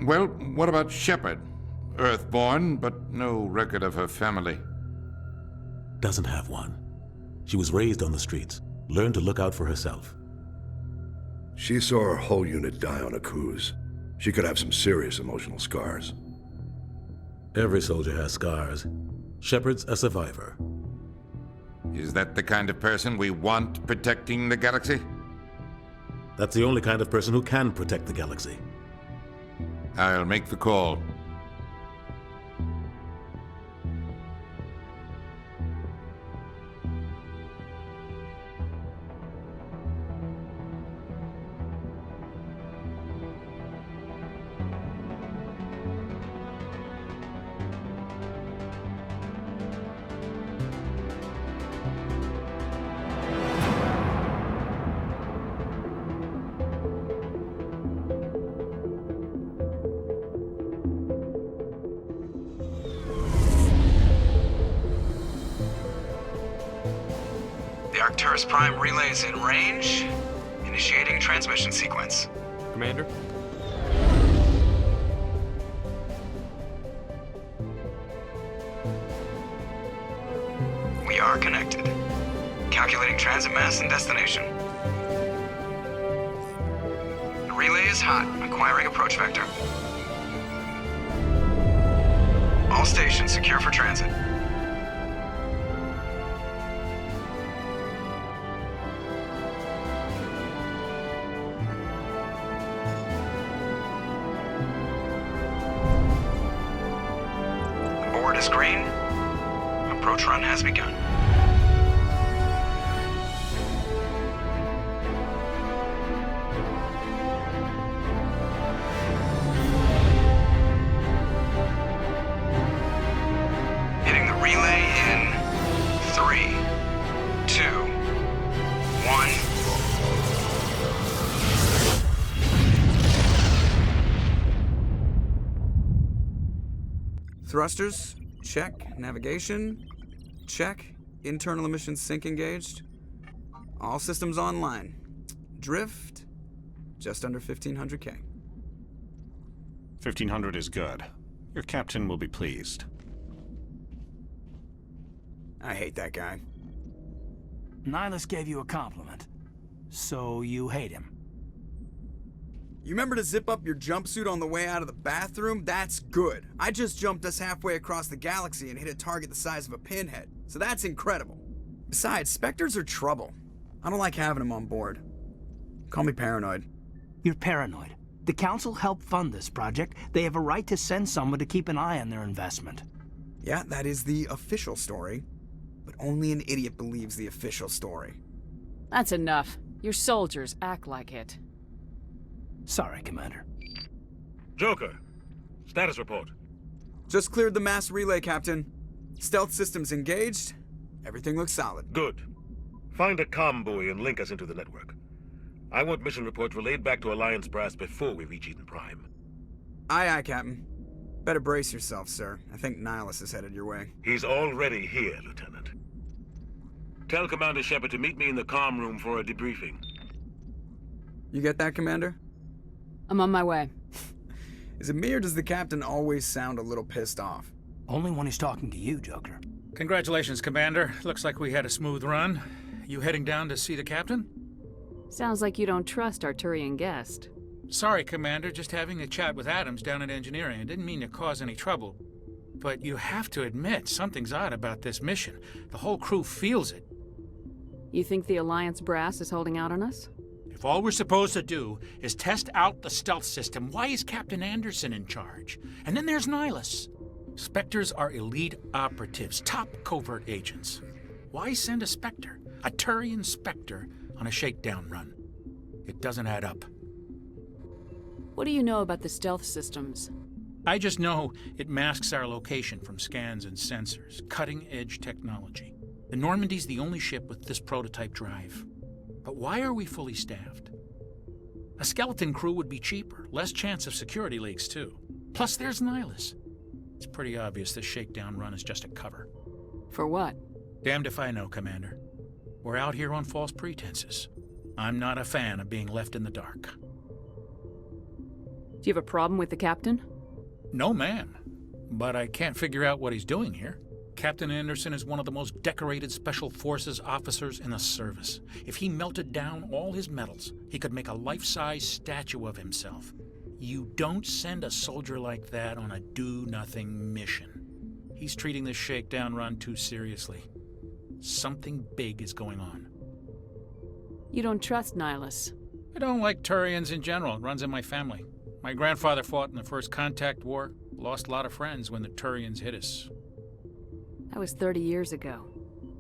Well, what about Shepard? Earthborn, but no record of her family. Doesn't have one. She was raised on the streets, learned to look out for herself. She saw her whole unit die on a cruise. She could have some serious emotional scars. Every soldier has scars. Shepard's a survivor. Is that the kind of person we want protecting the galaxy? That's the only kind of person who can protect the galaxy. I'll make the call. Arcturus Prime relays in range. Initiating transmission sequence. Commander? We are connected. Calculating transit mass and destination. The relay is hot. Acquiring approach vector. All stations secure for transit. Is green. Approach run has begun. Hitting the relay in 3, 2, 1. Thrusters. Check. Navigation. Check. Internal emission sync engaged. All systems online. Drift. Just under 1500K. 1500 is good. Your captain will be pleased. I hate that guy. Nihilus gave you a compliment. So you hate him. You remember to zip up your jumpsuit on the way out of the bathroom? That's good. I just jumped us halfway across the galaxy and hit a target the size of a pinhead. So that's incredible. Besides, Spectres are trouble. I don't like having them on board. Call me paranoid. You're paranoid. The Council helped fund this project. They have a right to send someone to keep an eye on their investment. Yeah, that is the official story. But only an idiot believes the official story. That's enough. Your soldiers act like it. Sorry, Commander. Joker, status report. Just cleared the mass relay, Captain. Stealth systems engaged. Everything looks solid. Good. Find a comm buoy and link us into the network. I want mission reports relayed back to Alliance brass before we reach Eden Prime. Aye, aye, Captain. Better brace yourself, sir. I think Nihilus is headed your way. He's already here, Lieutenant. Tell Commander Shepard to meet me in the comm room for a debriefing. You get that, Commander? I'm on my way. Is it me or does the captain always sound a little pissed off? Only when he's talking to you, Joker. Congratulations, Commander. Looks like we had a smooth run. You heading down to see the captain? Sounds like you don't trust our Turian guest. Sorry, Commander. Just having a chat with Adams down at engineering. I didn't mean to cause any trouble. But you have to admit, something's odd about this mission. The whole crew feels it. You think the Alliance brass is holding out on us? If all we're supposed to do is test out the stealth system, why is Captain Anderson in charge? And then there's Nihilus. Spectres are elite operatives, top covert agents. Why send a Spectre, a Turian Spectre, on a shakedown run? It doesn't add up. What do you know about the stealth systems? I just know it masks our location from scans and sensors. Cutting-edge technology. The Normandy's the only ship with this prototype drive. But why are we fully staffed? A skeleton crew would be cheaper, less chance of security leaks too. Plus there's Nihilus. It's pretty obvious this shakedown run is just a cover. For what? Damned if I know, Commander. We're out here on false pretenses. I'm not a fan of being left in the dark. Do you have a problem with the captain? No, ma'am. But I can't figure out what he's doing here. Captain Anderson is one of the most decorated Special Forces officers in the service. If he melted down all his medals, he could make a life-size statue of himself. You don't send a soldier like that on a do-nothing mission. He's treating this shakedown run too seriously. Something big is going on. You don't trust Nihilus. I don't like Turians in general. It runs in my family. My grandfather fought in the First Contact War. Lost a lot of friends when the Turians hit us. That was 30 years ago.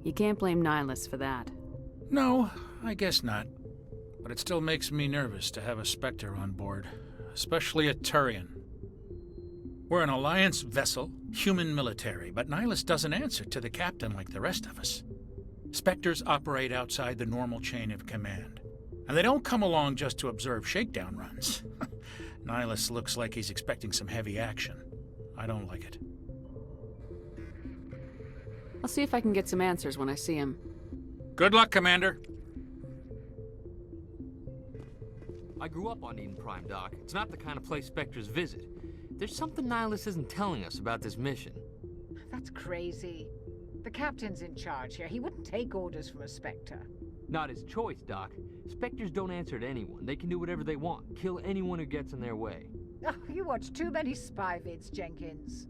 You can't blame Nihilus for that. No, I guess not. But it still makes me nervous to have a Spectre on board. Especially a Turian. We're an Alliance vessel, human military, but Nihilus doesn't answer to the captain like the rest of us. Spectres operate outside the normal chain of command. And they don't come along just to observe shakedown runs. Nihilus looks like he's expecting some heavy action. I don't like it. I'll see if I can get some answers when I see him. Good luck, Commander. I grew up on Eden Prime, Doc. It's not the kind of place Spectres visit. There's something Nihilus isn't telling us about this mission. That's crazy. The captain's in charge here. He wouldn't take orders from a Spectre. Not his choice, Doc. Spectres don't answer to anyone. They can do whatever they want. Kill anyone who gets in their way. Oh, you watch too many spy vids, Jenkins.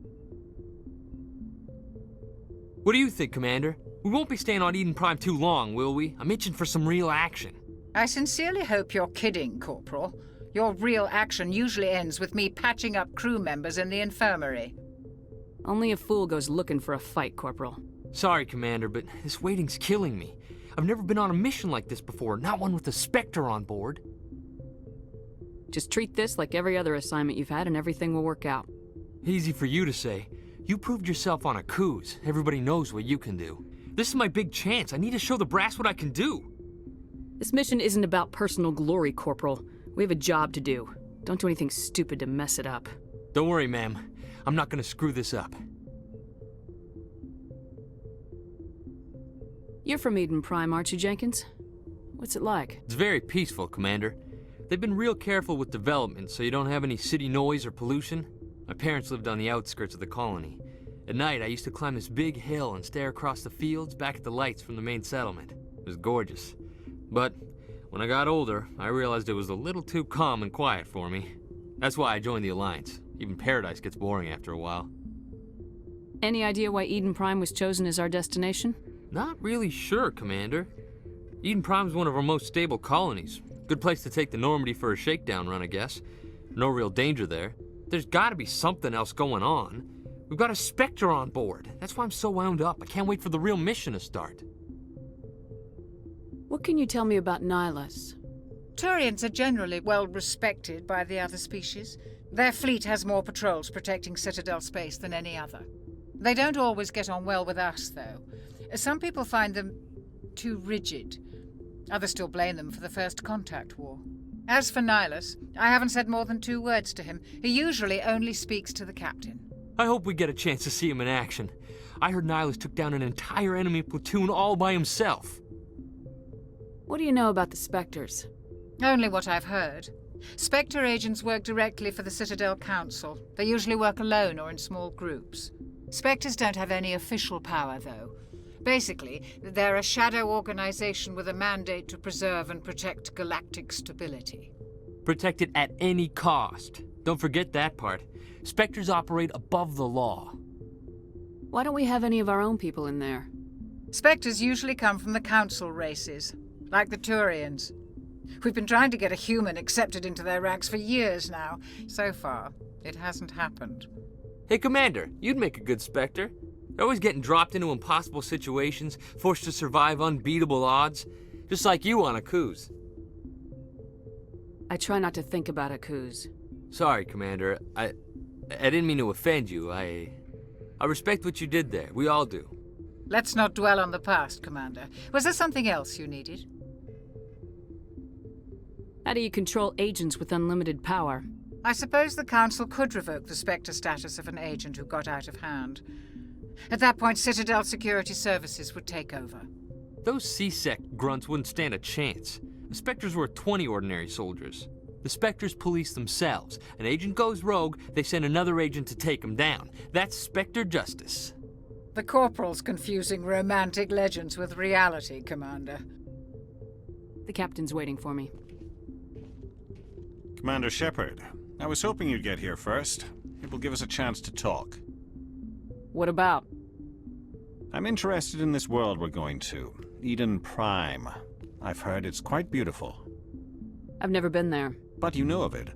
What do you think, Commander? We won't be staying on Eden Prime too long, will we? I'm itching for some real action. I sincerely hope you're kidding, Corporal. Your real action usually ends with me patching up crew members in the infirmary. Only a fool goes looking for a fight, Corporal. Sorry, Commander, but this waiting's killing me. I've never been on a mission like this before, not one with a Spectre on board. Just treat this like every other assignment you've had and everything will work out. Easy for you to say. You proved yourself on a cruise. Everybody knows what you can do. This is my big chance. I need to show the brass what I can do. This mission isn't about personal glory, Corporal. We have a job to do. Don't do anything stupid to mess it up. Don't worry, ma'am. I'm not gonna screw this up. You're from Eden Prime, aren't you, Jenkins? What's it like? It's very peaceful, Commander. They've been real careful with development, so you don't have any city noise or pollution. My parents lived on the outskirts of the colony. At night, I used to climb this big hill and stare across the fields back at the lights from the main settlement. It was gorgeous. But when I got older, I realized it was a little too calm and quiet for me. That's why I joined the Alliance. Even Paradise gets boring after a while. Any idea why Eden Prime was chosen as our destination? Not really sure, Commander. Eden Prime's one of our most stable colonies. Good place to take the Normandy for a shakedown run, I guess. No real danger there. There's gotta be something else going on. We've got a Spectre on board. That's why I'm so wound up. I can't wait for the real mission to start. What can you tell me about Nihilus? Turians are generally well respected by the other species. Their fleet has more patrols protecting Citadel space than any other. They don't always get on well with us, though. Some people find them too rigid. Others still blame them for the First Contact War. As for Nihilus, I haven't said more than 2 words to him. He usually only speaks to the captain. I hope we get a chance to see him in action. I heard Nihilus took down an entire enemy platoon all by himself. What do you know about the Spectres? Only what I've heard. Spectre agents work directly for the Citadel Council. They usually work alone or in small groups. Spectres don't have any official power, though. Basically, they're a shadow organization with a mandate to preserve and protect galactic stability. Protect it at any cost. Don't forget that part. Spectres operate above the law. Why don't we have any of our own people in there? Spectres usually come from the Council races, like the Turians. We've been trying to get a human accepted into their ranks for years now. So far, it hasn't happened. Hey, Commander, you'd make a good Spectre. You're always getting dropped into impossible situations, forced to survive unbeatable odds. Just like you on a cruise. I try not to think about a cruise. Sorry, Commander. I didn't mean to offend you. I respect what you did there. We all do. Let's not dwell on the past, Commander. Was there something else you needed? How do you control agents with unlimited power? I suppose the Council could revoke the Spectre status of an agent who got out of hand. At that point, Citadel Security Services would take over. Those C-Sec grunts wouldn't stand a chance. The Spectres were 20 ordinary soldiers. The Spectres police themselves. An agent goes rogue, they send another agent to take him down. That's Spectre justice. The Corporal's confusing romantic legends with reality, Commander. The captain's waiting for me. Commander Shepard, I was hoping you'd get here first. It will give us a chance to talk. What about? I'm interested in this world we're going to, Eden Prime. I've heard it's quite beautiful. I've never been there. But you know of it.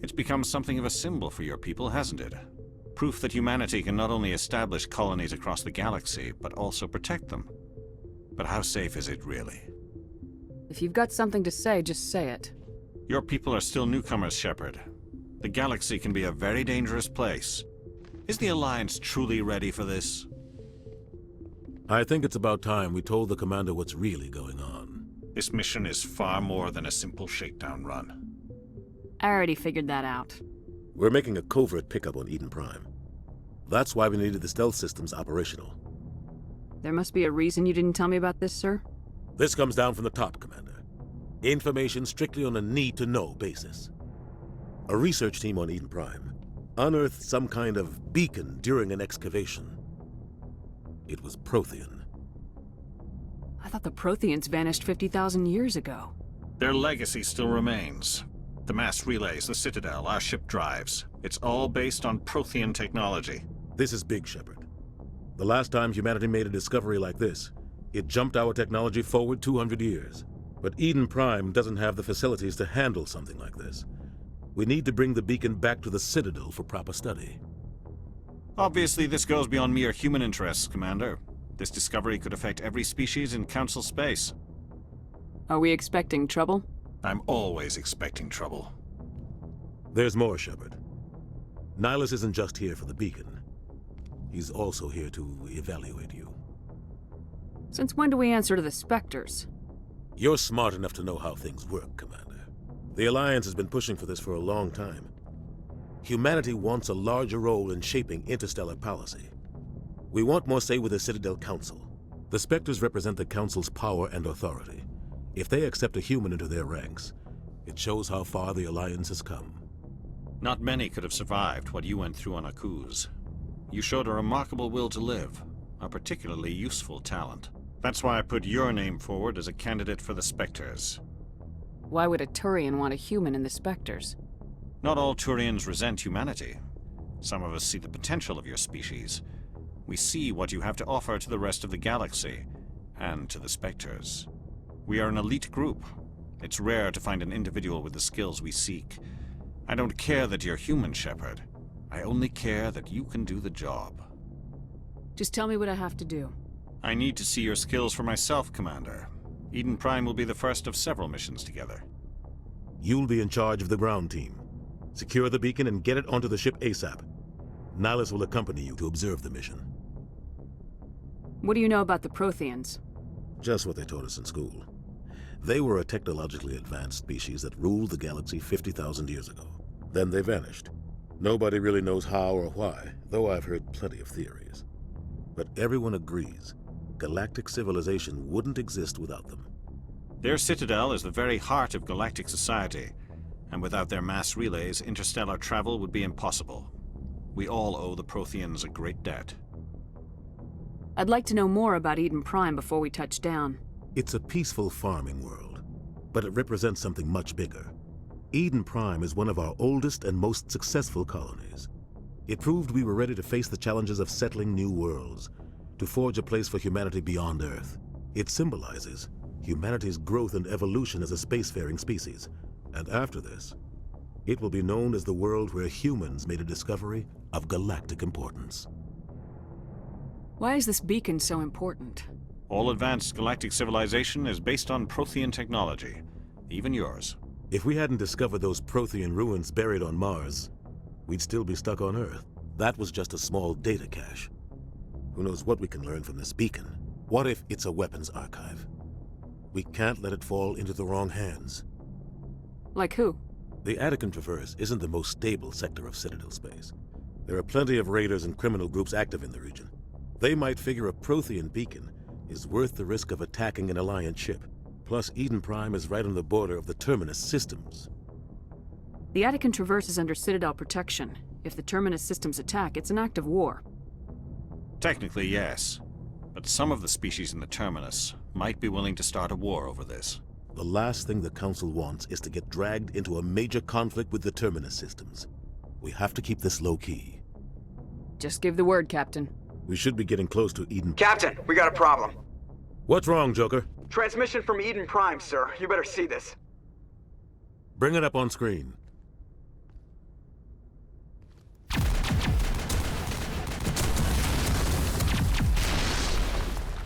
It's become something of a symbol for your people, hasn't it? Proof that humanity can not only establish colonies across the galaxy, but also protect them. But how safe is it, really? If you've got something to say, just say it. Your people are still newcomers, Shepard. The galaxy can be a very dangerous place. Is the Alliance truly ready for this? I think it's about time we told the Commander what's really going on. This mission is far more than a simple shakedown run. I already figured that out. We're making a covert pickup on Eden Prime. That's why we needed the stealth systems operational. There must be a reason you didn't tell me about this, sir? This comes down from the top, Commander. Information strictly on a need-to-know basis. A research team on Eden Prime unearthed some kind of beacon during an excavation. It was Prothean. I thought the Protheans vanished 50,000 years ago. Their legacy still remains. The mass relays, the Citadel, our ship drives. It's all based on Prothean technology. This is big, Shepard. The last time humanity made a discovery like this, it jumped our technology forward 200 years. But Eden Prime doesn't have the facilities to handle something like this. We need to bring the beacon back to the Citadel for proper study. Obviously, this goes beyond mere human interests, Commander. This discovery could affect every species in Council space. Are we expecting trouble? I'm always expecting trouble. There's more, Shepard. Nihilus isn't just here for the beacon. He's also here to evaluate you. Since when do we answer to the Spectres? You're smart enough to know how things work, Commander. The Alliance has been pushing for this for a long time. Humanity wants a larger role in shaping interstellar policy. We want more say with the Citadel Council. The Spectres represent the Council's power and authority. If they accept a human into their ranks, it shows how far the Alliance has come. Not many could have survived what you went through on Akuz. You showed a remarkable will to live, a particularly useful talent. That's why I put your name forward as a candidate for the Spectres. Why would a Turian want a human in the Spectres? Not all Turians resent humanity. Some of us see the potential of your species. We see what you have to offer to the rest of the galaxy, and to the Spectres. We are an elite group. It's rare to find an individual with the skills we seek. I don't care that you're human, Shepard. I only care that you can do the job. Just tell me what I have to do. I need to see your skills for myself, Commander. Eden Prime will be the first of several missions together. You'll be in charge of the ground team. Secure the beacon and get it onto the ship ASAP. Nihilus will accompany you to observe the mission. What do you know about the Protheans? Just what they taught us in school. They were a technologically advanced species that ruled the galaxy 50,000 years ago. Then they vanished. Nobody really knows how or why, though I've heard plenty of theories. But everyone agrees, galactic civilization wouldn't exist without them. Their Citadel is the very heart of galactic society, and without their mass relays, interstellar travel would be impossible. We all owe the Protheans a great debt. I'd like to know more about Eden Prime before we touch down. It's a peaceful farming world, but it represents something much bigger. Eden Prime is one of our oldest and most successful colonies. It proved we were ready to face the challenges of settling new worlds, to forge a place for humanity beyond Earth. It symbolizes humanity's growth and evolution as a spacefaring species. And after this, it will be known as the world where humans made a discovery of galactic importance. Why is this beacon so important? All advanced galactic civilization is based on Prothean technology, even yours. If we hadn't discovered those Prothean ruins buried on Mars, we'd still be stuck on Earth. That was just a small data cache. Who knows what we can learn from this beacon? What if it's a weapons archive? We can't let it fall into the wrong hands. Like who? The Attican Traverse isn't the most stable sector of Citadel space. There are plenty of raiders and criminal groups active in the region. They might figure a Prothean beacon is worth the risk of attacking an Alliance ship. Plus, Eden Prime is right on the border of the Terminus systems. The Attican Traverse is under Citadel protection. If the Terminus systems attack, it's an act of war. Technically, yes. But some of the species in the Terminus might be willing to start a war over this. The last thing the Council wants is to get dragged into a major conflict with the Terminus systems. We have to keep this low-key. Just give the word, Captain. We should be getting close to Eden. Captain, we got a problem. What's wrong, Joker? Transmission from Eden Prime, sir. You better see this. Bring it up on screen.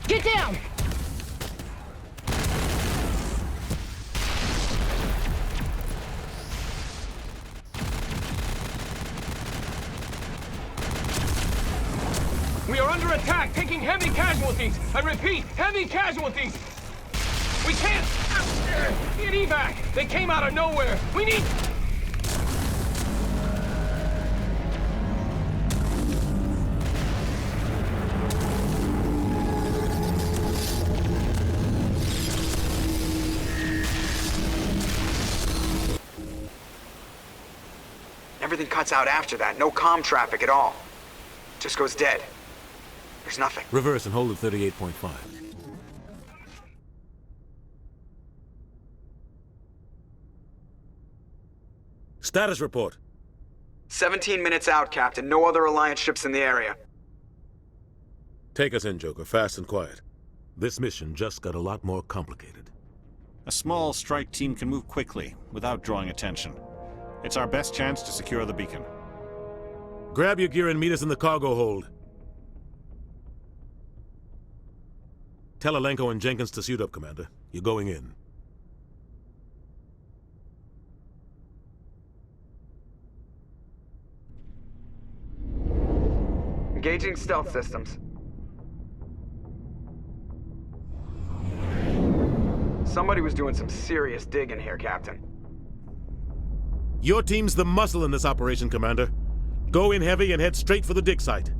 Get down! We are under attack, taking heavy casualties. I repeat, heavy casualties. We can't get evac. They came out of nowhere. We need... Everything cuts out after that. No comm traffic at all. Just goes dead. There's nothing. Reverse and hold at 38.5. Status report. 17 minutes out, Captain. No other Alliance ships in the area. Take us in, Joker, fast and quiet. This mission just got a lot more complicated. A small strike team can move quickly, without drawing attention. It's our best chance to secure the beacon. Grab your gear and meet us in the cargo hold. Tell Alenko and Jenkins to suit up, Commander. You're going in. Engaging stealth systems. Somebody was doing some serious digging here, Captain. Your team's the muscle in this operation, Commander. Go in heavy and head straight for the dig site.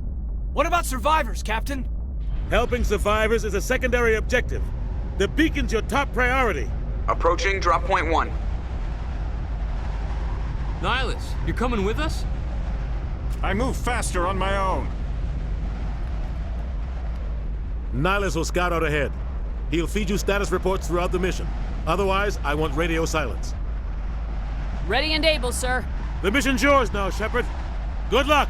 What about survivors, Captain? Helping survivors is a secondary objective. The beacon's your top priority. Approaching drop point 1. Nihilus, you're coming with us? I move faster on my own. Nihilus will scout out ahead. He'll feed you status reports throughout the mission. Otherwise, I want radio silence. Ready and able, sir. The mission's yours now, Shepard. Good luck!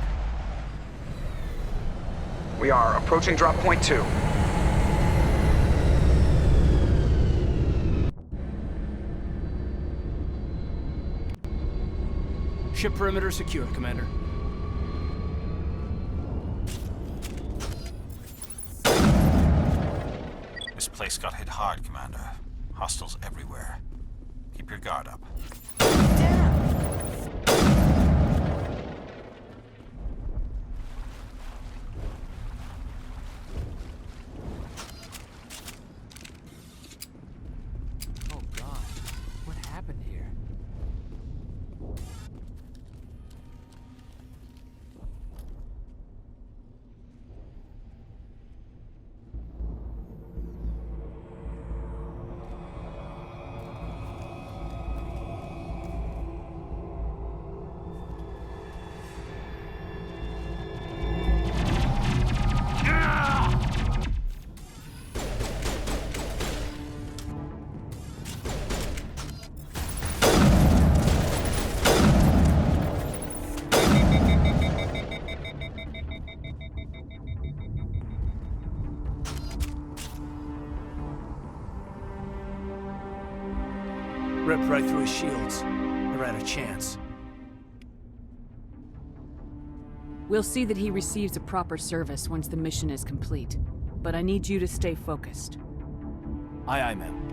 We are approaching drop point 2. Ship perimeter secure, Commander. This place got hit hard, Commander. Hostiles everywhere. Keep your guard up. Oh God, what happened here? Ripped right through his shields. Never had a chance. We'll see that he receives a proper service once the mission is complete. But I need you to stay focused. Aye, aye, ma'am.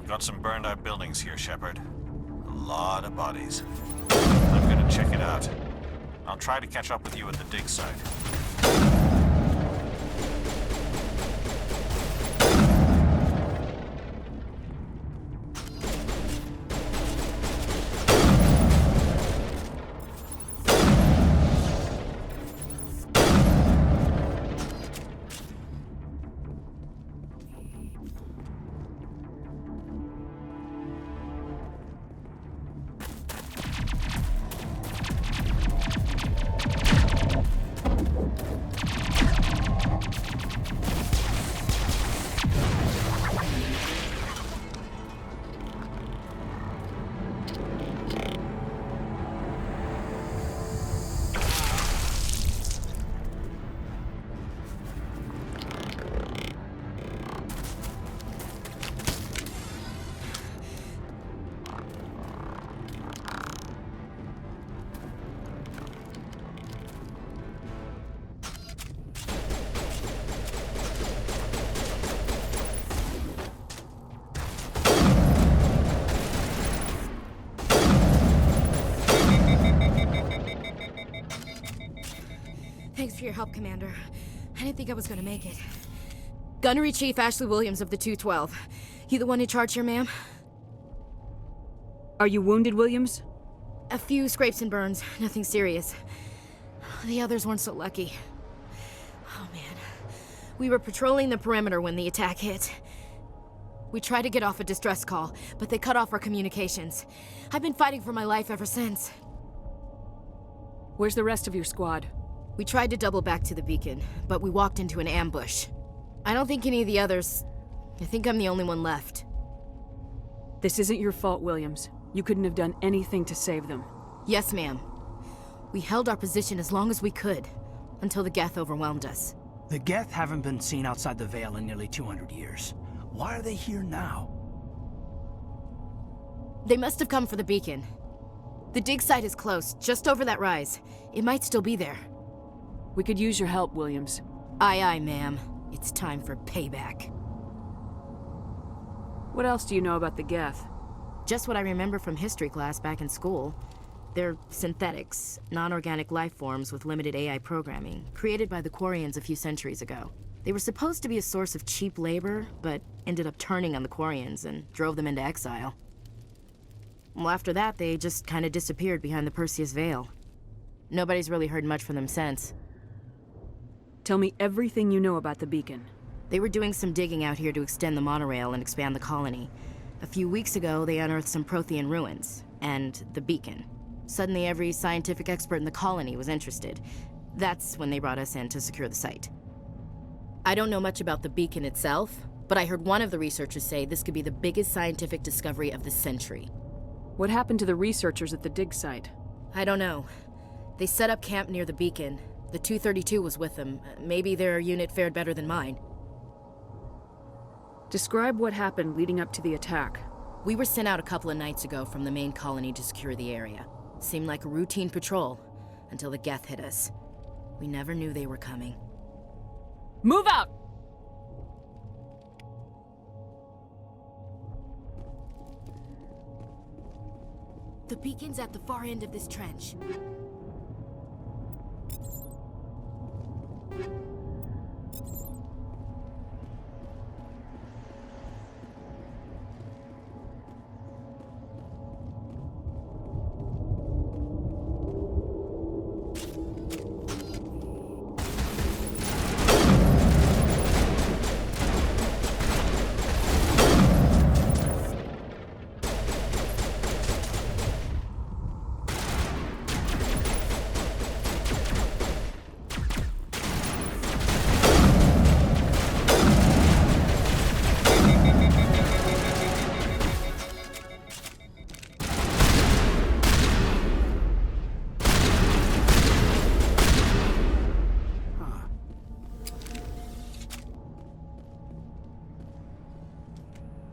Got some burned out buildings here, Shepard. A lot of bodies. I'm gonna check it out. I'll try to catch up with you at the dig site. for your help, Commander. I didn't think I was gonna make it. Gunnery Chief Ashley Williams of the 212. You the one in charge here, ma'am? Are you wounded, Williams? A few scrapes and burns, nothing serious. The others weren't so lucky. Oh man. We were patrolling the perimeter when the attack hit. We tried to get off a distress call, but they cut off our communications. I've been fighting for my life ever since. Where's the rest of your squad? We tried to double back to the beacon, but we walked into an ambush. I don't think any of the others... I think I'm the only one left. This isn't your fault, Williams. You couldn't have done anything to save them. Yes, ma'am. We held our position as long as we could, until the Geth overwhelmed us. The Geth haven't been seen outside the Veil in nearly 200 years. Why are they here now? They must have come for the beacon. The dig site is close, just over that rise. It might still be there. We could use your help, Williams. Aye, aye, ma'am. It's time for payback. What else do you know about the Geth? Just what I remember from history class back in school. They're synthetics, non-organic life forms with limited AI programming, created by the Quarians a few centuries ago. They were supposed to be a source of cheap labor, but ended up turning on the Quarians and drove them into exile. Well, after that, they just kind of disappeared behind the Perseus Veil. Nobody's really heard much from them since. Tell me everything you know about the beacon. They were doing some digging out here to extend the monorail and expand the colony. A few weeks ago, they unearthed some Prothean ruins, and the beacon. Suddenly, every scientific expert in the colony was interested. That's when they brought us in to secure the site. I don't know much about the beacon itself, but I heard one of the researchers say this could be the biggest scientific discovery of the century. What happened to the researchers at the dig site? I don't know. They set up camp near the beacon. The 232 was with them. Maybe their unit fared better than mine. Describe what happened leading up to the attack. We were sent out a couple of nights ago from the main colony to secure the area. Seemed like a routine patrol, until the Geth hit us. We never knew they were coming. Move out! The beacon's at the far end of this trench.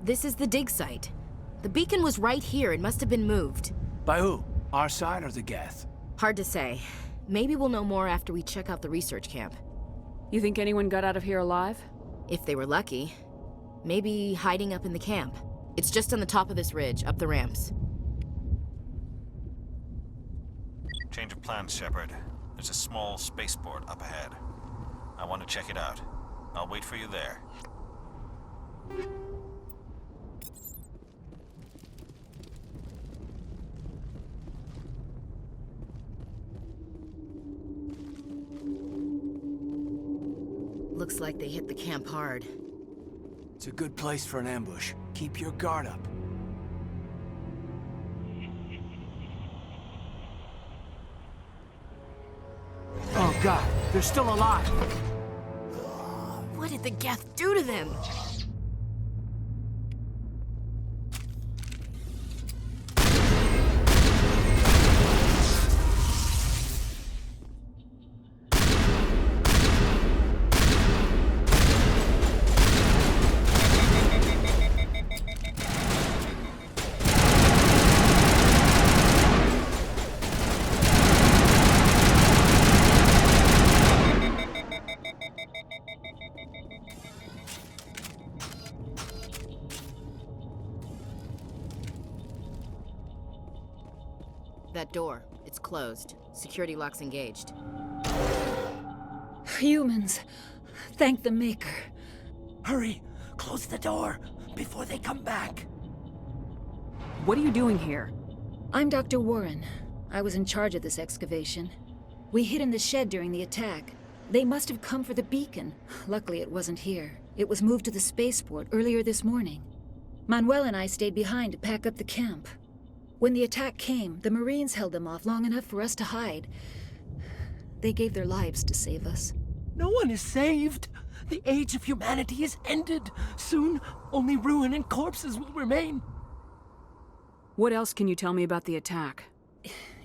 This is the dig site. The beacon was right here. It must have been moved. By who? Our side or the Geth? Hard to say. Maybe we'll know more after we check out the research camp. You think anyone got out of here alive? If they were lucky. Maybe hiding up in the camp. It's just on the top of this ridge, up the ramps. Change of plans, Shepard. There's a small spaceport up ahead. I want to check it out. I'll wait for you there. Looks like they hit the camp hard. It's a good place for an ambush. Keep your guard up. Oh God, they're still alive! What did the Geth do to them? That door, it's closed. Security lock's engaged. Humans. Thank the Maker. Hurry! Close the door before they come back. What are you doing here? I'm Dr. Warren. I was in charge of this excavation. We hid in the shed during the attack. They must have come for the beacon. Luckily, it wasn't here. It was moved to the spaceport earlier this morning. Manuel and I stayed behind to pack up the camp. When the attack came, the Marines held them off long enough for us to hide. They gave their lives to save us. No one is saved. The age of humanity is ended. Soon, only ruin and corpses will remain. What else can you tell me about the attack?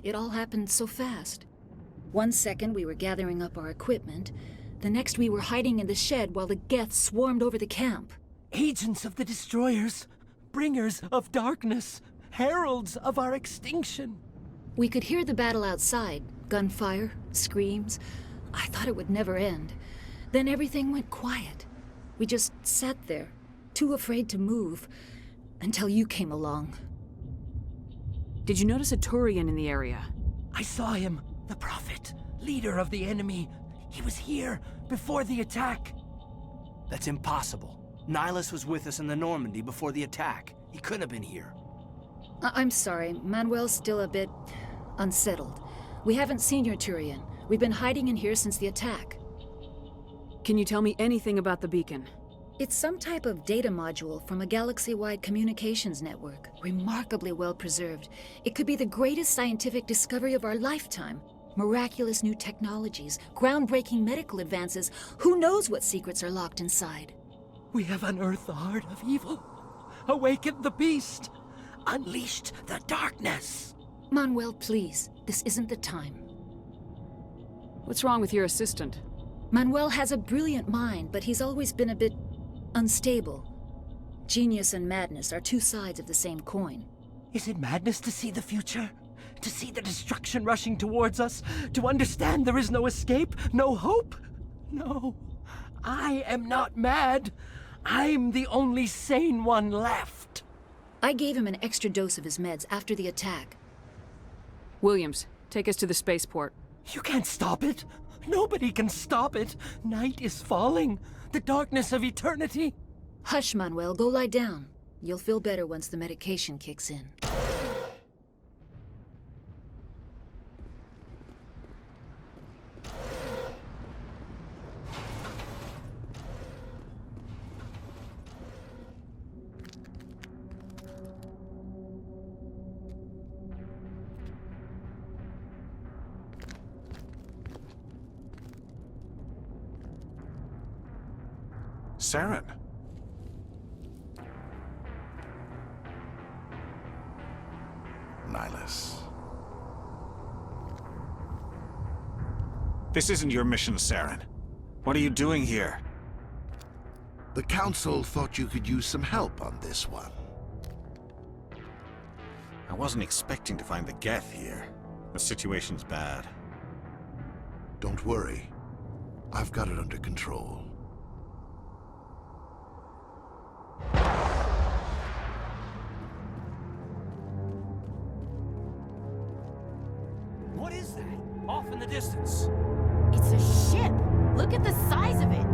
It all happened so fast. 1 second we were gathering up our equipment. The next we were hiding in the shed while the Geth swarmed over the camp. Agents of the Destroyers, bringers of darkness, heralds of our extinction. We could hear the battle outside. Gunfire, screams. I thought it would never end. Then everything went quiet. We just sat there, too afraid to move, until you came along. Did you notice a Turian in the area? I saw him, the Prophet, leader of the enemy. He was here before the attack. That's impossible. Nihilus was with us in the Normandy before the attack. He couldn't have been here. I'm sorry, Manuel's still a bit unsettled. We haven't seen your Turian. We've been hiding in here since the attack. Can you tell me anything about the beacon? It's some type of data module from a galaxy-wide communications network, remarkably well preserved. It could be the greatest scientific discovery of our lifetime. Miraculous new technologies, groundbreaking medical advances. Who knows what secrets are locked inside? We have unearthed the heart of evil, awakened the beast, unleashed the darkness. Manuel, please, this isn't the time. What's wrong with your assistant? Manuel has a brilliant mind, but he's always been a bit unstable. Genius and madness are two sides of the same coin. Is it madness to see the future? To see the destruction rushing towards us? To understand there is no escape? No hope? No. I am not mad. I'm the only sane one left. I gave him an extra dose of his meds after the attack. Williams, take us to the spaceport. You can't stop it. Nobody can stop it. Night is falling. The darkness of eternity. Hush, Manuel. Go lie down. You'll feel better once the medication kicks in. Saren. Nihilus. This isn't your mission, Saren. What are you doing here? The Council thought you could use some help on this one. I wasn't expecting to find the Geth here. The situation's bad. Don't worry. I've got it under control. What is that? Off in the distance. It's a ship. Look at the size of it.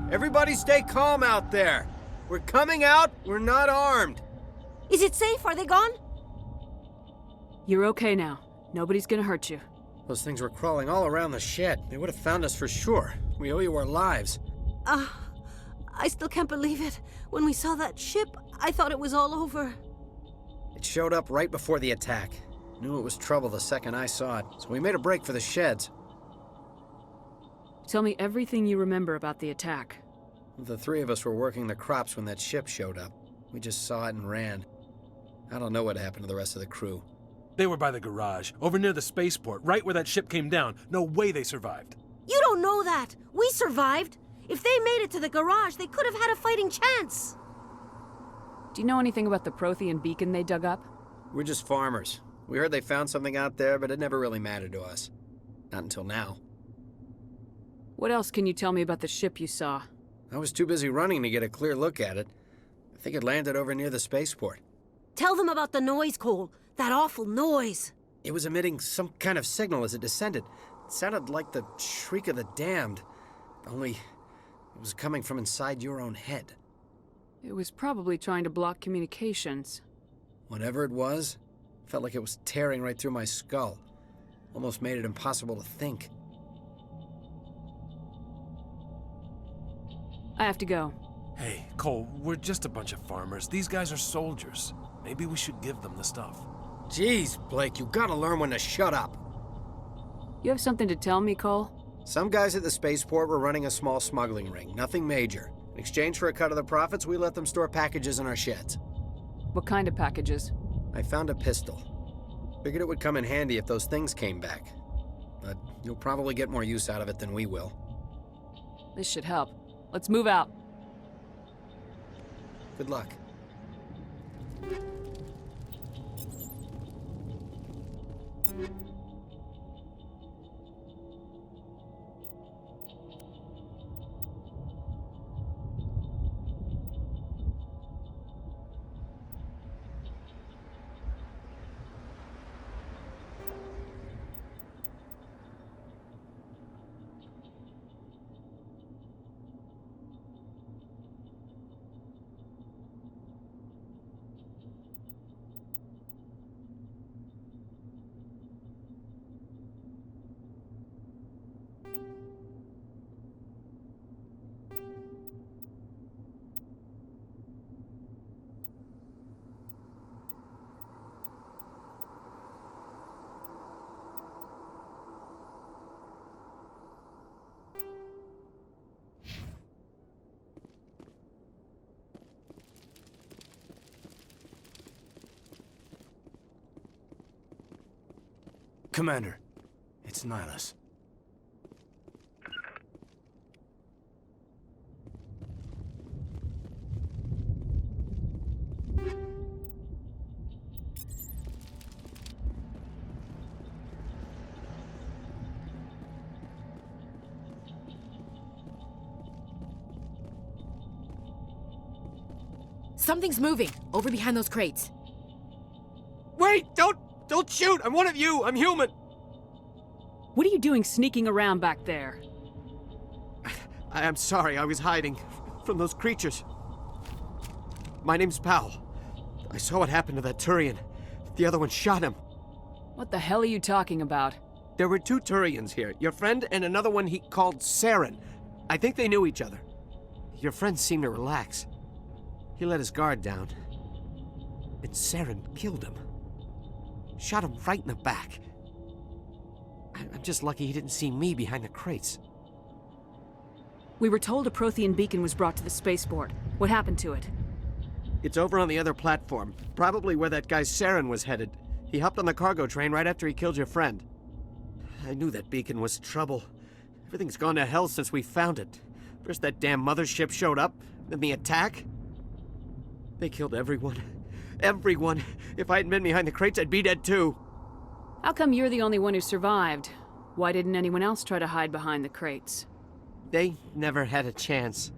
Everybody stay calm out there. We're coming out. We're not armed. Is it safe? Are they gone? You're okay now. Nobody's gonna hurt you. Those things were crawling all around the shed. They would have found us for sure. We owe you our lives. I still can't believe it. When we saw that ship, I thought it was all over. It showed up right before the attack. Knew it was trouble the second I saw it, so we made a break for the sheds. Tell me everything you remember about the attack. The three of us were working the crops when that ship showed up. We just saw it and ran. I don't know what happened to the rest of the crew. They were by the garage, over near the spaceport, right where that ship came down. No way they survived. You don't know that. We survived. If they made it to the garage, they could have had a fighting chance. Do you know anything about the Prothean beacon they dug up? We're just farmers. We heard they found something out there, but it never really mattered to us. Not until now. What else can you tell me about the ship you saw? I was too busy running to get a clear look at it. I think it landed over near the spaceport. Tell them about the noise, Cole. That awful noise. It was emitting some kind of signal as it descended. It sounded like the shriek of the damned. Only it was coming from inside your own head. It was probably trying to block communications. Whatever it was, felt like it was tearing right through my skull. Almost made it impossible to think. I have to go. Hey, Cole, we're just a bunch of farmers. These guys are soldiers. Maybe we should give them the stuff. Jeez, Blake, you gotta learn when to shut up. You have something to tell me, Cole? Some guys at the spaceport were running a small smuggling ring, nothing major. In exchange for a cut of the profits, we let them store packages in our sheds. What kind of packages? I found a pistol. Figured it would come in handy if those things came back. But you'll probably get more use out of it than we will. This should help. Let's move out. Good luck. Commander, it's Nihilus. Something's moving, over behind those crates. Wait! Don't shoot! I'm one of you! I'm human! What are you doing sneaking around back there? I'm sorry, I was hiding from those creatures. My name's Powell. I saw what happened to that Turian. The other one shot him. What the hell are you talking about? There were two Turians here. Your friend and another one he called Saren. I think they knew each other. Your friend seemed to relax. He let his guard down. And Saren killed him. Shot him right in the back. I'm just lucky he didn't see me behind the crates. We were told a Prothean beacon was brought to the spaceport. What happened to it? It's over on the other platform. Probably where that guy Saren was headed. He hopped on the cargo train right after he killed your friend. I knew that beacon was trouble. Everything's gone to hell since we found it. First that damn mothership showed up, then the attack. They killed everyone. Everyone. If I hadn't been behind the crates, I'd be dead too. How come you're the only one who survived? Why didn't anyone else try to hide behind the crates? They never had a chance.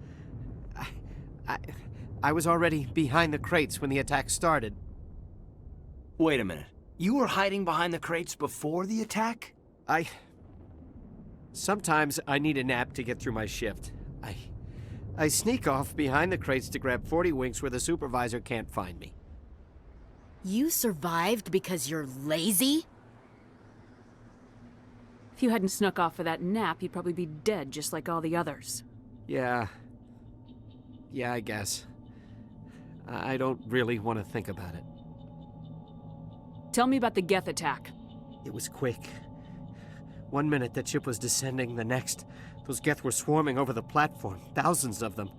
I was already behind the crates when the attack started. Wait a minute. You were hiding behind the crates before the attack? Sometimes I need a nap to get through my shift. I sneak off behind the crates to grab 40 winks where the supervisor can't find me. You survived because you're lazy? If you hadn't snuck off for that nap, you'd probably be dead just like all the others. Yeah, I guess. I don't really want to think about it. Tell me about the Geth attack. It was quick. 1 minute that ship was descending, the next, those Geth were swarming over the platform, thousands of them.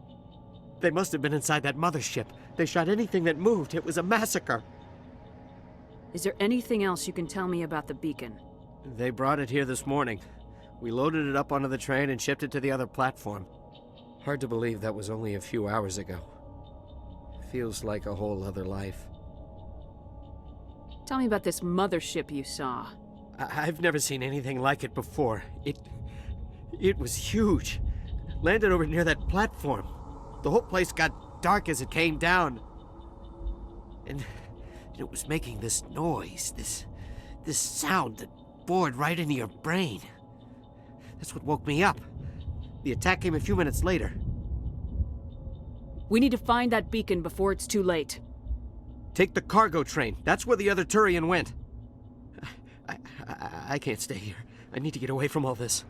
They must have been inside that mothership. They shot anything that moved. It was a massacre. Is there anything else you can tell me about the beacon? They brought it here this morning. We loaded it up onto the train and shipped it to the other platform. Hard to believe that was only a few hours ago. Feels like a whole other life. Tell me about this mothership you saw. I've never seen anything like it before. It was huge. Landed over near that platform. The whole place got dark as it came down. And it was making this noise, this sound that bored right into your brain. That's what woke me up. The attack came a few minutes later. We need to find that beacon before it's too late. Take the cargo train. That's where the other Turian went. I can't stay here. I need to get away from all this.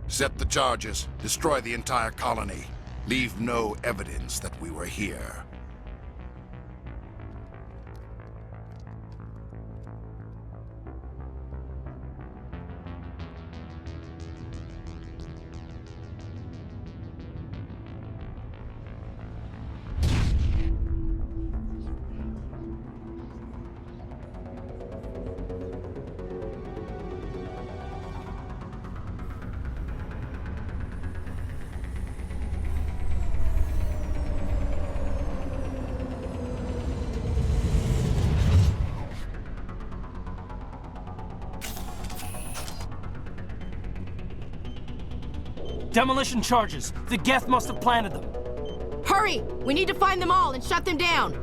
Set the charges. Destroy the entire colony. Leave no evidence that we were here. Demolition charges. The Geth must have planted them. Hurry! We need to find them all and shut them down!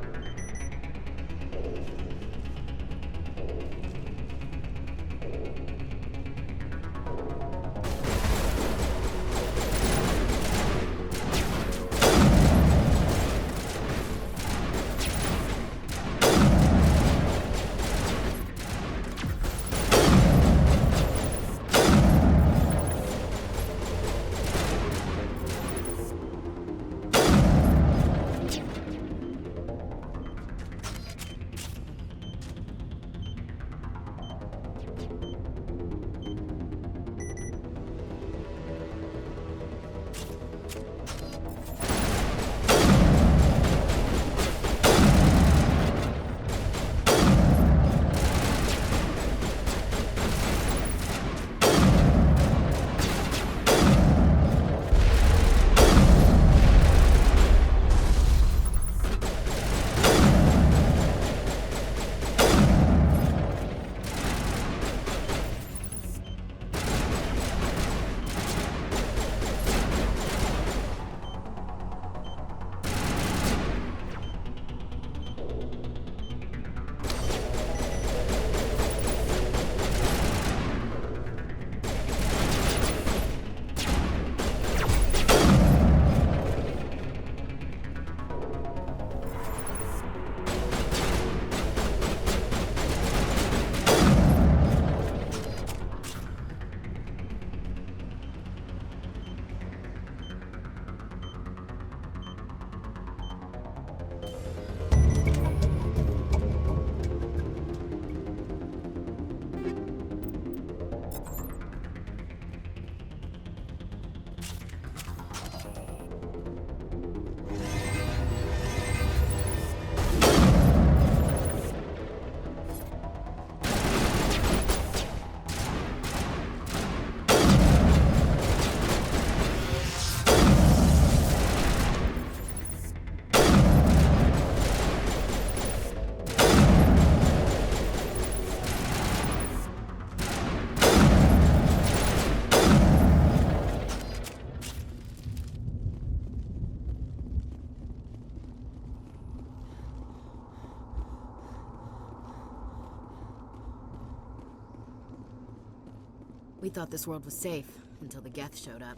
We thought this world was safe until the Geth showed up.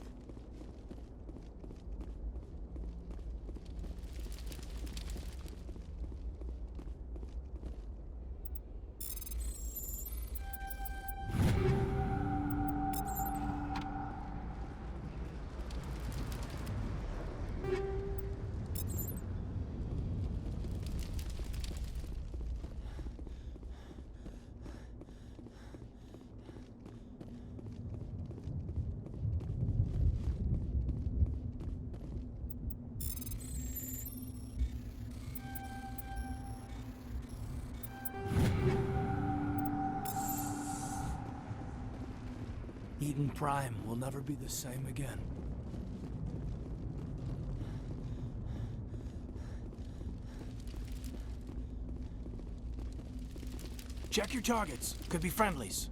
Eden Prime will never be the same again. Check your targets. Could be friendlies.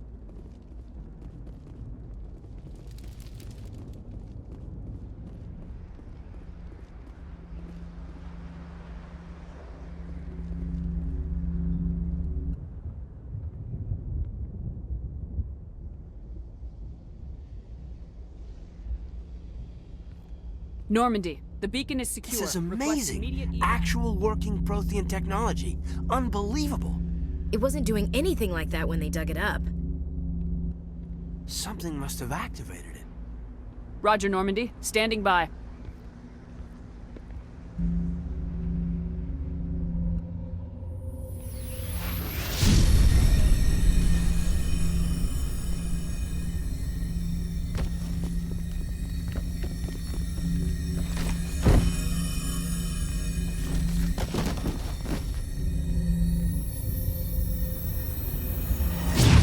Normandy, the beacon is secure. This is Request amazing. immediate Actual working Prothean technology. Unbelievable. It wasn't doing anything like that when they dug it up. Something must have activated it. Roger, Normandy. Standing by.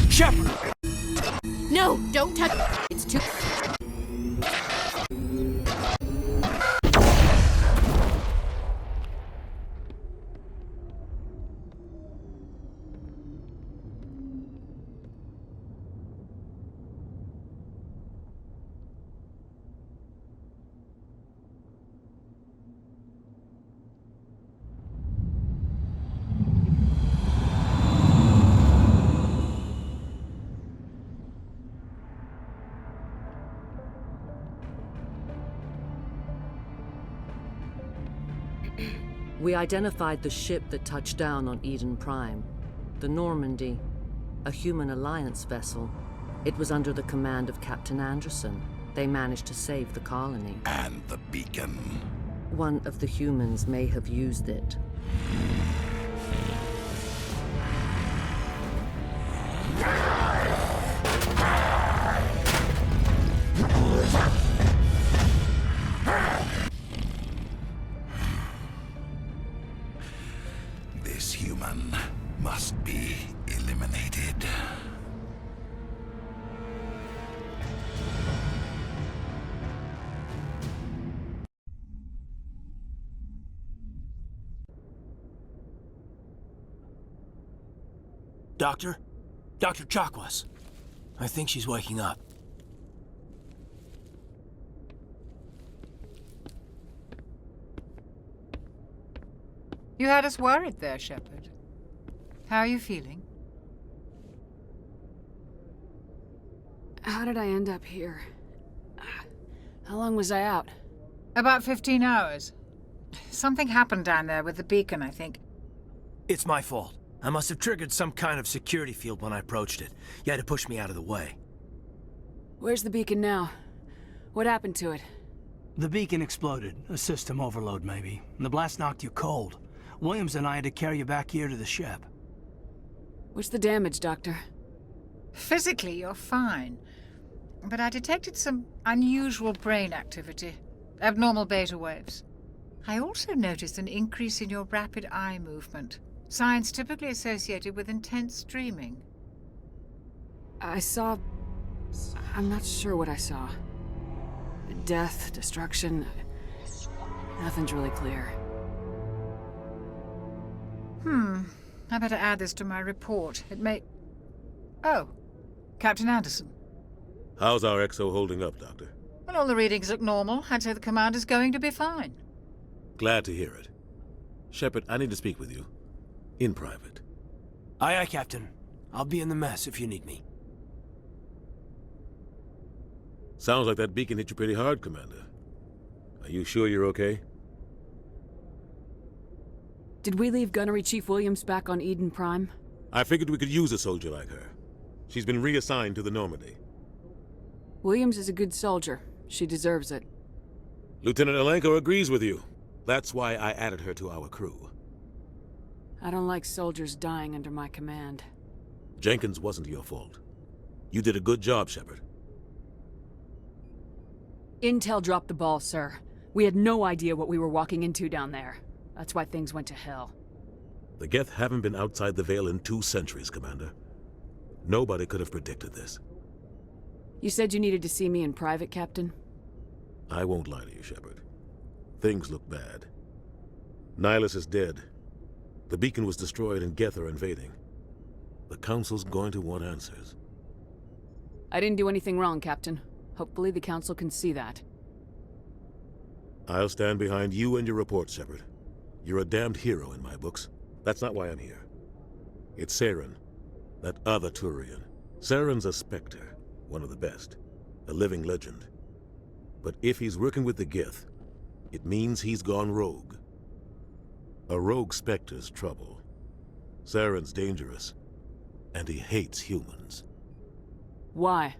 Shepard! No, don't touch it. It's too... We identified the ship that touched down on Eden Prime. The Normandy, a human alliance vessel. It was under the command of Captain Anderson. They managed to save the colony. And the beacon. One of the humans may have used it. This human must be eliminated. Doctor? Dr. Chakwas. I think she's waking up. You had us worried there, Shepard. How are you feeling? How did I end up here? How long was I out? About 15 hours. Something happened down there with the beacon, I think. It's my fault. I must have triggered some kind of security field when I approached it. You had to push me out of the way. Where's the beacon now? What happened to it? The beacon exploded. A system overload, maybe. And the blast knocked you cold. Williams and I had to carry you back here to the ship. What's the damage, Doctor? Physically, you're fine. But I detected some unusual brain activity. Abnormal beta waves. I also noticed an increase in your rapid eye movement. Signs typically associated with intense dreaming. I'm not sure what I saw. Death, destruction... Nothing's really clear. I better add this to my report. It may... Oh, Captain Anderson. How's our XO holding up, Doctor? Well, all the readings look normal. I'd say the commander's going to be fine. Glad to hear it. Shepard, I need to speak with you. In private. Aye, aye, Captain. I'll be in the mess if you need me. Sounds like that beacon hit you pretty hard, Commander. Are you sure you're okay? Did we leave Gunnery Chief Williams back on Eden Prime? I figured we could use a soldier like her. She's been reassigned to the Normandy. Williams is a good soldier. She deserves it. Lieutenant Alenko agrees with you. That's why I added her to our crew. I don't like soldiers dying under my command. Jenkins wasn't your fault. You did a good job, Shepard. Intel dropped the ball, sir. We had no idea what we were walking into down there. That's why things went to hell. The Geth haven't been outside the Veil in 2 centuries, Commander. Nobody could have predicted this. You said you needed to see me in private, Captain? I won't lie to you, Shepard. Things look bad. Nihilus is dead. The beacon was destroyed and Geth are invading. The Council's going to want answers. I didn't do anything wrong, Captain. Hopefully the Council can see that. I'll stand behind you and your report, Shepard. You're a damned hero in my books. That's not why I'm here. It's Saren, that other Turian. Saren's a Spectre, one of the best, a living legend. But if he's working with the Geth, it means he's gone rogue. A rogue Spectre's trouble. Saren's dangerous, and he hates humans. Why?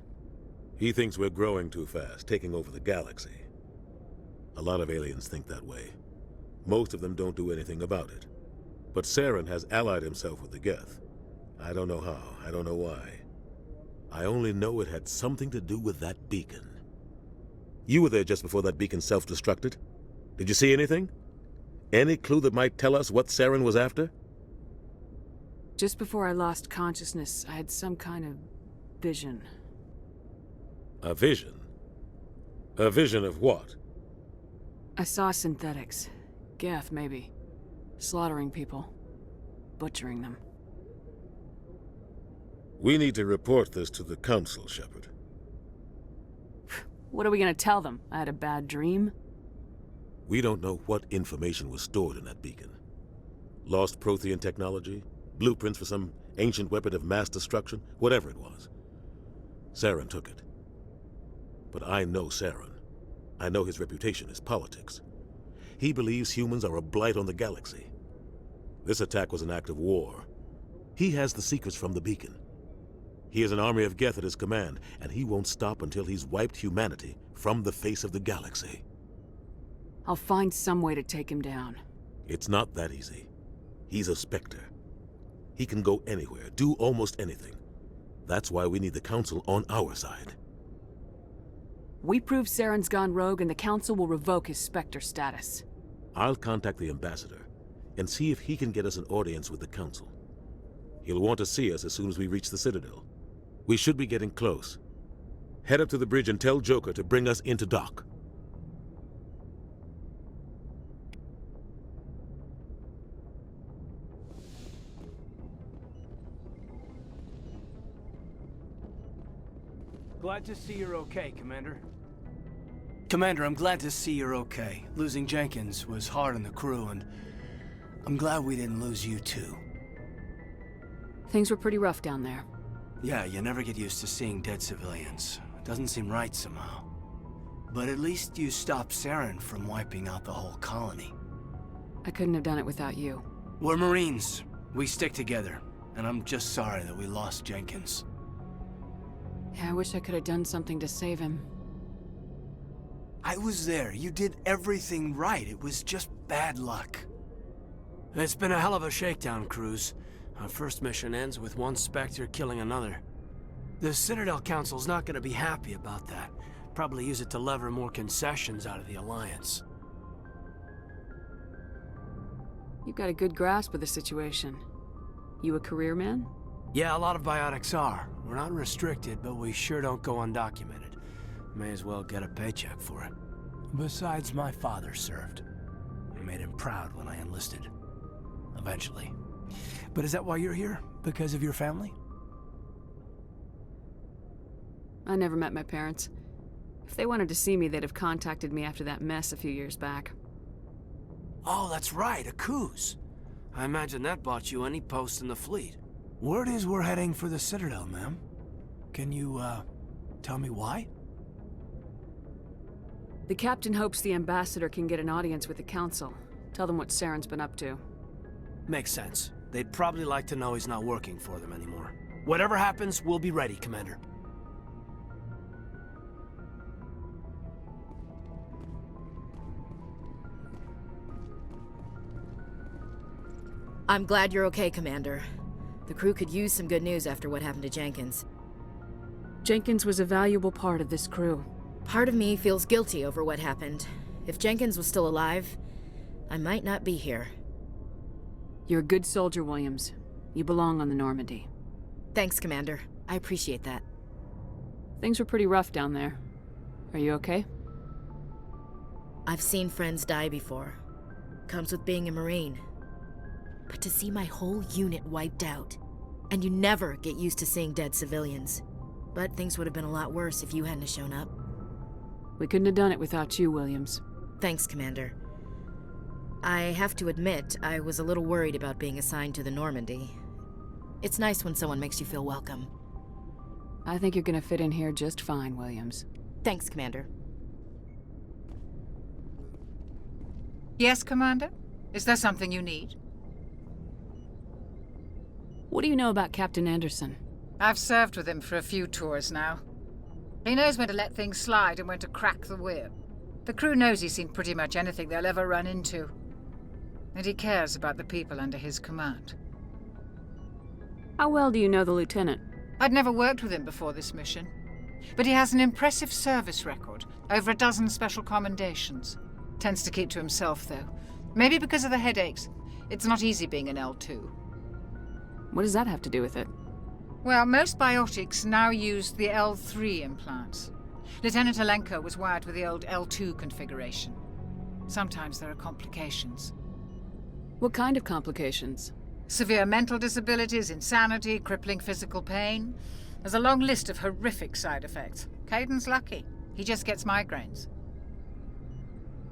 He thinks we're growing too fast, taking over the galaxy. A lot of aliens think that way. Most of them don't do anything about it. But Saren has allied himself with the Geth. I don't know how, I don't know why. I only know it had something to do with that beacon. You were there just before that beacon self-destructed. Did you see anything? Any clue that might tell us what Saren was after? Just before I lost consciousness, I had some kind of vision. A vision? A vision of what? I saw synthetics. Geth, maybe. Slaughtering people. Butchering them. We need to report this to the Council, Shepard. What are we gonna tell them? I had a bad dream? We don't know what information was stored in that beacon. Lost Prothean technology? Blueprints for some ancient weapon of mass destruction? Whatever it was. Saren took it. But I know Saren. I know his reputation is politics. He believes humans are a blight on the galaxy. This attack was an act of war. He has the secrets from the beacon. He has an army of Geth at his command, and he won't stop until he's wiped humanity from the face of the galaxy. I'll find some way to take him down. It's not that easy. He's a Spectre. He can go anywhere, do almost anything. That's why we need the Council on our side. We prove Saren's gone rogue and the Council will revoke his Spectre status. I'll contact the Ambassador and see if he can get us an audience with the Council. He'll want to see us as soon as we reach the Citadel. We should be getting close. Head up to the bridge and tell Joker to bring us into dock. Glad to see you're okay, Commander. Commander, I'm glad to see you're okay. Losing Jenkins was hard on the crew, and I'm glad we didn't lose you too. Things were pretty rough down there. Yeah, you never get used to seeing dead civilians. It doesn't seem right somehow. But at least you stopped Saren from wiping out the whole colony. I couldn't have done it without you. We're Marines. We stick together. And I'm just sorry that we lost Jenkins. Yeah, I wish I could have done something to save him. I was there. You did everything right. It was just bad luck. It's been a hell of a shakedown cruise. Our first mission ends with one Spectre killing another. The Citadel Council's not gonna be happy about that. Probably use it to lever more concessions out of the Alliance. You've got a good grasp of the situation. You a career man? Yeah, a lot of biotics are. We're not restricted, but we sure don't go undocumented. May as well get a paycheck for it. Besides, my father served. I made him proud when I enlisted. Eventually. But is that why you're here? Because of your family? I never met my parents. If they wanted to see me, they'd have contacted me after that mess a few years back. Oh, that's right, a cruise. I imagine that bought you any post in the fleet. Word is we're heading for the Citadel, ma'am. Can you, tell me why? The captain hopes the ambassador can get an audience with the council. Tell them what Saren's been up to. Makes sense. They'd probably like to know he's not working for them anymore. Whatever happens, we'll be ready, Commander. I'm glad you're okay, Commander. The crew could use some good news after what happened to Jenkins. Jenkins was a valuable part of this crew. Part of me feels guilty over what happened. If Jenkins was still alive, I might not be here. You're a good soldier, Williams. You belong on the Normandy. Thanks, Commander. I appreciate that. Things were pretty rough down there. Are you okay? I've seen friends die before. Comes with being a Marine. But to see my whole unit wiped out, and you never get used to seeing dead civilians. But things would have been a lot worse if you hadn't shown up. We couldn't have done it without you, Williams. Thanks, Commander. I have to admit, I was a little worried about being assigned to the Normandy. It's nice when someone makes you feel welcome. I think you're gonna fit in here just fine, Williams. Thanks, Commander. Yes, Commander? Is there something you need? What do you know about Captain Anderson? I've served with him for a few tours now. He knows when to let things slide and when to crack the whip. The crew knows he's seen pretty much anything they'll ever run into. And he cares about the people under his command. How well do you know the lieutenant? I'd never worked with him before this mission. But he has an impressive service record, over a dozen special commendations. Tends to keep to himself, though. Maybe because of the headaches. It's not easy being an L2. What does that have to do with it? Well, most biotics now use the L3 implants. Lieutenant Alenko was wired with the old L2 configuration. Sometimes there are complications. What kind of complications? Severe mental disabilities, insanity, crippling physical pain. There's a long list of horrific side effects. Caden's lucky. He just gets migraines.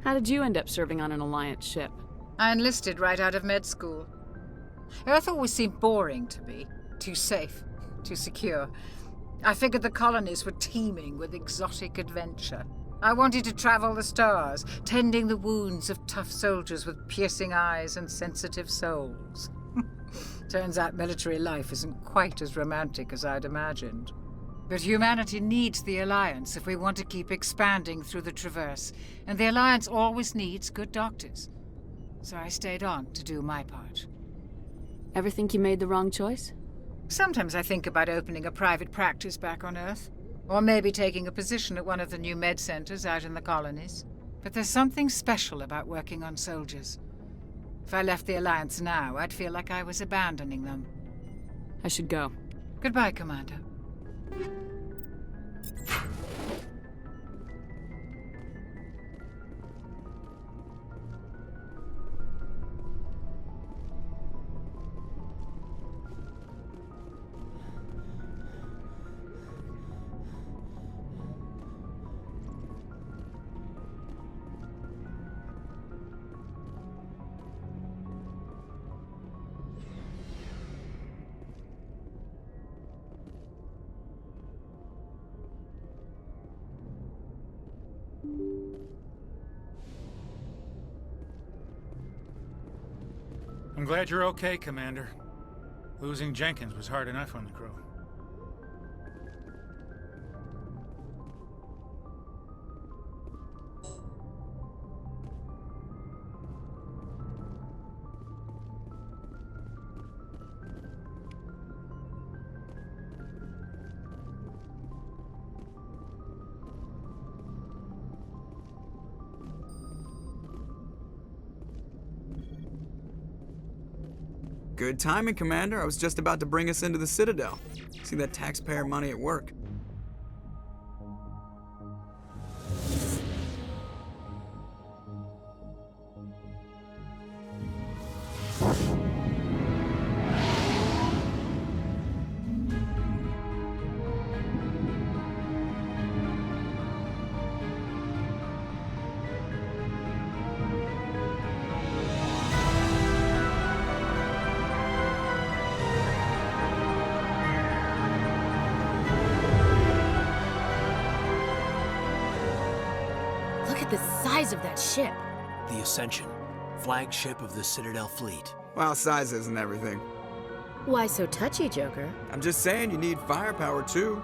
How did you end up serving on an Alliance ship? I enlisted right out of med school. Earth always seemed boring to me. Too safe, too secure. I figured the colonies were teeming with exotic adventure. I wanted to travel the stars, tending the wounds of tough soldiers with piercing eyes and sensitive souls. Turns out military life isn't quite as romantic as I'd imagined. But humanity needs the Alliance if we want to keep expanding through the Traverse, and the Alliance always needs good doctors. So I stayed on to do my part. Ever think you made the wrong choice? Sometimes I think about opening a private practice back on Earth. Or maybe taking a position at one of the new med centers out in the colonies. But there's something special about working on soldiers. If I left the Alliance now, I'd feel like I was abandoning them. I should go. Goodbye, Commander. I'm glad you're okay, Commander. Losing Jenkins was hard enough on the crew. Good timing, Commander. I was just about to bring us into the Citadel. See that taxpayer money at work. Look at the size of that ship. The Ascension, flagship of the Citadel fleet. Well, size isn't everything. Why so touchy, Joker? I'm just saying you need firepower too.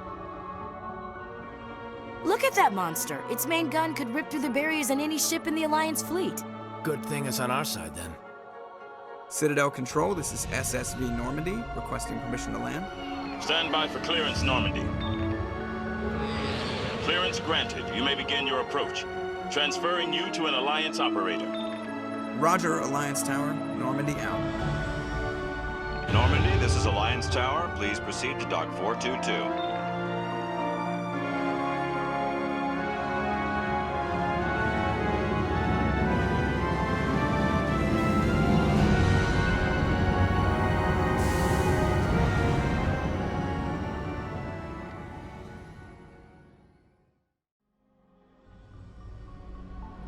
Look at that monster. Its main gun could rip through the barriers in any ship in the Alliance fleet. Good thing it's on our side, then. Citadel Control, this is SSV Normandy, requesting permission to land. Stand by for clearance, Normandy. Clearance granted. You may begin your approach. Transferring you to an Alliance operator. Roger, Alliance Tower. Normandy out. Normandy, this is Alliance Tower. Please proceed to Dock 422.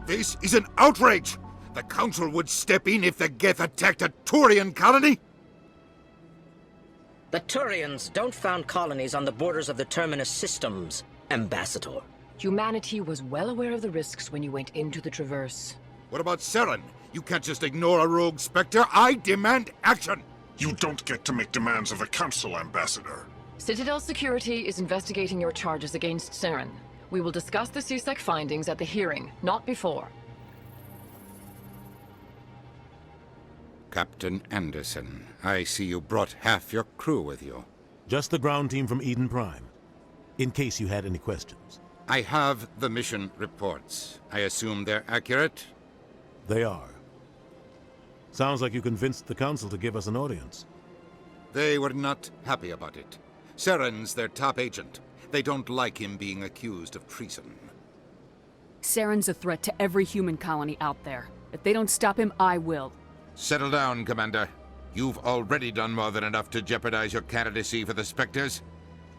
This is an outrage! The Council would step in if the Geth attacked a Turian colony? The Turians don't found colonies on the borders of the Terminus systems, Ambassador. Humanity was well aware of the risks when you went into the Traverse. What about Saren? You can't just ignore a rogue Spectre. I demand action! You don't get to make demands of the Council, Ambassador. Citadel Security is investigating your charges against Saren. We will discuss the CSEC findings at the hearing, not before. Captain Anderson, I see you brought half your crew with you. Just the ground team from Eden Prime, in case you had any questions. I have the mission reports. I assume they're accurate? They are. Sounds like you convinced the Council to give us an audience. They were not happy about it. Saren's their top agent. They don't like him being accused of treason. Saren's a threat to every human colony out there. If they don't stop him, I will. Settle down, Commander. You've already done more than enough to jeopardize your candidacy for the Spectres.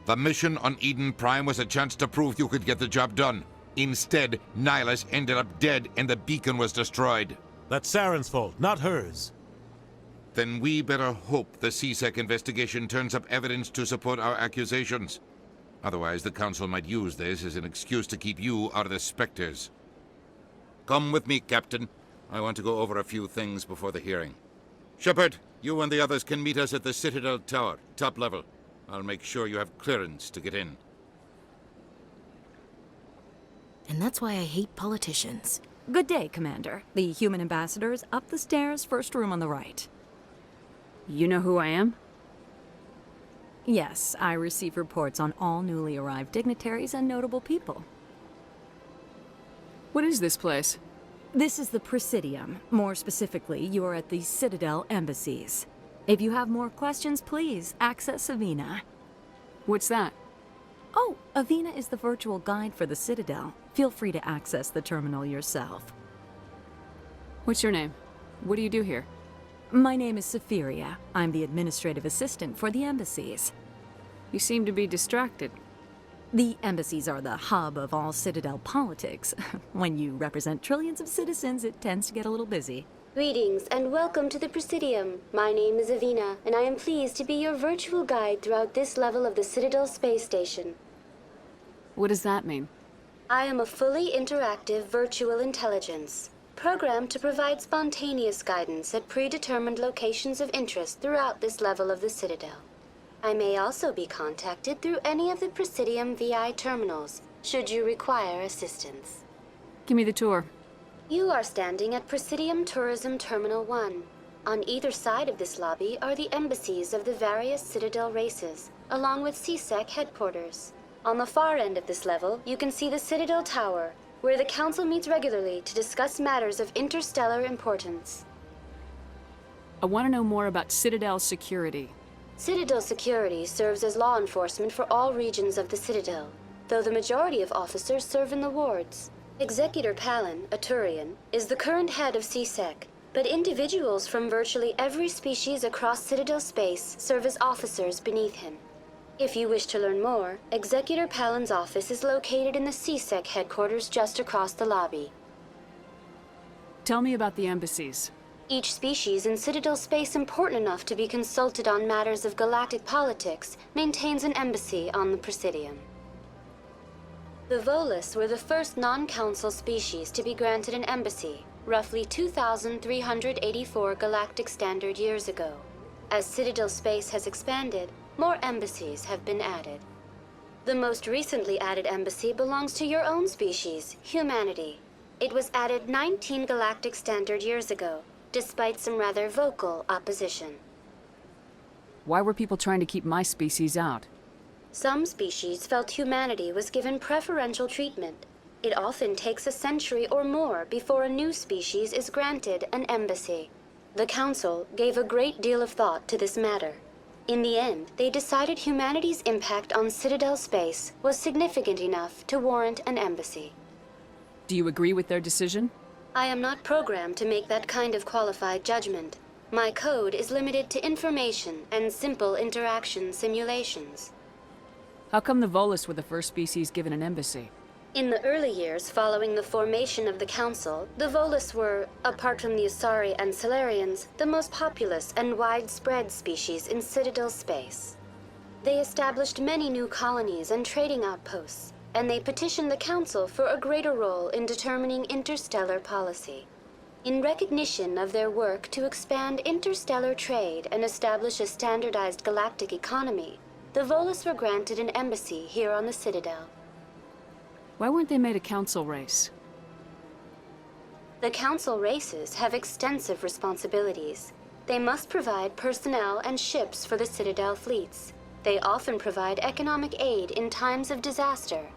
The mission on Eden Prime was a chance to prove you could get the job done. Instead, Nihilus ended up dead and the beacon was destroyed. That's Saren's fault, not hers. Then we better hope the CSEC investigation turns up evidence to support our accusations. Otherwise, the Council might use this as an excuse to keep you out of the Spectres. Come with me, Captain. I want to go over a few things before the hearing. Shepard, you and the others can meet us at the Citadel Tower, top level. I'll make sure you have clearance to get in. And that's why I hate politicians. Good day, Commander. The human ambassador is up the stairs, first room on the right. You know who I am? Yes, I receive reports on all newly arrived dignitaries and notable people. What is this place? This is the Presidium. More specifically, you are at the Citadel embassies. If you have more questions, please access Avina. What's that? Oh, Avina is the virtual guide for the Citadel. Feel free to access the terminal yourself. What's your name? What do you do here? My name is Safiria. I'm the administrative assistant for the embassies. You seem to be distracted. The embassies are the hub of all Citadel politics. When you represent trillions of citizens, it tends to get a little busy. Greetings and welcome to the Presidium. My name is Avina, and I am pleased to be your virtual guide throughout this level of the Citadel space station. What does that mean? I am a fully interactive virtual intelligence, programmed to provide spontaneous guidance at predetermined locations of interest throughout this level of the Citadel. I may also be contacted through any of the Presidium VI terminals, should you require assistance. Give me the tour. You are standing at Presidium Tourism Terminal 1. On either side of this lobby are the embassies of the various Citadel races, along with CSEC headquarters. On the far end of this level, you can see the Citadel Tower, where the Council meets regularly to discuss matters of interstellar importance. I want to know more about Citadel security. Citadel security serves as law enforcement for all regions of the Citadel, though the majority of officers serve in the wards. Executor Palin, a Turian, is the current head of CSEC, but individuals from virtually every species across Citadel space serve as officers beneath him. If you wish to learn more, Executor Palin's office is located in the CSEC headquarters just across the lobby. Tell me about the embassies. Each species in Citadel space important enough to be consulted on matters of galactic politics maintains an embassy on the Presidium. The Volus were the first non-council species to be granted an embassy, roughly 2,384 galactic standard years ago. As Citadel space has expanded, more embassies have been added. The most recently added embassy belongs to your own species, humanity. It was added 19 galactic standard years ago, despite some rather vocal opposition. Why were people trying to keep my species out? Some species felt humanity was given preferential treatment. It often takes a century or more before a new species is granted an embassy. The Council gave a great deal of thought to this matter. In the end, they decided humanity's impact on Citadel space was significant enough to warrant an embassy. Do you agree with their decision? I am not programmed to make that kind of qualified judgment. My code is limited to information and simple interaction simulations. How come the Volus were the first species given an embassy? In the early years following the formation of the Council, the Volus were, apart from the Asari and Salarians, the most populous and widespread species in Citadel space. They established many new colonies and trading outposts, and they petitioned the Council for a greater role in determining interstellar policy. In recognition of their work to expand interstellar trade and establish a standardized galactic economy, the Volus were granted an embassy here on the Citadel. Why weren't they made a council race? The Council races have extensive responsibilities. They must provide personnel and ships for the Citadel fleets. They often provide economic aid in times of disaster.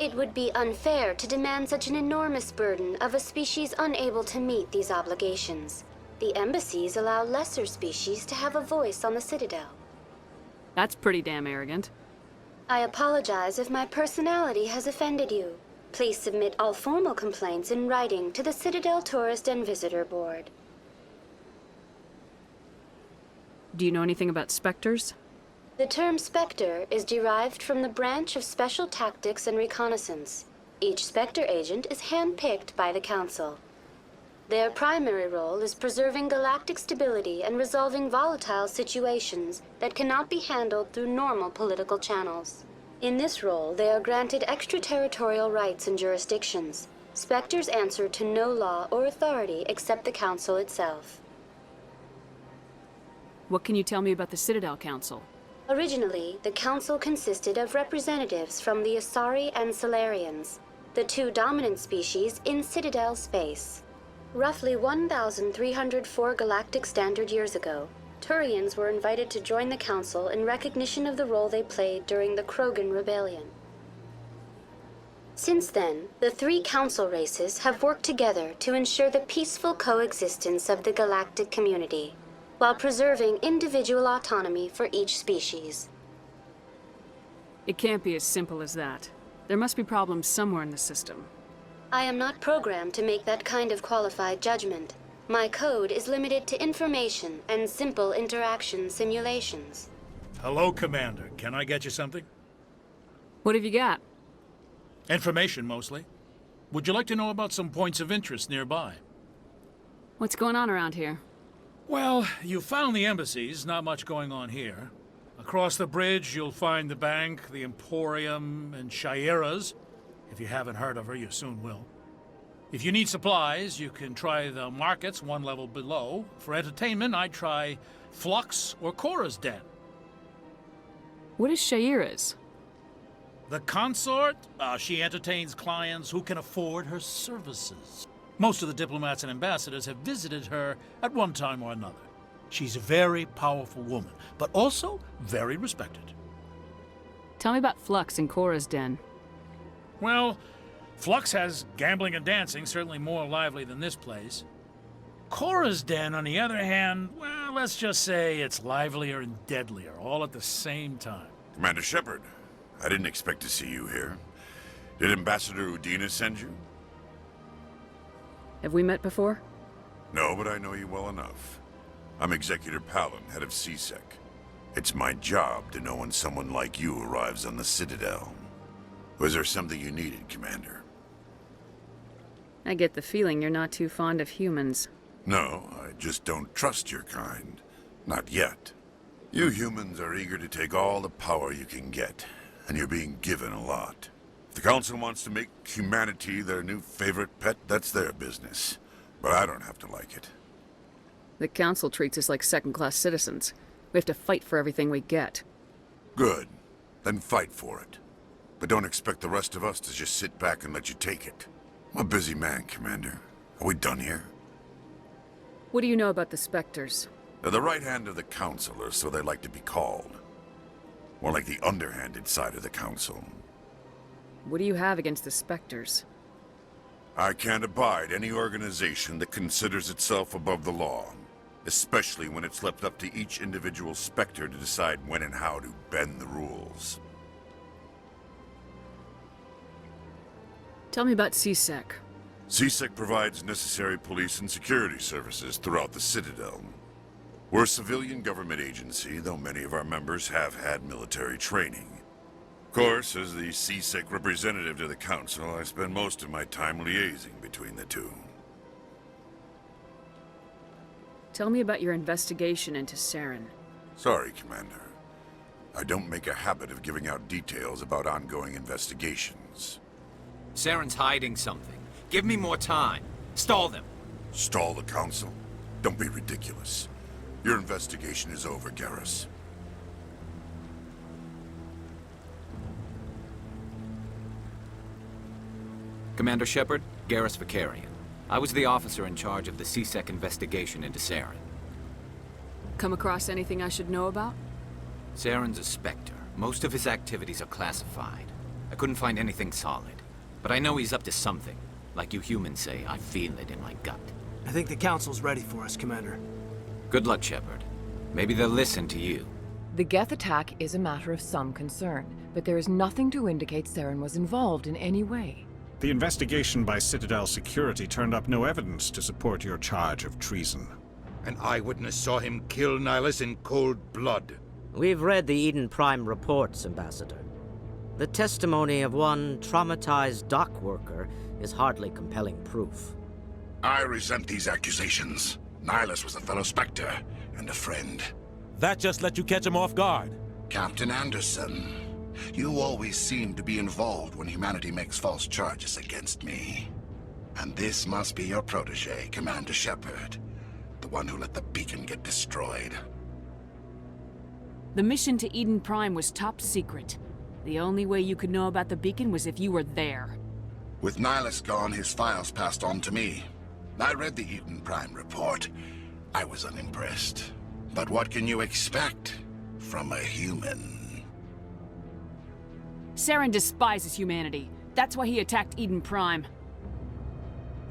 It would be unfair to demand such an enormous burden of a species unable to meet these obligations. The embassies allow lesser species to have a voice on the Citadel. That's pretty damn arrogant. I apologize if my personality has offended you. Please submit all formal complaints in writing to the Citadel Tourist and Visitor Board. Do you know anything about Spectres? The term Spectre is derived from the branch of Special Tactics and Reconnaissance. Each Spectre agent is handpicked by the Council. Their primary role is preserving galactic stability and resolving volatile situations that cannot be handled through normal political channels. In this role, they are granted extraterritorial rights and jurisdictions. Spectres answer to no law or authority except the Council itself. What can you tell me about the Citadel Council? Originally, the Council consisted of representatives from the Asari and Salarians, the two dominant species in Citadel space. Roughly 1,304 galactic standard years ago, Turians were invited to join the Council in recognition of the role they played during the Krogan Rebellion. Since then, the three Council races have worked together to ensure the peaceful coexistence of the galactic community, while preserving individual autonomy for each species. It can't be as simple as that. There must be problems somewhere in the system. I am not programmed to make that kind of qualified judgment. My code is limited to information and simple interaction simulations. Hello, Commander. Can I get you something? What have you got? Information, mostly. Would you like to know about some points of interest nearby? What's going on around here? Well, you found the embassies. Not much going on here. Across the bridge, you'll find the bank, the Emporium, and Shaira's. If you haven't heard of her, you soon will. If you need supplies, you can try the markets one level below. For entertainment, I'd try Flux or Cora's Den. What is Shaira's? The consort? She entertains clients who can afford her services. Most of the diplomats and ambassadors have visited her at one time or another. She's a very powerful woman, but also very respected. Tell me about Flux and Cora's Den. Well, Flux has gambling and dancing, certainly more lively than this place. Cora's den, on the other hand, well, let's just say it's livelier and deadlier, all at the same time. Commander Shepard, I didn't expect to see you here. Did Ambassador Readiness send you? Have we met before? No, but I know you well enough. I'm Executor Palin, head of CSEC. It's my job to know when someone like you arrives on the Citadel. Was there something you needed, Commander? I get the feeling you're not too fond of humans. No, I just don't trust your kind. Not yet. You humans are eager to take all the power you can get, and you're being given a lot. If the Council wants to make humanity their new favorite pet, that's their business. But I don't have to like it. The Council treats us like second-class citizens. We have to fight for everything we get. Good. Then fight for it. But don't expect the rest of us to just sit back and let you take it. I'm a busy man, Commander. Are we done here? What do you know about the Spectres? They're the right hand of the Council, or so they like to be called. More like the underhanded side of the Council. What do you have against the Spectres? I can't abide any organization that considers itself above the law. Especially when it's left up to each individual Spectre to decide when and how to bend the rules. Tell me about CSEC. CSEC provides necessary police and security services throughout the Citadel. We're a civilian government agency, though many of our members have had military training. Of course, as the CSEC representative to the Council, I spend most of my time liaising between the two. Tell me about your investigation into Saren. Sorry, Commander. I don't make a habit of giving out details about ongoing investigations. Saren's hiding something. Give me more time. Stall them. Stall the Council? Don't be ridiculous. Your investigation is over, Garrus. Commander Shepard, Garrus Vicarian. I was the officer in charge of the CSEC investigation into Saren. Come across anything I should know about? Saren's a Spectre. Most of his activities are classified. I couldn't find anything solid. But I know he's up to something. Like you humans say, I feel it in my gut. I think the Council's ready for us, Commander. Good luck, Shepard. Maybe they'll listen to you. The Geth attack is a matter of some concern, but there is nothing to indicate Saren was involved in any way. The investigation by Citadel Security turned up no evidence to support your charge of treason. An eyewitness saw him kill Nihilus in cold blood. We've read the Eden Prime reports, Ambassador. The testimony of one traumatized dock worker is hardly compelling proof. I resent these accusations. Nihilus was a fellow Spectre and a friend. That just let you catch him off guard. Captain Anderson, you always seem to be involved when humanity makes false charges against me. And this must be your protege, Commander Shepard, the one who let the beacon get destroyed. The mission to Eden Prime was top secret. The only way you could know about the beacon was if you were there. With Nihilus gone, his files passed on to me. I read the Eden Prime report. I was unimpressed. But what can you expect from a human? Saren despises humanity. That's why he attacked Eden Prime.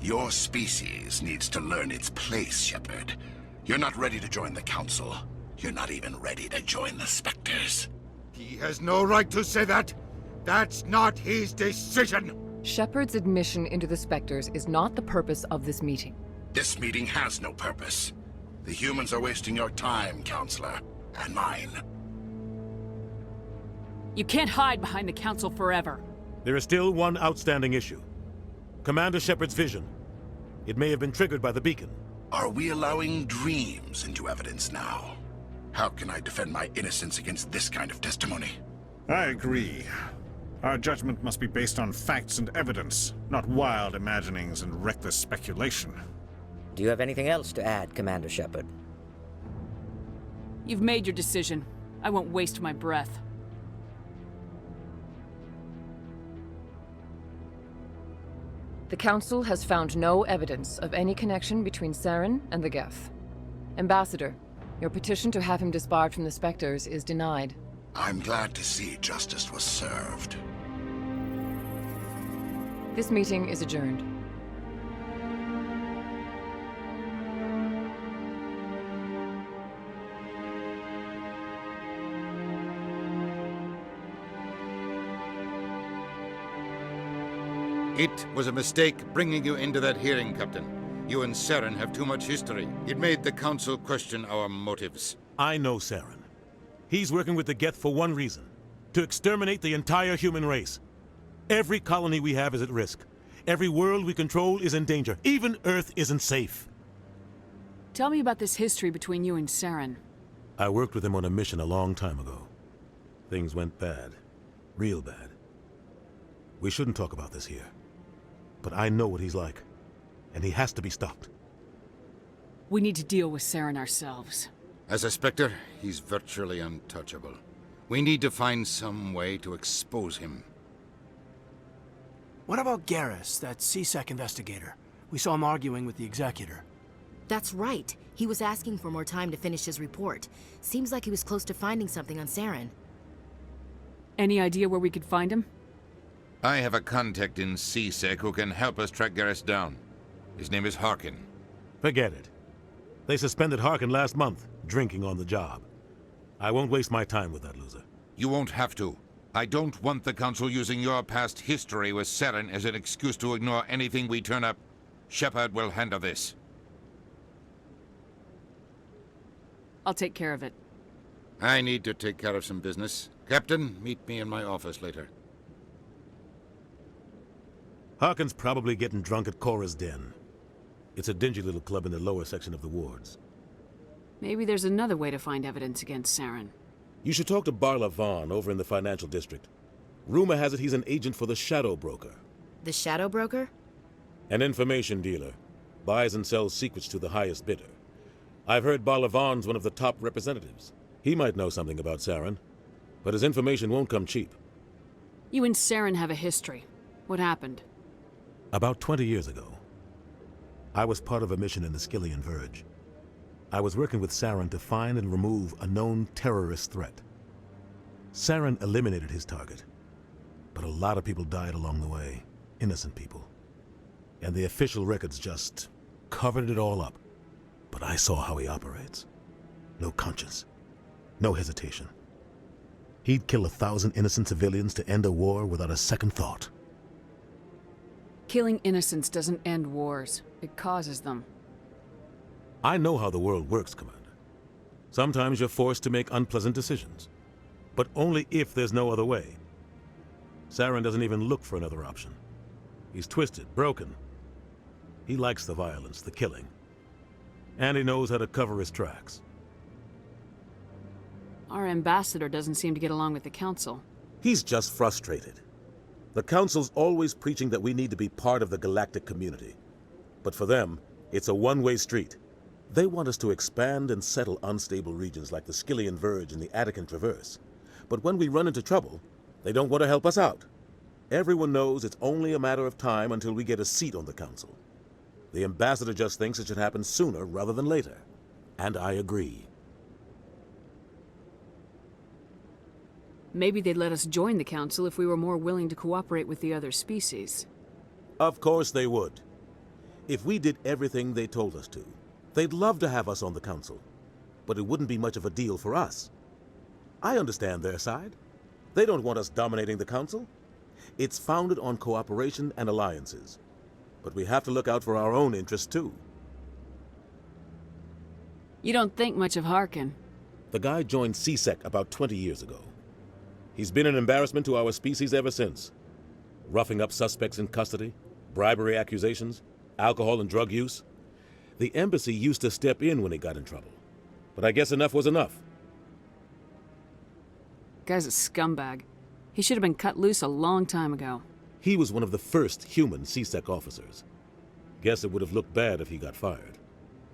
Your species needs to learn its place, Shepard. You're not ready to join the Council. You're not even ready to join the Spectres. He has no right to say that. That's not his decision. Shepard's admission into the Spectres is not the purpose of this meeting. This meeting has no purpose. The humans are wasting your time, Counselor, and mine. You can't hide behind the Council forever. There is still one outstanding issue. Commander Shepard's vision. It may have been triggered by the beacon. Are we allowing dreams into evidence now? How can I defend my innocence against this kind of testimony? I agree. Our judgment must be based on facts and evidence, not wild imaginings and reckless speculation. Do you have anything else to add, Commander Shepard? You've made your decision. I won't waste my breath. The Council has found no evidence of any connection between Saren and the Geth. Ambassador, your petition to have him disbarred from the Spectres is denied. I'm glad to see justice was served. This meeting is adjourned. It was a mistake bringing you into that hearing, Captain. You and Saren have too much history. It made the Council question our motives. I know Saren. He's working with the Geth for one reason. To exterminate the entire human race. Every colony we have is at risk. Every world we control is in danger. Even Earth isn't safe. Tell me about this history between you and Saren. I worked with him on a mission a long time ago. Things went bad. Real bad. We shouldn't talk about this here. But I know what he's like. And he has to be stopped. We need to deal with Saren ourselves. As a Spectre, he's virtually untouchable. We need to find some way to expose him. What about Garrus, that C-Sec investigator? We saw him arguing with the Executor. That's right. He was asking for more time to finish his report. Seems like he was close to finding something on Saren. Any idea where we could find him? I have a contact in C-Sec who can help us track Garrus down. His name is Harkin. Forget it. They suspended Harkin last month, drinking on the job. I won't waste my time with that loser. You won't have to. I don't want the Council using your past history with Saren as an excuse to ignore anything we turn up. Shepard will handle this. I'll take care of it. I need to take care of some business. Captain, meet me in my office later. Harkin's probably getting drunk at Cora's Den. It's a dingy little club in the lower section of the wards. Maybe there's another way to find evidence against Saren. You should talk to Barla Vaughn over in the financial district. Rumor has it he's an agent for the Shadow Broker. The Shadow Broker? An information dealer. Buys and sells secrets to the highest bidder. I've heard Barla Vaughn's one of the top representatives. He might know something about Saren, but his information won't come cheap. You and Saren have a history. What happened? About 20 years ago, I was part of a mission in the Skillian Verge. I was working with Saren to find and remove a known terrorist threat. Saren eliminated his target, but a lot of people died along the way, innocent people. And the official records just covered it all up. But I saw how he operates. No conscience, no hesitation. He'd kill 1,000 innocent civilians to end a war without a second thought. Killing innocents doesn't end wars. It causes them. I know how the world works, Commander. Sometimes you're forced to make unpleasant decisions, but only if there's no other way. Saren doesn't even look for another option. He's twisted, broken. He likes the violence, the killing. And he knows how to cover his tracks. Our ambassador doesn't seem to get along with the Council. He's just frustrated. The Council's always preaching that we need to be part of the galactic community. But for them, it's a one-way street. They want us to expand and settle unstable regions like the Skillian Verge and the Attican Traverse. But when we run into trouble, they don't want to help us out. Everyone knows it's only a matter of time until we get a seat on the Council. The ambassador just thinks it should happen sooner rather than later. And I agree. Maybe they'd let us join the Council if we were more willing to cooperate with the other species. Of course they would. If we did everything they told us to, they'd love to have us on the Council. But it wouldn't be much of a deal for us. I understand their side. They don't want us dominating the Council. It's founded on cooperation and alliances. But we have to look out for our own interests, too. You don't think much of Harkin. The guy joined C-Sec about 20 years ago. He's been an embarrassment to our species ever since. Roughing up suspects in custody, bribery accusations, alcohol and drug use. The embassy used to step in when he got in trouble. But I guess enough was enough. Guy's a scumbag. He should have been cut loose a long time ago. He was one of the first human C-Sec officers. Guess it would have looked bad if he got fired.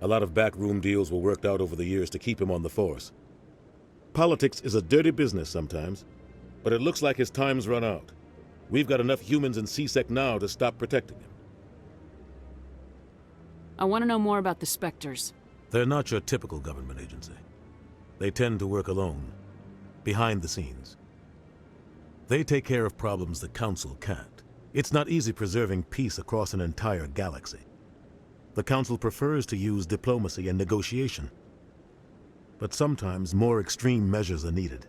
A lot of backroom deals were worked out over the years to keep him on the force. Politics is a dirty business sometimes, but it looks like his time's run out. We've got enough humans in C-Sec now to stop protecting him. I want to know more about the Spectres. They're not your typical government agency. They tend to work alone, behind the scenes. They take care of problems the Council can't. It's not easy preserving peace across an entire galaxy. The Council prefers to use diplomacy and negotiation. But sometimes more extreme measures are needed.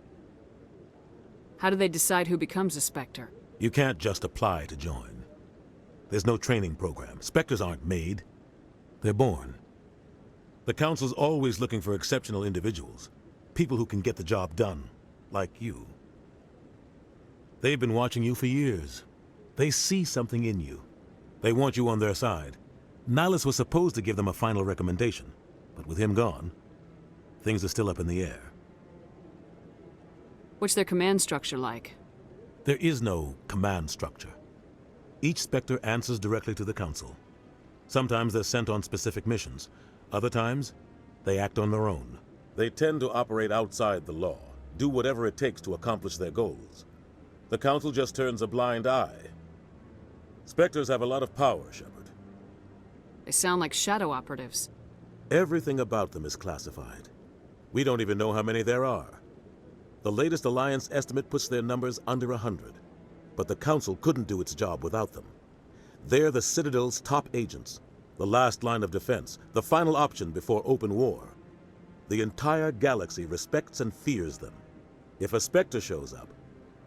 How do they decide who becomes a Spectre? You can't just apply to join. There's no training program. Spectres aren't made. They're born. The Council's always looking for exceptional individuals. People who can get the job done. Like you. They've been watching you for years. They see something in you. They want you on their side. Nihilus was supposed to give them a final recommendation, but with him gone, things are still up in the air. What's their command structure like? There is no command structure. Each Spectre answers directly to the Council. Sometimes they're sent on specific missions. Other times, they act on their own. They tend to operate outside the law, do whatever it takes to accomplish their goals. The Council just turns a blind eye. Spectres have a lot of power, Shepard. They sound like shadow operatives. Everything about them is classified. We don't even know how many there are. The latest Alliance estimate puts their numbers under 100. But the Council couldn't do its job without them. They're the Citadel's top agents, the last line of defense, the final option before open war. The entire galaxy respects and fears them. If a Spectre shows up,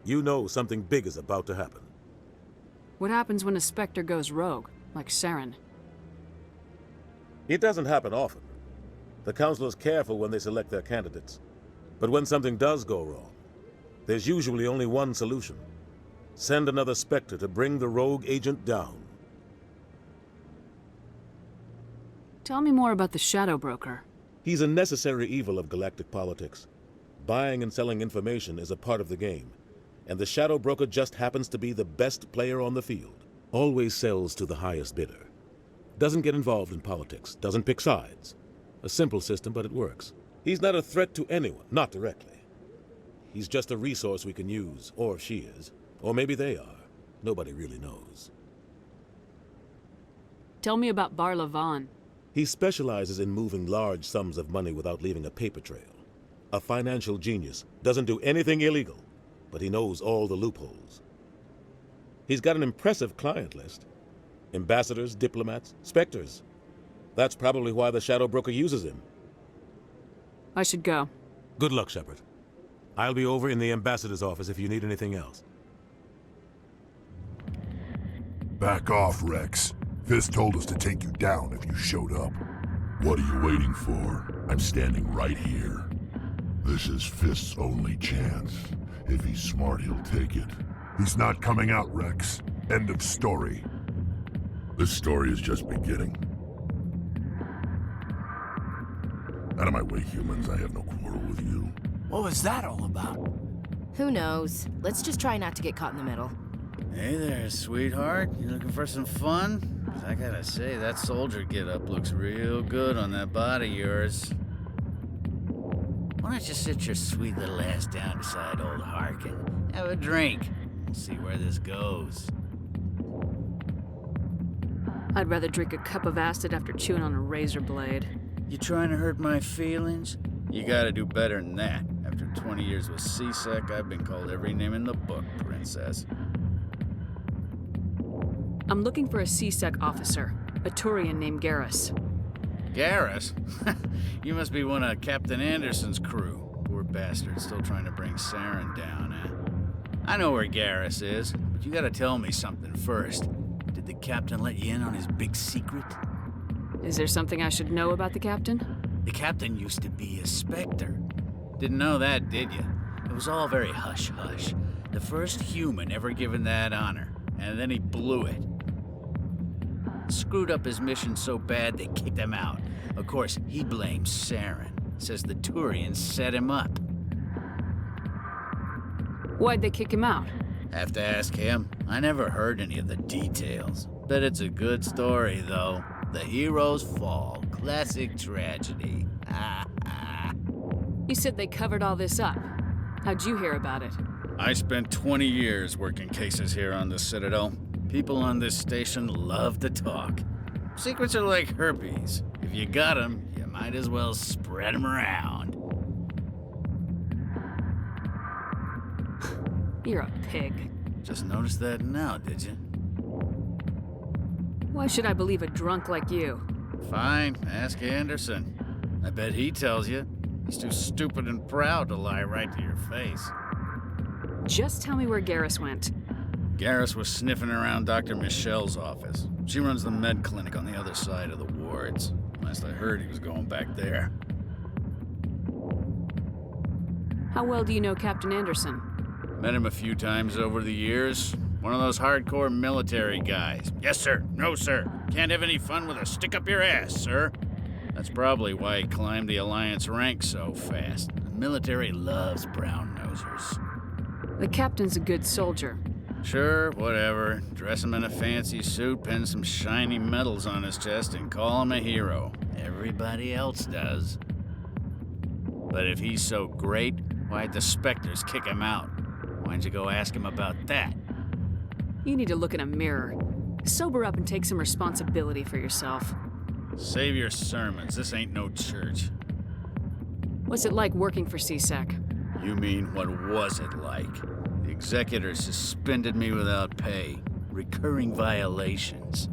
you know something big is about to happen. What happens when a Spectre goes rogue, like Saren? It doesn't happen often. The Council is careful when they select their candidates. But when something does go wrong, there's usually only one solution. Send another Spectre to bring the rogue agent down. Tell me more about the Shadow Broker. He's a necessary evil of galactic politics. Buying and selling information is a part of the game, and the Shadow Broker just happens to be the best player on the field. Always sells to the highest bidder. Doesn't get involved in politics, doesn't pick sides. A simple system, but it works. He's not a threat to anyone, not directly. He's just a resource we can use, or she is. Or maybe they are. Nobody really knows. Tell me about Bar Levon. He specializes in moving large sums of money without leaving a paper trail. A financial genius, doesn't do anything illegal, but he knows all the loopholes. He's got an impressive client list. Ambassadors, diplomats, Spectres. That's probably why the Shadow Broker uses him. I should go. Good luck, Shepard. I'll be over in the Ambassador's office if you need anything else. Back off, Rex. Fist told us to take you down if you showed up. What are you waiting for? I'm standing right here. This is Fist's only chance. If he's smart, he'll take it. He's not coming out, Rex. End of story. This story is just beginning. Out of my way, humans. I have no quarrel with you. What was that all about? Who knows? Let's just try not to get caught in the middle. Hey there, sweetheart. You looking for some fun? 'Cause I gotta say, that soldier get-up looks real good on that body of yours. Why don't you sit your sweet little ass down beside old Harkin? Have a drink. We'll see where this goes. I'd rather drink a cup of acid after chewing on a razor blade. You trying to hurt my feelings? You gotta do better than that. After 20 years with CSEC, I've been called every name in the book, princess. I'm looking for a CSEC officer, a Turian named Garrus. Garrus? You must be one of Captain Anderson's crew. Poor bastard, still trying to bring Saren down, eh? I know where Garrus is, but you gotta tell me something first. Did the captain let you in on his big secret? Is there something I should know about the captain? The captain used to be a Spectre. Didn't know that, did you? It was all very hush-hush. The first human ever given that honor, and then he blew it. Screwed up his mission so bad they kicked him out. Of course, he blames Saren. Says the Turians set him up. Why'd they kick him out? Have to ask him. I never heard any of the details. Bet it's a good story, though. The heroes fall. Classic tragedy. You said they covered all this up. How'd you hear about it? I spent 20 years working cases here on the Citadel. People on this station love to talk. Secrets are like herpes. If you got them, you might as well spread them around. You're a pig. Just noticed that now, did you? Why should I believe a drunk like you? Fine, ask Anderson. I bet he tells you. He's too stupid and proud to lie right to your face. Just tell me where Garrus went. Garrus was sniffing around Dr. Michelle's office. She runs the med clinic on the other side of the wards. Last I heard, he was going back there. How well do you know Captain Anderson? Met him a few times over the years. One of those hardcore military guys. Yes, sir. No, sir. Can't have any fun with a stick up your ass, sir. That's probably why he climbed the Alliance ranks so fast. The military loves brown-nosers. The captain's a good soldier. Sure, whatever. Dress him in a fancy suit, pin some shiny medals on his chest, and call him a hero. Everybody else does. But if he's so great, why'd the Spectres kick him out? Why'd you go ask him about that? You need to look in a mirror. Sober up and take some responsibility for yourself. Save your sermons. This ain't no church. What's it like working for C-Sec? You mean, what was it like? The executor suspended me without pay. Recurring violations.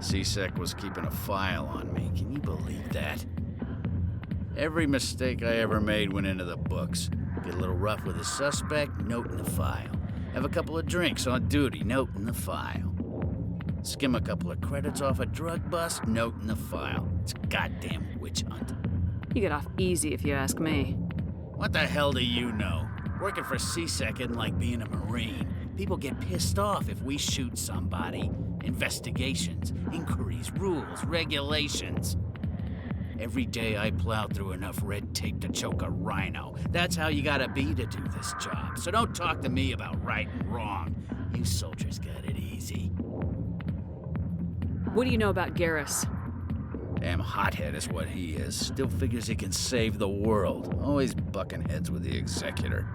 C-Sec was keeping a file on me. Can you believe that? Every mistake I ever made went into the books. Get a little rough with a suspect, note in the file. Have a couple of drinks on duty, note in the file. Skim a couple of credits off a drug bust, note in the file. It's a goddamn witch hunt. You get off easy if you ask me. What the hell do you know? Working for C-Sec isn't like being a Marine. People get pissed off if we shoot somebody. Investigations, inquiries, rules, regulations. Every day I plow through enough red tape to choke a rhino. That's how you gotta be to do this job. So don't talk to me about right and wrong. You soldiers got it easy. What do you know about Garrus? Damn hothead is what he is. Still figures he can save the world. Always bucking heads with the Executor.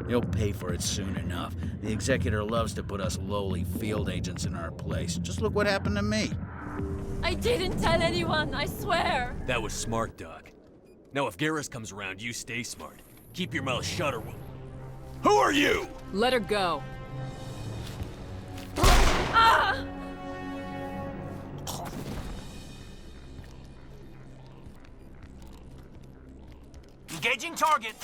He'll pay for it soon enough. The Executor loves to put us lowly field agents in our place. Just look what happened to me. I didn't tell anyone, I swear! That was smart, Doc. Now if Garrus comes around, you stay smart. Keep your mouth shut or we'll... Who are you? Let her go. Ah! Engaging target.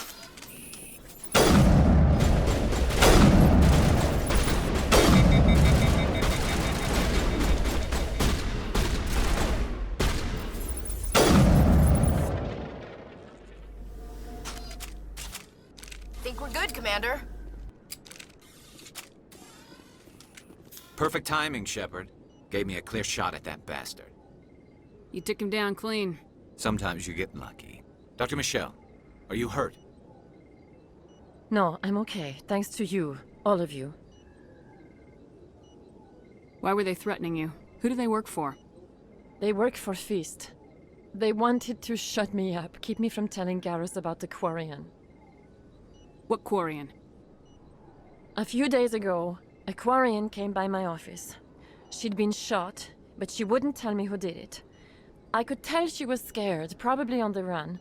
Think we're good, Commander. Perfect timing, Shepard. Gave me a clear shot at that bastard. You took him down clean. Sometimes you get lucky. Dr. Michelle, are you hurt? No, I'm okay. Thanks to you. All of you. Why were they threatening you? Who do they work for? They work for Feast. They wanted to shut me up, keep me from telling Garrus about the Quarian. What Quarian? A few days ago, a Quarian came by my office. She'd been shot, but she wouldn't tell me who did it. I could tell she was scared, probably on the run.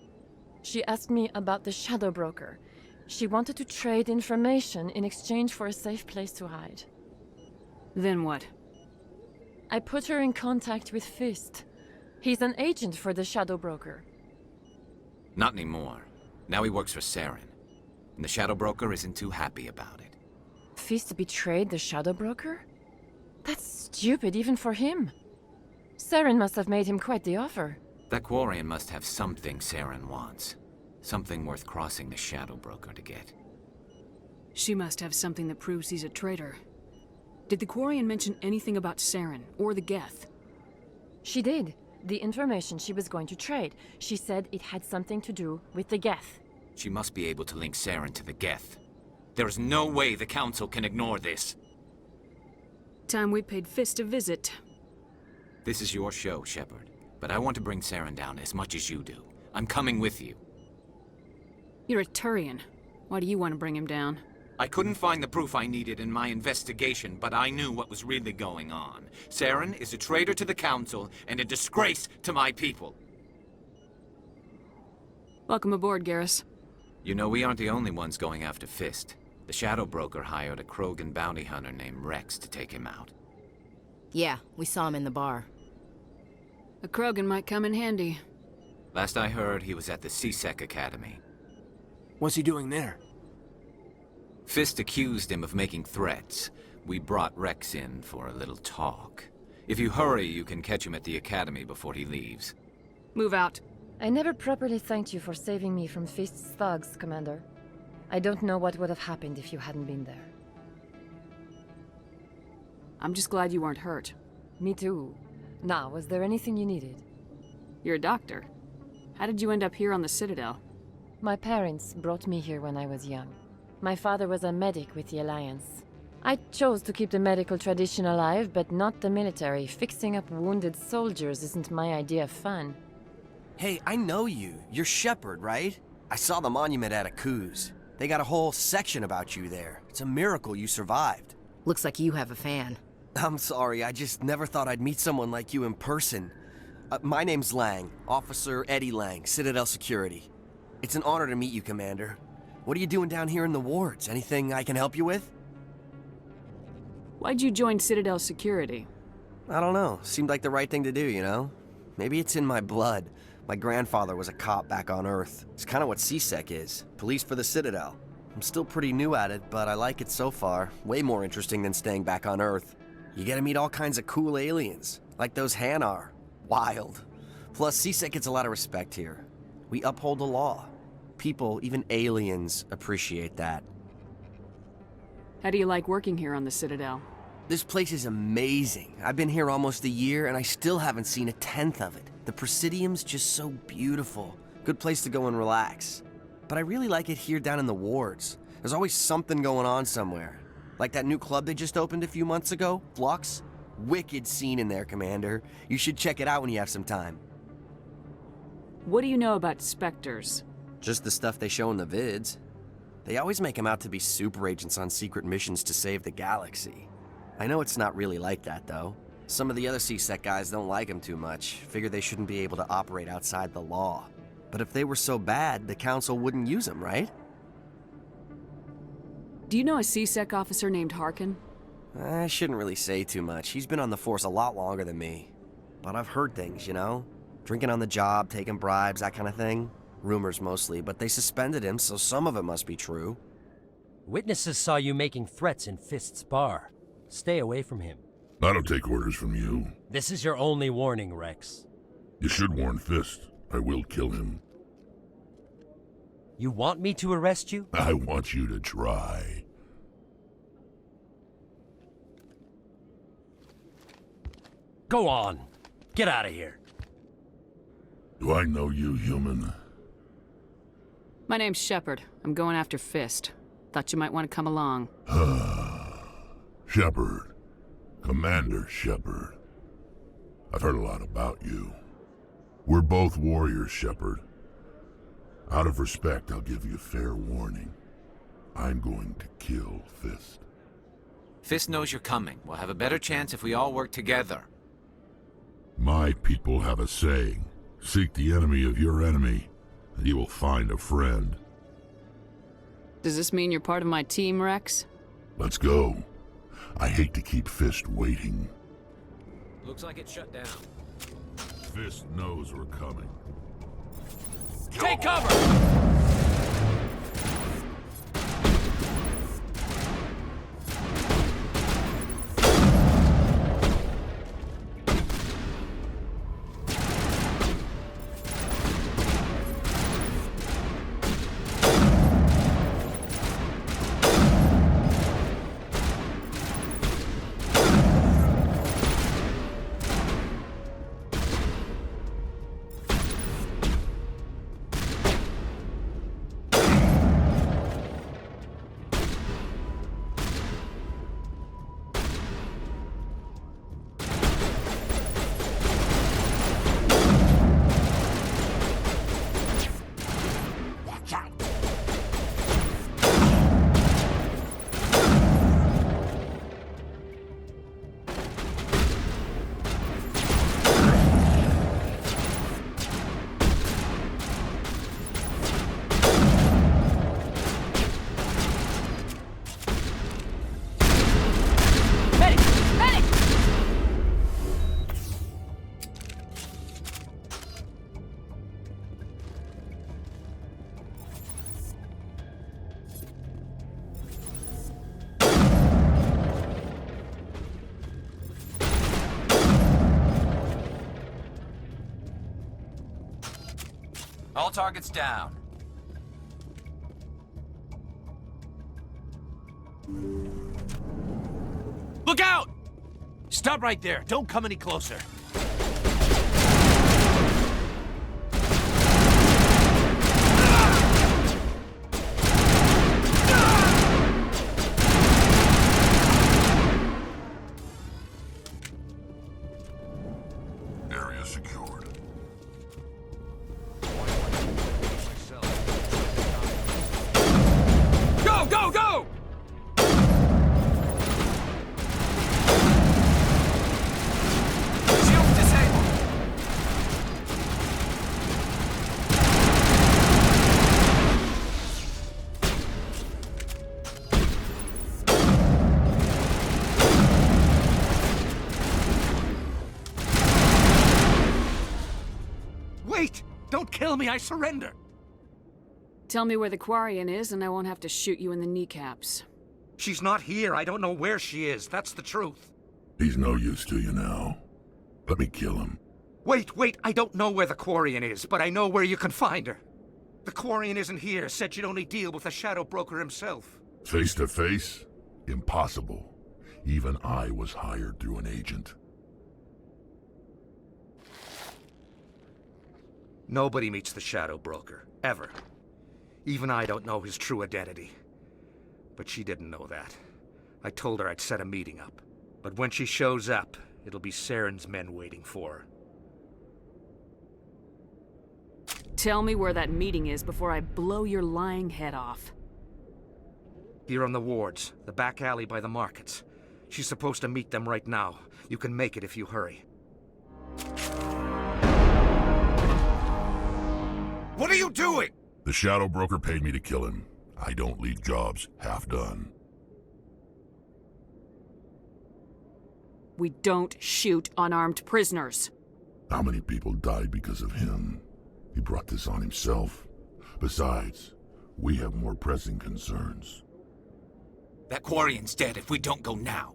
She asked me about the Shadow Broker. She wanted to trade information in exchange for a safe place to hide. Then what? I put her in contact with Fist. He's an agent for the Shadow Broker. Not anymore. Now he works for Saren. And the Shadow Broker isn't too happy about it. Fist betrayed the Shadow Broker? That's stupid even for him. Saren must have made him quite the offer. That Quarian must have something Saren wants. Something worth crossing the Shadow Broker to get. She must have something that proves he's a traitor. Did the Quarian mention anything about Saren or the Geth? She did. The information she was going to trade. She said it had something to do with the Geth. She must be able to link Saren to the Geth. There is no way the Council can ignore this. Time we paid Fist a visit. This is your show, Shepard. But I want to bring Saren down as much as you do. I'm coming with you. You're a Turian. Why do you want to bring him down? I couldn't find the proof I needed in my investigation, but I knew what was really going on. Saren is a traitor to the Council and a disgrace to my people. Welcome aboard, Garrus. You know, we aren't the only ones going after Fist. The Shadow Broker hired a Krogan bounty hunter named Rex to take him out. Yeah, we saw him in the bar. A Krogan might come in handy. Last I heard, he was at the C-Sec Academy. What's he doing there? Fist accused him of making threats. We brought Rex in for a little talk. If you hurry, you can catch him at the academy before he leaves. Move out. I never properly thanked you for saving me from Fist's thugs, Commander. I don't know what would have happened if you hadn't been there. I'm just glad you weren't hurt. Me too. Now, was there anything you needed? You're a doctor. How did you end up here on the Citadel? My parents brought me here when I was young. My father was a medic with the Alliance. I chose to keep the medical tradition alive, but not the military. Fixing up wounded soldiers isn't my idea of fun. Hey, I know you. You're Shepard, right? I saw the monument at Akuz. They got a whole section about you there. It's a miracle you survived. Looks like you have a fan. I'm sorry, I just never thought I'd meet someone like you in person. My name's Lang, Officer Eddie Lang, Citadel Security. It's an honor to meet you, Commander. What are you doing down here in the wards? Anything I can help you with? Why'd you join Citadel Security? I don't know. Seemed like the right thing to do, you know? Maybe it's in my blood. My grandfather was a cop back on Earth. It's kind of what CSEC is. Police for the Citadel. I'm still pretty new at it, but I like it so far. Way more interesting than staying back on Earth. You get to meet all kinds of cool aliens, like those Hanar. Wild. Plus, CSEC gets a lot of respect here. We uphold the law. People, even aliens, appreciate that. How do you like working here on the Citadel? This place is amazing. I've been here almost a year, and I still haven't seen a tenth of it. The Presidium's just so beautiful. Good place to go and relax. But I really like it here down in the wards. There's always something going on somewhere. Like that new club they just opened a few months ago, Flux. Wicked scene in there, Commander. You should check it out when you have some time. What do you know about Spectres? Just the stuff they show in the vids. They always make them out to be super agents on secret missions to save the galaxy. I know it's not really like that, though. Some of the other CSEC guys don't like them too much, figure they shouldn't be able to operate outside the law. But if they were so bad, the Council wouldn't use them, right? Do you know a CSEC officer named Harkin? I shouldn't really say too much. He's been on the force a lot longer than me. But I've heard things, you know? Drinking on the job, taking bribes, that kind of thing. Rumors mostly, but they suspended him, so some of it must be true. Witnesses saw you making threats in Fist's bar. Stay away from him. I don't take orders from you. This is your only warning, Rex. You should warn Fist. I will kill him. You want me to arrest you? I want you to try. Go on. Get out of here. Do I know you, human? My name's Shepard. I'm going after Fist. Thought you might want to come along. Shepard. Commander Shepard. I've heard a lot about you. We're both warriors, Shepard. Out of respect, I'll give you fair warning. I'm going to kill Fist. Fist knows you're coming. We'll have a better chance if we all work together. My people have a saying. Seek the enemy of your enemy, and you will find a friend. Does this mean you're part of my team, Rex? Let's go. I hate to keep Fist waiting. Looks like it's shut down. Fist knows we're coming. Take cover! All targets down. Look out! Stop right there. Don't come any closer. Area secured. Go, go, go! Shield disabled. Wait! Don't kill me, I surrender! Tell me where the Quarian is, and I won't have to shoot you in the kneecaps. She's not here. I don't know where she is. That's the truth. He's no use to you now. Let me kill him. Wait, I don't know where the Quarian is, but I know where you can find her. The Quarian isn't here. Said you'd only deal with the Shadow Broker himself. Face to face? Impossible. Even I was hired through an agent. Nobody meets the Shadow Broker, ever. Even I don't know his true identity. But she didn't know that. I told her I'd set a meeting up. But when she shows up, it'll be Saren's men waiting for her. Tell me where that meeting is before I blow your lying head off. Here on the wards, the back alley by the markets. She's supposed to meet them right now. You can make it if you hurry. What are you doing? The Shadow Broker paid me to kill him. I don't leave jobs half done. We don't shoot unarmed prisoners. How many people died because of him? He brought this on himself. Besides, we have more pressing concerns. That Quarian's dead if we don't go now.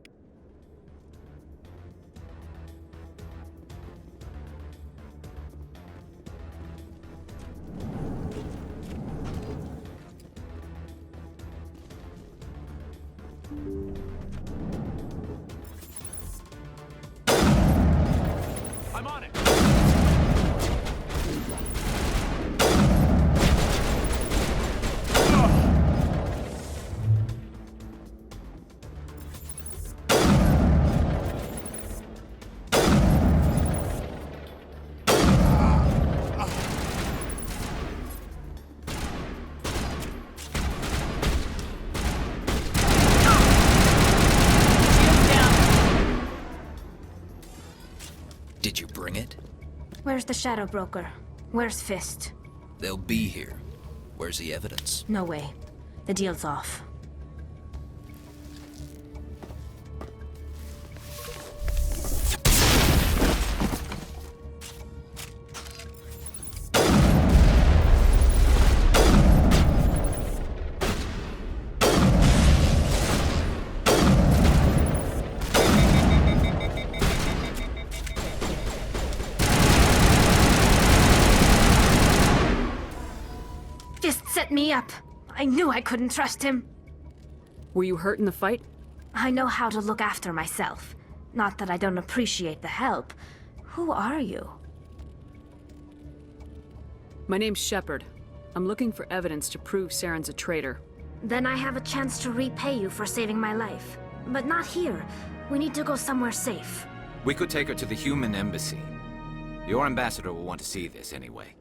I'm on it! Did you bring it? Where's the Shadow Broker? Where's Fist? They'll be here. Where's the evidence? No way. The deal's off. Set me up. I knew I couldn't trust him. Were you hurt in the fight? I know how to look after myself. Not that I don't appreciate the help. Who are you? My name's Shepard. I'm looking for evidence to prove Saren's a traitor. Then I have a chance to repay you for saving my life. But not here. We need to go somewhere safe. We could take her to the human embassy. Your ambassador will want to see this anyway.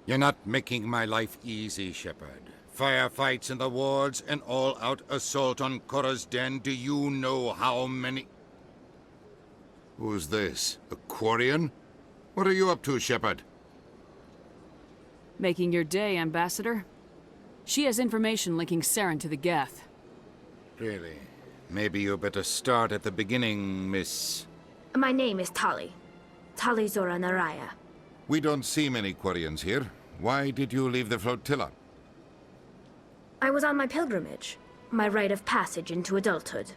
You're not making my life easy, Shepard. Firefights in the wards, an all-out assault on Korra's den. Do you know how many... Who's this? A Quarian? What are you up to, Shepard? Making your day, Ambassador. She has information linking Saren to the Geth. Really? Maybe you better start at the beginning, Miss... My name is Tali. Tali Zora Naraya. We don't see many Quarians here. Why did you leave the flotilla? I was on my pilgrimage. My rite of passage into adulthood.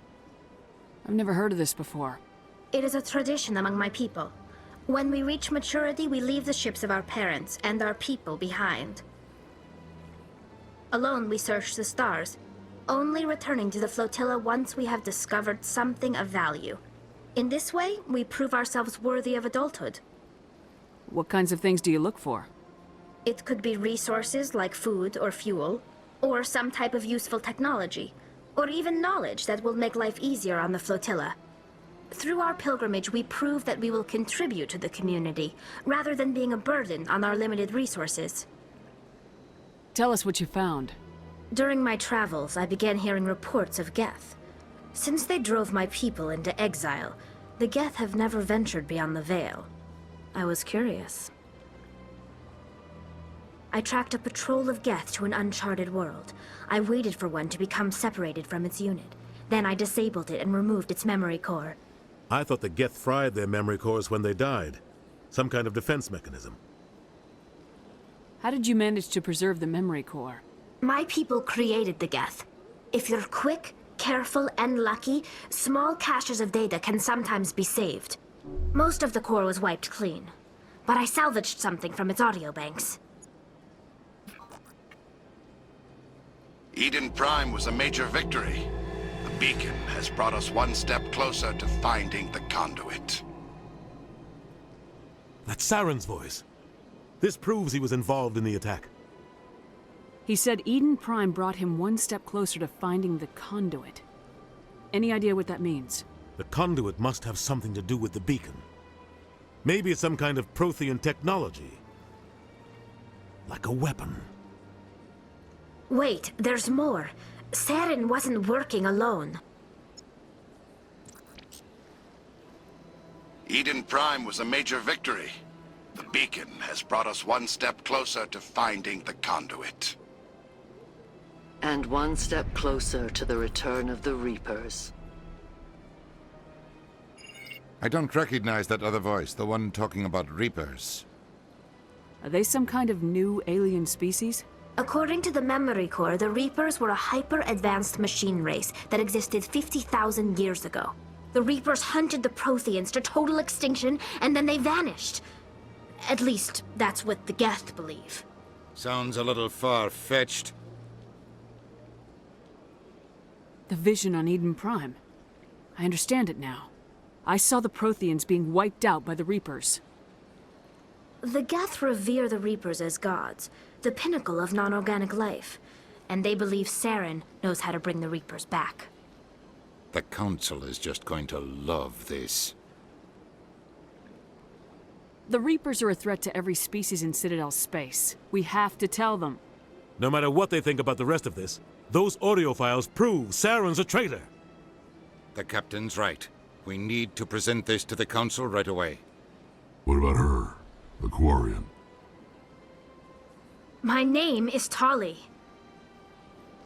I've never heard of this before. It is a tradition among my people. When we reach maturity, we leave the ships of our parents and our people behind. Alone, we search the stars, only returning to the flotilla once we have discovered something of value. In this way, we prove ourselves worthy of adulthood. What kinds of things do you look for? It could be resources like food or fuel, or some type of useful technology, or even knowledge that will make life easier on the flotilla. Through our pilgrimage, we prove that we will contribute to the community, rather than being a burden on our limited resources. Tell us what you found. During my travels, I began hearing reports of Geth. Since they drove my people into exile, the Geth have never ventured beyond the Veil. I was curious. I tracked a patrol of Geth to an uncharted world. I waited for one to become separated from its unit. Then I disabled it and removed its memory core. I thought the Geth fried their memory cores when they died. Some kind of defense mechanism. How did you manage to preserve the memory core? My people created the Geth. If you're quick, careful, and lucky, small caches of data can sometimes be saved. Most of the core was wiped clean, but I salvaged something from its audio banks. Eden Prime was a major victory. The beacon has brought us one step closer to finding the conduit. That's Saren's voice. This proves he was involved in the attack. He said Eden Prime brought him one step closer to finding the conduit. Any idea what that means? The conduit must have something to do with the beacon. Maybe it's some kind of Prothean technology. Like a weapon. Wait, there's more. Saren wasn't working alone. Eden Prime was a major victory. The beacon has brought us one step closer to finding the conduit. And one step closer to the return of the Reapers. I don't recognize that other voice, the one talking about Reapers. Are they some kind of new alien species? According to the memory core, the Reapers were a hyper-advanced machine race that existed 50,000 years ago. The Reapers hunted the Protheans to total extinction, and then they vanished. At least, that's what the Geth believe. Sounds a little far-fetched. The vision on Eden Prime. I understand it now. I saw the Protheans being wiped out by the Reapers. The Geth revere the Reapers as gods, the pinnacle of non-organic life, and they believe Saren knows how to bring the Reapers back. The Council is just going to love this. The Reapers are a threat to every species in Citadel space. We have to tell them. No matter what they think about the rest of this, those audio files prove Saren's a traitor. The Captain's right. We need to present this to the Council right away. What about her? The Quarian? My name is Tali.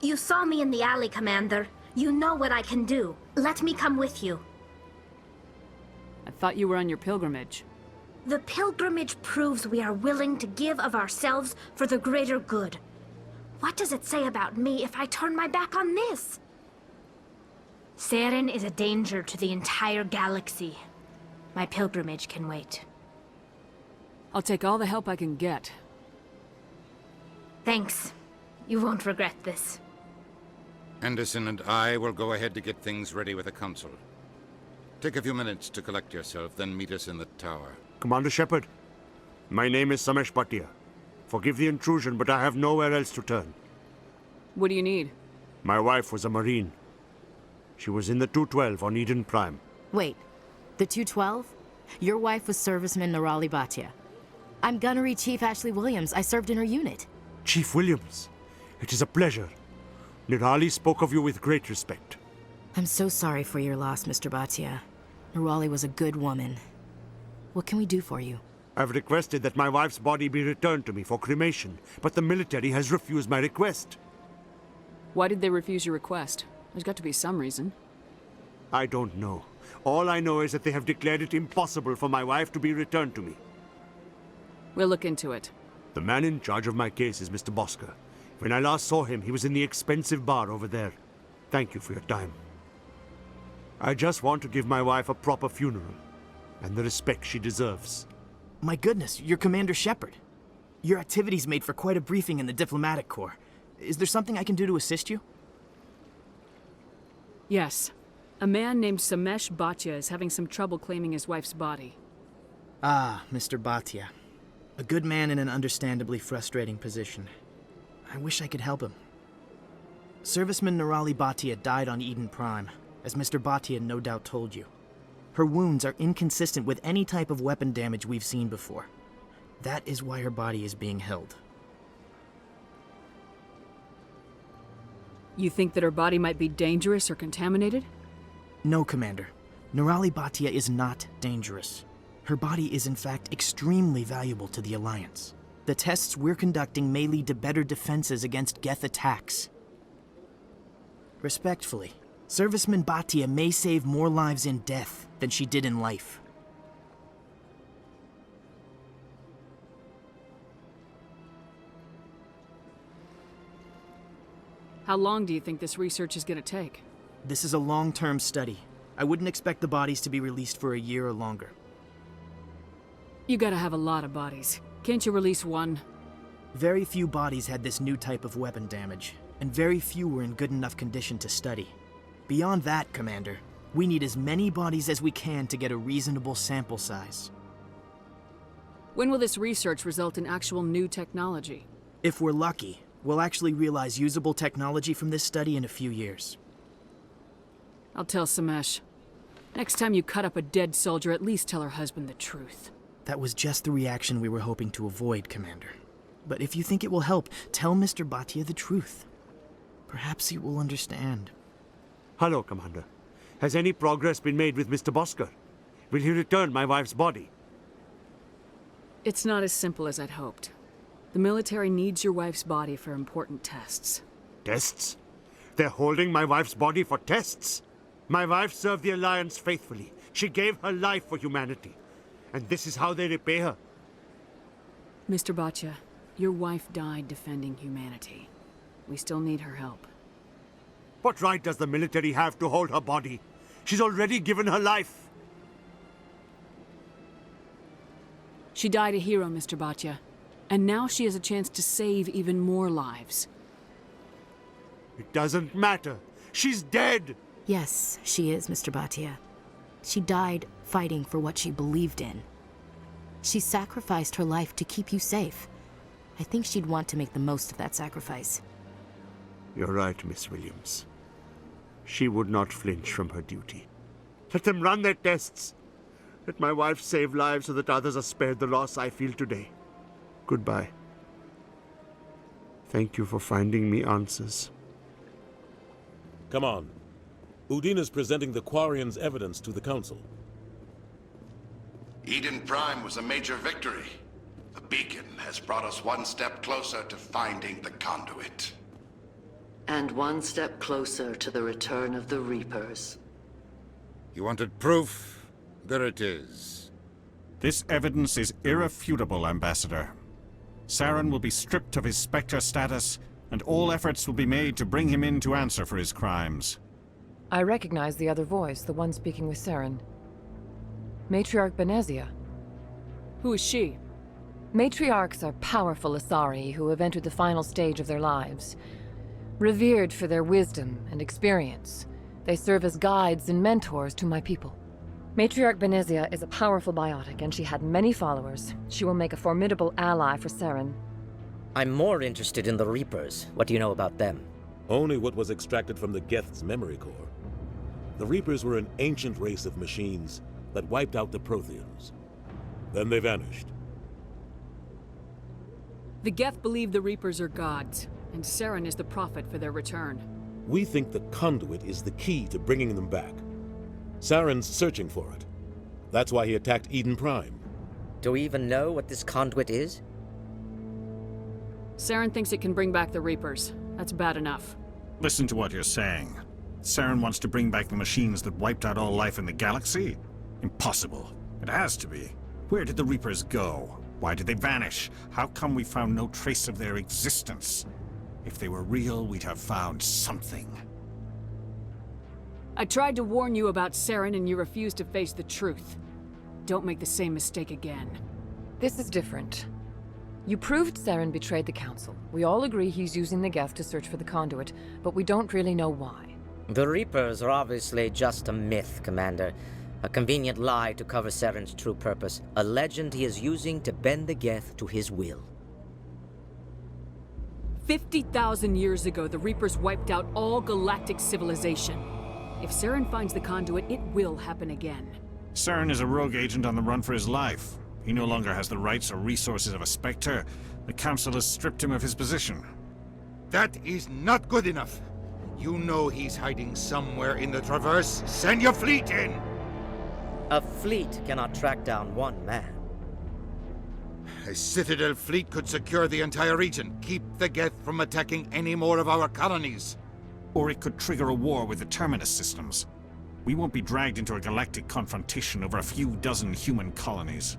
You saw me in the alley, Commander. You know what I can do. Let me come with you. I thought you were on your pilgrimage. The pilgrimage proves we are willing to give of ourselves for the greater good. What does it say about me if I turn my back on this? Saren is a danger to the entire galaxy. My pilgrimage can wait. I'll take all the help I can get. Thanks. You won't regret this. Anderson and I will go ahead to get things ready with the Council. Take a few minutes to collect yourself, then meet us in the tower. Commander Shepard, my name is Samesh Bhatia. Forgive the intrusion, but I have nowhere else to turn. What do you need? My wife was a Marine. She was in the 212 on Eden Prime. Wait, the 212? Your wife was serviceman Nirali Bhatia. I'm Gunnery Chief Ashley Williams. I served in her unit. Chief Williams, it is a pleasure. Nirali spoke of you with great respect. I'm so sorry for your loss, Mr. Bhatia. Nirali was a good woman. What can we do for you? I've requested that my wife's body be returned to me for cremation, but the military has refused my request. Why did they refuse your request? There's got to be some reason. I don't know. All I know is that they have declared it impossible for my wife to be returned to me. We'll look into it. The man in charge of my case is Mr. Bosker. When I last saw him, he was in the expensive bar over there. Thank you for your time. I just want to give my wife a proper funeral, and the respect she deserves. My goodness, you're Commander Shepard. Your activities made for quite a briefing in the diplomatic corps. Is there something I can do to assist you? Yes. A man named Samesh Bhatia is having some trouble claiming his wife's body. Ah, Mr. Bhatia. A good man in an understandably frustrating position. I wish I could help him. Serviceman Nirali Bhatia died on Eden Prime, as Mr. Bhatia no doubt told you. Her wounds are inconsistent with any type of weapon damage we've seen before. That is why her body is being held. You think that her body might be dangerous or contaminated? No, Commander. Nirali Bhatia is not dangerous. Her body is in fact extremely valuable to the Alliance. The tests we're conducting may lead to better defenses against Geth attacks. Respectfully, Serviceman Bhatia may save more lives in death than she did in life. How long do you think this research is going to take? This is a long-term study. I wouldn't expect the bodies to be released for a year or longer. You gotta have a lot of bodies. Can't you release one? Very few bodies had this new type of weapon damage, and very few were in good enough condition to study. Beyond that, Commander, we need as many bodies as we can to get a reasonable sample size. When will this research result in actual new technology? If we're lucky, we'll actually realize usable technology from this study in a few years. I'll tell Samesh. Next time you cut up a dead soldier, at least tell her husband the truth. That was just the reaction we were hoping to avoid, Commander. But if you think it will help, tell Mr. Bhatia the truth. Perhaps he will understand. Hello, Commander. Has any progress been made with Mr. Bosker? Will he return my wife's body? It's not as simple as I'd hoped. The military needs your wife's body for important tests. Tests? They're holding my wife's body for tests? My wife served the Alliance faithfully. She gave her life for humanity. And this is how they repay her. Mr. Bhatia, your wife died defending humanity. We still need her help. What right does the military have to hold her body? She's already given her life. She died a hero, Mr. Bhatia. And now she has a chance to save even more lives. It doesn't matter. She's dead! Yes, she is, Mr. Bhatia. She died fighting for what she believed in. She sacrificed her life to keep you safe. I think she'd want to make the most of that sacrifice. You're right, Miss Williams. She would not flinch from her duty. Let them run their tests. Let my wife save lives so that others are spared the loss I feel today. Goodbye. Thank you for finding me answers. Come on. Udine is presenting the Quarians' evidence to the Council. Eden Prime was a major victory. The beacon has brought us one step closer to finding the conduit. And one step closer to the return of the Reapers. You wanted proof? There it is. This evidence is irrefutable, Ambassador. Saren will be stripped of his Spectre status, and all efforts will be made to bring him in to answer for his crimes. I recognize the other voice, the one speaking with Saren. Matriarch Benezia. Who is she? Matriarchs are powerful Asari who have entered the final stage of their lives. Revered for their wisdom and experience, they serve as guides and mentors to my people. Matriarch Benezia is a powerful biotic, and she had many followers. She will make a formidable ally for Saren. I'm more interested in the Reapers. What do you know about them? Only what was extracted from the Geth's memory core. The Reapers were an ancient race of machines that wiped out the Protheans. Then they vanished. The Geth believe the Reapers are gods, and Saren is the prophet for their return. We think the conduit is the key to bringing them back. Saren's searching for it. That's why he attacked Eden Prime. Do we even know what this conduit is? Saren thinks it can bring back the Reapers. That's bad enough. Listen to what you're saying. Saren wants to bring back the machines that wiped out all life in the galaxy? Impossible. It has to be. Where did the Reapers go? Why did they vanish? How come we found no trace of their existence? If they were real, we'd have found something. I tried to warn you about Saren and you refused to face the truth. Don't make the same mistake again. This is different. You proved Saren betrayed the Council. We all agree he's using the Geth to search for the conduit, but we don't really know why. The Reapers are obviously just a myth, Commander. A convenient lie to cover Saren's true purpose. A legend he is using to bend the Geth to his will. 50,000 years ago, the Reapers wiped out all galactic civilization. If Saren finds the conduit, it will happen again. Saren is a rogue agent on the run for his life. He no longer has the rights or resources of a Spectre. The Council has stripped him of his position. That is not good enough. You know he's hiding somewhere in the Traverse. Send your fleet in! A fleet cannot track down one man. A Citadel fleet could secure the entire region, keep the Geth from attacking any more of our colonies. Or it could trigger a war with the Terminus systems. We won't be dragged into a galactic confrontation over a few dozen human colonies.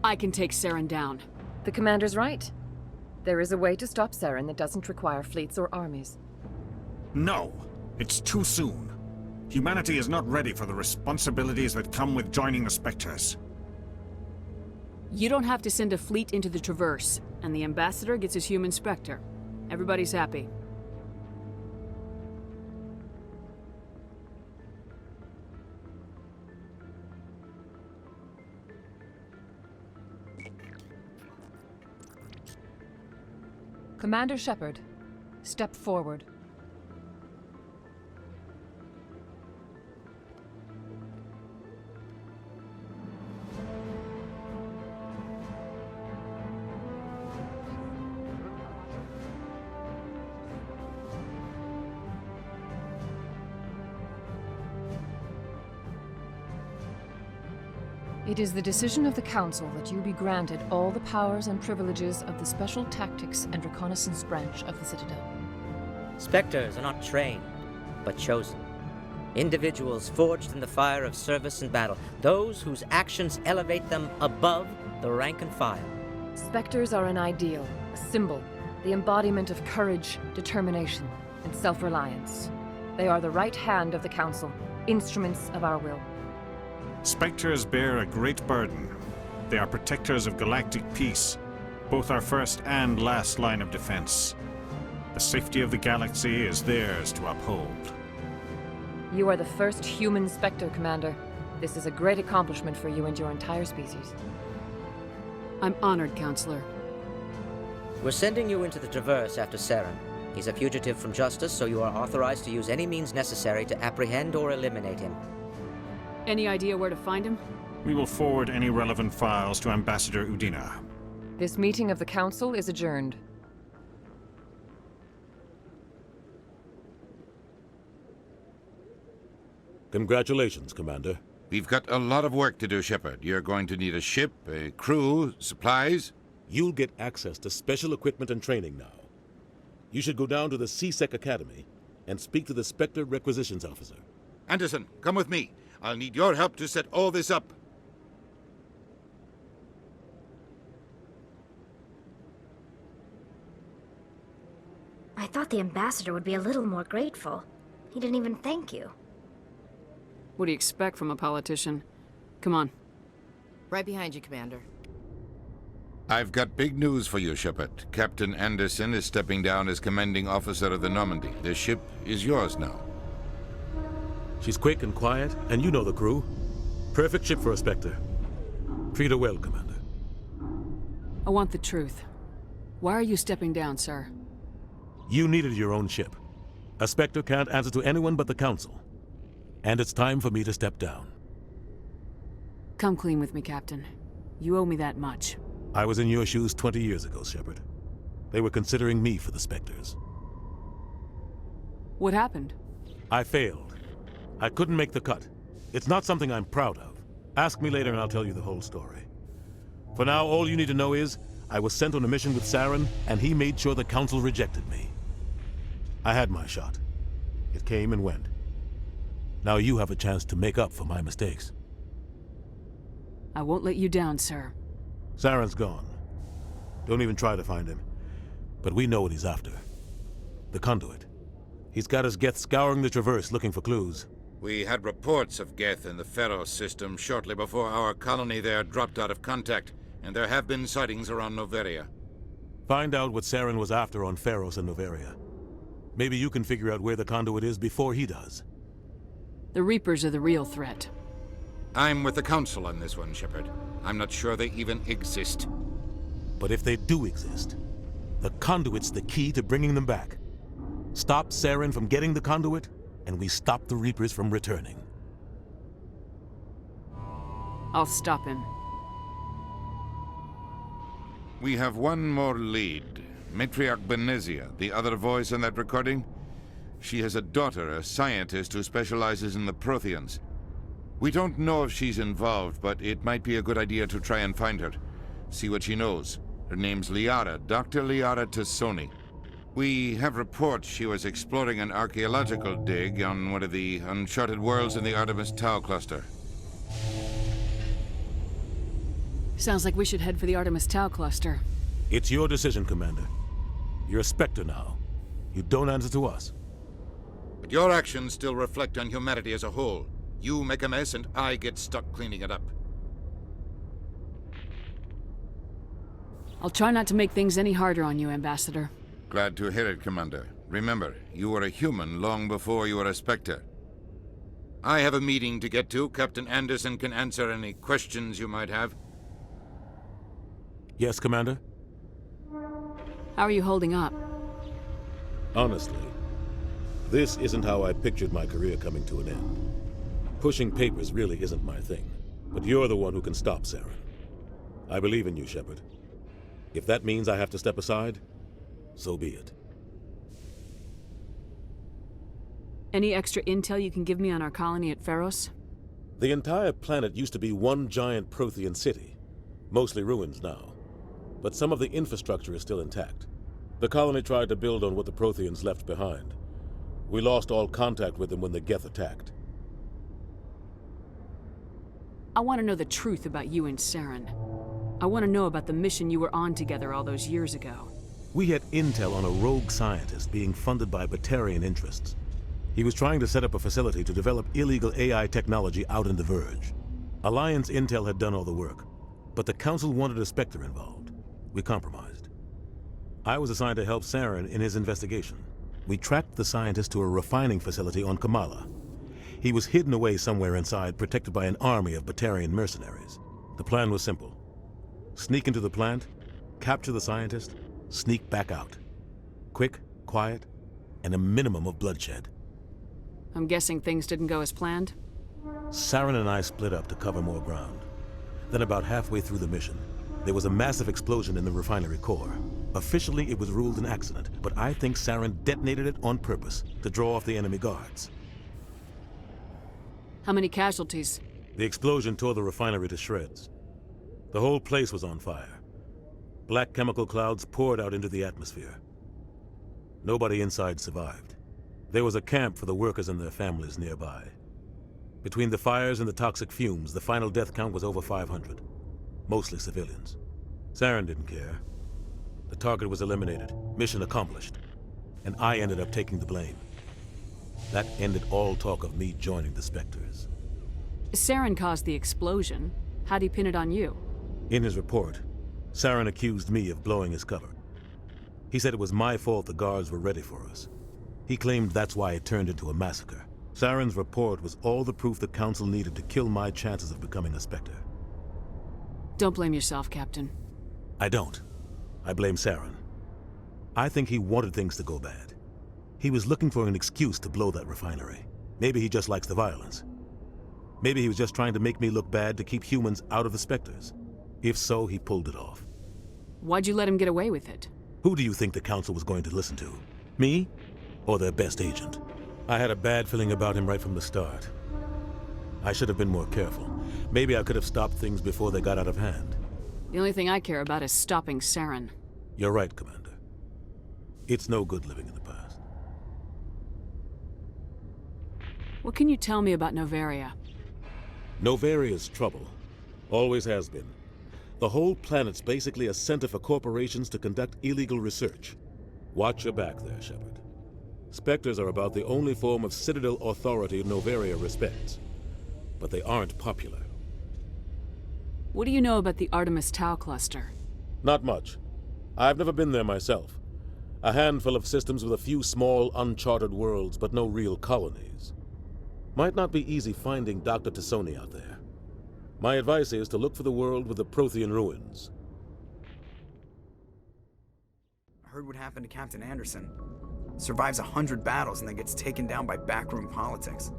I can take Saren down. The Commander's right. There is a way to stop Saren that doesn't require fleets or armies. No! It's too soon. Humanity is not ready for the responsibilities that come with joining the Spectres. You don't have to send a fleet into the Traverse, and the Ambassador gets his human Spectre. Everybody's happy. Commander Shepard, step forward. It is the decision of the Council that you be granted all the powers and privileges of the Special Tactics and Reconnaissance Branch of the Citadel. Spectres are not trained, but chosen. Individuals forged in the fire of service and battle. Those whose actions elevate them above the rank and file. Spectres are an ideal, a symbol, the embodiment of courage, determination, and self-reliance. They are the right hand of the Council, instruments of our will. Spectres bear a great burden. They are protectors of galactic peace, both our first and last line of defense. The safety of the galaxy is theirs to uphold. You are the first human Spectre, Commander. This is a great accomplishment for you and your entire species. I'm honored, Counselor. We're sending you into the Traverse after Saren. He's a fugitive from justice, so you are authorized to use any means necessary to apprehend or eliminate him. Any idea where to find him? We will forward any relevant files to Ambassador Udina. This meeting of the Council is adjourned. Congratulations, Commander. We've got a lot of work to do, Shepard. You're going to need a ship, a crew, supplies. You'll get access to special equipment and training now. You should go down to the C-Sec Academy and speak to the Spectre Requisitions Officer. Anderson, come with me. I'll need your help to set all this up. I thought the Ambassador would be a little more grateful. He didn't even thank you. What do you expect from a politician? Come on. Right behind you, Commander. I've got big news for you, Shepard. Captain Anderson is stepping down as commanding officer of the Normandy. The ship is yours now. She's quick and quiet, and you know the crew. Perfect ship for a Spectre. Treat her well, Commander. I want the truth. Why are you stepping down, sir? You needed your own ship. A Spectre can't answer to anyone but the Council. And it's time for me to step down. Come clean with me, Captain. You owe me that much. I was in your shoes 20 years ago, Shepard. They were considering me for the Spectres. What happened? I failed. I couldn't make the cut. It's not something I'm proud of. Ask me later and I'll tell you the whole story. For now, all you need to know is, I was sent on a mission with Saren, and he made sure the Council rejected me. I had my shot. It came and went. Now you have a chance to make up for my mistakes. I won't let you down, sir. Saren's gone. Don't even try to find him. But we know what he's after. The conduit. He's got his Geth scouring the Traverse looking for clues. We had reports of Geth in the Pharos system shortly before our colony there dropped out of contact, and there have been sightings around Noveria. Find out what Saren was after on Pharos and Noveria. Maybe you can figure out where the conduit is before he does. The Reapers are the real threat. I'm with the Council on this one, Shepard. I'm not sure they even exist. But if they do exist, the conduit's the key to bringing them back. Stop Saren from getting the conduit, and we stop the Reapers from returning. I'll stop him. We have one more lead. Matriarch Benezia, the other voice in that recording. She has a daughter, a scientist who specializes in the Protheans. We don't know if she's involved, but it might be a good idea to try and find her. See what she knows. Her name's Liara, Dr. Liara Tassoni. We have reports she was exploring an archaeological dig on one of the uncharted worlds in the Artemis Tau cluster. Sounds like we should head for the Artemis Tau cluster. It's your decision, Commander. You're a Spectre now. You don't answer to us. But your actions still reflect on humanity as a whole. You make a mess and I get stuck cleaning it up. I'll try not to make things any harder on you, Ambassador. Glad to hear it, Commander. Remember, you were a human long before you were a Spectre. I have a meeting to get to. Captain Anderson can answer any questions you might have. Yes, Commander? How are you holding up? Honestly, this isn't how I pictured my career coming to an end. Pushing papers really isn't my thing, but you're the one who can stop Saren. I believe in you, Shepard. If that means I have to step aside, so be it. Any extra intel you can give me on our colony at Pharos? The entire planet used to be one giant Prothean city, mostly ruins now. But some of the infrastructure is still intact. The colony tried to build on what the Protheans left behind. We lost all contact with them when the Geth attacked. I want to know the truth about you and Saren. I want to know about the mission you were on together all those years ago. We had intel on a rogue scientist being funded by Batarian interests. He was trying to set up a facility to develop illegal AI technology out in the Verge. Alliance intel had done all the work, but the Council wanted a Spectre involved. We compromised. I was assigned to help Saren in his investigation. We tracked the scientist to a refining facility on Kamala. He was hidden away somewhere inside, protected by an army of Batarian mercenaries. The plan was simple. Sneak into the plant, capture the scientist, sneak back out. Quick, quiet, and a minimum of bloodshed. I'm guessing things didn't go as planned? Saren and I split up to cover more ground. Then about halfway through the mission, there was a massive explosion in the refinery core. Officially, it was ruled an accident, but I think Saren detonated it on purpose to draw off the enemy guards. How many casualties? The explosion tore the refinery to shreds. The whole place was on fire. Black chemical clouds poured out into the atmosphere. Nobody inside survived. There was a camp for the workers and their families nearby. Between the fires and the toxic fumes, the final death count was over 500. Mostly civilians. Saren didn't care. The target was eliminated, mission accomplished, and I ended up taking the blame. That ended all talk of me joining the Spectres. Saren caused the explosion. How'd he pin it on you? In his report, Saren accused me of blowing his cover. He said it was my fault the guards were ready for us. He claimed that's why it turned into a massacre. Saren's report was all the proof the Council needed to kill my chances of becoming a Spectre. Don't blame yourself, Captain. I don't. I blame Saren. I think he wanted things to go bad. He was looking for an excuse to blow that refinery. Maybe he just likes the violence. Maybe he was just trying to make me look bad to keep humans out of the Spectres. If so, he pulled it off. Why'd you let him get away with it? Who do you think the Council was going to listen to? Me? Or their best agent? I had a bad feeling about him right from the start. I should have been more careful. Maybe I could have stopped things before they got out of hand. The only thing I care about is stopping Saren. You're right, Commander. It's no good living in the past. What can you tell me about Noveria? Noveria's trouble. Always has been. The whole planet's basically a center for corporations to conduct illegal research. Watch your back there, Shepard. Spectres are about the only form of Citadel authority Noveria respects. But they aren't popular. What do you know about the Artemis Tau cluster? Not much. I've never been there myself. A handful of systems with a few small, uncharted worlds, but no real colonies. Might not be easy finding Dr. Tassoni out there. My advice is to look for the world with the Prothean ruins. I heard what happened to Captain Anderson. Survives 100 battles and then gets taken down by backroom politics.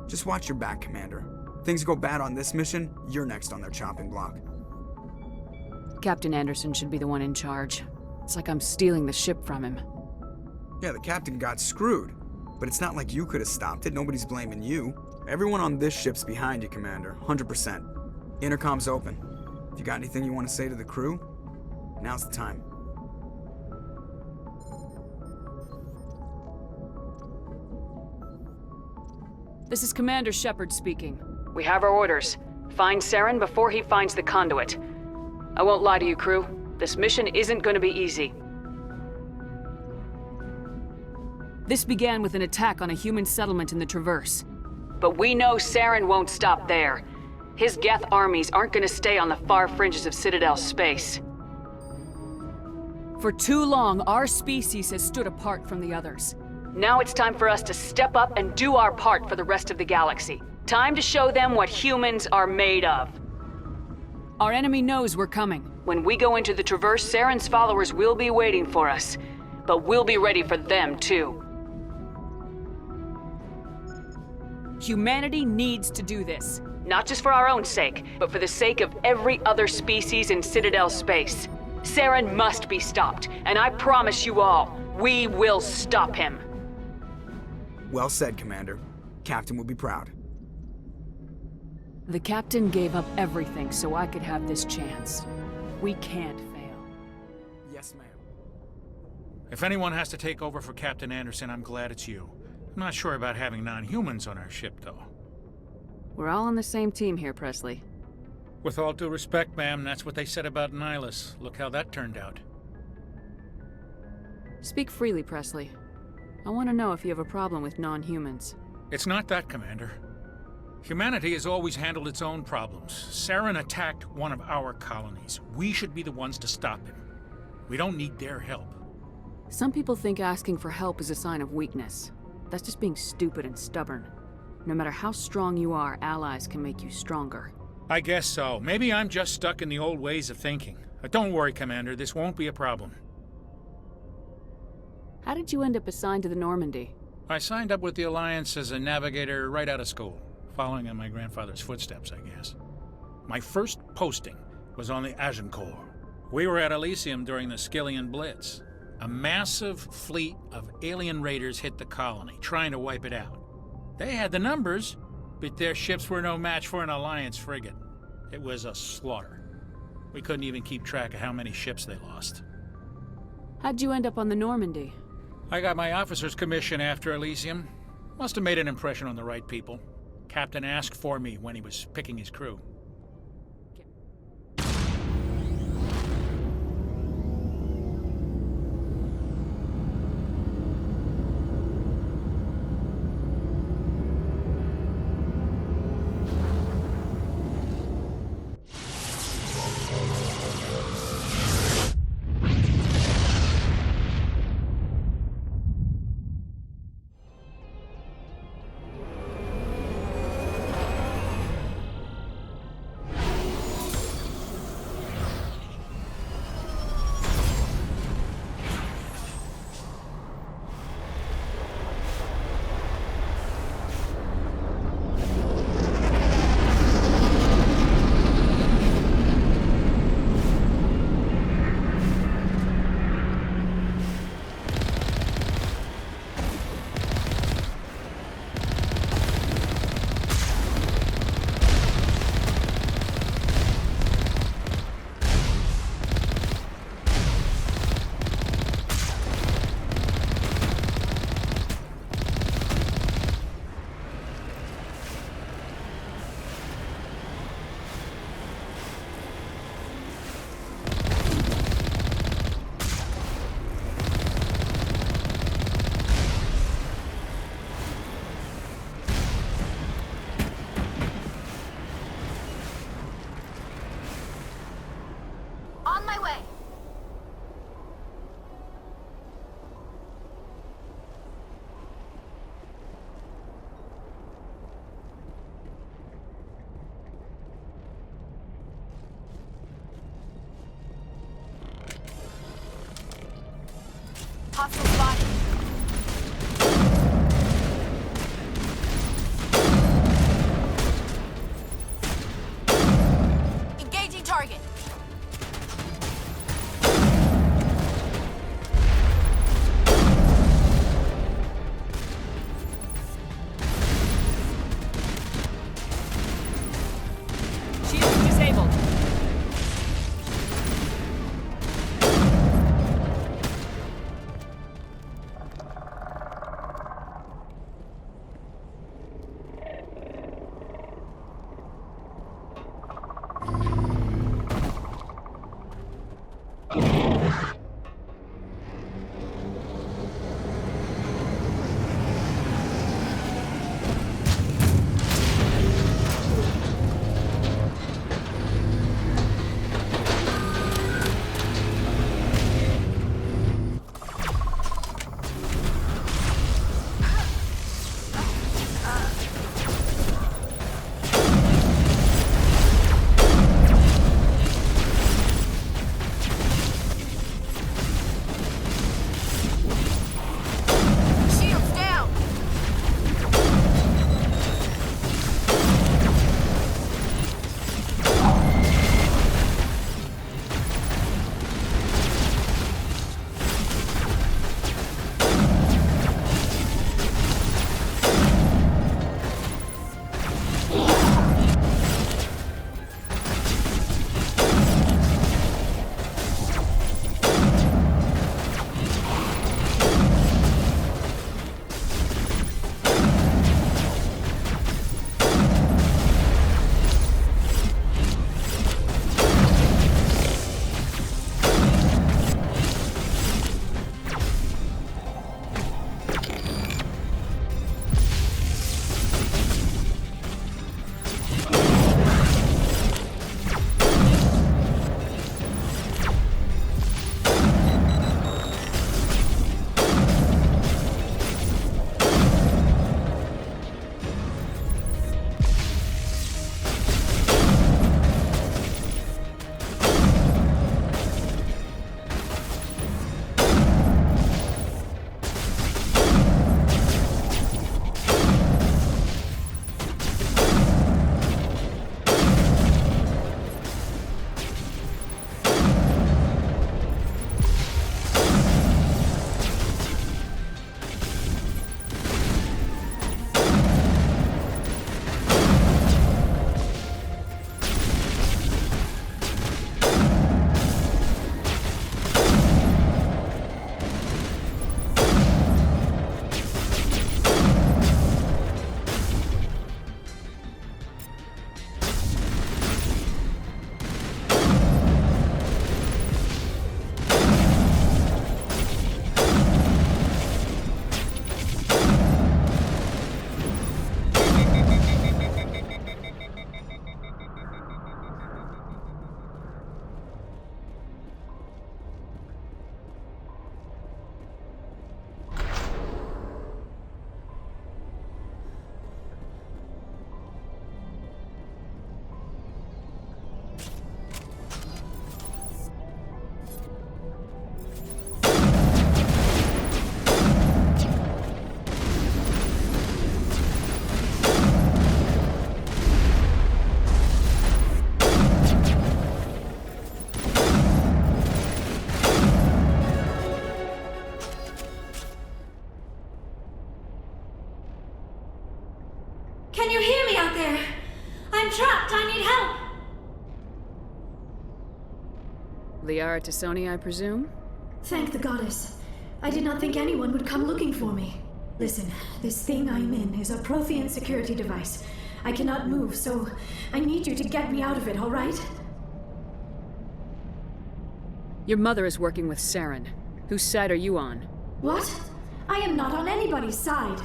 Just watch your back, Commander. Things go bad on this mission, you're next on their chopping block. Captain Anderson should be the one in charge. It's like I'm stealing the ship from him. Yeah, the captain got screwed. But it's not like you could have stopped it. Nobody's blaming you. Everyone on this ship's behind you, Commander. 100%. Intercom's open. If you got anything you want to say to the crew, now's the time. This is Commander Shepard speaking. We have our orders. Find Saren before he finds the conduit. I won't lie to you, crew. This mission isn't going to be easy. This began with an attack on a human settlement in the Traverse. But we know Saren won't stop there. His Geth armies aren't going to stay on the far fringes of Citadel space. For too long, our species has stood apart from the others. Now it's time for us to step up and do our part for the rest of the galaxy. Time to show them what humans are made of. Our enemy knows we're coming. When we go into the Traverse, Saren's followers will be waiting for us. But we'll be ready for them, too. Humanity needs to do this. Not just for our own sake, but for the sake of every other species in Citadel space. Saren must be stopped, and I promise you all, we will stop him. Well said, Commander. Captain will be proud. The Captain gave up everything so I could have this chance. We can't fail. Yes, ma'am. If anyone has to take over for Captain Anderson, I'm glad it's you. I'm not sure about having non-humans on our ship, though. We're all on the same team here, Presley. With all due respect, ma'am, that's what they said about Nihilus. Look how that turned out. Speak freely, Presley. I want to know if you have a problem with non-humans. It's not that, Commander. Humanity has always handled its own problems. Saren attacked one of our colonies. We should be the ones to stop him. We don't need their help. Some people think asking for help is a sign of weakness. That's just being stupid and stubborn. No matter how strong you are, allies can make you stronger. I guess so. Maybe I'm just stuck in the old ways of thinking. But don't worry, Commander. This won't be a problem. How did you end up assigned to the Normandy? I signed up with the Alliance as a navigator right out of school, following in my grandfather's footsteps, I guess. My first posting was on the Agincourt. We were at Elysium during the Skillian Blitz. A massive fleet of alien raiders hit the colony, trying to wipe it out. They had the numbers, but their ships were no match for an Alliance frigate. It was a slaughter. We couldn't even keep track of how many ships they lost. How'd you end up on the Normandy? I got my officer's commission after Elysium. Must have made an impression on the right people. Captain asked for me when he was picking his crew. out there! I'm trapped! I need help! Liara T'Soni, I presume? Thank the goddess. I did not think anyone would come looking for me. Listen, this thing I'm in is a Prothean security device. I cannot move, so I need you to get me out of it, all right? Your mother is working with Saren. Whose side are you on? What? I am not on anybody's side.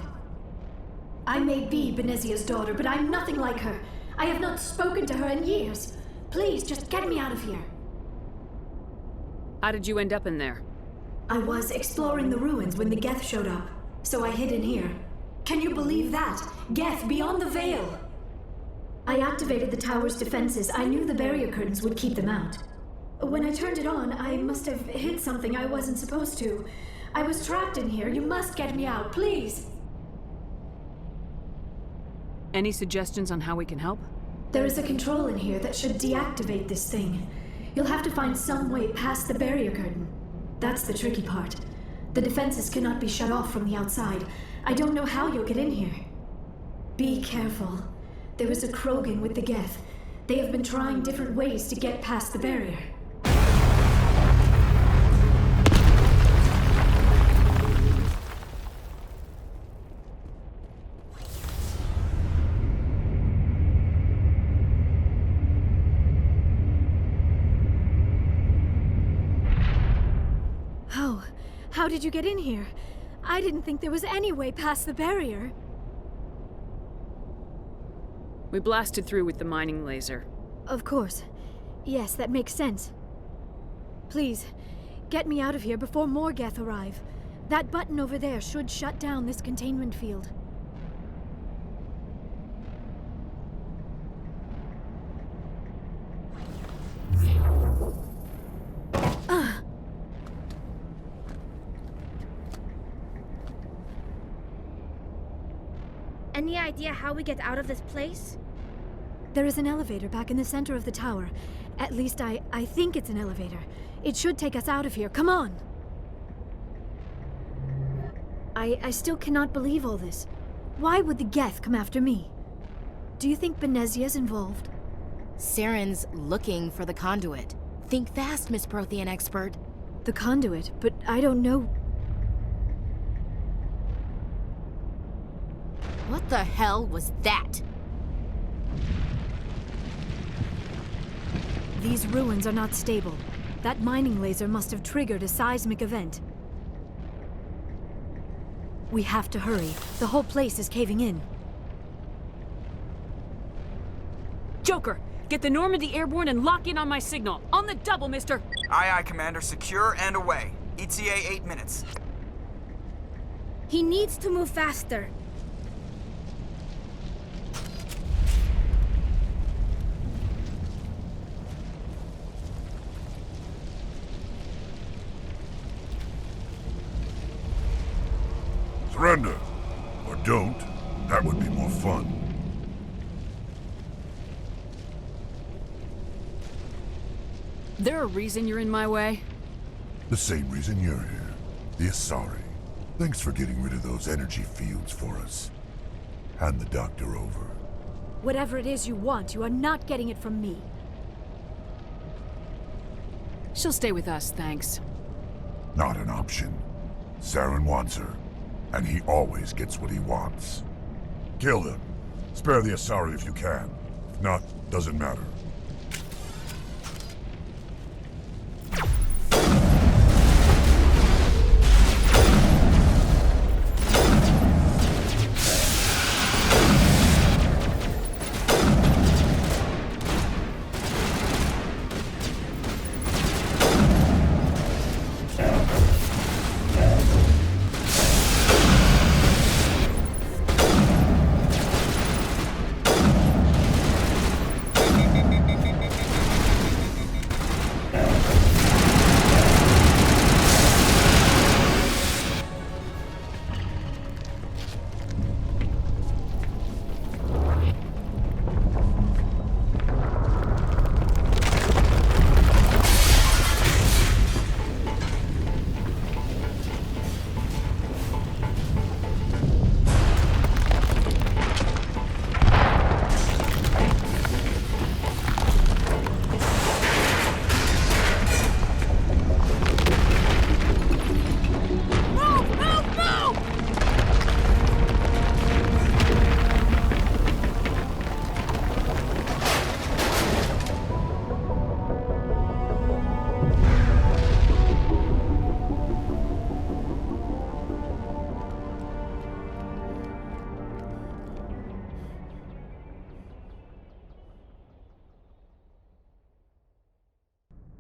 I may be Benezia's daughter, but I'm nothing like her. I have not spoken to her in years. Please, just get me out of here. How did you end up in there? I was exploring the ruins when the Geth showed up, so I hid in here. Can you believe that? Geth beyond the veil! I activated the tower's defenses. I knew the barrier curtains would keep them out. When I turned it on, I must have hit something I wasn't supposed to. I was trapped in here. You must get me out, please! Any suggestions on how we can help? There is a control in here that should deactivate this thing. You'll have to find some way past the barrier curtain. That's the tricky part. The defenses cannot be shut off from the outside. I don't know how you'll get in here. Be careful. There is a Krogan with the Geth. They have been trying different ways to get past the barrier. How did you get in here? I didn't think there was any way past the barrier. We blasted through with the mining laser. Of course. Yes, that makes sense. Please, get me out of here before more Geth arrive. That button over there should shut down this containment field. Any idea how we get out of this place? There is an elevator back in the center of the tower. At least I think it's an elevator. It should take us out of here. Come on! I still cannot believe all this. Why would the Geth come after me? Do you think Benezia's involved? Saren's looking for the conduit. Think fast, Miss Prothean expert. The conduit? But I don't know... What the hell was that? These ruins are not stable. That mining laser must have triggered a seismic event. We have to hurry. The whole place is caving in. Joker, get the Normandy airborne and lock in on my signal. On the double, mister! Aye, aye, Commander. Secure and away. ETA 8 minutes. He needs to move faster. Surrender. Or don't. That would be more fun. There a reason you're in my way? The same reason you're here. The Asari. Thanks for getting rid of those energy fields for us. Hand the doctor over. Whatever it is you want, you are not getting it from me. She'll stay with us, thanks. Not an option. Saren wants her, and he always gets what he wants. Kill him. Spare the Asari if you can. If not, doesn't matter.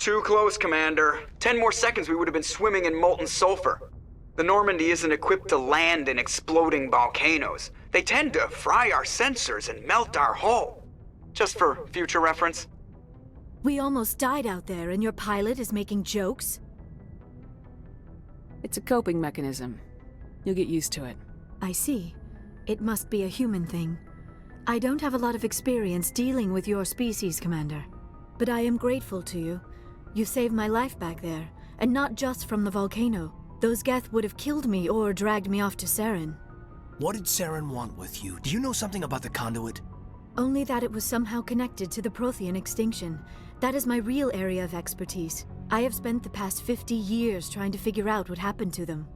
Too close, Commander. 10 more seconds we would have been swimming in molten sulfur. The Normandy isn't equipped to land in exploding volcanoes. They tend to fry our sensors and melt our hull. Just for future reference. We almost died out there, and your pilot is making jokes? It's a coping mechanism. You'll get used to it. I see. It must be a human thing. I don't have a lot of experience dealing with your species, Commander. But I am grateful to you. You saved my life back there, and not just from the volcano. Those Geth would have killed me or dragged me off to Saren. What did Saren want with you? Do you know something about the conduit? Only that it was somehow connected to the Prothean extinction. That is my real area of expertise. I have spent the past 50 years trying to figure out what happened to them.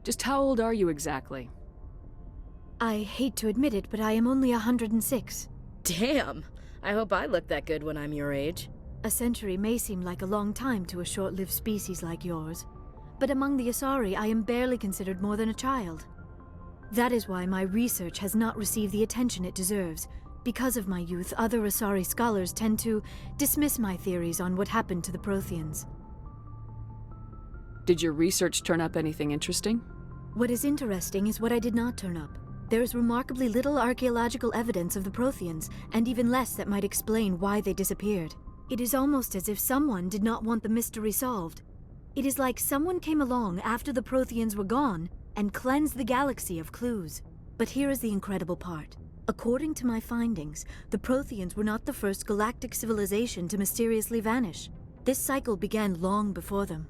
Just how old are you exactly? I hate to admit it, but I am only 106. Damn! I hope I look that good when I'm your age. A century may seem like a long time to a short-lived species like yours, but among the Asari, I am barely considered more than a child. That is why my research has not received the attention it deserves. Because of my youth, other Asari scholars tend to dismiss my theories on what happened to the Protheans. Did your research turn up anything interesting? What is interesting is what I did not turn up. There is remarkably little archaeological evidence of the Protheans, and even less that might explain why they disappeared. It is almost as if someone did not want the mystery solved. It is like someone came along after the Protheans were gone and cleansed the galaxy of clues. But here is the incredible part. According to my findings, the Protheans were not the first galactic civilization to mysteriously vanish. This cycle began long before them.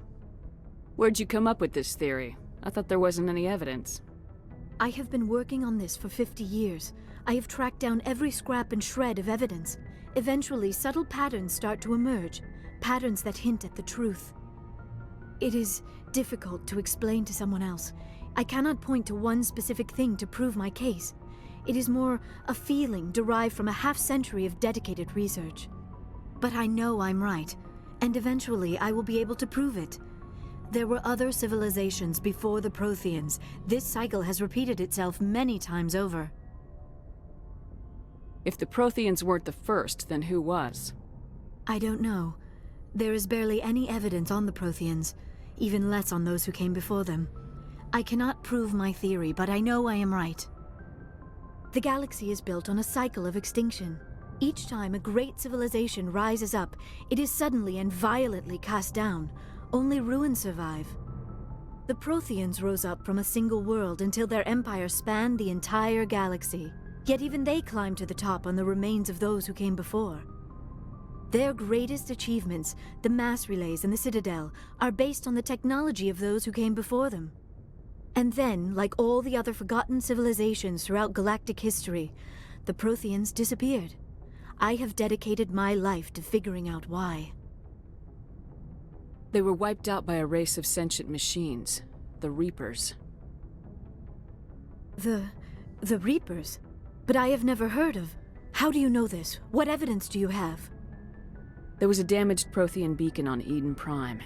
Where'd you come up with this theory? I thought there wasn't any evidence. I have been working on this for 50 years. I have tracked down every scrap and shred of evidence. Eventually, subtle patterns start to emerge, patterns that hint at the truth. It is difficult to explain to someone else. I cannot point to one specific thing to prove my case. It is more a feeling derived from a half-century of dedicated research. But I know I'm right, and eventually I will be able to prove it. There were other civilizations before the Protheans. This cycle has repeated itself many times over. If the Protheans weren't the first, then who was? I don't know. There is barely any evidence on the Protheans, even less on those who came before them. I cannot prove my theory, but I know I am right. The galaxy is built on a cycle of extinction. Each time a great civilization rises up, it is suddenly and violently cast down. Only ruins survive. The Protheans rose up from a single world until their empire spanned the entire galaxy. Yet even they climbed to the top on the remains of those who came before. Their greatest achievements, the mass relays and the Citadel, are based on the technology of those who came before them. And then, like all the other forgotten civilizations throughout galactic history, the Protheans disappeared. I have dedicated my life to figuring out why. They were wiped out by a race of sentient machines, the Reapers. The Reapers? But I have never heard of. How do you know this? What evidence do you have? There was a damaged Prothean beacon on Eden Prime.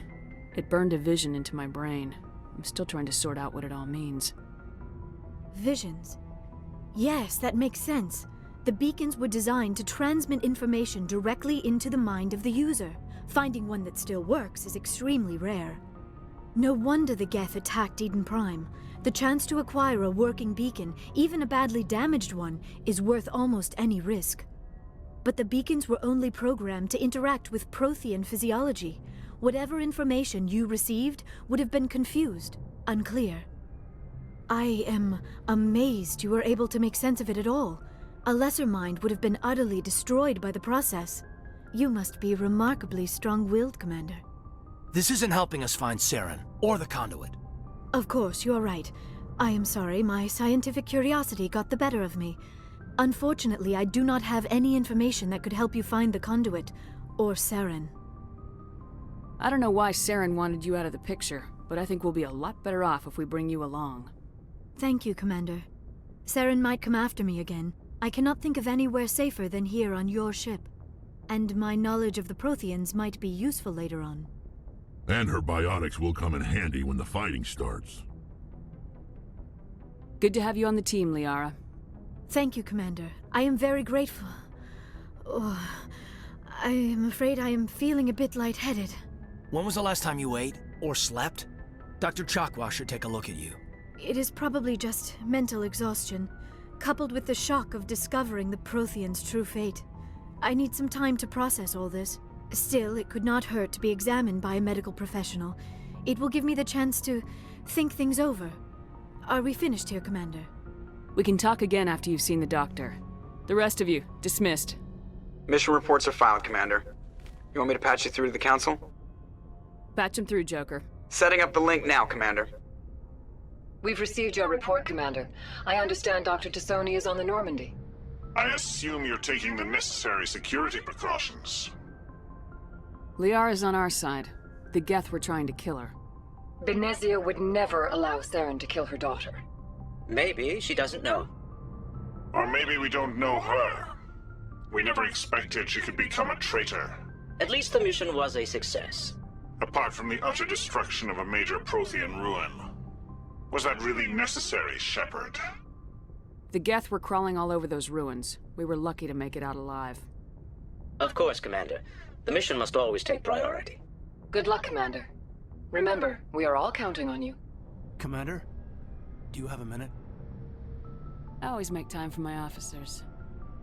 It burned a vision into my brain. I'm still trying to sort out what it all means. Visions? Yes, that makes sense. The beacons were designed to transmit information directly into the mind of the user. Finding one that still works is extremely rare. No wonder the Geth attacked Eden Prime. The chance to acquire a working beacon, even a badly damaged one, is worth almost any risk. But the beacons were only programmed to interact with Prothean physiology. Whatever information you received would have been confused, unclear. I am amazed you were able to make sense of it at all. A lesser mind would have been utterly destroyed by the process. You must be remarkably strong-willed, Commander. This isn't helping us find Saren, or the conduit. Of course, you're right. I am sorry, my scientific curiosity got the better of me. Unfortunately, I do not have any information that could help you find the conduit, or Saren. I don't know why Saren wanted you out of the picture, but I think we'll be a lot better off if we bring you along. Thank you, Commander. Saren might come after me again. I cannot think of anywhere safer than here on your ship. And my knowledge of the Protheans might be useful later on. And her biotics will come in handy when the fighting starts. Good to have you on the team, Liara. Thank you, Commander. I am very grateful. Oh, I am afraid I am feeling a bit lightheaded. When was the last time you ate? Or slept? Dr. Chakwa should take a look at you. It is probably just mental exhaustion, coupled with the shock of discovering the Prothean's true fate. I need some time to process all this. Still, it could not hurt to be examined by a medical professional. It will give me the chance to think things over. Are we finished here, Commander? We can talk again after you've seen the doctor. The rest of you, dismissed. Mission reports are filed, Commander. You want me to patch you through to the Council? Patch him through, Joker. Setting up the link now, Commander. We've received your report, Commander. I understand Dr. T'Soni is on the Normandy. I assume you're taking the necessary security precautions. Liara's on our side. The Geth were trying to kill her. Benezia would never allow Saren to kill her daughter. Maybe she doesn't know. Or maybe we don't know her. We never expected she could become a traitor. At least the mission was a success. Apart from the utter destruction of a major Prothean ruin. Was that really necessary, Shepard? The Geth were crawling all over those ruins. We were lucky to make it out alive. Of course, Commander. The mission must always take priority. Good luck, Commander. Remember, we are all counting on you. Commander, do you have a minute? I always make time for my officers.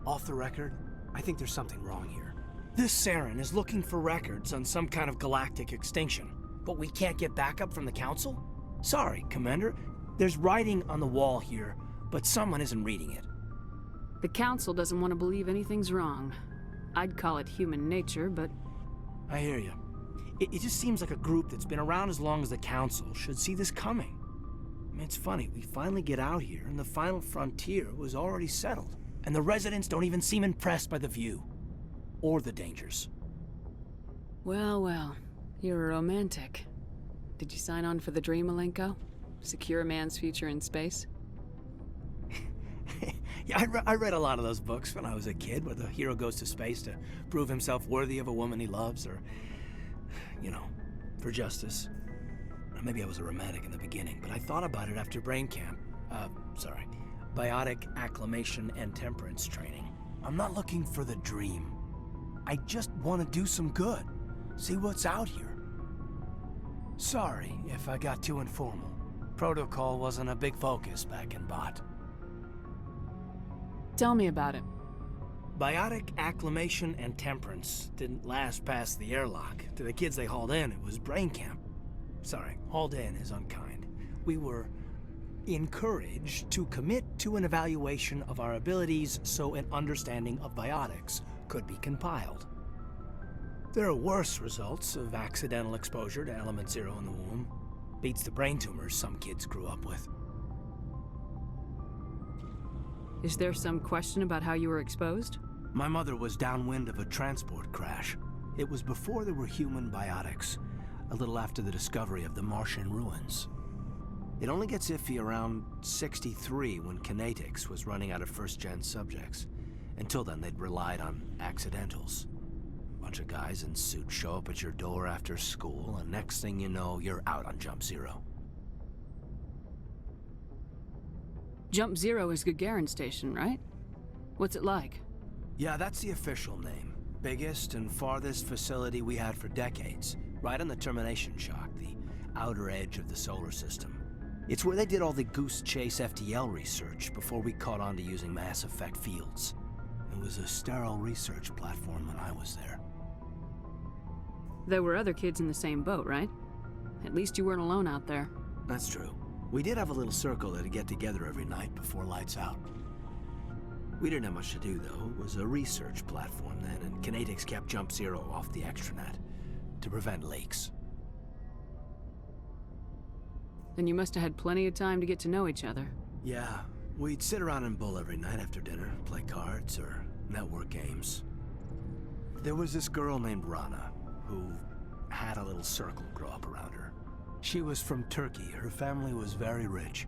Off the record, I think there's something wrong here. This Saren is looking for records on some kind of galactic extinction, but we can't get backup from the Council? Sorry, Commander. There's writing on the wall here, but someone isn't reading it. The Council doesn't want to believe anything's wrong. I'd call it human nature, but... I hear you. It just seems like a group that's been around as long as the Council should see this coming. I mean, it's funny, we finally get out here, and the final frontier was already settled. And the residents don't even seem impressed by the view. Or the dangers. Well, well. You're a romantic. Did you sign on for the dream, Malenko? Secure a man's future in space? Yeah, I read a lot of those books when I was a kid, where the hero goes to space to prove himself worthy of a woman he loves, or, you know, for justice. Maybe I was a romantic in the beginning, but I thought about it after brain camp. Biotic acclimation and temperance training. I'm not looking for the dream. I just want to do some good. See what's out here. Sorry if I got too informal. Protocol wasn't a big focus back in Bot. Tell me about it. Biotic acclimation and temperance didn't last past the airlock. To the kids they hauled in, it was brain camp. Sorry, hauled in is unkind. We were encouraged to commit to an evaluation of our abilities so an understanding of biotics could be compiled. There are worse results of accidental exposure to element 0 in the womb. Beats the brain tumors some kids grew up with. Is there some question about how you were exposed? My mother was downwind of a transport crash. It was before there were human biotics, a little after the discovery of the Martian ruins. It only gets iffy around 63 when Kinetics was running out of first-gen subjects. Until then, they'd relied on accidentals. A bunch of guys in suits show up at your door after school, and next thing you know, you're out on Jump Zero. Jump Zero is Gagarin Station, right? What's it like? Yeah, that's the official name. Biggest and farthest facility we had for decades. Right on the termination shock, the outer edge of the solar system. It's where they did all the Goose Chase FTL research before we caught on to using mass effect fields. It was a sterile research platform when I was there. There were other kids in the same boat, right? At least you weren't alone out there. That's true. We did have a little circle that'd get together every night before lights out. We didn't have much to do, though. It was a research platform then, and Kinetics kept Jump Zero off the extranet to prevent leaks. Then you must have had plenty of time to get to know each other. Yeah, we'd sit around and bull every night after dinner, play cards or network games. There was this girl named Rana, who had a little circle grow up around her. She was from Turkey. Her family was very rich.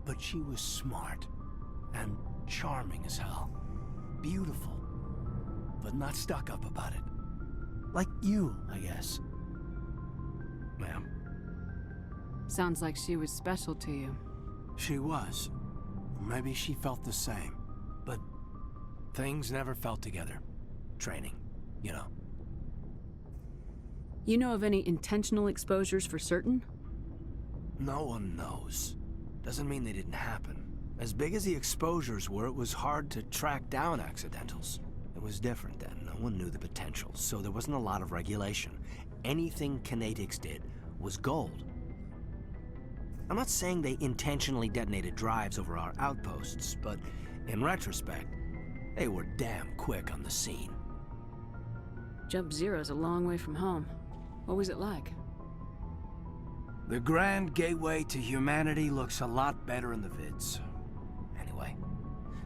But she was smart and charming as hell. Beautiful, but not stuck up about it. Like you, I guess. Ma'am? Sounds like she was special to you. She was. Maybe she felt the same. But things never felt together. Training, you know. You know of any intentional exposures for certain? No one knows. Doesn't mean they didn't happen. As big as the exposures were, it was hard to track down accidentals. It was different then. No one knew the potential, so there wasn't a lot of regulation. Anything Kinetics did was gold. I'm not saying they intentionally detonated drives over our outposts, but in retrospect, they were damn quick on the scene. Jump Zero's a long way from home. What was it like? The grand gateway to humanity looks a lot better in the vids. Anyway,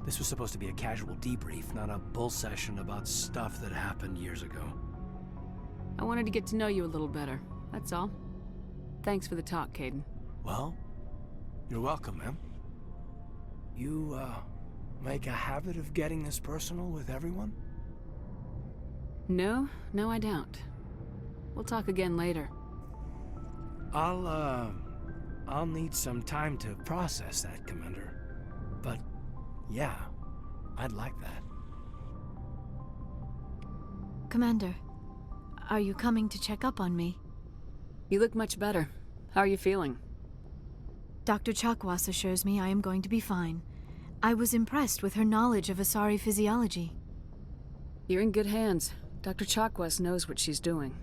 this was supposed to be a casual debrief, not a bull session about stuff that happened years ago. I wanted to get to know you a little better, that's all. Thanks for the talk, Caden. Well, you're welcome, man. You, make a habit of getting this personal with everyone? No, I don't. We'll talk again later. I'll need some time to process that, Commander. But, yeah, I'd like that. Commander, are you coming to check up on me? You look much better. How are you feeling? Dr. Chakwas assures me I am going to be fine. I was impressed with her knowledge of Asari physiology. You're in good hands. Dr. Chakwas knows what she's doing.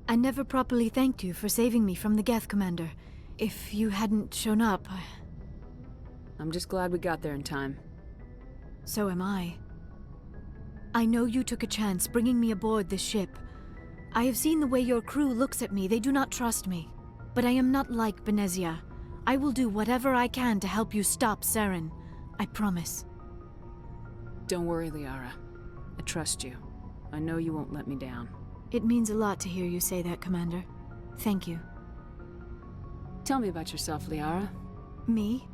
I never properly thanked you for saving me from the Geth, Commander. If you hadn't shown up... I'm just glad we got there in time. So am I. I know you took a chance bringing me aboard this ship. I have seen the way your crew looks at me. They do not trust me. But I am not like Benezia. I will do whatever I can to help you stop Saren. I promise. Don't worry, Liara. I trust you. I know you won't let me down. It means a lot to hear you say that, Commander. Thank you. Tell me about yourself, Liara. Me?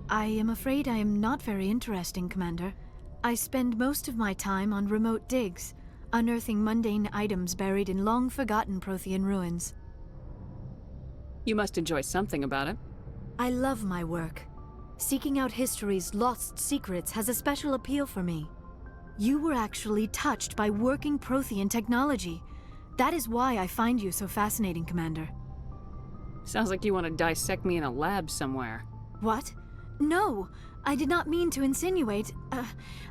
I am afraid I am not very interesting, Commander. I spend most of my time on remote digs, unearthing mundane items buried in long-forgotten Prothean ruins. You must enjoy something about it. I love my work. Seeking out history's lost secrets has a special appeal for me. You were actually touched by working Prothean technology. That is why I find you so fascinating, Commander. Sounds like you want to dissect me in a lab somewhere. What? No, I did not mean to insinuate.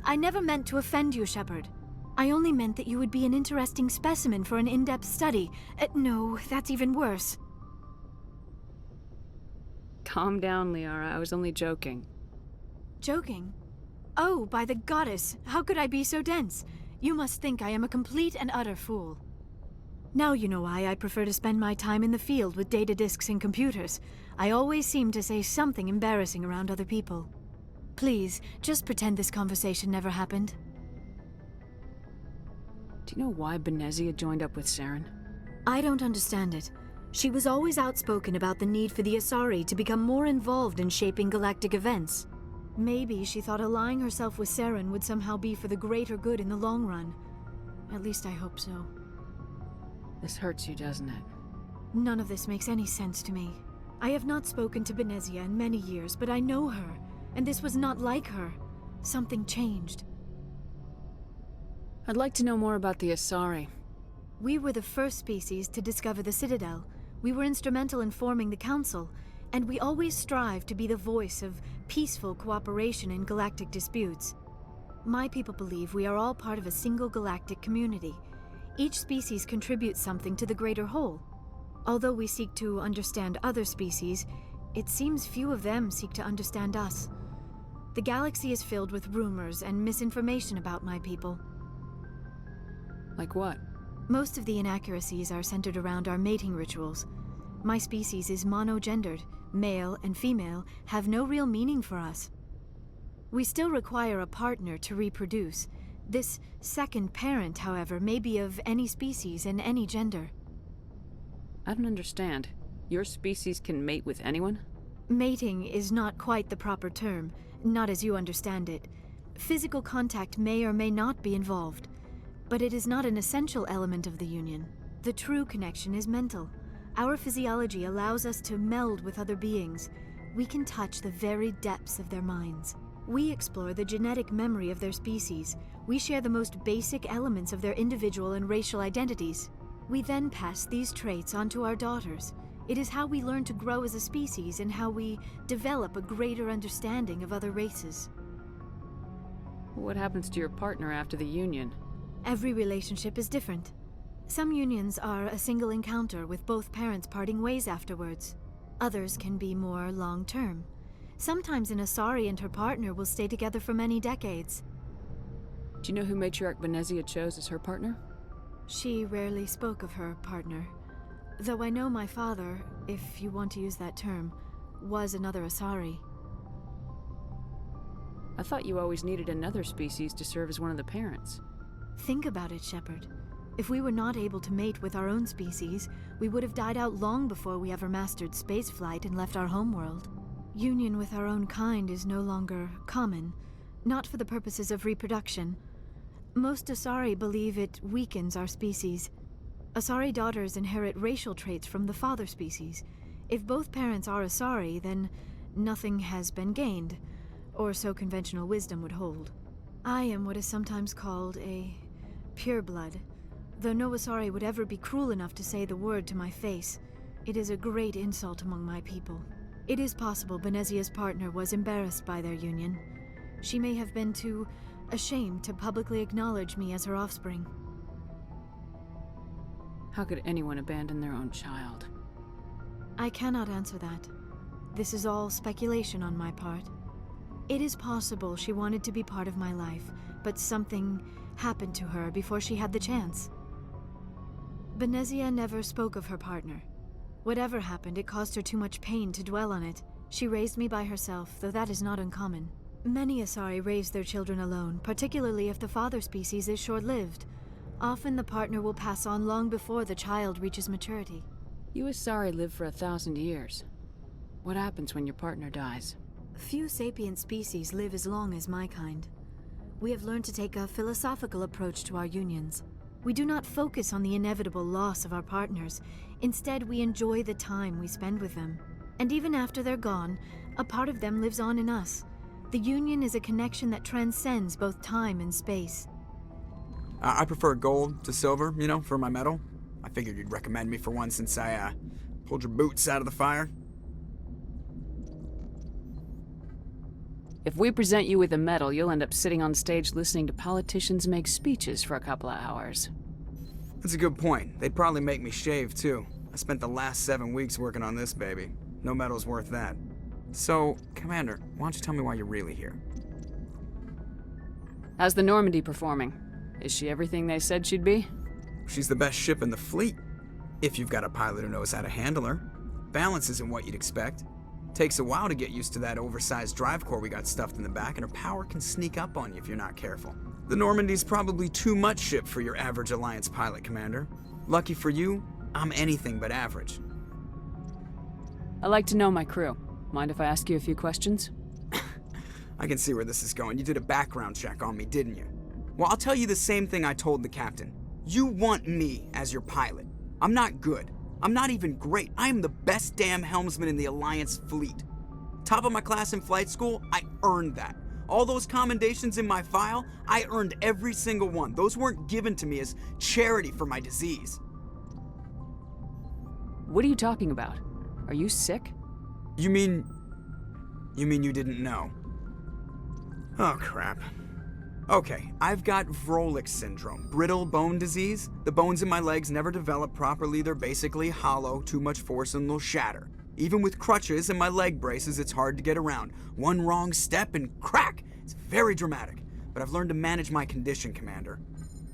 I never meant to offend you, Shepard. I only meant that you would be an interesting specimen for an in-depth study. No, that's even worse. Calm down, Liara. I was only joking. Joking? Oh, by the goddess, how could I be so dense? You must think I am a complete and utter fool. Now you know why I prefer to spend my time in the field with data disks and computers. I always seem to say something embarrassing around other people. Please, just pretend this conversation never happened. Do you know why Benezia joined up with Saren? I don't understand it. She was always outspoken about the need for the Asari to become more involved in shaping galactic events. Maybe she thought allying herself with Saren would somehow be for the greater good in the long run. At least I hope so. This hurts you, doesn't it? None of this makes any sense to me. I have not spoken to Benezia in many years, but I know her, and this was not like her. Something changed. I'd like to know more about the Asari. We were the first species to discover the Citadel. We were instrumental in forming the Council, and we always strive to be the voice of peaceful cooperation in galactic disputes. My people believe we are all part of a single galactic community. Each species contributes something to the greater whole. Although we seek to understand other species, it seems few of them seek to understand us. The galaxy is filled with rumors and misinformation about my people. Like what? Most of the inaccuracies are centered around our mating rituals. My species is monogendered. Male and female have no real meaning for us. We still require a partner to reproduce. This second parent, however, may be of any species and any gender. I don't understand. Your species can mate with anyone? Mating is not quite the proper term, not as you understand it. Physical contact may or may not be involved, but it is not an essential element of the union. The true connection is mental. Our physiology allows us to meld with other beings. We can touch the very depths of their minds. We explore the genetic memory of their species. We share the most basic elements of their individual and racial identities. We then pass these traits on to our daughters. It is how we learn to grow as a species and how we develop a greater understanding of other races. What happens to your partner after the union? Every relationship is different. Some unions are a single encounter with both parents parting ways afterwards. Others can be more long-term. Sometimes an Asari and her partner will stay together for many decades. Do you know who Matriarch Venezia chose as her partner? She rarely spoke of her partner. Though I know my father, if you want to use that term, was another Asari. I thought you always needed another species to serve as one of the parents. Think about it, Shepard. If we were not able to mate with our own species, we would have died out long before we ever mastered spaceflight and left our homeworld. Union with our own kind is no longer common, not for the purposes of reproduction. Most Asari believe it weakens our species. Asari daughters inherit racial traits from the father species. If both parents are Asari, then nothing has been gained, or so conventional wisdom would hold. I am what is sometimes called a pureblood, though no Asari would ever be cruel enough to say the word to my face. It is a great insult among my people. It is possible Venezia's partner was embarrassed by their union. She may have been too ashamed to publicly acknowledge me as her offspring. How could anyone abandon their own child? I cannot answer that. This is all speculation on my part. It is possible she wanted to be part of my life, but something happened to her before she had the chance. Venezia never spoke of her partner. Whatever happened, it caused her too much pain to dwell on it. She raised me by herself, though that is not uncommon. Many Asari raise their children alone, particularly if the father species is short-lived. Often the partner will pass on long before the child reaches maturity. You Asari live for 1,000 years. What happens when your partner dies? Few sapient species live as long as my kind. We have learned to take a philosophical approach to our unions. We do not focus on the inevitable loss of our partners. Instead, we enjoy the time we spend with them. And even after they're gone, a part of them lives on in us. The union is a connection that transcends both time and space. I prefer gold to silver, you know, for my medal. I figured you'd recommend me for one since I, pulled your boots out of the fire. If we present you with a medal, you'll end up sitting on stage listening to politicians make speeches for a couple of hours. That's a good point. They'd probably make me shave, too. I spent the last 7 weeks working on this baby. No medal's worth that. So, Commander, why don't you tell me why you're really here? How's the Normandy performing? Is she everything they said she'd be? She's the best ship in the fleet, if you've got a pilot who knows how to handle her. Balance isn't what you'd expect. Takes a while to get used to that oversized drive core we got stuffed in the back, and her power can sneak up on you if you're not careful. The Normandy's probably too much ship for your average Alliance pilot, Commander. Lucky for you, I'm anything but average. I like to know my crew. Mind if I ask you a few questions? I can see where this is going. You did a background check on me, didn't you? Well, I'll tell you the same thing I told the captain. You want me as your pilot. I'm not good. I'm not even great. I am the best damn helmsman in the Alliance fleet. Top of my class in flight school, I earned that. All those commendations in my file, I earned every single one. Those weren't given to me as charity for my disease. What are you talking about? Are you sick? You mean you didn't know? Oh, crap. Okay, I've got Vrolik syndrome, brittle bone disease. The bones in my legs never develop properly. They're basically hollow, too much force and they'll shatter. Even with crutches and my leg braces, it's hard to get around. One wrong step and crack! It's very dramatic, but I've learned to manage my condition, Commander.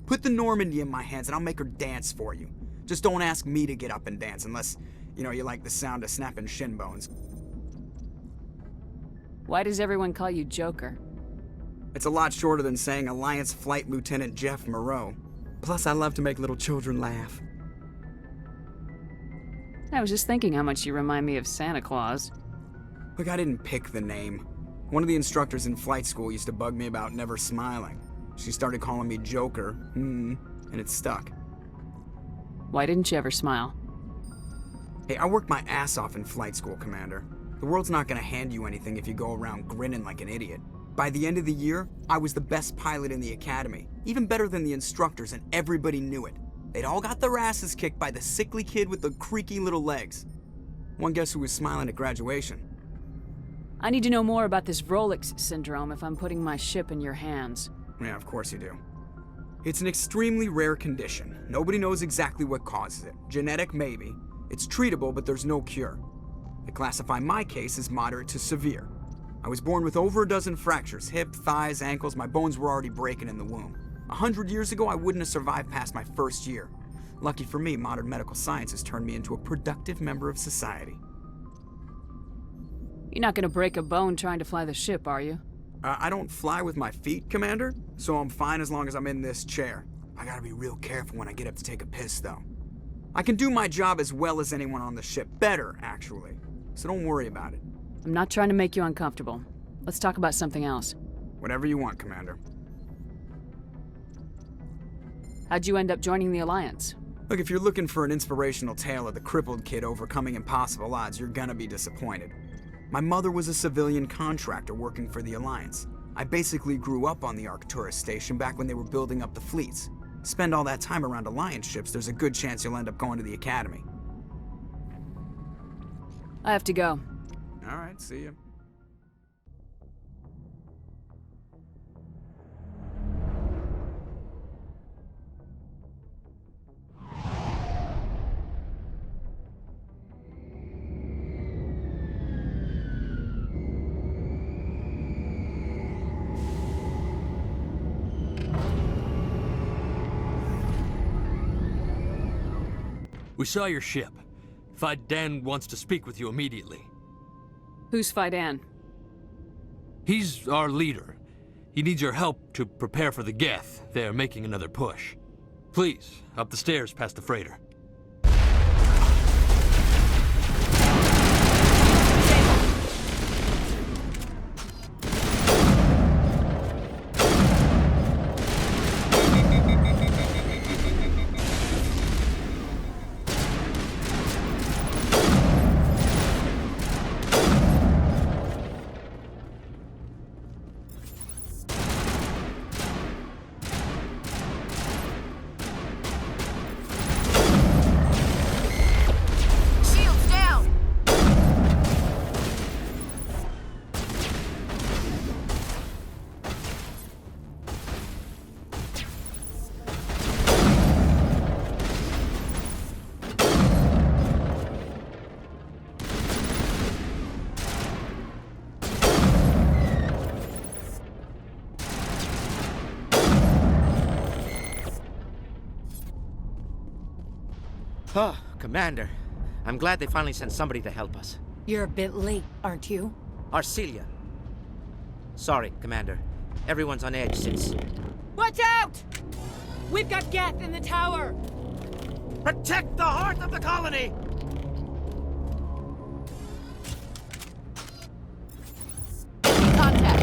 Put the Normandy in my hands and I'll make her dance for you. Just don't ask me to get up and dance unless, you like the sound of snapping shin bones. Why does everyone call you Joker? It's a lot shorter than saying Alliance Flight Lieutenant Jeff Moreau. Plus, I love to make little children laugh. I was just thinking how much you remind me of Santa Claus. Look, I didn't pick the name. One of the instructors in flight school used to bug me about never smiling. She started calling me Joker, and it stuck. Why didn't you ever smile? Hey, I worked my ass off in flight school, Commander. The world's not gonna hand you anything if you go around grinning like an idiot. By the end of the year, I was the best pilot in the academy, even better than the instructors, and everybody knew it. They'd all got their asses kicked by the sickly kid with the creaky little legs. One guess who was smiling at graduation. I need to know more about this Rolex syndrome if I'm putting my ship in your hands. Yeah, of course you do. It's an extremely rare condition. Nobody knows exactly what causes it. Genetic, maybe. It's treatable, but there's no cure. They classify my case as moderate to severe. I was born with over a dozen fractures, hip, thighs, ankles. My bones were already breaking in the womb. 100 years ago, I wouldn't have survived past my first year. Lucky for me, modern medical science has turned me into a productive member of society. You're not gonna break a bone trying to fly the ship, are you? I don't fly with my feet, Commander, so I'm fine as long as I'm in this chair. I gotta be real careful when I get up to take a piss, though. I can do my job as well as anyone on the ship. Better, actually. So don't worry about it. I'm not trying to make you uncomfortable. Let's talk about something else. Whatever you want, Commander. How'd you end up joining the Alliance? Look, if you're looking for an inspirational tale of the crippled kid overcoming impossible odds, you're gonna be disappointed. My mother was a civilian contractor working for the Alliance. I basically grew up on the Arcturus station back when they were building up the fleets. Spend all that time around Alliance ships, there's a good chance you'll end up going to the Academy. I have to go. All right, see ya. We saw your ship. Fidan wants to speak with you immediately. Who's Fidan? He's our leader. He needs your help to prepare for the Geth. They're making another push. Please, up the stairs past the freighter. Oh, Commander. I'm glad they finally sent somebody to help us. You're a bit late, aren't you? Arcelia. Sorry, Commander. Everyone's on edge since... Watch out! We've got Geth in the tower! Protect the heart of the colony! Contact!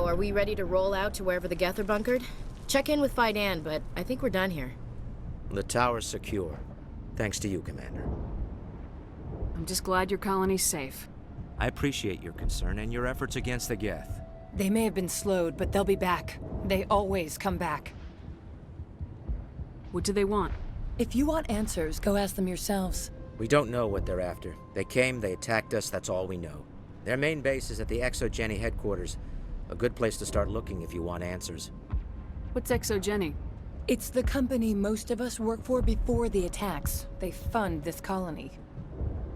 are we ready to roll out to wherever the Geth are bunkered? Check in with Fidan, but I think we're done here. The tower's secure. Thanks to you, Commander. I'm just glad your colony's safe. I appreciate your concern and your efforts against the Geth. They may have been slowed, but they'll be back. They always come back. What do they want? If you want answers, go ask them yourselves. We don't know what they're after. They came, they attacked us, that's all we know. Their main base is at the ExoGeni headquarters. A good place to start looking if you want answers. What's ExoGeni? It's the company most of us work for before the attacks. They fund this colony.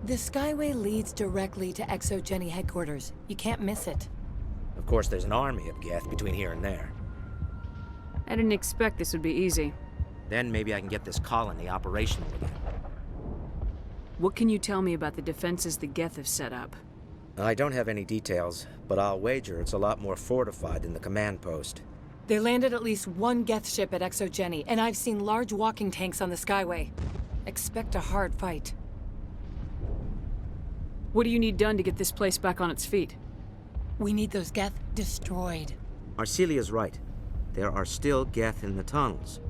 The Skyway leads directly to ExoGeni headquarters. You can't miss it. Of course, there's an army of Geth between here and there. I didn't expect this would be easy. Then maybe I can get this colony operational again. What can you tell me about the defenses the Geth have set up? I don't have any details, but I'll wager it's a lot more fortified than the command post. They landed at least one Geth ship at ExoGeni, and I've seen large walking tanks on the Skyway. Expect a hard fight. What do you need done to get this place back on its feet? We need those Geth destroyed. Arcelia's right. There are still Geth in the tunnels.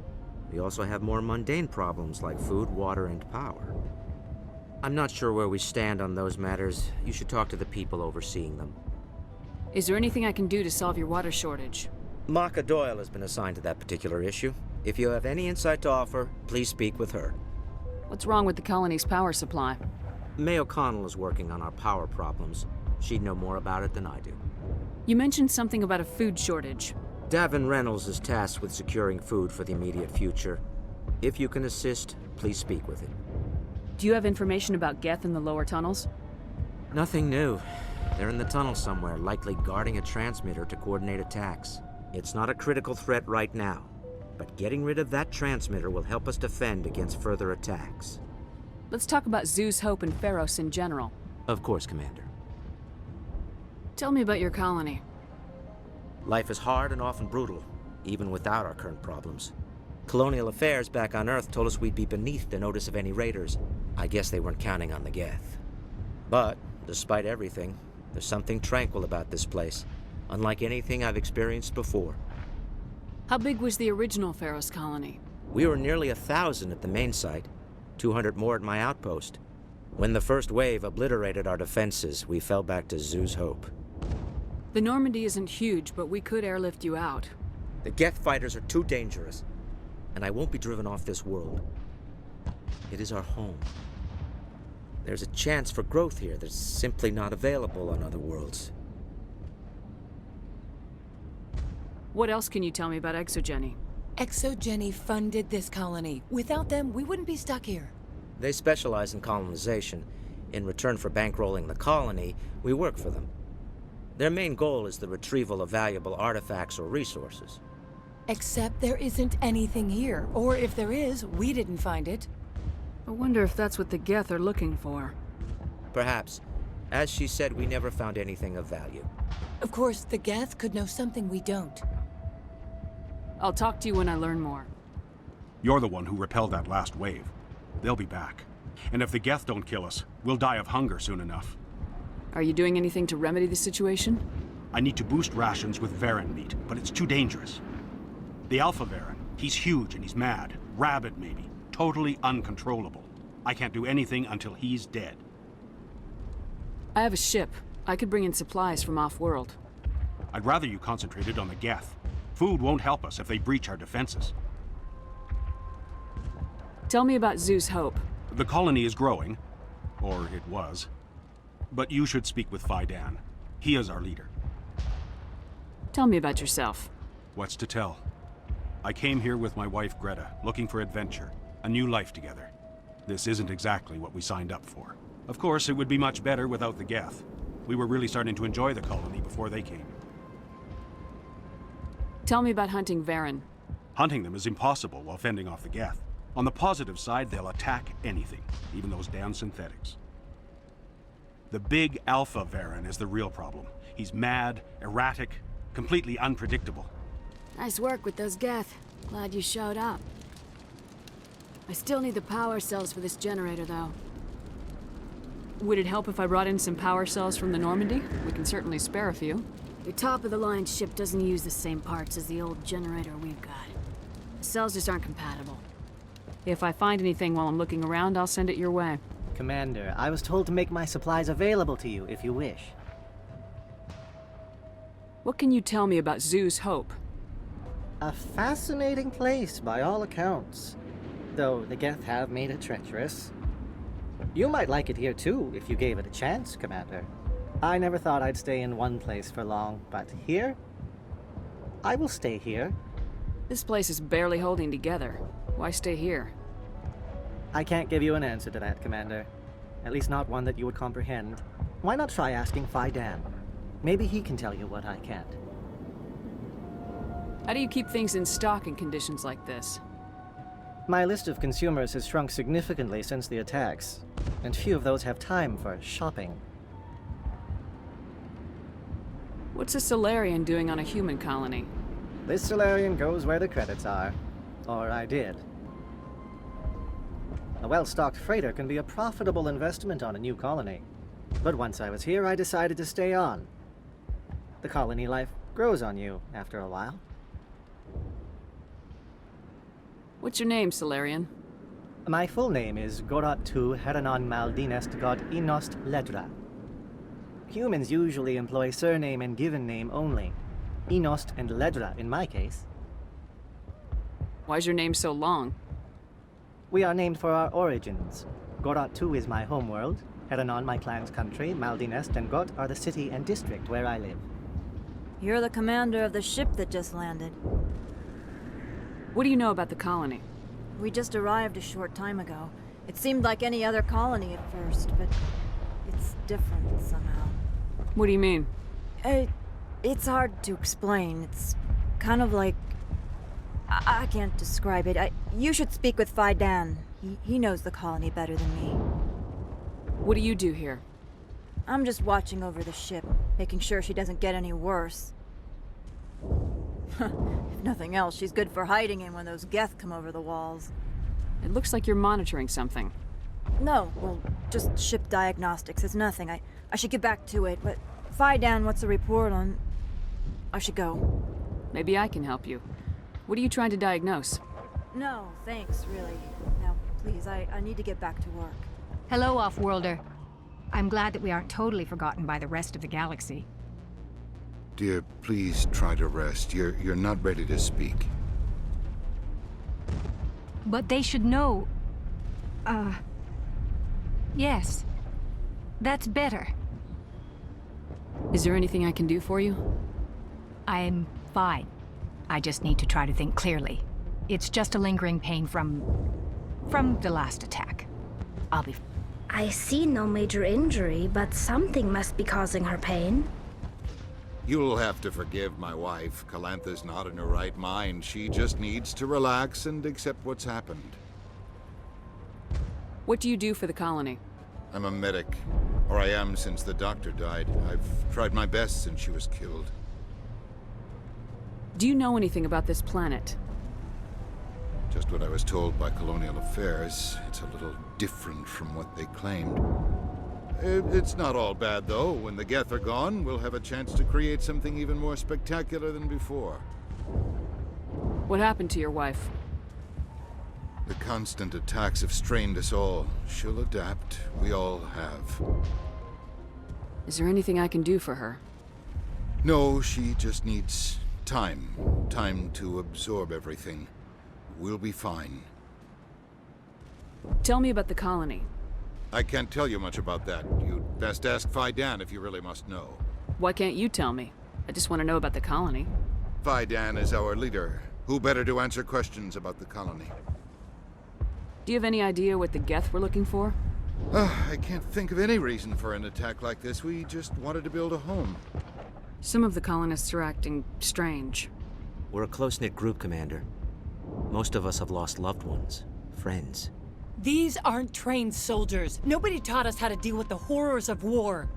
We also have more mundane problems like food, water, and power. I'm not sure where we stand on those matters. You should talk to the people overseeing them. Is there anything I can do to solve your water shortage? Maka Doyle has been assigned to that particular issue. If you have any insight to offer, please speak with her. What's wrong with the colony's power supply? May O'Connell is working on our power problems. She'd know more about it than I do. You mentioned something about a food shortage. Davin Reynolds is tasked with securing food for the immediate future. If you can assist, please speak with him. Do you have information about Geth in the lower tunnels? Nothing new. They're in the tunnel somewhere, likely guarding a transmitter to coordinate attacks. It's not a critical threat right now, but getting rid of that transmitter will help us defend against further attacks. Let's talk about Zew's Hope and Pharos in general. Of course, Commander. Tell me about your colony. Life is hard and often brutal, even without our current problems. Colonial affairs back on Earth told us we'd be beneath the notice of any raiders. I guess they weren't counting on the Geth. But, despite everything, there's something tranquil about this place, unlike anything I've experienced before. How big was the original Pharos colony? We were nearly 1,000 at the main site, 200 more at my outpost. When the first wave obliterated our defenses, we fell back to Zew's Hope. The Normandy isn't huge, but we could airlift you out. The Geth fighters are too dangerous, and I won't be driven off this world. It is our home. There's a chance for growth here that's simply not available on other worlds. What else can you tell me about ExoGeni? ExoGeni funded this colony. Without them, we wouldn't be stuck here. They specialize in colonization. In return for bankrolling the colony, we work for them. Their main goal is the retrieval of valuable artifacts or resources. Except there isn't anything here. Or if there is, we didn't find it. I wonder if that's what the Geth are looking for. Perhaps. As she said, we never found anything of value. Of course, the Geth could know something we don't. I'll talk to you when I learn more. You're the one who repelled that last wave. They'll be back. And if the Geth don't kill us, we'll die of hunger soon enough. Are you doing anything to remedy the situation? I need to boost rations with Varen meat, but it's too dangerous. The Alpha Varen, he's huge and he's mad. Rabid, maybe. Totally uncontrollable. I can't do anything until he's dead. I have a ship. I could bring in supplies from off-world. I'd rather you concentrated on the Geth. Food won't help us if they breach our defenses. Tell me about Zew's Hope. The colony is growing. Or it was. But you should speak with Fidan. He is our leader. Tell me about yourself. What's to tell? I came here with my wife Greta, looking for adventure, a new life together. This isn't exactly what we signed up for. Of course, it would be much better without the Geth. We were really starting to enjoy the colony before they came. Tell me about hunting Varen. Hunting them is impossible while fending off the Geth. On the positive side, they'll attack anything, even those damn synthetics. The big Alpha Varen is the real problem. He's mad, erratic, completely unpredictable. Nice work with those Geth. Glad you showed up. I still need the power cells for this generator, though. Would it help if I brought in some power cells from the Normandy? We can certainly spare a few. The top-of-the-line ship doesn't use the same parts as the old generator we've got. The cells just aren't compatible. If I find anything while I'm looking around, I'll send it your way. Commander, I was told to make my supplies available to you if you wish. What can you tell me about Zoo's Hope? A fascinating place by all accounts, though the Geth have made it treacherous. You might like it here too, if you gave it a chance, Commander. I never thought I'd stay in one place for long, but here? I will stay here. This place is barely holding together. Why stay here? I can't give you an answer to that, Commander. At least not one that you would comprehend. Why not try asking Phi-Dan? Maybe he can tell you what I can't. How do you keep things in stock in conditions like this? My list of consumers has shrunk significantly since the attacks, and few of those have time for shopping. What's a Salarian doing on a human colony? This Salarian goes where the credits are. Or I did. A well-stocked freighter can be a profitable investment on a new colony. But once I was here, I decided to stay on. The colony life grows on you after a while. What's your name, Salarian? My full name is Goratu Heranon Maldinest God Inost Ledra. Humans usually employ surname and given name only. Inost and Ledra in my case. Why's your name so long? We are named for our origins. Goratu is my homeworld, Heranon my clan's country, Maldinest and Got are the city and district where I live. You're the commander of the ship that just landed. What do you know about the colony? We just arrived a short time ago. It seemed like any other colony at first, but it's different somehow. What do you mean? It's hard to explain. It's kind of like... I can't describe it. You should speak with Phi-Dan. He knows the colony better than me. What do you do here? I'm just watching over the ship, making sure she doesn't get any worse. If nothing else, she's good for hiding in when those Geth come over the walls. It looks like you're monitoring something. No, well, just ship diagnostics. It's nothing. I should get back to it, but Phi-Dan, what's the report on... I should go. Maybe I can help you. What are you trying to diagnose? No, thanks, really. Now, please, I need to get back to work. Hello, Off-Worlder. I'm glad that we aren't totally forgotten by the rest of the galaxy. Dear, please try to rest. You're not ready to speak. But they should know... Yes. That's better. Is there anything I can do for you? I'm fine. I just need to try to think clearly. It's just a lingering pain from the last attack. I'll be... I see no major injury, but something must be causing her pain. You'll have to forgive my wife. Calantha's not in her right mind. She just needs to relax and accept what's happened. What do you do for the colony? I'm a medic. Or I am since the doctor died. I've tried my best since she was killed. Do you know anything about this planet? Just what I was told by Colonial Affairs. It's a little different from what they claimed. It's not all bad, though. When the Geth are gone, we'll have a chance to create something even more spectacular than before. What happened to your wife? The constant attacks have strained us all. She'll adapt. We all have. Is there anything I can do for her? No, she just needs time. Time to absorb everything. We'll be fine. Tell me about the colony. I can't tell you much about that. You'd best ask Phi-Dan if you really must know. Why can't you tell me? I just want to know about the colony. Phi-Dan is our leader. Who better to answer questions about the colony? Do you have any idea what the Geth were looking for? I can't think of any reason for an attack like this. We just wanted to build a home. Some of the colonists are acting strange. We're a close-knit group, Commander. Most of us have lost loved ones, friends. These aren't trained soldiers. Nobody taught us how to deal with the horrors of war.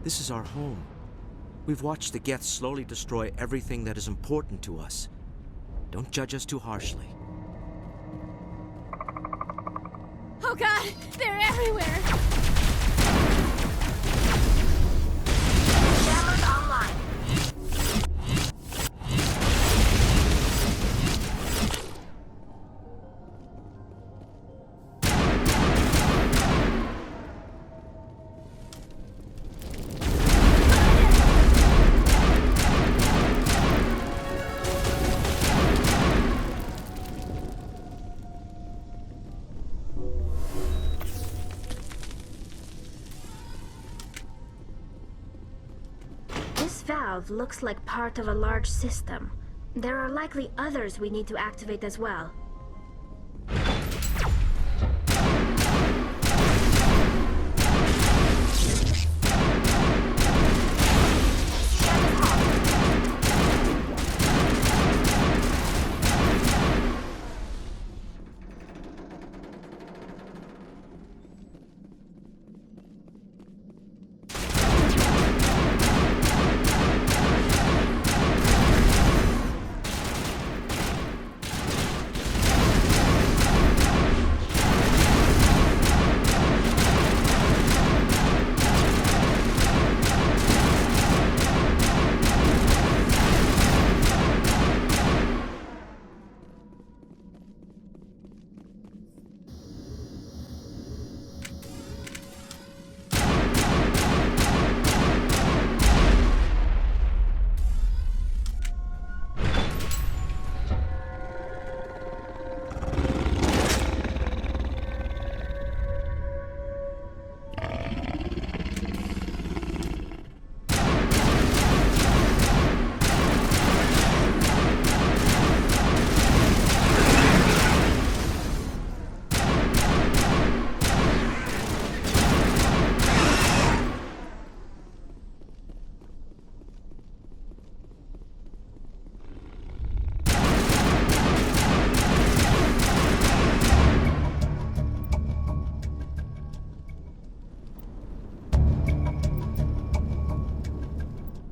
This is our home. We've watched the Geth slowly destroy everything that is important to us. Don't judge us too harshly. Oh God, they're everywhere! Jammers valve looks like part of a large system. There are likely others we need to activate as well.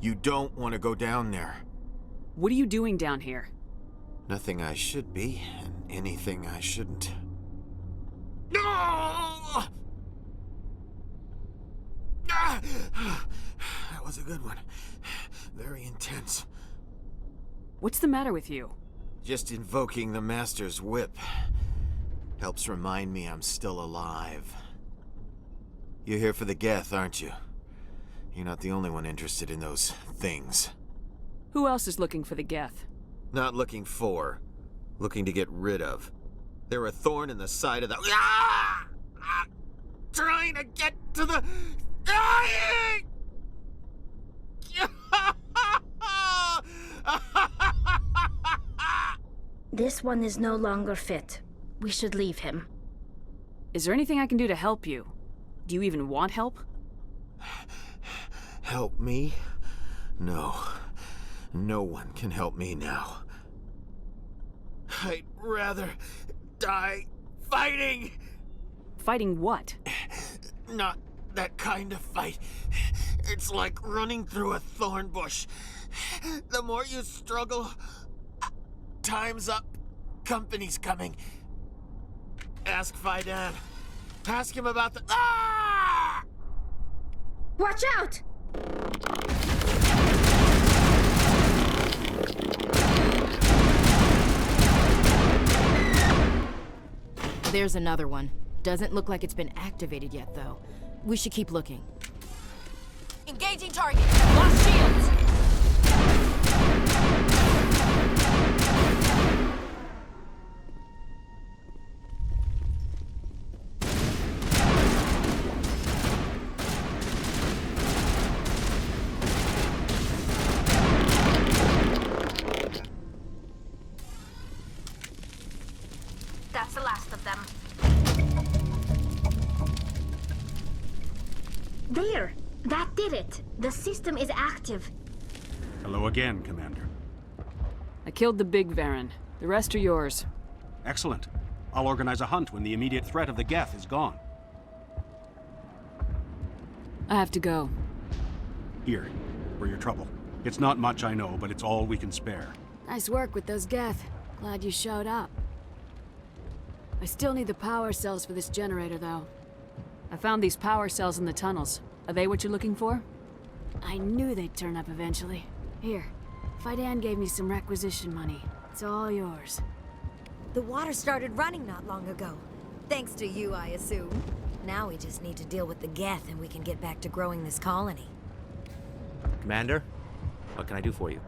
You don't want to go down there. What are you doing down here? Nothing I should be, and anything I shouldn't. No! That was a good one. Very intense. What's the matter with you? Just invoking the Master's whip helps remind me I'm still alive. You're here for the Geth, aren't you? You're not the only one interested in those things. Who else is looking for the Geth? Not looking for. Looking to get rid of. They're a thorn in the side of the... Ah! Ah! Trying to get to the... Dying! This one is no longer fit. We should leave him. Is there anything I can do to help you? Do you even want help? Help me? No. No one can help me now. I'd rather die fighting! Fighting what? Not that kind of fight. It's like running through a thorn bush. The more you struggle, time's up. Company's coming. Ask Faidan. Ask him about the... Ah! Watch out! There's another one. Doesn't look like it's been activated yet, though. We should keep looking. Engaging target. Lost shields. That's the last of them. There! That did it! The system is active. Hello again, Commander. I killed the big Varen. The rest are yours. Excellent. I'll organize a hunt when the immediate threat of the Geth is gone. I have to go. Here, for your trouble. It's not much, I know, but it's all we can spare. Nice work with those Geth. Glad you showed up. I still need the power cells for this generator, though. I found these power cells in the tunnels. Are they what you're looking for? I knew they'd turn up eventually. Here, Faidan gave me some requisition money. It's all yours. The water started running not long ago. Thanks to you, I assume. Now we just need to deal with the Geth and we can get back to growing this colony. Commander, what can I do for you?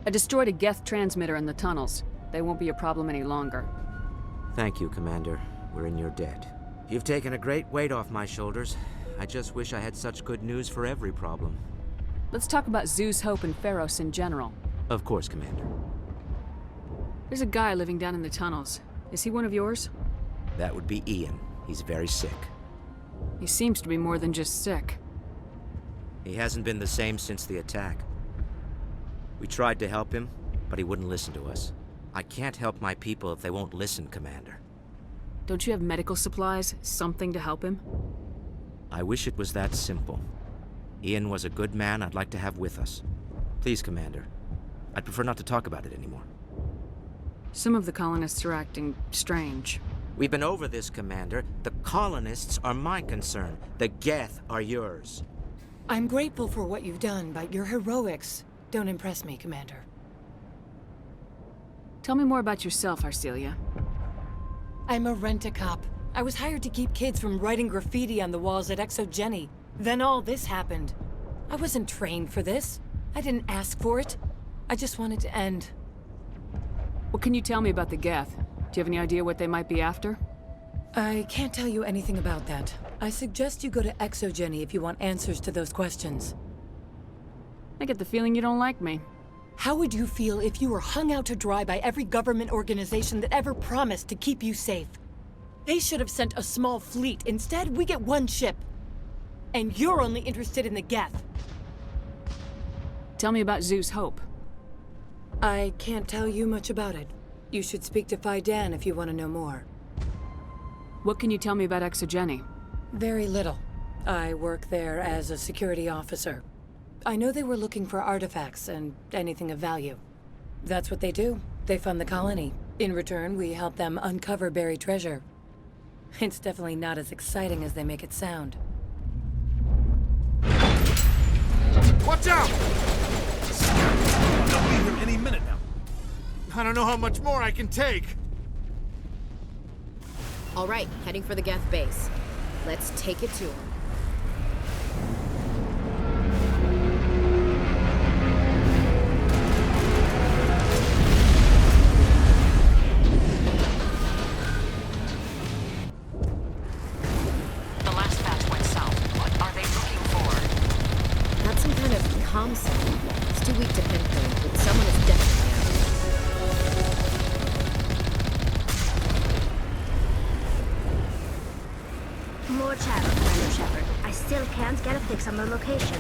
I destroyed a Geth transmitter in the tunnels. They won't be a problem any longer. Thank you, Commander. We're in your debt. You've taken a great weight off my shoulders. I just wish I had such good news for every problem. Let's talk about Zeus, Hope, and Pharos in general. Of course, Commander. There's a guy living down in the tunnels. Is he one of yours? That would be Ian. He's very sick. He seems to be more than just sick. He hasn't been the same since the attack. We tried to help him, but he wouldn't listen to us. I can't help my people if they won't listen, Commander. Don't you have medical supplies? Something to help him? I wish it was that simple. Ian was a good man I'd like to have with us. Please, Commander. I'd prefer not to talk about it anymore. Some of the colonists are acting strange. We've been over this, Commander. The colonists are my concern. The Geth are yours. I'm grateful for what you've done, but your heroics don't impress me, Commander. Tell me more about yourself, Arcelia. I'm a rent-a-cop. I was hired to keep kids from writing graffiti on the walls at Exogeny. Then all this happened. I wasn't trained for this. I didn't ask for it. I just wanted to end. What can you tell me about the Geth? Do you have any idea what they might be after? I can't tell you anything about that. I suggest you go to Exogeny if you want answers to those questions. I get the feeling you don't like me. How would you feel if you were hung out to dry by every government organization that ever promised to keep you safe? They should have sent a small fleet. Instead, we get one ship. And you're only interested in the Geth. Tell me about Zeus Hope. I can't tell you much about it. You should speak to Faidan if you want to know more. What can you tell me about Exogeny? Very little. I work there as a security officer. I know they were looking for artifacts and anything of value. That's what they do. They fund the colony. In return, we help them uncover buried treasure. It's definitely not as exciting as they make it sound. Watch out! They'll be here any minute now. I don't know how much more I can take. All right, heading for the Geth base. Let's take it to them. The last batch went south. What are they looking for? That's some kind of comm signal. It's too weak to pinpoint, but someone is definitely out. More chatter, Commander Shepard. I still can't get a fix on the location.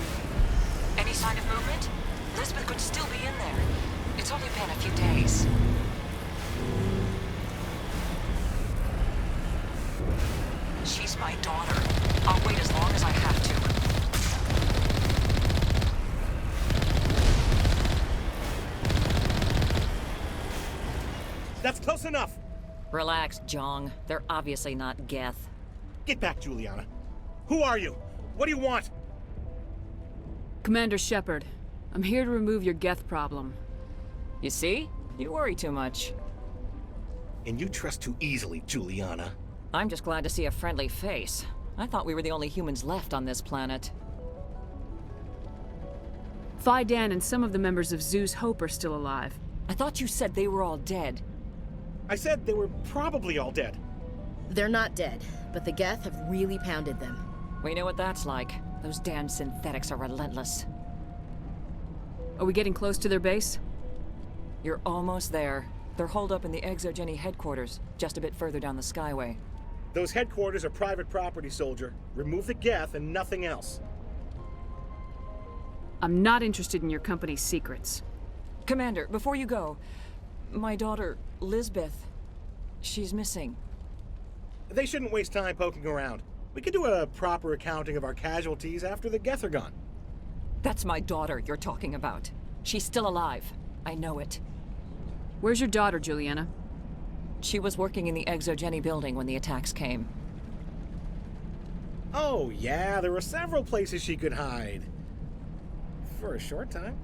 Any sign of movement? Lisbeth could still be in there. It's only been a few days. She's my daughter. I'll wait as long as I have to. That's close enough. Relax, Jong. They're obviously not Geth. Get back, Juliana. Who are you? What do you want? Commander Shepard, I'm here to remove your Geth problem. You see? You worry too much. And you trust too easily, Juliana. I'm just glad to see a friendly face. I thought we were the only humans left on this planet. Faidan and some of the members of Zeus Hope are still alive. I thought you said they were all dead. I said they were probably all dead. They're not dead, but the Geth have really pounded them. We know what that's like. Those damn synthetics are relentless. Are we getting close to their base? You're almost there. They're holed up in the Exogeny headquarters, just a bit further down the Skyway. Those headquarters are private property, soldier. Remove the Geth and nothing else. I'm not interested in your company's secrets. Commander, before you go, my daughter, Lisbeth, she's missing. They shouldn't waste time poking around. We could do a proper accounting of our casualties after the Geth are gone. That's my daughter you're talking about. She's still alive. I know it. Where's your daughter, Juliana? She was working in the Exogeny building when the attacks came. Oh, yeah, there were several places she could hide. For a short time.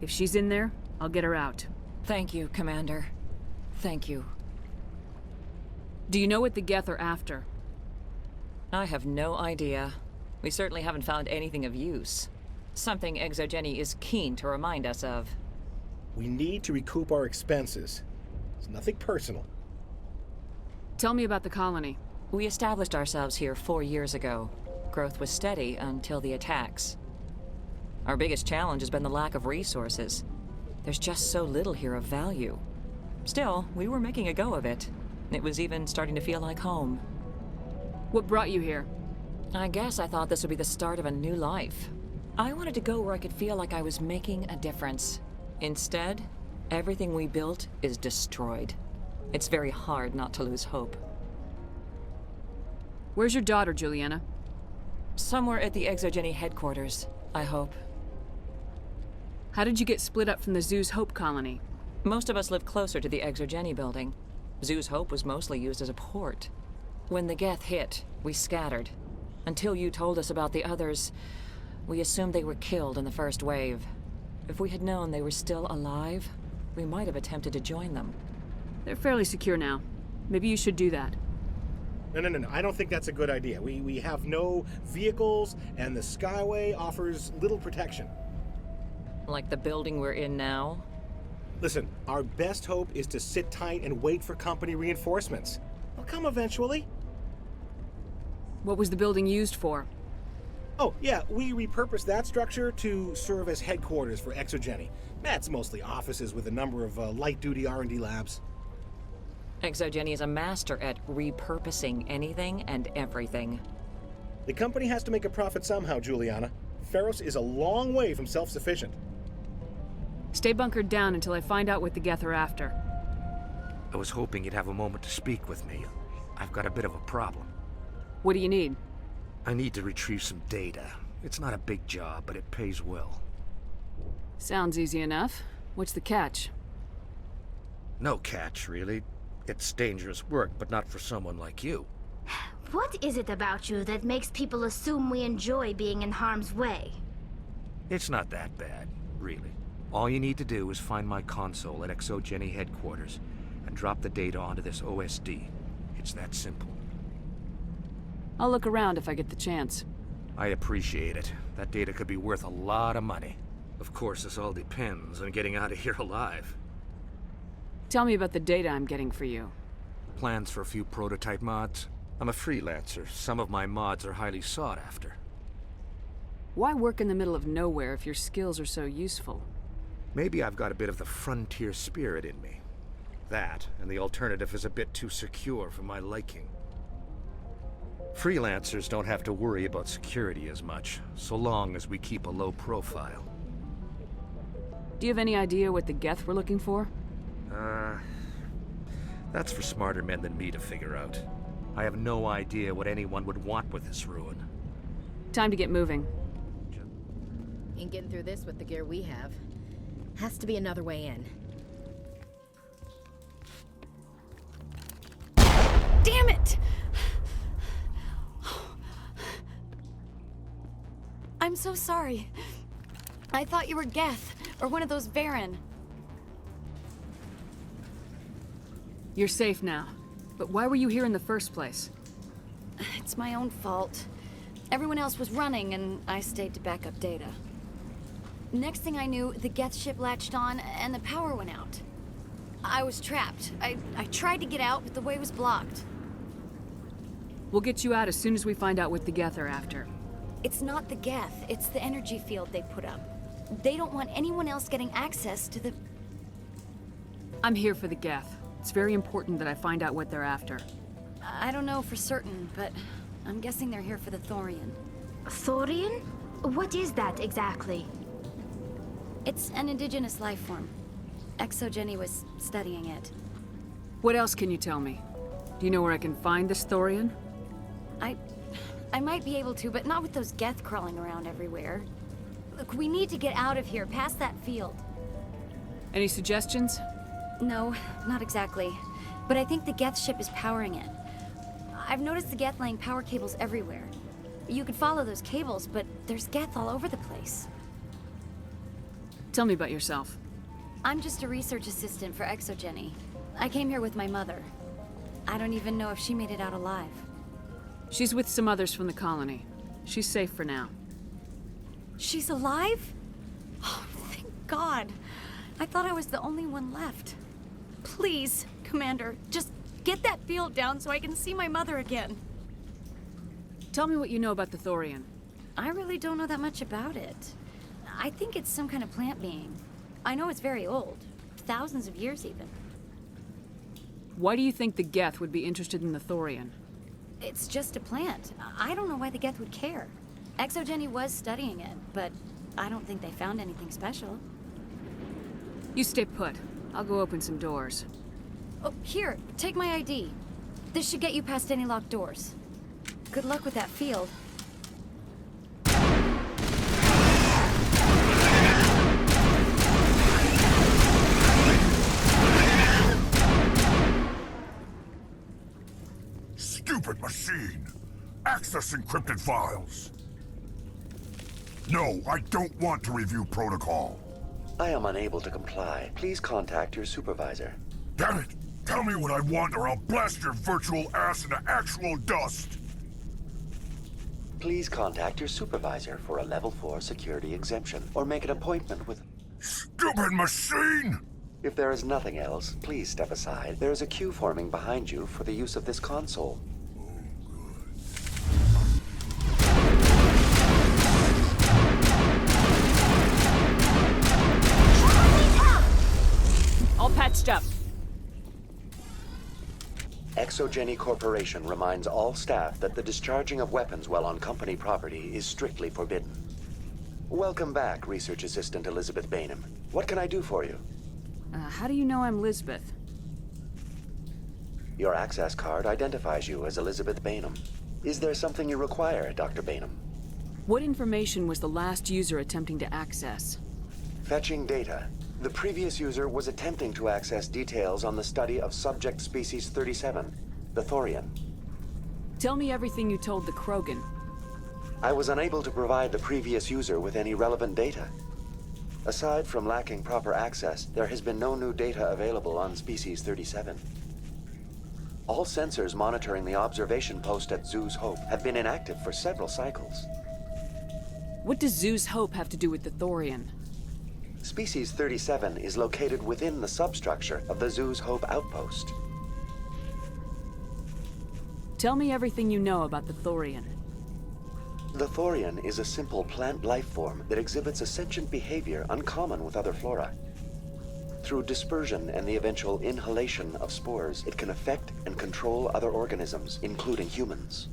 If she's in there, I'll get her out. Thank you, Commander. Thank you. Do you know what the Geth are after? I have no idea. We certainly haven't found anything of use. Something Exogeny is keen to remind us of. We need to recoup our expenses. It's nothing personal. Tell me about the colony. We established ourselves here 4 years ago. Growth was steady until the attacks. Our biggest challenge has been the lack of resources. There's just so little here of value. Still, we were making a go of it. It was even starting to feel like home. What brought you here? I guess I thought this would be the start of a new life. I wanted to go where I could feel like I was making a difference. Instead, everything we built is destroyed. It's very hard not to lose hope. Where's your daughter, Juliana? Somewhere at the Exogeny headquarters, I hope. How did you get split up from the Zoo's Hope colony? Most of us live closer to the Exogeny building. Zoo's Hope was mostly used as a port. When the Geth hit, we scattered. Until you told us about the others, we assumed they were killed in the first wave. If we had known they were still alive, we might have attempted to join them. They're fairly secure now. Maybe you should do that. No. I don't think that's a good idea. We have no vehicles, and the Skyway offers little protection. Like the building we're in now? Listen, our best hope is to sit tight and wait for company reinforcements. They'll come eventually. What was the building used for? Oh, yeah, we repurposed that structure to serve as headquarters for Exogeny. That's mostly offices with a number of light-duty R&D labs. Exogeny is a master at repurposing anything and everything. The company has to make a profit somehow, Juliana. Feros is a long way from self-sufficient. Stay bunkered down until I find out what the Geth are after. I was hoping you'd have a moment to speak with me. I've got a bit of a problem. What do you need? I need to retrieve some data. It's not a big job, but it pays well. Sounds easy enough. What's the catch? No catch, really. It's dangerous work, but not for someone like you. What is it about you that makes people assume we enjoy being in harm's way? It's not that bad, really. All you need to do is find my console at Exogeny headquarters and drop the data onto this OSD. It's that simple. I'll look around if I get the chance. I appreciate it. That data could be worth a lot of money. Of course, this all depends on getting out of here alive. Tell me about the data I'm getting for you. Plans for a few prototype mods? I'm a freelancer. Some of my mods are highly sought after. Why work in the middle of nowhere if your skills are so useful? Maybe I've got a bit of the frontier spirit in me. That, and the alternative is a bit too secure for my liking. Freelancers don't have to worry about security as much, so long as we keep a low profile. Do you have any idea what the Geth were looking for? That's for smarter men than me to figure out. I have no idea what anyone would want with this ruin. Time to get moving. Ain't getting through this with the gear we have. Has to be another way in. Damn it! I'm so sorry. I thought you were Geth, or one of those Varen. You're safe now. But why were you here in the first place? It's my own fault. Everyone else was running, and I stayed to back up data. Next thing I knew, the Geth ship latched on, and the power went out. I was trapped. I tried to get out, but the way was blocked. We'll get you out as soon as we find out what the Geth are after. It's not the Geth, it's the energy field they put up. They don't want anyone else getting access to the... I'm here for the Geth. It's very important that I find out what they're after. I don't know for certain, but I'm guessing they're here for the Thorian. Thorian? What is that exactly? It's an indigenous life form. Exogeny was studying it. What else can you tell me? Do you know where I can find this Thorian? I might be able to, but not with those Geth crawling around everywhere. Look, we need to get out of here, past that field. Any suggestions? No, not exactly. But I think the Geth ship is powering it. I've noticed the Geth laying power cables everywhere. You could follow those cables, but there's Geth all over the place. Tell me about yourself. I'm just a research assistant for Exogeny. I came here with my mother. I don't even know if she made it out alive. She's with some others from the colony. She's safe for now. She's alive? Oh, thank God. I thought I was the only one left. Please, Commander, just get that field down so I can see my mother again. Tell me what you know about the Thorian. I really don't know that much about it. I think it's some kind of plant being. I know it's very old. Thousands of years, even. Why do you think the Geth would be interested in the Thorian? It's just a plant. I don't know why the Geth would care. Exogeny was studying it, but I don't think they found anything special. You stay put. I'll go open some doors. Oh, here, take my ID. This should get you past any locked doors. Good luck with that field. Stupid machine! Access encrypted files! No, I don't want to review protocol. I am unable to comply. Please contact your supervisor. Damn it! Tell me what I want or I'll blast your virtual ass into actual dust! Please contact your supervisor for a level 4 security exemption, or make an appointment with... Stupid machine! If there is nothing else, please step aside. There is a queue forming behind you for the use of this console. All patched up. Exogeny Corporation reminds all staff that the discharging of weapons while on company property is strictly forbidden. Welcome back, Research Assistant Elizabeth Bainham. What can I do for you? How do you know I'm Lisbeth? Your access card identifies you as Elizabeth Bainham. Is there something you require, Dr. Bainham? What information was the last user attempting to access? Fetching data. The previous user was attempting to access details on the study of subject species 37, the Thorian. Tell me everything you told the Krogan. I was unable to provide the previous user with any relevant data. Aside from lacking proper access, there has been no new data available on species 37. All sensors monitoring the observation post at Zoo's Hope have been inactive for several cycles. What does Zoo's Hope have to do with the Thorian? Species 37 is located within the substructure of the Zoo's Hope outpost. Tell me everything you know about the Thorian. The Thorian is a simple plant life form that exhibits a sentient behavior uncommon with other flora. Through dispersion and the eventual inhalation of spores, it can affect and control other organisms, including humans.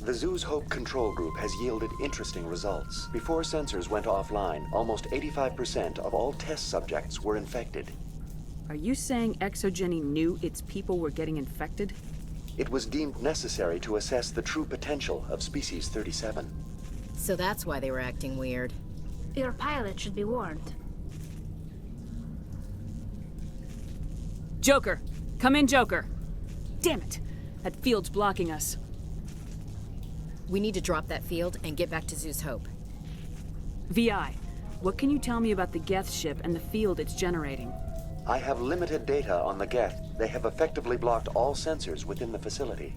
The Zoo's Hope control group has yielded interesting results. Before sensors went offline, almost 85% of all test subjects were infected. Are you saying Exogeny knew its people were getting infected? It was deemed necessary to assess the true potential of species 37. So that's why they were acting weird. Your pilot should be warned. Joker! Come in, Joker! Damn it! That field's blocking us. We need to drop that field and get back to Zoo's Hope. VI, what can you tell me about the Geth ship and the field it's generating? I have limited data on the Geth. They have effectively blocked all sensors within the facility.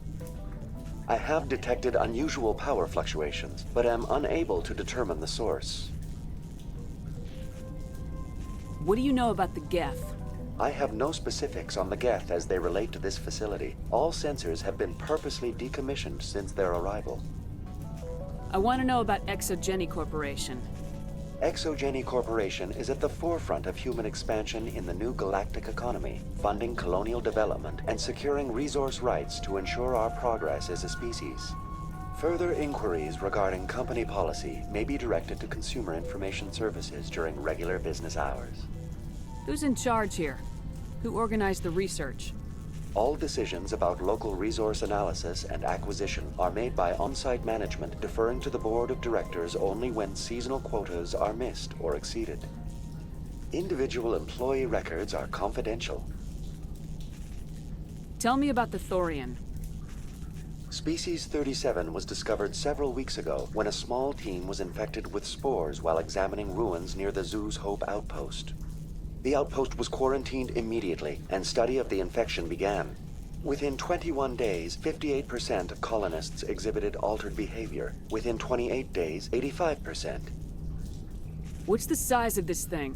I have detected unusual power fluctuations, but am unable to determine the source. What do you know about the Geth? I have no specifics on the Geth as they relate to this facility. All sensors have been purposely decommissioned since their arrival. I want to know about Exogeny Corporation. Exogeny Corporation is at the forefront of human expansion in the new galactic economy, funding colonial development and securing resource rights to ensure our progress as a species. Further inquiries regarding company policy may be directed to Consumer Information Services during regular business hours. Who's in charge here? Who organized the research? All decisions about local resource analysis and acquisition are made by on-site management, deferring to the board of directors only when seasonal quotas are missed or exceeded. Individual employee records are confidential. Tell me about the Thorian. Species 37 was discovered several weeks ago when a small team was infected with spores while examining ruins near the Zoo's Hope outpost. The outpost was quarantined immediately, and study of the infection began. Within 21 days, 58% of colonists exhibited altered behavior. Within 28 days, 85%. What's the size of this thing?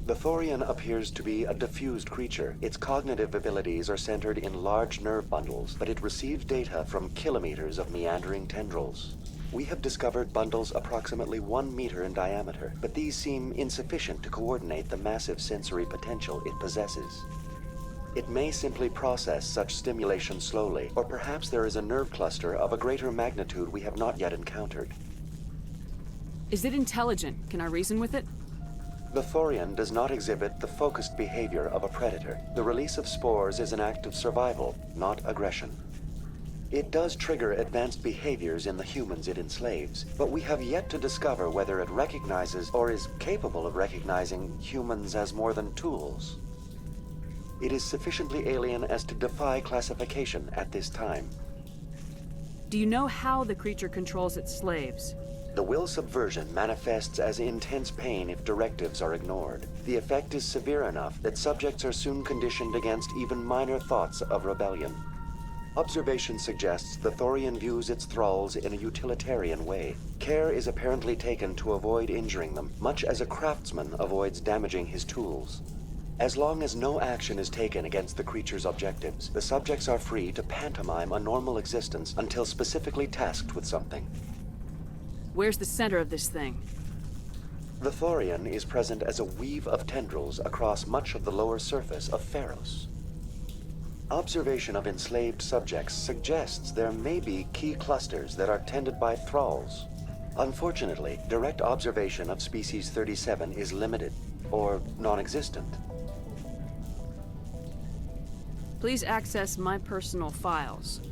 The Thorian appears to be a diffused creature. Its cognitive abilities are centered in large nerve bundles, but it receives data from kilometers of meandering tendrils. We have discovered bundles approximately 1 meter in diameter, but these seem insufficient to coordinate the massive sensory potential it possesses. It may simply process such stimulation slowly, or perhaps there is a nerve cluster of a greater magnitude we have not yet encountered. Is it intelligent? Can I reason with it? The Thorian does not exhibit the focused behavior of a predator. The release of spores is an act of survival, not aggression. It does trigger advanced behaviors in the humans it enslaves, but we have yet to discover whether it recognizes or is capable of recognizing humans as more than tools. It is sufficiently alien as to defy classification at this time. Do you know how the creature controls its slaves? The will subversion manifests as intense pain if directives are ignored. The effect is severe enough that subjects are soon conditioned against even minor thoughts of rebellion. Observation suggests the Thorian views its thralls in a utilitarian way. Care is apparently taken to avoid injuring them, much as a craftsman avoids damaging his tools. As long as no action is taken against the creature's objectives, the subjects are free to pantomime a normal existence until specifically tasked with something. Where's the center of this thing? The Thorian is present as a weave of tendrils across much of the lower surface of Pharos. Observation of enslaved subjects suggests there may be key clusters that are tended by thralls. Unfortunately, direct observation of species 37 is limited, or non-existent. Please access my personal files.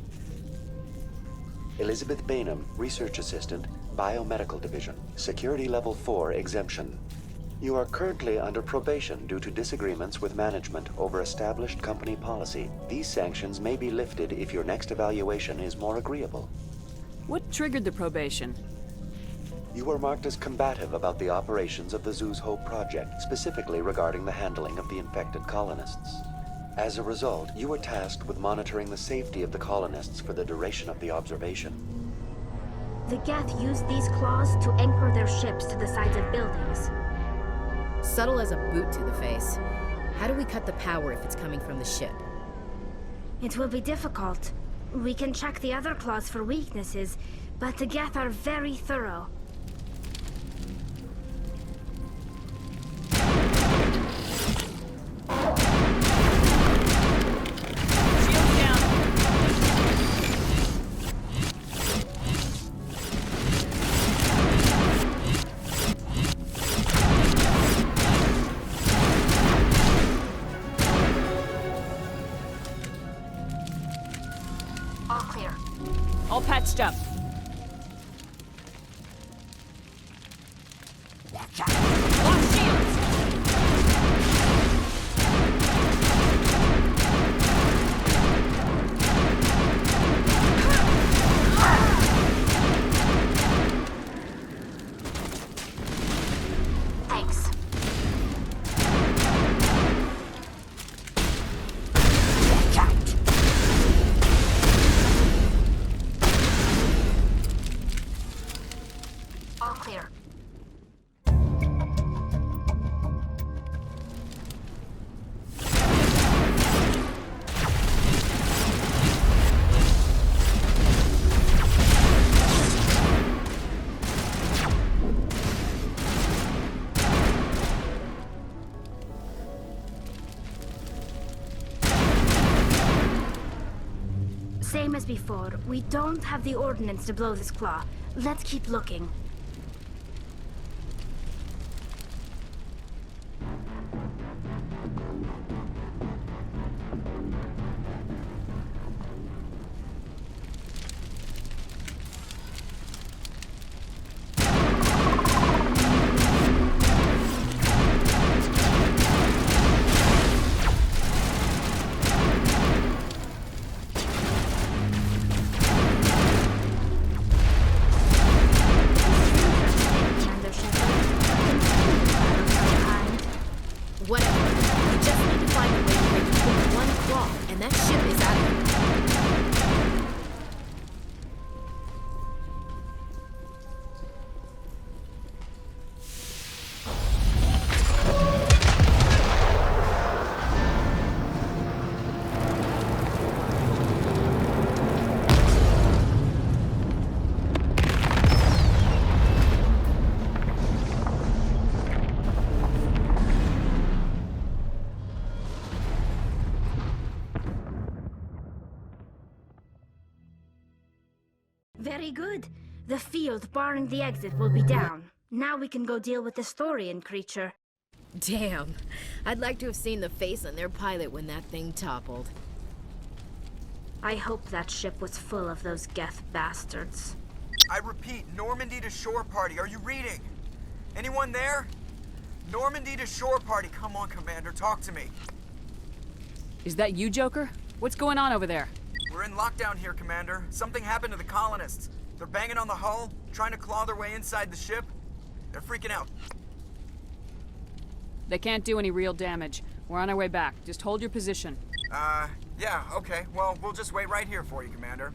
Elizabeth Bainham, Research Assistant, Biomedical Division, Security Level 4 exemption. You are currently under probation due to disagreements with management over established company policy. These sanctions may be lifted if your next evaluation is more agreeable. What triggered the probation? You were marked as combative about the operations of the Zoo's Hope project, specifically regarding the handling of the infected colonists. As a result, you were tasked with monitoring the safety of the colonists for the duration of the observation. The Geth used these claws to anchor their ships to the sides of buildings. Subtle as a boot to the face. How do we cut the power if it's coming from the ship? It will be difficult. We can check the other claws for weaknesses, but the Geth are very thorough. All patched up. Lock shields! Thanks. All clear. Same as before. We don't have the ordnance to blow this claw. Let's keep looking. Very good. The field barring the exit will be down. Now we can go deal with this Thorian creature. Damn. I'd like to have seen the face on their pilot when that thing toppled. I hope that ship was full of those Geth bastards. I repeat, Normandy to shore party. Are you reading? Anyone there? Normandy to shore party. Come on, Commander, talk to me. Is that you, Joker? What's going on over there? We're in lockdown here, Commander. Something happened to the colonists. They're banging on the hull, trying to claw their way inside the ship. They're freaking out. They can't do any real damage. We're on our way back. Just hold your position. Yeah, okay. Well, we'll just wait right here for you, Commander.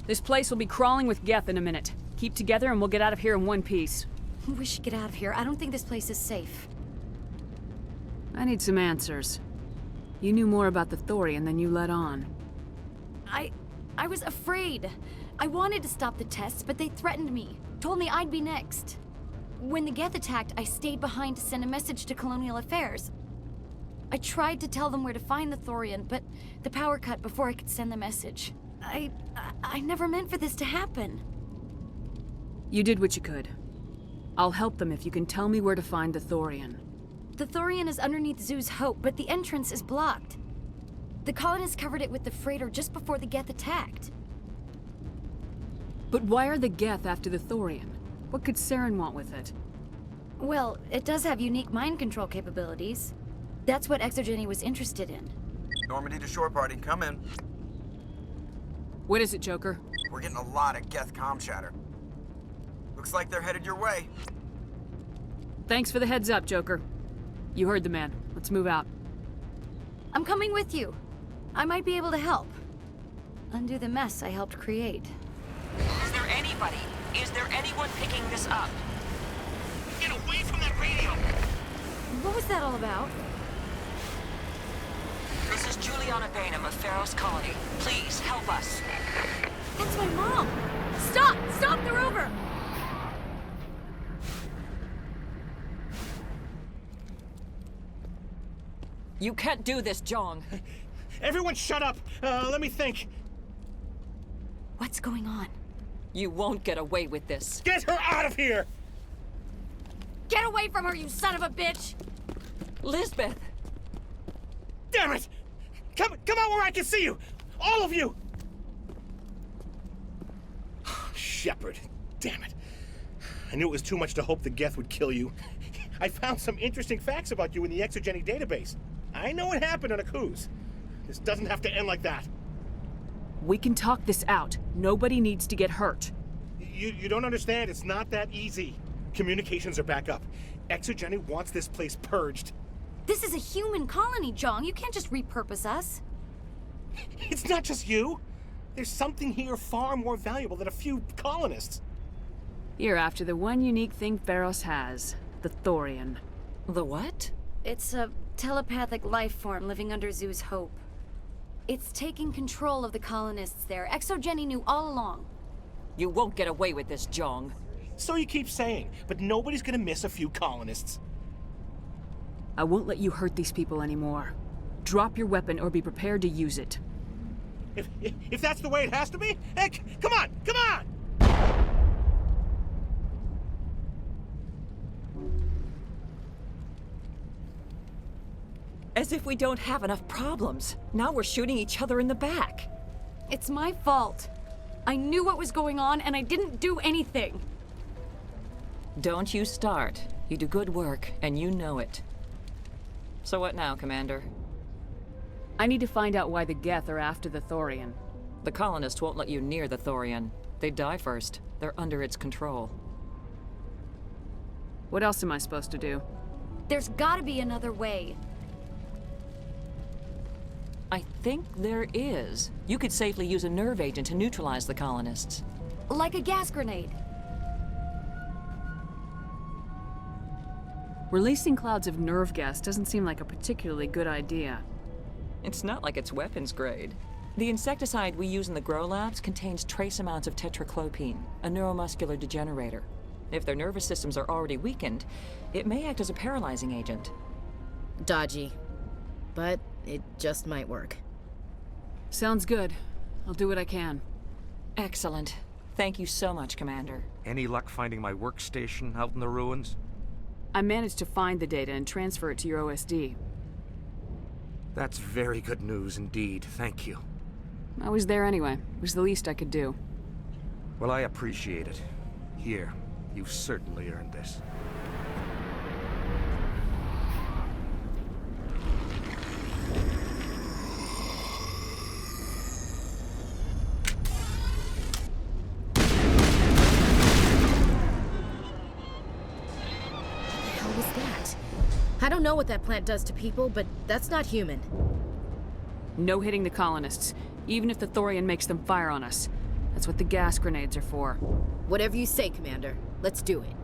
This place will be crawling with Geth in a minute. Keep together and we'll get out of here in one piece. We should get out of here. I don't think this place is safe. I need some answers. You knew more about the Thorian than you let on. I was afraid. I wanted to stop the tests, but they threatened me. Told me I'd be next. When the Geth attacked, I stayed behind to send a message to Colonial Affairs. I tried to tell them where to find the Thorian, but the power cut before I could send the message. I never meant for this to happen. You did what you could. I'll help them if you can tell me where to find the Thorian. The Thorian is underneath Zoo's Hope, but the entrance is blocked. The colonists covered it with the freighter just before the Geth attacked. But why are the Geth after the Thorian? What could Saren want with it? Well, it does have unique mind control capabilities. That's what Exogeny was interested in. Normandy to shore party, come in. What is it, Joker? We're getting a lot of Geth comm chatter. Looks like they're headed your way. Thanks for the heads up, Joker. You heard the man. Let's move out. I'm coming with you. I might be able to help. Undo the mess I helped create. Is there anybody? Is there anyone picking this up? Get away from that radio! What was that all about? This is Juliana Bainham of Pharaoh's Colony. Please, help us. That's my mom! Stop! Stop the rover! You can't do this, Jong. Everyone shut up! Let me think. What's going on? You won't get away with this. Get her out of here! Get away from her, you son of a bitch! Lisbeth! Damn it! Come out where I can see you! All of you! Shepard, damn it. I knew it was too much to hope the Geth would kill you. I found some interesting facts about you in the Exogeny database. I know what happened on Akuz. This doesn't have to end like that. We can talk this out. Nobody needs to get hurt. You don't understand. It's not that easy. Communications are back up. Exogeny wants this place purged. This is a human colony, Jong. You can't just repurpose us. It's not just you. There's something here far more valuable than a few colonists. You're after the one unique thing Pharaohs has. The Thorian. The what? It's a telepathic life form living under Zoo's Hope. It's taking control of the colonists there. Exogeny knew all along. You won't get away with this, Jong. So you keep saying, but nobody's gonna miss a few colonists. I won't let you hurt these people anymore. Drop your weapon or be prepared to use it. If that's the way it has to be, heck, come on, come on! As if we don't have enough problems. Now we're shooting each other in the back. It's my fault. I knew what was going on and I didn't do anything. Don't you start. You do good work, and you know it. So what now, Commander? I need to find out why the Geth are after the Thorian. The colonists won't let you near the Thorian. They'd die first. They're under its control. What else am I supposed to do? There's gotta be another way. I think there is. You could safely use a nerve agent to neutralize the colonists. Like a gas grenade. Releasing clouds of nerve gas doesn't seem like a particularly good idea. It's not like it's weapons grade. The insecticide we use in the grow labs contains trace amounts of tetraclopine, a neuromuscular degenerator. If their nervous systems are already weakened, it may act as a paralyzing agent. Dodgy. But it just might work. Sounds good. I'll do what I can. Excellent. Thank you so much, Commander. Any luck finding my workstation out in the ruins? I managed to find the data and transfer it to your OSD. That's very good news indeed. Thank you. I was there anyway. It was the least I could do. Well, I appreciate it. Here, you've certainly earned this. I don't know what that plant does to people, but that's not human. No hitting the colonists, even if the Thorian makes them fire on us. That's what the gas grenades are for. Whatever you say, Commander. Let's do it.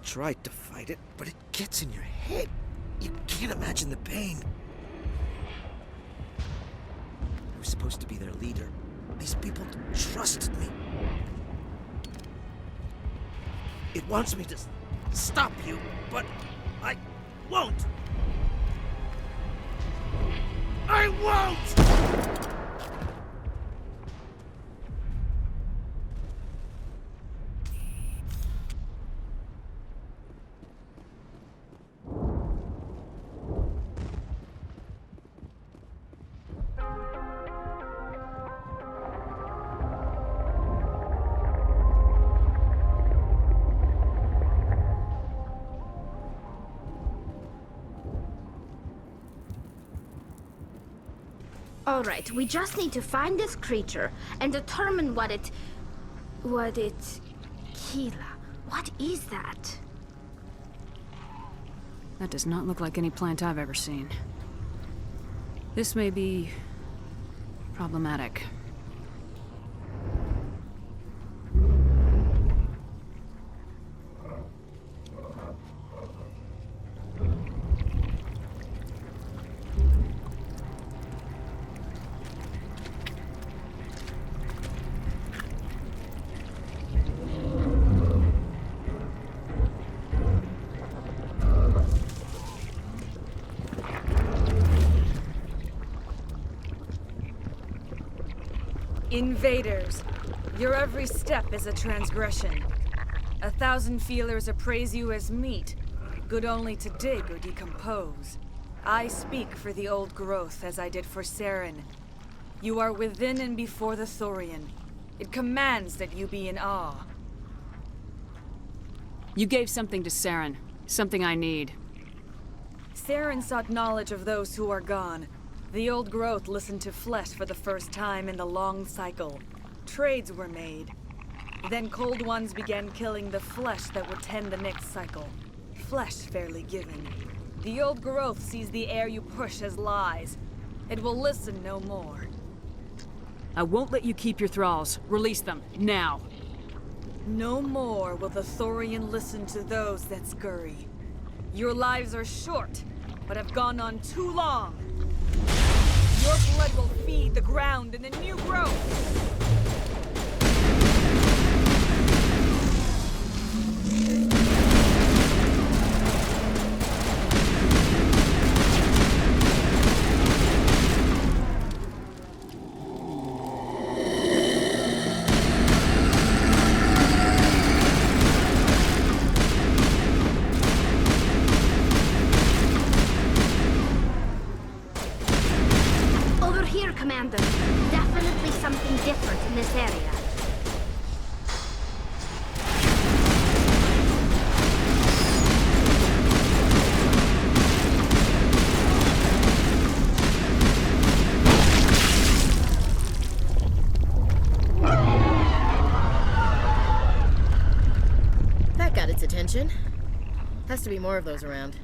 Tried to fight it, but it gets in your head. You can't imagine the pain. I was supposed to be their leader. These people trusted me. It wants me to stop you, but I won't. I won't! All right, we just need to find this creature and determine what it... Keela, what is that? That does not look like any plant I've ever seen. This may be... problematic. Invaders, your every step is a transgression. 1,000 feelers appraise you as meat, good only to dig or decompose. I speak for the old growth as I did for Saren. You are within and before the Thorian. It commands that you be in awe. You gave something to Saren. Something I need. Saren sought knowledge of those who are gone. The old growth listened to flesh for the first time in the long cycle. Trades were made. Then cold ones began killing the flesh that would tend the next cycle. Flesh fairly given. The old growth sees the air you push as lies. It will listen no more. I won't let you keep your thralls. Release them, now. No more will the Thorian listen to those that scurry. Your lives are short, but have gone on too long. Your blood will feed the ground in the new growth. Commander. Definitely something different in this area. That got its attention. Has to be more of those around.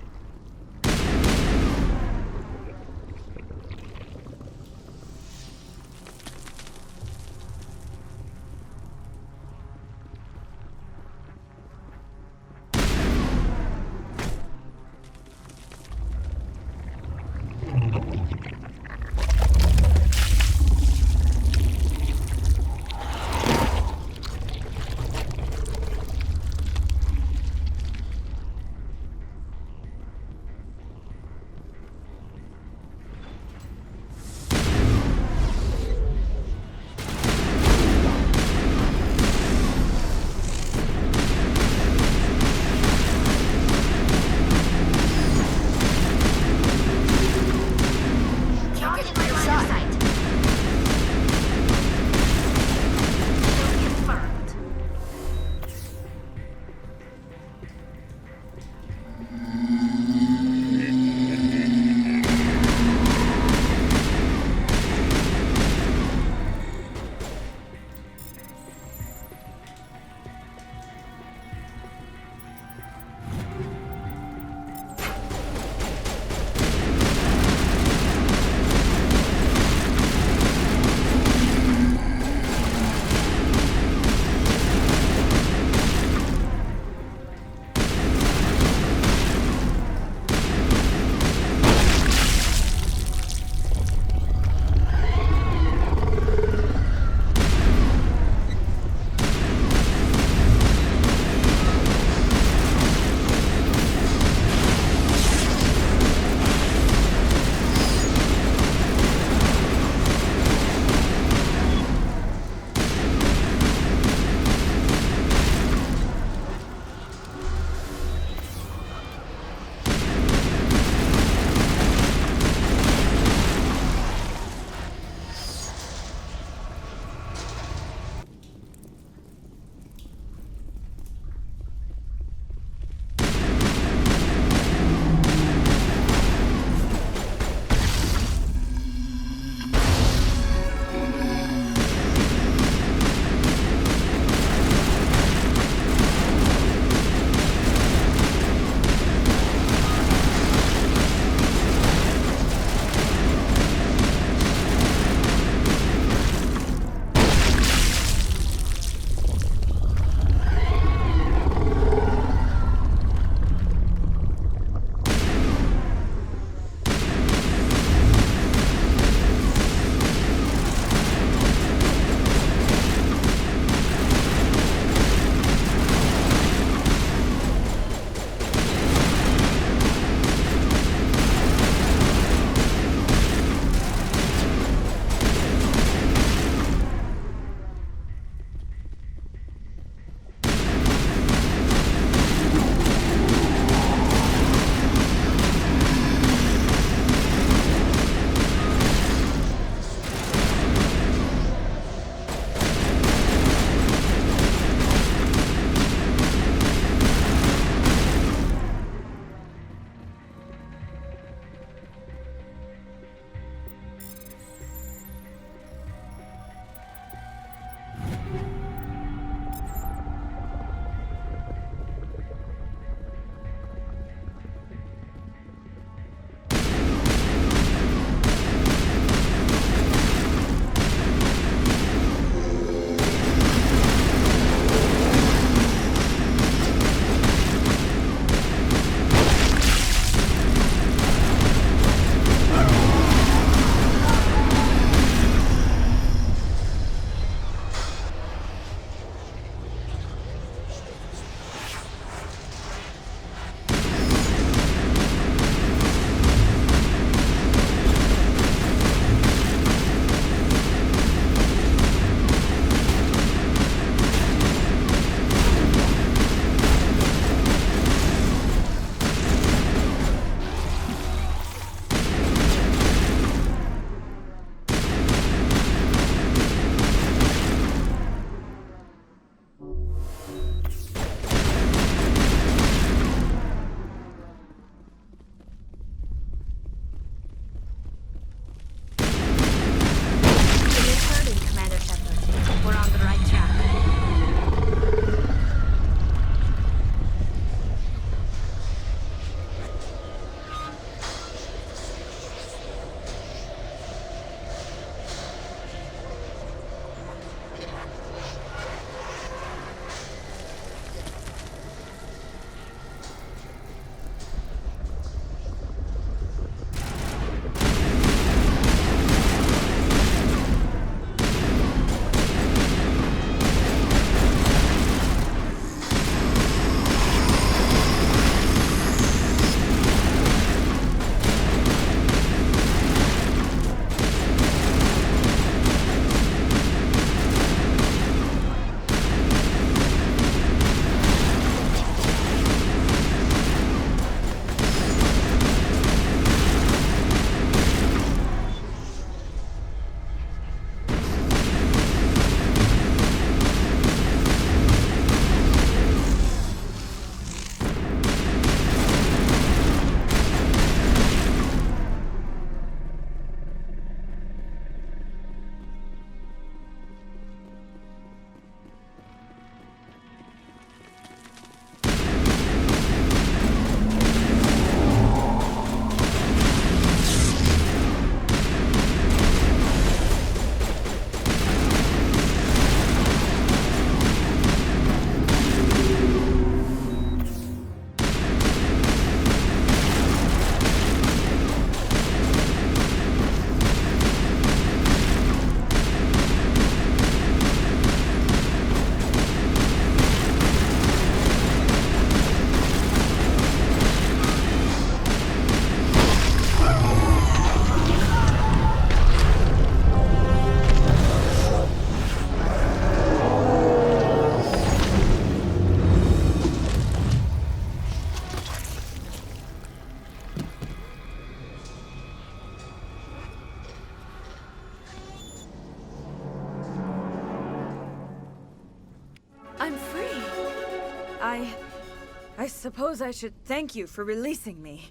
I suppose I should thank you for releasing me.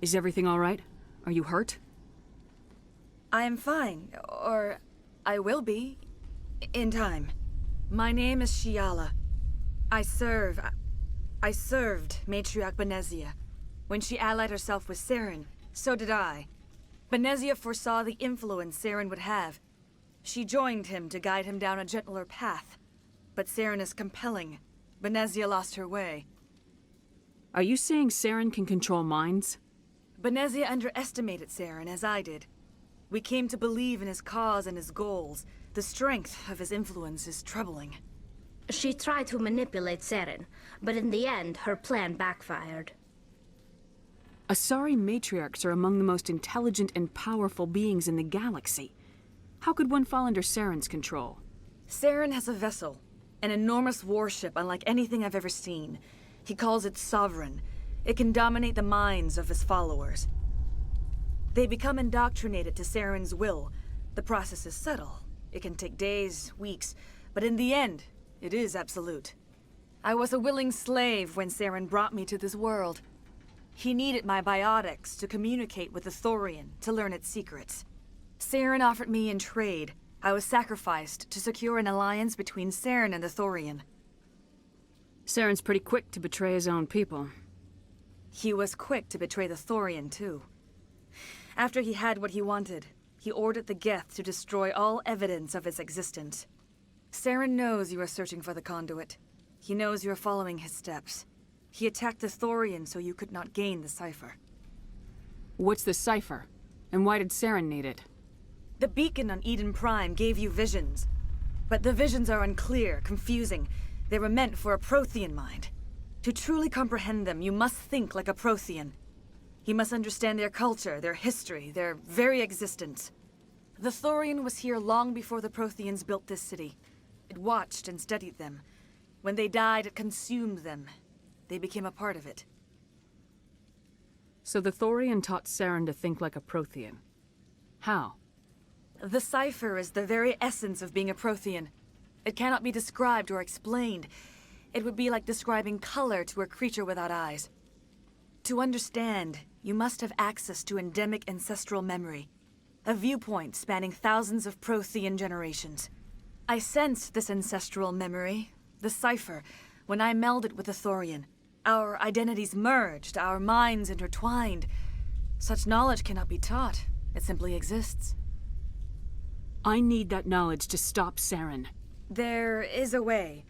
Is everything all right? Are you hurt? I am fine, or I will be, in time. My name is Shiala. I served Matriarch Benezia. When she allied herself with Saren, so did I. Benezia foresaw the influence Saren would have. She joined him to guide him down a gentler path. But Saren is compelling. Benezia lost her way. Are you saying Saren can control minds? Benezia underestimated Saren, as I did. We came to believe in his cause and his goals. The strength of his influence is troubling. She tried to manipulate Saren, but in the end, her plan backfired. Asari matriarchs are among the most intelligent and powerful beings in the galaxy. How could one fall under Saren's control? Saren has a vessel, an enormous warship unlike anything I've ever seen. He calls it Sovereign. It can dominate the minds of his followers. They become indoctrinated to Saren's will. The process is subtle. It can take days, weeks, but in the end, it is absolute. I was a willing slave when Saren brought me to this world. He needed my biotics to communicate with the Thorian, to learn its secrets. Saren offered me in trade. I was sacrificed to secure an alliance between Saren and the Thorian. Saren's pretty quick to betray his own people. He was quick to betray the Thorian, too. After he had what he wanted, he ordered the Geth to destroy all evidence of its existence. Saren knows you are searching for the conduit. He knows you are following his steps. He attacked the Thorian so you could not gain the cipher. What's the cipher? And why did Saren need it? The beacon on Eden Prime gave you visions. But the visions are unclear, confusing. They were meant for a Prothean mind. To truly comprehend them, you must think like a Prothean. You must understand their culture, their history, their very existence. The Thorian was here long before the Protheans built this city. It watched and studied them. When they died, it consumed them. They became a part of it. So the Thorian taught Saren to think like a Prothean. How? The cipher is the very essence of being a Prothean. It cannot be described or explained. It would be like describing color to a creature without eyes. To understand, you must have access to endemic ancestral memory, a viewpoint spanning thousands of Prothean generations. I sensed this ancestral memory, the cipher, when I melded with the Thorian. Our identities merged, our minds intertwined. Such knowledge cannot be taught. It simply exists. I need that knowledge to stop Saren. There is a way.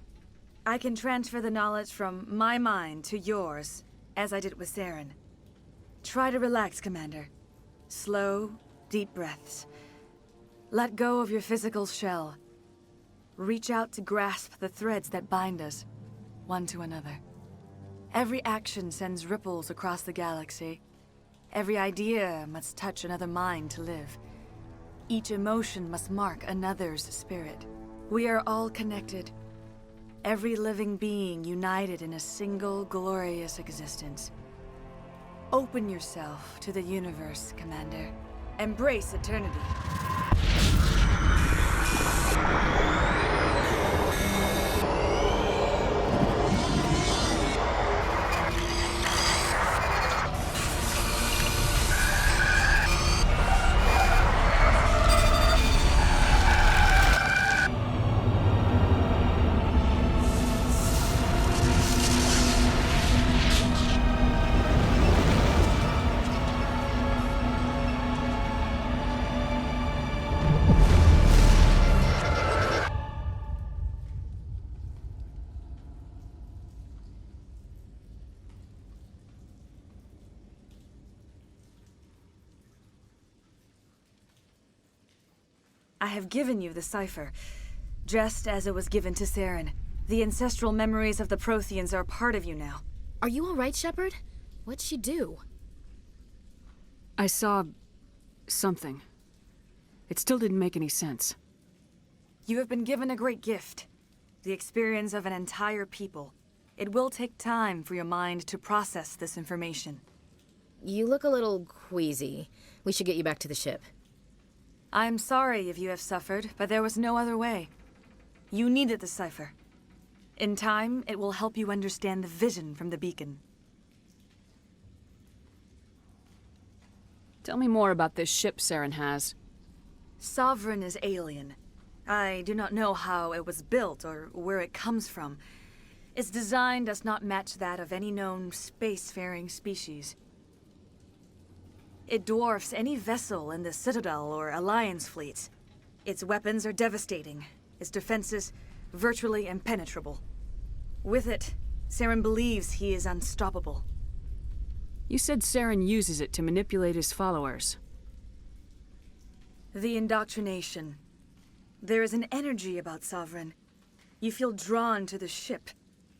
I can transfer the knowledge from my mind to yours, as I did with Saren. Try to relax, Commander. Slow, deep breaths. Let go of your physical shell. Reach out to grasp the threads that bind us, one to another. Every action sends ripples across the galaxy. Every idea must touch another mind to live. Each emotion must mark another's spirit. We are all connected. Every living being united in a single glorious existence. Open yourself to the universe, Commander. Embrace eternity. I have given you the cipher, just as it was given to Saren. The ancestral memories of the Protheans are part of you now. Are you all right, Shepard? What'd she do? I saw... something. It still didn't make any sense. You have been given a great gift. The experience of an entire people. It will take time for your mind to process this information. You look a little queasy. We should get you back to the ship. I'm sorry if you have suffered, but there was no other way. You needed the cipher. In time, it will help you understand the vision from the beacon. Tell me more about this ship Saren has. Sovereign is alien. I do not know how it was built or where it comes from. Its design does not match that of any known spacefaring species. It dwarfs any vessel in the Citadel or Alliance fleets. Its weapons are devastating, its defenses virtually impenetrable. With it, Saren believes he is unstoppable. You said Saren uses it to manipulate his followers. The indoctrination. There is an energy about Sovereign. You feel drawn to the ship.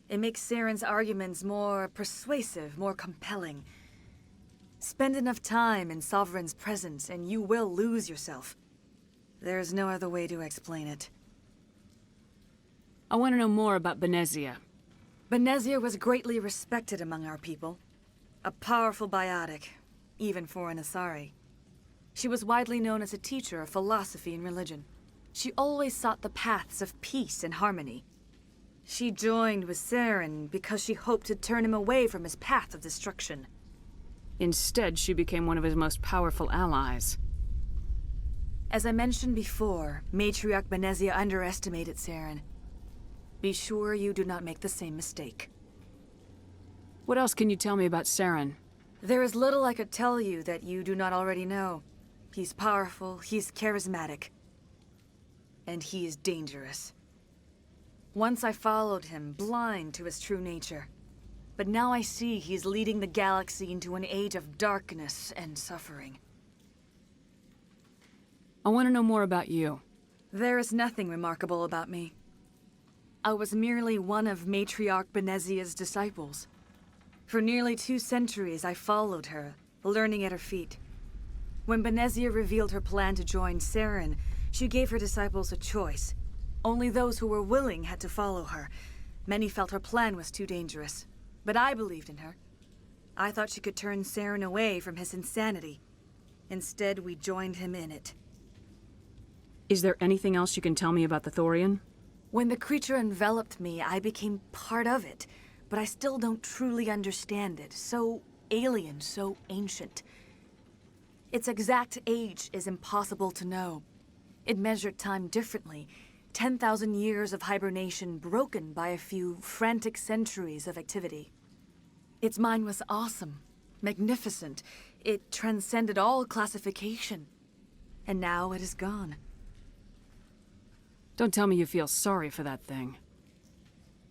It makes Saren's arguments more persuasive, more compelling. Spend enough time in Sovereign's presence and you will lose yourself. There's no other way to explain it. I want to know more about Benezia. Benezia was greatly respected among our people. A powerful biotic, even for an Asari. She was widely known as a teacher of philosophy and religion. She always sought the paths of peace and harmony. She joined with Saren because she hoped to turn him away from his path of destruction. Instead, she became one of his most powerful allies. As I mentioned before, Matriarch Benezia underestimated Saren. Be sure you do not make the same mistake. What else can you tell me about Saren? There is little I could tell you that you do not already know. He's powerful, he's charismatic, and he is dangerous. Once I followed him, blind to his true nature. But now I see he's leading the galaxy into an age of darkness and suffering. I want to know more about you. There is nothing remarkable about me. I was merely one of Matriarch Benezia's disciples. For nearly 2 centuries, I followed her, learning at her feet. When Benezia revealed her plan to join Saren, she gave her disciples a choice. Only those who were willing had to follow her. Many felt her plan was too dangerous, but I believed in her. I thought she could turn Saren away from his insanity. Instead, we joined him in it. Is there anything else you can tell me about the Thorian? When the creature enveloped me, I became part of it, but I still don't truly understand it. So alien, so ancient. Its exact age is impossible to know. It measured time differently. 10,000 years of hibernation broken by a few frantic centuries of activity. Its mind was awesome, magnificent. It transcended all classification. And now it is gone. Don't tell me you feel sorry for that thing.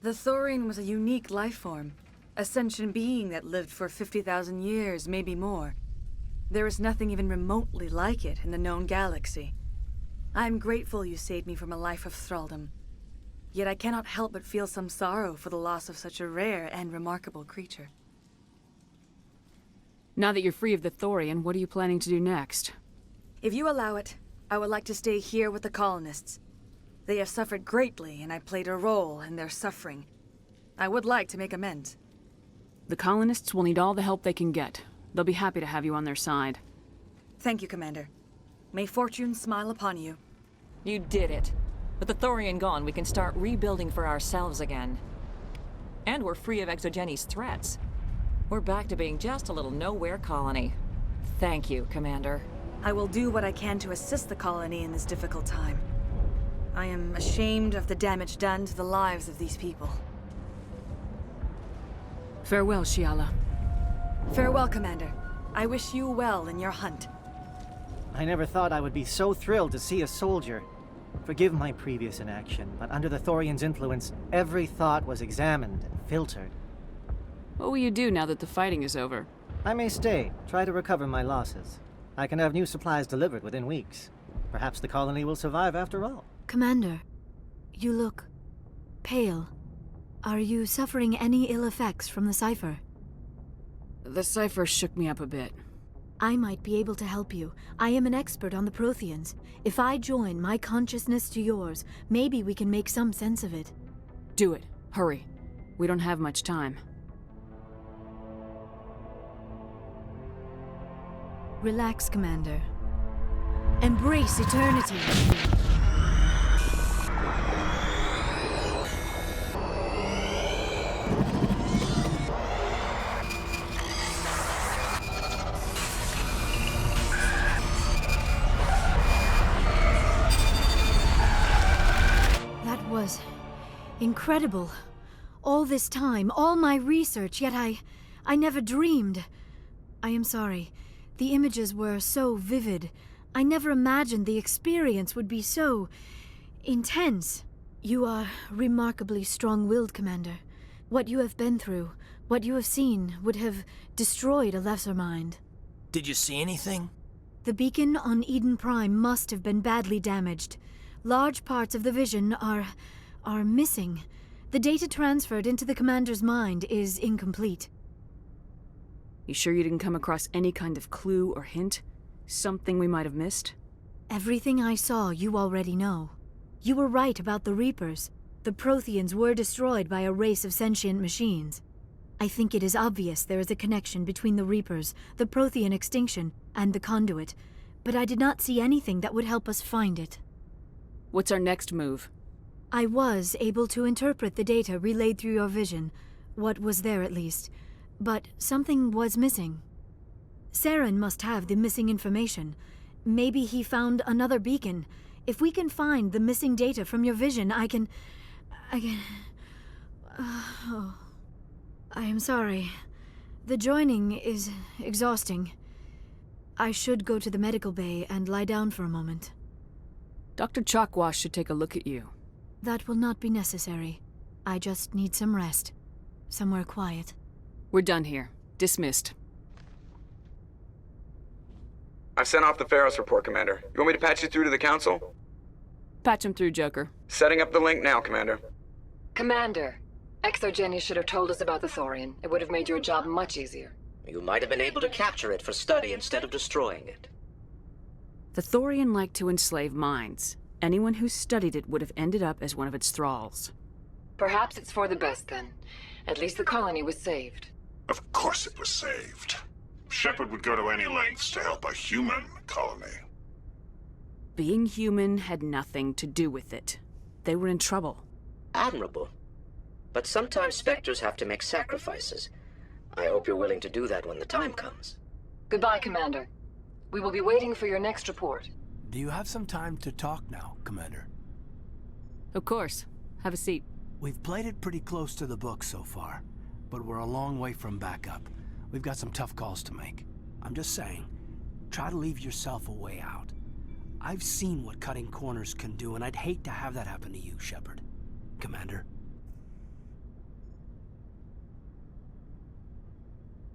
The Thorian was a unique life form. A sentient being that lived for 50,000 years, maybe more. There is nothing even remotely like it in the known galaxy. I am grateful you saved me from a life of thraldom. Yet I cannot help but feel some sorrow for the loss of such a rare and remarkable creature. Now that you're free of the Thorian, what are you planning to do next? If you allow it, I would like to stay here with the colonists. They have suffered greatly, and I played a role in their suffering. I would like to make amends. The colonists will need all the help they can get. They'll be happy to have you on their side. Thank you, Commander. May fortune smile upon you. You did it. With the Thorian gone, we can start rebuilding for ourselves again. And we're free of Exogeni's threats. We're back to being just a little nowhere colony. Thank you, Commander. I will do what I can to assist the colony in this difficult time. I am ashamed of the damage done to the lives of these people. Farewell, Shiala. Farewell, Commander. I wish you well in your hunt. I never thought I would be so thrilled to see a soldier. Forgive my previous inaction, but under the Thorian's influence, every thought was examined and filtered. What will you do now that the fighting is over? I may stay, try to recover my losses. I can have new supplies delivered within weeks. Perhaps the colony will survive after all. Commander, you look pale. Are you suffering any ill effects from the cipher? The cipher shook me up a bit. I might be able to help you. I am an expert on the Protheans. If I join my consciousness to yours, maybe we can make some sense of it. Do it. Hurry. We don't have much time. Relax, Commander. Embrace eternity. Incredible. All this time, all my research, yet I never dreamed. I am sorry. The images were so vivid. I never imagined the experience would be so intense. You are remarkably strong-willed, Commander. What you have been through, what you have seen, would have destroyed a lesser mind. Did you see anything? The beacon on Eden Prime must have been badly damaged. Large parts of the vision are missing. The data transferred into the Commander's mind is incomplete. You sure you didn't come across any kind of clue or hint? Something we might have missed? Everything I saw you already know. You were right about the Reapers. The Protheans were destroyed by a race of sentient machines. I think it is obvious there is a connection between the Reapers, the Prothean extinction, and the Conduit, but I did not see anything that would help us find it. What's our next move? I was able to interpret the data relayed through your vision, what was there at least, but something was missing. Saren must have the missing information. Maybe he found another beacon. If we can find the missing data from your vision, I can... I am sorry. The joining is exhausting. I should go to the medical bay and lie down for a moment. Dr. Chalkwash should take a look at you. That will not be necessary. I just need some rest. Somewhere quiet. We're done here. Dismissed. I've sent off the Pharos report, Commander. You want me to patch you through to the Council? Patch him through, Joker. Setting up the link now, Commander. Commander, Exogeny should have told us about the Thorian. It would have made your job much easier. You might have been able to capture it for study instead of destroying it. The Thorian liked to enslave minds. Anyone who studied it would have ended up as one of its thralls. Perhaps it's for the best then. At least the colony was saved. Of course it was saved. Shepard would go to any lengths to help a human colony. Being human had nothing to do with it. They were in trouble. Admirable. But sometimes Spectres have to make sacrifices. I hope you're willing to do that when the time comes. Goodbye, Commander. We will be waiting for your next report. Do you have some time to talk now, Commander? Of course. Have a seat. We've played it pretty close to the book so far, but we're a long way from backup. We've got some tough calls to make. I'm just saying, try to leave yourself a way out. I've seen what cutting corners can do, and I'd hate to have that happen to you, Shepard. Commander.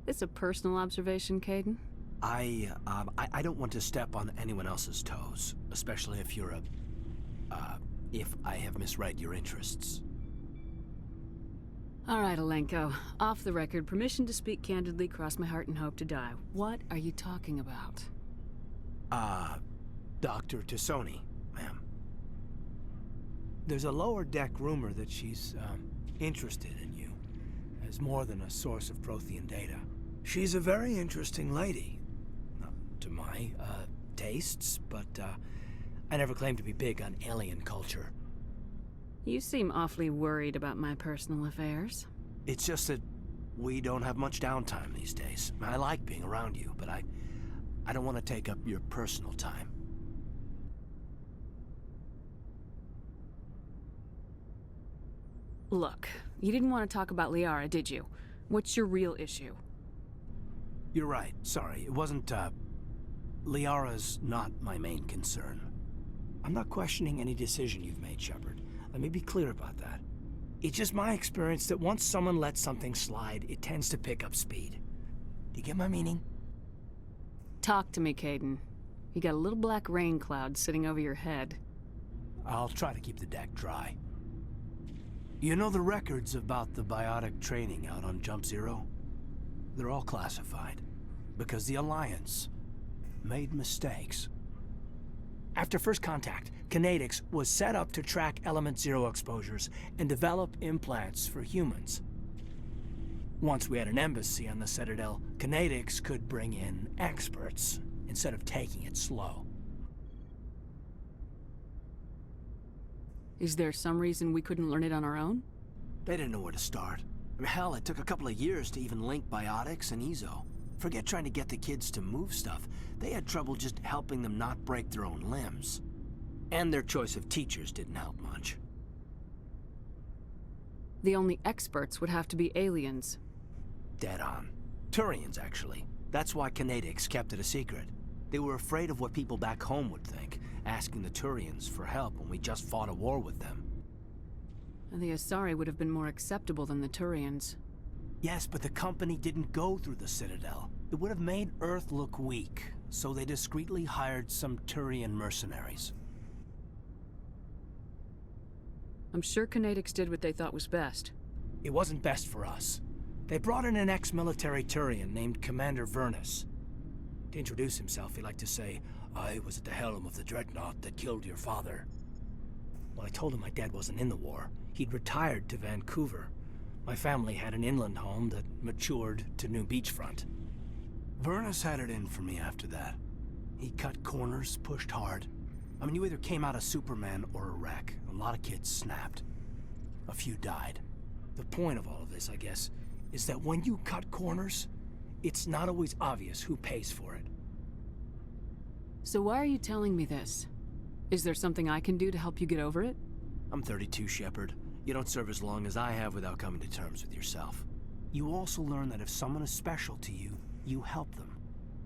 It's a personal observation, Caden. I don't want to step on anyone else's toes, especially if you're if I have misread your interests. All right, Alenko. Off the record, permission to speak candidly, cross my heart and hope to die. What are you talking about? Dr. Tassoni, ma'am. There's a lower deck rumor that she's, interested in you, as more than a source of Prothean data. She's a very interesting lady. Not to my, tastes, but, I never claimed to be big on alien culture. You seem awfully worried about my personal affairs. It's just that we don't have much downtime these days. I like being around you, but I don't want to take up your personal time. Look, you didn't want to talk about Liara, did you? What's your real issue? You're right. Sorry. It wasn't, Liara's not my main concern. I'm not questioning any decision you've made, Shepard. Let me be clear about that. It's just my experience that once someone lets something slide, it tends to pick up speed. Do you get my meaning? Talk to me, Caden. You got a little black rain cloud sitting over your head. I'll try to keep the deck dry. You know the records about the biotic training out on Jump Zero? They're all classified, because the Alliance made mistakes. After first contact, Kinetics was set up to track Element Zero exposures and develop implants for humans. Once we had an embassy on the Citadel, Kinetics could bring in experts instead of taking it slow. Is there some reason we couldn't learn it on our own? They didn't know where to start. I mean, hell, it took a couple of years to even link biotics and Ezo. Forget trying to get the kids to move stuff. They had trouble just helping them not break their own limbs. And their choice of teachers didn't help much. The only experts would have to be aliens. Dead on. Turians, actually. That's why Canadics kept it a secret. They were afraid of what people back home would think, asking the Turians for help when we just fought a war with them. And the Asari would have been more acceptable than the Turians. Yes, but the company didn't go through the Citadel. It would have made Earth look weak, so they discreetly hired some Turian mercenaries. I'm sure Canadics did what they thought was best. It wasn't best for us. They brought in an ex-military Turian named Commander Virnus. To introduce himself, he liked to say, "I was at the helm of the dreadnought that killed your father." Well, I told him my dad wasn't in the war. He'd retired to Vancouver. My family had an inland home that matured to new beachfront. Virnus had it in for me after that. He cut corners, pushed hard. I mean, you either came out a Superman or a wreck. A lot of kids snapped. A few died. The point of all of this, I guess, is that when you cut corners, it's not always obvious who pays for it. So why are you telling me this? Is there something I can do to help you get over it? I'm 32, Shepard. You don't serve as long as I have without coming to terms with yourself. You also learn that if someone is special to you, you help them.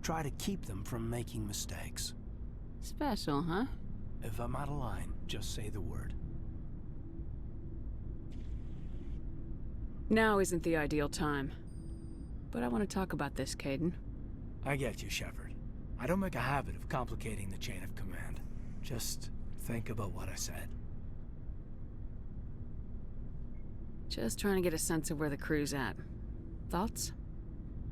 Try to keep them from making mistakes. Special, huh? If I'm out of line, just say the word. Now isn't the ideal time. But I want to talk about this, Kaidan. I get you, Shepard. I don't make a habit of complicating the chain of command. Just think about what I said. Just trying to get a sense of where the crew's at. Thoughts?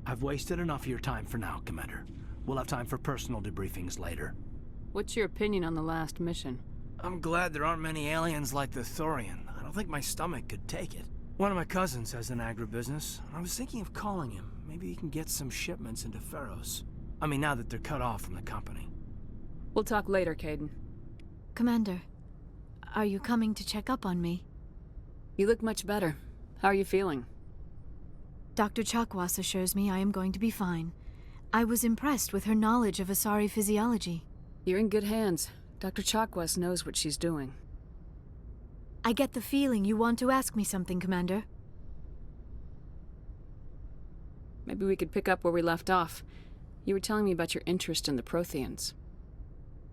I've wasted enough of your time for now, Commander. We'll have time for personal debriefings later. What's your opinion on the last mission? I'm glad there aren't many aliens like the Thorian. I don't think my stomach could take it. One of my cousins has an agribusiness. I was thinking of calling him. Maybe he can get some shipments into Pharos. I mean, now that they're cut off from the company. We'll talk later, Kaidan. Commander, are you coming to check up on me? You look much better. How are you feeling? Dr. Chakwas assures me I am going to be fine. I was impressed with her knowledge of Asari physiology. You're in good hands. Dr. Chakwas knows what she's doing. I get the feeling you want to ask me something, Commander. Maybe we could pick up where we left off. You were telling me about your interest in the Protheans.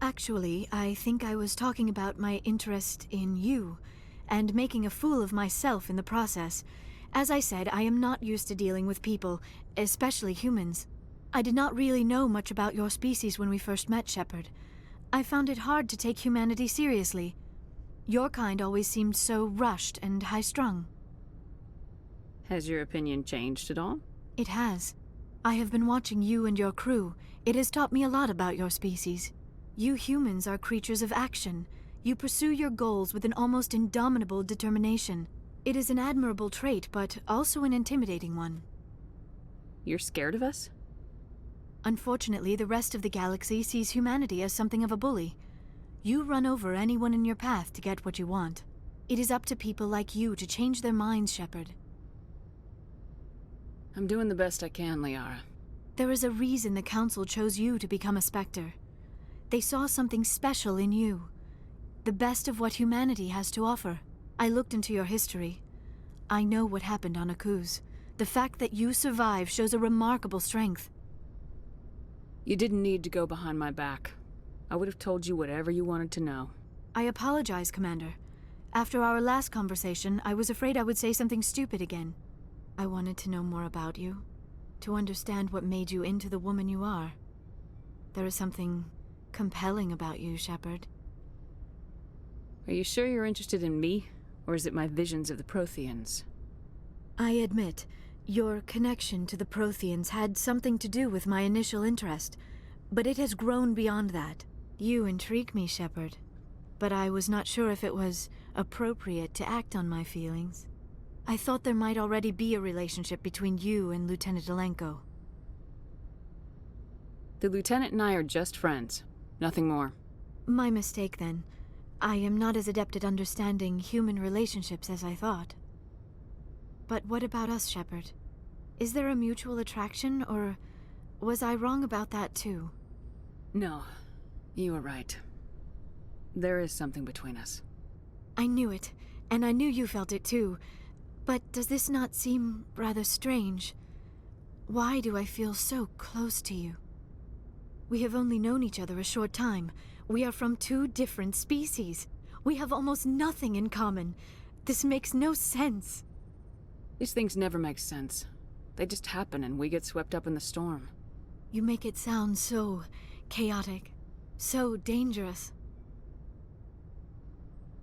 Actually, I think I was talking about my interest in you, and making a fool of myself in the process. As I said, I am not used to dealing with people, especially humans. I did not really know much about your species when we first met, Shepard. I found it hard to take humanity seriously. Your kind always seemed so rushed and high-strung. Has your opinion changed at all? It has. I have been watching you and your crew. It has taught me a lot about your species. You humans are creatures of action. You pursue your goals with an almost indomitable determination. It is an admirable trait, but also an intimidating one. You're scared of us? Unfortunately, the rest of the galaxy sees humanity as something of a bully. You run over anyone in your path to get what you want. It is up to people like you to change their minds, Shepard. I'm doing the best I can, Liara. There is a reason the Council chose you to become a Spectre. They saw something special in you. The best of what humanity has to offer. I looked into your history. I know what happened on Akuz. The fact that you survived shows a remarkable strength. You didn't need to go behind my back. I would have told you whatever you wanted to know. I apologize, Commander. After our last conversation, I was afraid I would say something stupid again. I wanted to know more about you, to understand what made you into the woman you are. There is something compelling about you, Shepard. Are you sure you're interested in me, or is it my visions of the Protheans? I admit, your connection to the Protheans had something to do with my initial interest, but it has grown beyond that. You intrigue me, Shepard, but I was not sure if it was appropriate to act on my feelings. I thought there might already be a relationship between you and Lieutenant Alenko. The Lieutenant and I are just friends. Nothing more. My mistake, then. I am not as adept at understanding human relationships as I thought. But what about us, Shepard? Is there a mutual attraction, or was I wrong about that too? No, you were right. There is something between us. I knew it, and I knew you felt it too. But does this not seem rather strange? Why do I feel so close to you? We have only known each other a short time. We are from two different species. We have almost nothing in common. This makes no sense. These things never make sense. They just happen and we get swept up in the storm. You make it sound so chaotic, so dangerous.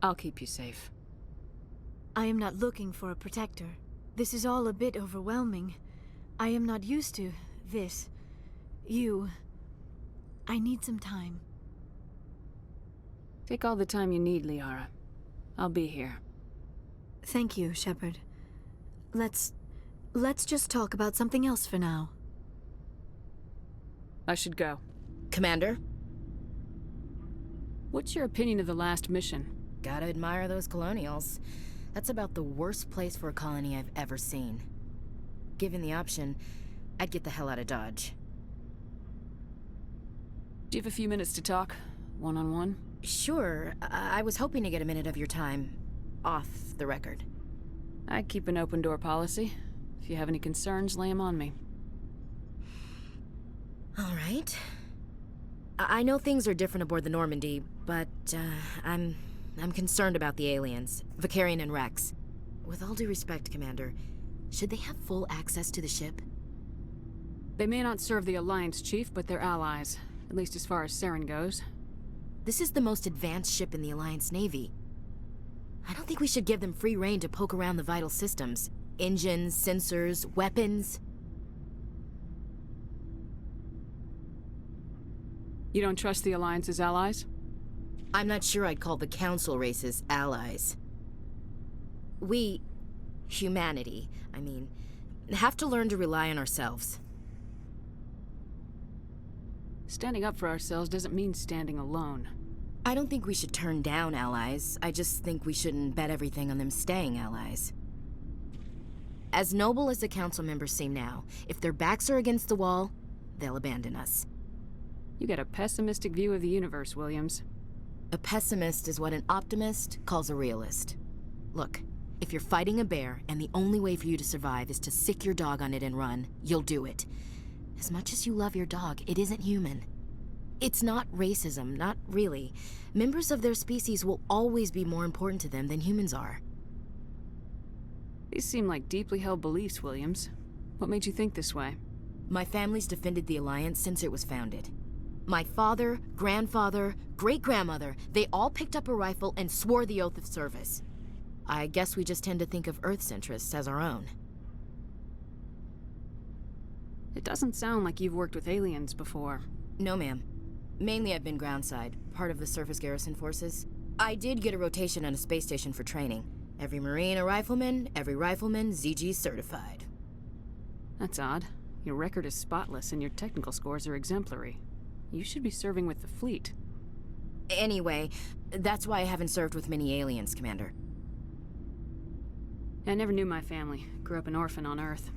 I'll keep you safe. I am not looking for a protector. This is all a bit overwhelming. I am not used to this. You. I need some time. Take all the time you need, Liara. I'll be here. Thank you, Shepard. Let's just talk about something else for now. I should go. Commander? What's your opinion of the last mission? Gotta admire those colonials. That's about the worst place for a colony I've ever seen. Given the option, I'd get the hell out of Dodge. Do you have a few minutes to talk? One-on-one? Sure. I was hoping to get a minute of your time. Off the record. I keep an open door policy. If you have any concerns, lay them on me. All right. I know things are different aboard the Normandy, but I'm concerned about the aliens, Vicarian and Rex. With all due respect, Commander, should they have full access to the ship? They may not serve the Alliance, Chief, but they're allies. At least as far as Saren goes. This is the most advanced ship in the Alliance Navy. I don't think we should give them free rein to poke around the vital systems. Engines, sensors, weapons. You don't trust the Alliance's allies? I'm not sure I'd call the Council races allies. We, humanity, I mean, have to learn to rely on ourselves. Standing up for ourselves doesn't mean standing alone. I don't think we should turn down allies. I just think we shouldn't bet everything on them staying allies. As noble as the Council members seem now, if their backs are against the wall, they'll abandon us. You got a pessimistic view of the universe, Williams. A pessimist is what an optimist calls a realist. Look, if you're fighting a bear and the only way for you to survive is to sick your dog on it and run, you'll do it. As much as you love your dog, it isn't human. It's not racism, not really. Members of their species will always be more important to them than humans are. These seem like deeply held beliefs, Williams. What made you think this way? My family's defended the Alliance since it was founded. My father, grandfather, great-grandmother, they all picked up a rifle and swore the oath of service. I guess we just tend to think of Earth's interests as our own. It doesn't sound like you've worked with aliens before. No, ma'am. Mainly I've been groundside, part of the surface garrison forces. I did get a rotation on a space station for training. Every Marine a rifleman, every rifleman ZG certified. That's odd. Your record is spotless and your technical scores are exemplary. You should be serving with the fleet. Anyway, that's why I haven't served with many aliens, Commander. I never knew my family. Grew up an orphan on Earth.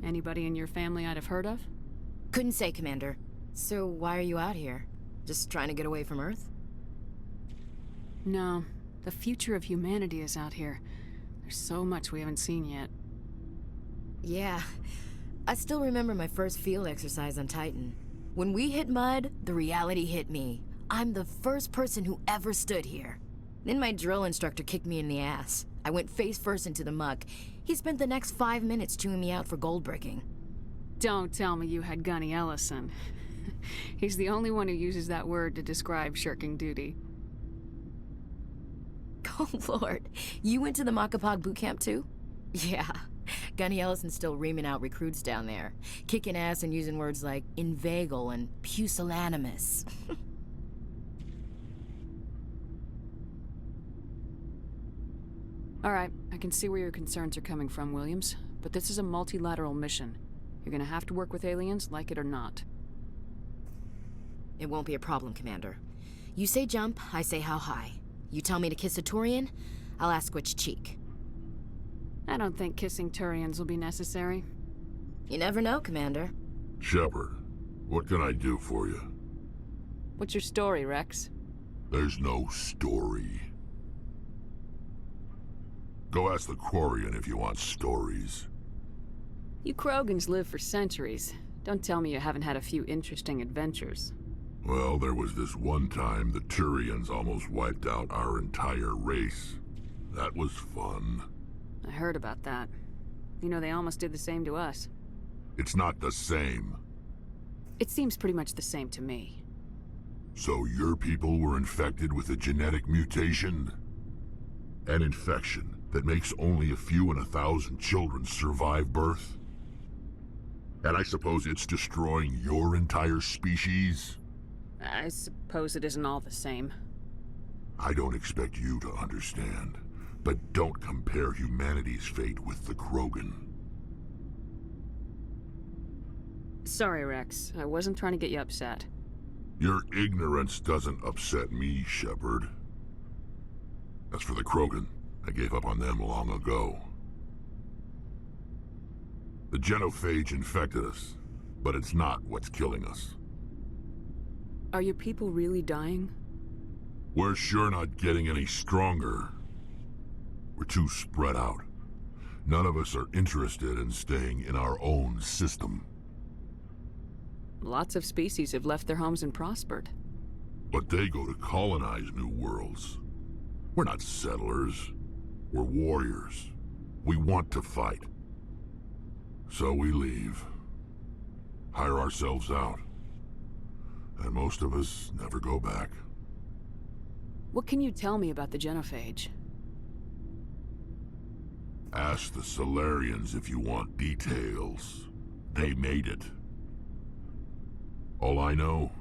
Anybody in your family I'd have heard of? Couldn't say, Commander. So why are you out here? Just trying to get away from Earth? No. The future of humanity is out here. There's so much we haven't seen yet. Yeah. I still remember my first field exercise on Titan. When we hit mud, the reality hit me. I'm the first person who ever stood here. Then my drill instructor kicked me in the ass. I went face first into the muck. He spent the next 5 minutes chewing me out for gold bricking. Don't tell me you had Gunny Ellison. He's the only one who uses that word to describe shirking duty. Oh, Lord. You went to the Makapog boot camp, too? Yeah. Gunny Ellison's still reaming out recruits down there. Kicking ass and using words like inveigle and pusillanimous. All right, I can see where your concerns are coming from, Williams. But this is a multilateral mission. You're gonna have to work with aliens, like it or not. It won't be a problem, Commander. You say jump, I say how high. You tell me to kiss a Turian, I'll ask which cheek. I don't think kissing Turians will be necessary. You never know, Commander. Shepard, what can I do for you? What's your story, Rex? There's no story. Go ask the Quarian if you want stories. You Krogans live for centuries. Don't tell me you haven't had a few interesting adventures. Well, there was this one time the Turians almost wiped out our entire race. That was fun. I heard about that. You know, they almost did the same to us. It's not the same. It seems pretty much the same to me. So your people were infected with a genetic mutation? An infection that makes only a few in 1,000 children survive birth? And I suppose it's destroying your entire species? I suppose it isn't all the same. I don't expect you to understand, but don't compare humanity's fate with the Krogan. Sorry, Rex. I wasn't trying to get you upset. Your ignorance doesn't upset me, Shepard. As for the Krogan, I gave up on them long ago. The genophage infected us, but it's not what's killing us. Are your people really dying? We're sure not getting any stronger. We're too spread out. None of us are interested in staying in our own system. Lots of species have left their homes and prospered. But they go to colonize new worlds. We're not settlers. We're warriors. We want to fight. So we leave. Hire ourselves out. And most of us never go back. What can you tell me about the genophage? Ask the Solarians if you want details. They made it. All I know,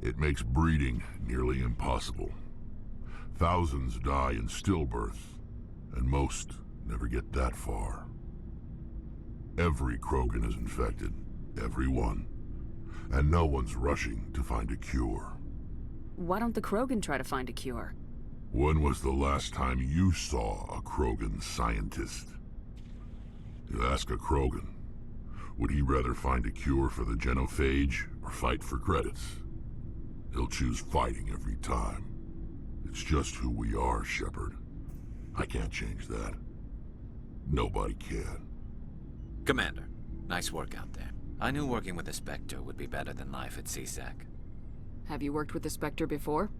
it makes breeding nearly impossible. Thousands die in stillbirth, and most never get that far. Every Krogan is infected, every one. And no one's rushing to find a cure. Why don't the Krogan try to find a cure? When was the last time you saw a Krogan scientist? You ask a Krogan, would he rather find a cure for the genophage or fight for credits? He'll choose fighting every time. It's just who we are, Shepard. I can't change that. Nobody can. Commander, nice work out there. I knew working with the Spectre would be better than life at CSEC. Have you worked with the Spectre before?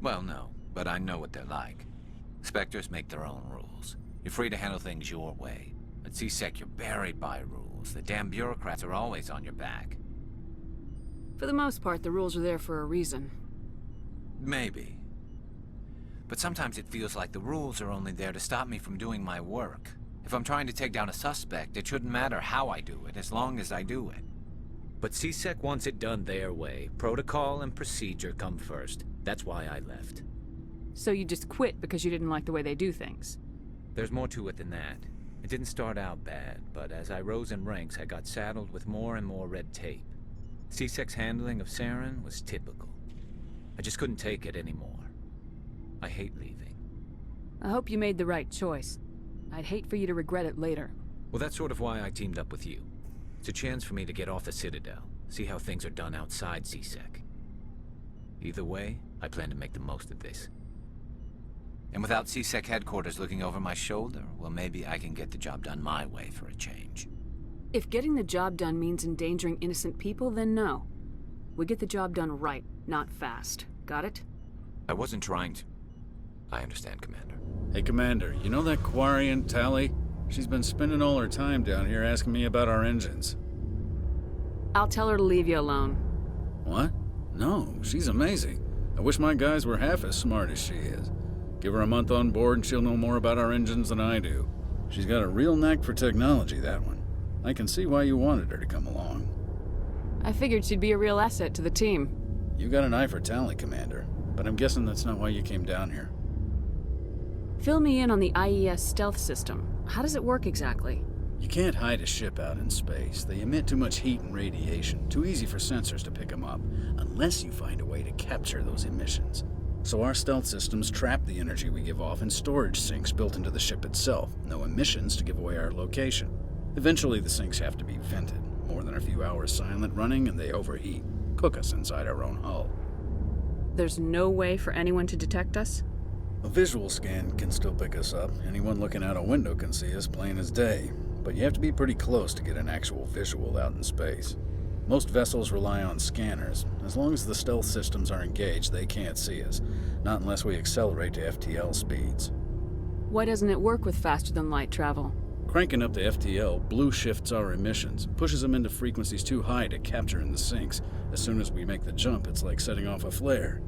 Well, no, but I know what they're like. Spectres make their own rules. You're free to handle things your way. At CSEC, you're buried by rules. The damn bureaucrats are always on your back. For the most part, the rules are there for a reason. Maybe. But sometimes it feels like the rules are only there to stop me from doing my work. If I'm trying to take down a suspect, it shouldn't matter how I do it, as long as I do it. But CSEC wants it done their way. Protocol and procedure come first. That's why I left. So you just quit because you didn't like the way they do things? There's more to it than that. It didn't start out bad, but as I rose in ranks, I got saddled with more and more red tape. CSEC's handling of Saren was typical. I just couldn't take it anymore. I hate leaving. I hope you made the right choice. I'd hate for you to regret it later. Well, that's sort of why I teamed up with you. It's a chance for me to get off the Citadel, see how things are done outside CSEC. Either way, I plan to make the most of this. And without CSEC headquarters looking over my shoulder, well, maybe I can get the job done my way for a change. If getting the job done means endangering innocent people, then no. We get the job done right, not fast. Got it? I wasn't trying to... I understand, Commander. Hey, Commander, you know that Quarian, Tally? She's been spending all her time down here asking me about our engines. I'll tell her to leave you alone. What? No, she's amazing. I wish my guys were half as smart as she is. Give her a month on board and she'll know more about our engines than I do. She's got a real knack for technology, that one. I can see why you wanted her to come along. I figured she'd be a real asset to the team. You got an eye for Tally, Commander, but I'm guessing that's not why you came down here. Fill me in on the IES stealth system. How does it work exactly? You can't hide a ship out in space. They emit too much heat and radiation, too easy for sensors to pick them up, unless you find a way to capture those emissions. So our stealth systems trap the energy we give off in storage sinks built into the ship itself. No emissions to give away our location. Eventually the sinks have to be vented. More than a few hours silent running and they overheat. Cook us inside our own hull. There's no way for anyone to detect us? A visual scan can still pick us up. Anyone looking out a window can see us plain as day. But you have to be pretty close to get an actual visual out in space. Most vessels rely on scanners. As long as the stealth systems are engaged, they can't see us. Not unless we accelerate to FTL speeds. Why doesn't it work with faster-than-light travel? Cranking up to FTL blue shifts our emissions, pushes them into frequencies too high to capture in the sinks. As soon as we make the jump, it's like setting off a flare.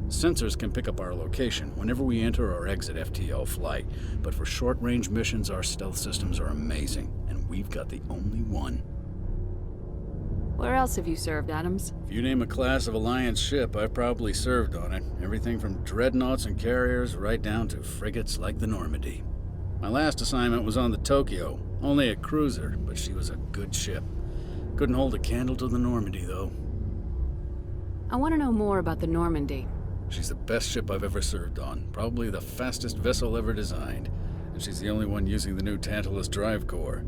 Sensors can pick up our location whenever we enter or exit FTL flight, but for short-range missions, our stealth systems are amazing, and we've got the only one. Where else have you served, Adams? If you name a class of Alliance ship, I've probably served on it. Everything from dreadnoughts and carriers right down to frigates like the Normandy. My last assignment was on the Tokyo, only a cruiser, but she was a good ship. Couldn't hold a candle to the Normandy, though. I want to know more about the Normandy. She's the best ship I've ever served on, probably the fastest vessel ever designed, and she's the only one using the new Tantalus drive core.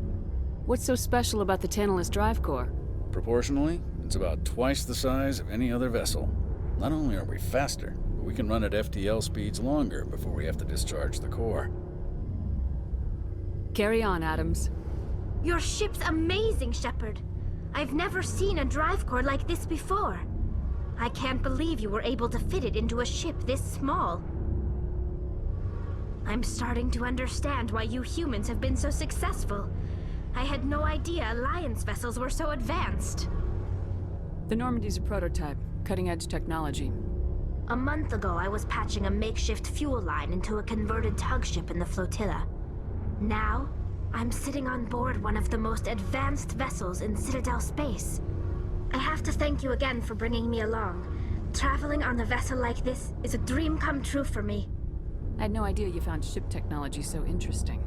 What's so special about the Tantalus drive core? Proportionally, it's about twice the size of any other vessel. Not only are we faster, but we can run at FTL speeds longer before we have to discharge the core. Carry on, Adams. Your ship's amazing, Shepard. I've never seen a drive core like this before. I can't believe you were able to fit it into a ship this small. I'm starting to understand why you humans have been so successful. I had no idea Alliance vessels were so advanced. The Normandy's a prototype, cutting-edge technology. A month ago, I was patching a makeshift fuel line into a converted tug ship in the flotilla. Now, I'm sitting on board one of the most advanced vessels in Citadel space. I have to thank you again for bringing me along. Traveling on a vessel like this is a dream come true for me. I had no idea you found ship technology so interesting.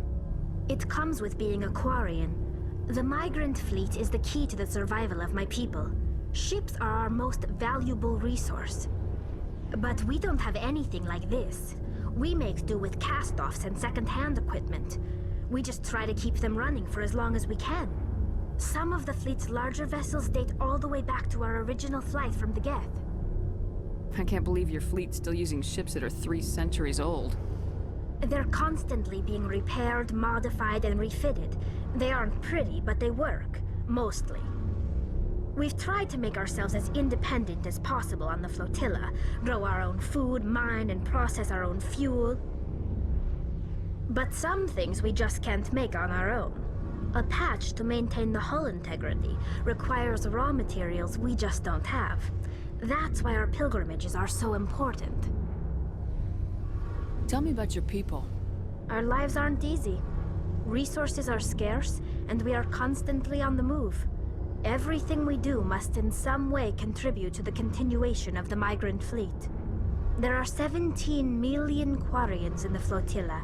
It comes with being a Quarian. The migrant fleet is the key to the survival of my people. Ships are our most valuable resource. But we don't have anything like this. We make do with cast-offs and second-hand equipment. We just try to keep them running for as long as we can. Some of the fleet's larger vessels date all the way back to our original flight from the Geth. I can't believe your fleet's still using ships that are 3 centuries old. They're constantly being repaired, modified, and refitted. They aren't pretty, but they work. Mostly. We've tried to make ourselves as independent as possible on the flotilla. Grow our own food, mine, and process our own fuel. But some things we just can't make on our own. A patch to maintain the hull integrity requires raw materials we just don't have. That's why our pilgrimages are so important. Tell me about your people. Our lives aren't easy. Resources are scarce, and we are constantly on the move. Everything we do must in some way contribute to the continuation of the migrant fleet. There are 17 million Quarians in the flotilla,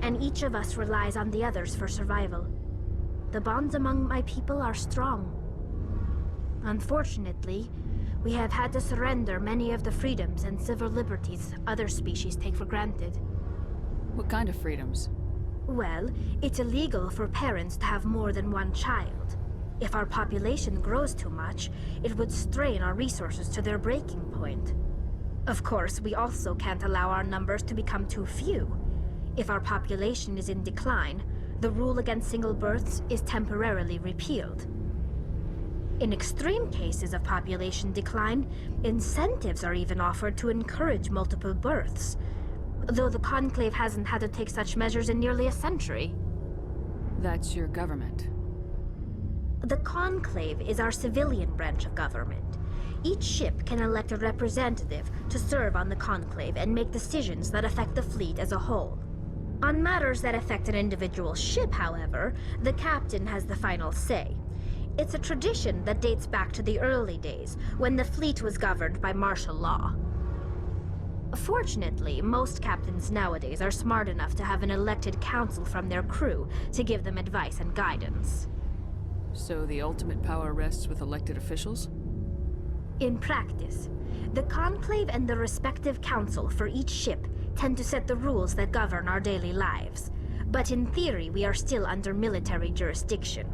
and each of us relies on the others for survival. The bonds among my people are strong. Unfortunately, we have had to surrender many of the freedoms and civil liberties other species take for granted. What kind of freedoms? Well, it's illegal for parents to have more than one child. If our population grows too much, it would strain our resources to their breaking point. Of course, we also can't allow our numbers to become too few. If our population is in decline, the rule against single births is temporarily repealed. In extreme cases of population decline, incentives are even offered to encourage multiple births, though the Conclave hasn't had to take such measures in nearly a century. That's your government. The Conclave is our civilian branch of government. Each ship can elect a representative to serve on the Conclave and make decisions that affect the fleet as a whole. On matters that affect an individual ship, however, the captain has the final say. It's a tradition that dates back to the early days, when the fleet was governed by martial law. Fortunately, most captains nowadays are smart enough to have an elected council from their crew to give them advice and guidance. So the ultimate power rests with elected officials? In practice, the Conclave and the respective council for each ship tend to set the rules that govern our daily lives. But in theory, we are still under military jurisdiction.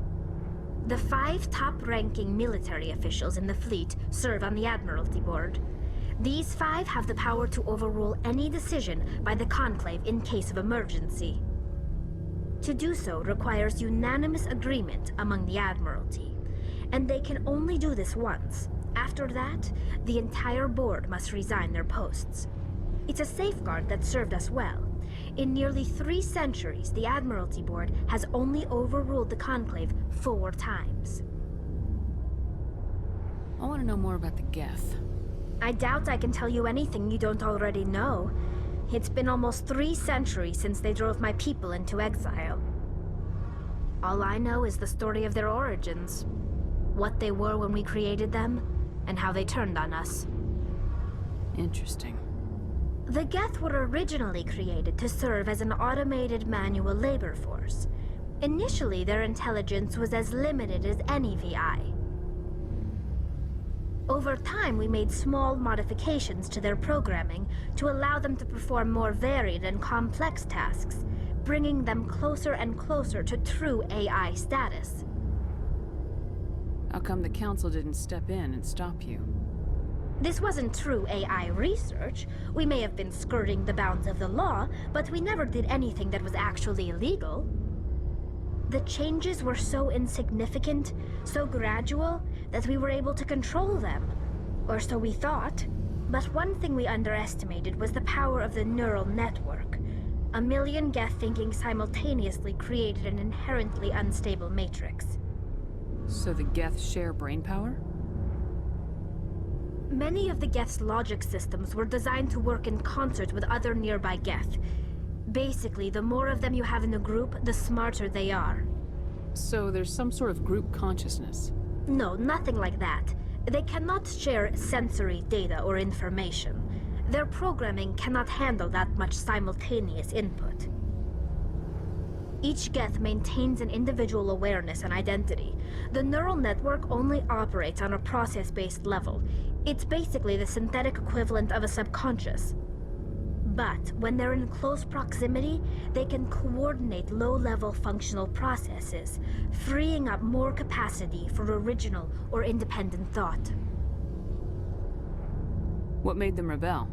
The 5 top-ranking military officials in the fleet serve on the Admiralty Board. These 5 have the power to overrule any decision by the Conclave in case of emergency. To do so requires unanimous agreement among the Admiralty, and they can only do this once. After that, the entire board must resign their posts. It's a safeguard that served us well. In nearly 3 centuries, the Admiralty Board has only overruled the Conclave 4 times. I want to know more about the Geth. I doubt I can tell you anything you don't already know. It's been almost 3 centuries since they drove my people into exile. All I know is the story of their origins, what they were when we created them, and how they turned on us. Interesting. The Geth were originally created to serve as an automated manual labor force. Initially, their intelligence was as limited as any VI. Over time, we made small modifications to their programming to allow them to perform more varied and complex tasks, bringing them closer and closer to true AI status. How come the Council didn't step in and stop you? This wasn't true AI research. We may have been skirting the bounds of the law, but we never did anything that was actually illegal. The changes were so insignificant, so gradual, that we were able to control them. Or so we thought. But one thing we underestimated was the power of the neural network. A million Geth thinking simultaneously created an inherently unstable matrix. So the Geth share brainpower? Many of the Geth's logic systems were designed to work in concert with other nearby Geth. Basically, the more of them you have in a group, the smarter they are. So there's some sort of group consciousness? No, nothing like that. They cannot share sensory data or information. Their programming cannot handle that much simultaneous input. Each Geth maintains an individual awareness and identity. The neural network only operates on a process-based level. It's basically the synthetic equivalent of a subconscious. But when they're in close proximity, they can coordinate low-level functional processes, freeing up more capacity for original or independent thought. What made them rebel?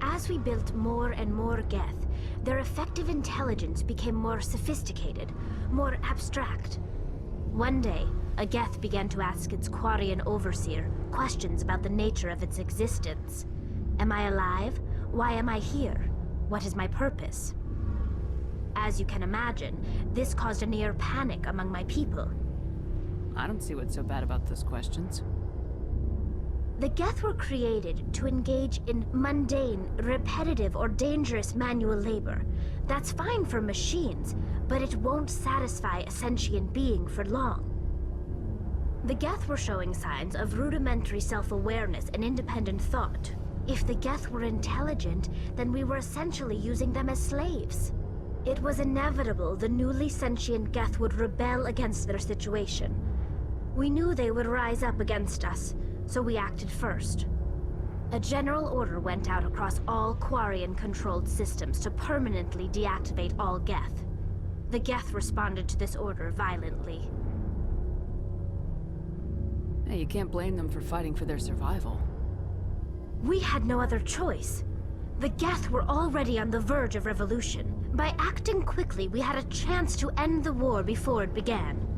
As we built more and more Geth, their effective intelligence became more sophisticated, more abstract. One day, a Geth began to ask its Quarian overseer questions about the nature of its existence. Am I alive? Why am I here? What is my purpose? As you can imagine, this caused a near panic among my people. I don't see what's so bad about those questions. The Geth were created to engage in mundane, repetitive, or dangerous manual labor. That's fine for machines, but it won't satisfy a sentient being for long. The Geth were showing signs of rudimentary self-awareness and independent thought. If the Geth were intelligent, then we were essentially using them as slaves. It was inevitable the newly sentient Geth would rebel against their situation. We knew they would rise up against us, so we acted first. A general order went out across all Quarian-controlled systems to permanently deactivate all Geth. The Geth responded to this order violently. Hey, you can't blame them for fighting for their survival. We had no other choice. The Geth were already on the verge of revolution. By acting quickly, we had a chance to end the war before it began.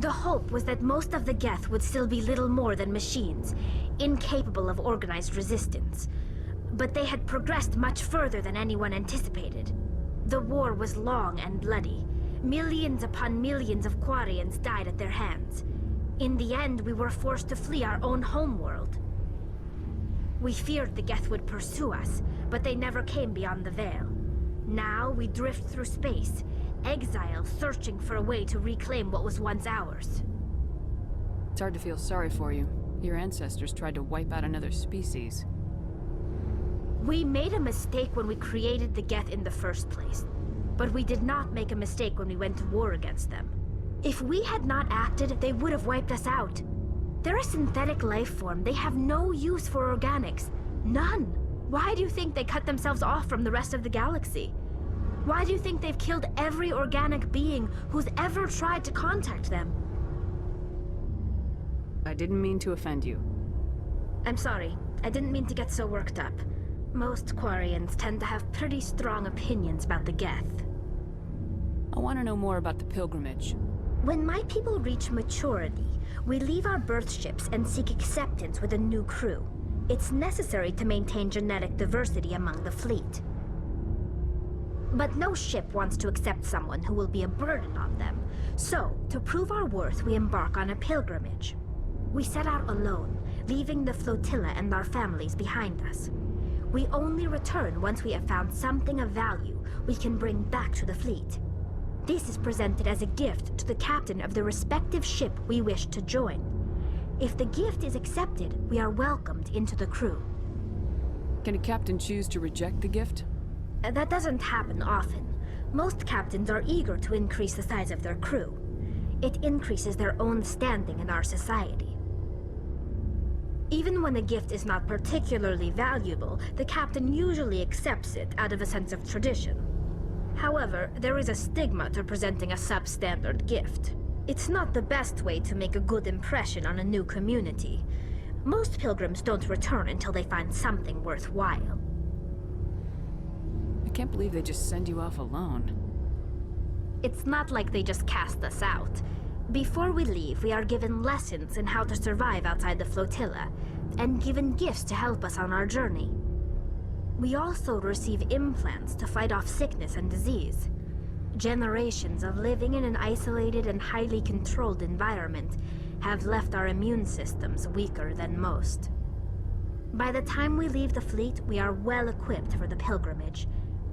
The hope was that most of the Geth would still be little more than machines, incapable of organized resistance. But they had progressed much further than anyone anticipated. The war was long and bloody. Millions upon millions of Quarians died at their hands. In the end, we were forced to flee our own homeworld. We feared the Geth would pursue us, but they never came beyond the Veil. Now we drift through space, exile searching for a way to reclaim what was once ours. It's hard to feel sorry for you. Your ancestors tried to wipe out another species. We made a mistake when we created the Geth in the first place, but we did not make a mistake when we went to war against them. If we had not acted, they would have wiped us out. They're a synthetic life form. They have no use for organics. None. Why do you think they cut themselves off from the rest of the galaxy? Why do you think they've killed every organic being who's ever tried to contact them? I didn't mean to offend you. I'm sorry. I didn't mean to get so worked up. Most Quarians tend to have pretty strong opinions about the Geth. I want to know more about the pilgrimage. When my people reach maturity, we leave our birth ships and seek acceptance with a new crew. It's necessary to maintain genetic diversity among the fleet. But no ship wants to accept someone who will be a burden on them. So, to prove our worth, we embark on a pilgrimage. We set out alone, leaving the flotilla and our families behind us. We only return once we have found something of value we can bring back to the fleet. This is presented as a gift to the captain of the respective ship we wish to join. If the gift is accepted, we are welcomed into the crew. Can a captain choose to reject the gift? That doesn't happen often. Most captains are eager to increase the size of their crew. It increases their own standing in our society. Even when a gift is not particularly valuable, the captain usually accepts it out of a sense of tradition. However, there is a stigma to presenting a substandard gift. It's not the best way to make a good impression on a new community. Most pilgrims don't return until they find something worthwhile. I can't believe they just send you off alone. It's not like they just cast us out. Before we leave, we are given lessons in how to survive outside the flotilla, and given gifts to help us on our journey. We also receive implants to fight off sickness and disease. Generations of living in an isolated and highly controlled environment have left our immune systems weaker than most. By the time we leave the fleet, we are well equipped for the pilgrimage.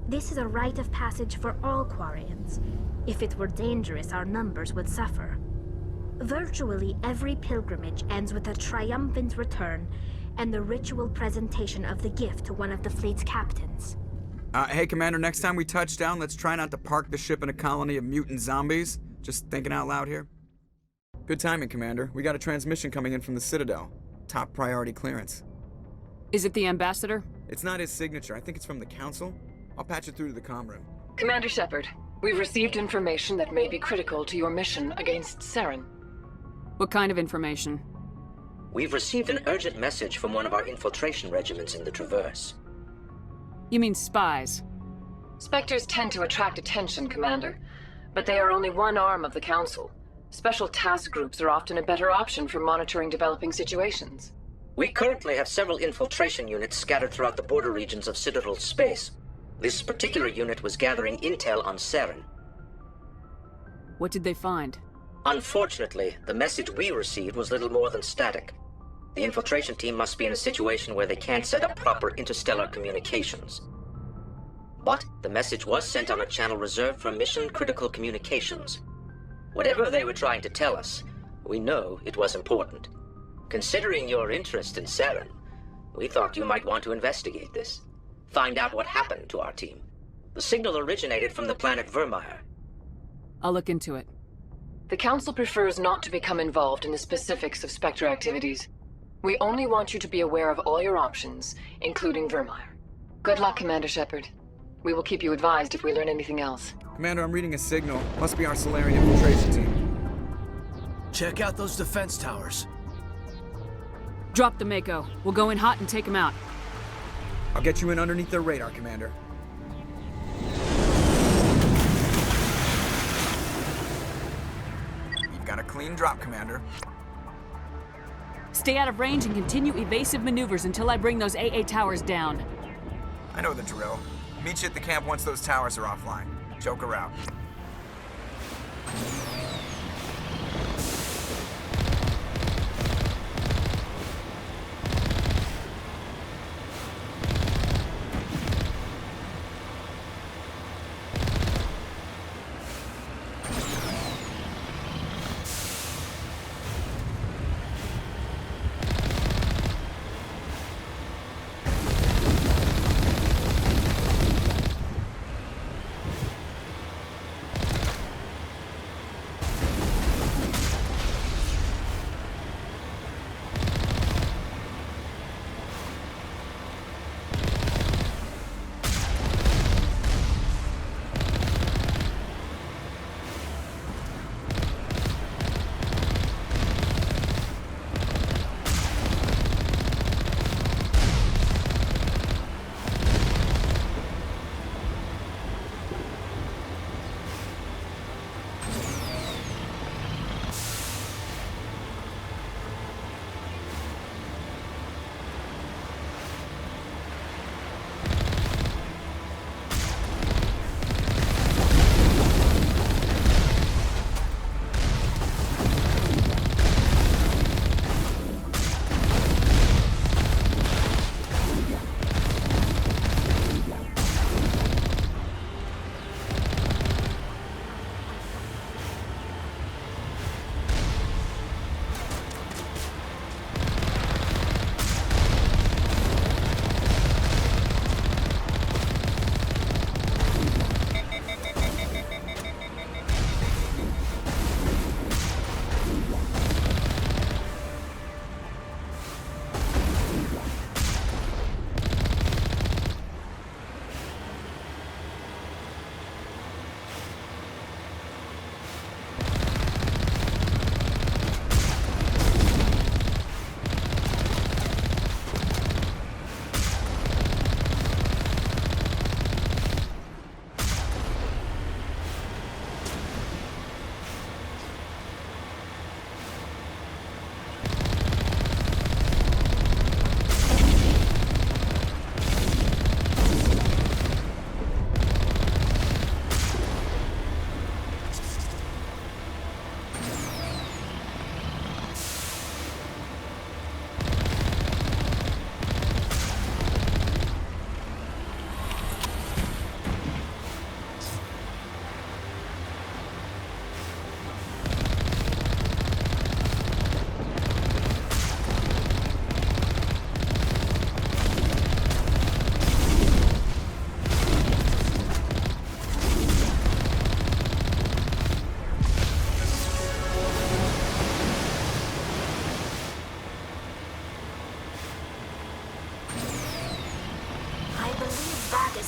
This is a rite of passage for all Quarians. If it were dangerous, our numbers would suffer. Virtually every pilgrimage ends with a triumphant return and the ritual presentation of the gift to one of the fleet's captains. Hey, Commander, next time we touch down, let's try not to park the ship in a colony of mutant zombies. Just thinking out loud here. Good timing, Commander. We got a transmission coming in from the Citadel. Top priority clearance. Is it the ambassador? It's not his signature. I think it's from the Council. I'll patch it through to the comm room. Commander Shepard, we've received information that may be critical to your mission against Saren. What kind of information? We've received an urgent message from one of our infiltration regiments in the Traverse. You mean spies? Spectres tend to attract attention, Commander, but they are only one arm of the Council. Special task groups are often a better option for monitoring developing situations. We currently have several infiltration units scattered throughout the border regions of Citadel space. This particular unit was gathering intel on Saren. What did they find? Unfortunately, the message we received was little more than static. The infiltration team must be in a situation where they can't set up proper interstellar communications. But the message was sent on a channel reserved for mission-critical communications. Whatever they were trying to tell us, we know it was important. Considering your interest in Saren, we thought you might want to investigate this. Find out what happened to our team. The signal originated from the planet Virmire. I'll look into it. The Council prefers not to become involved in the specifics of Spectre activities. We only want you to be aware of all your options, including Virmire. Good luck, Commander Shepard. We will keep you advised if we learn anything else. Commander, I'm reading a signal. Must be our Solarian infiltration team. Check out those defense towers. Drop the Mako. We'll go in hot and take them out. I'll get you in underneath their radar, Commander. You've got a clean drop, Commander. Stay out of range and continue evasive maneuvers until I bring those AA towers down. I know the drill. Meet you at the camp once those towers are offline. Joker out.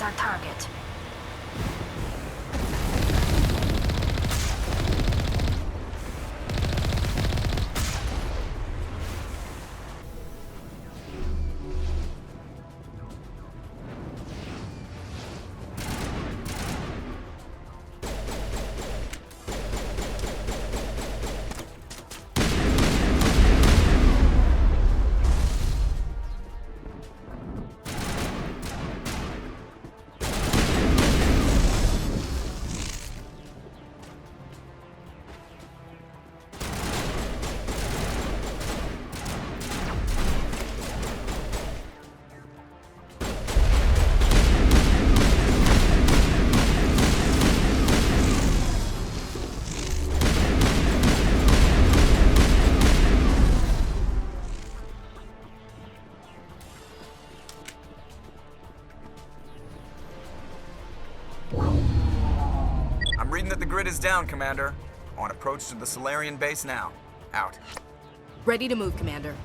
our target. Reading that the grid is down, Commander. On approach to the Salarian base now. Out. Ready to move, Commander.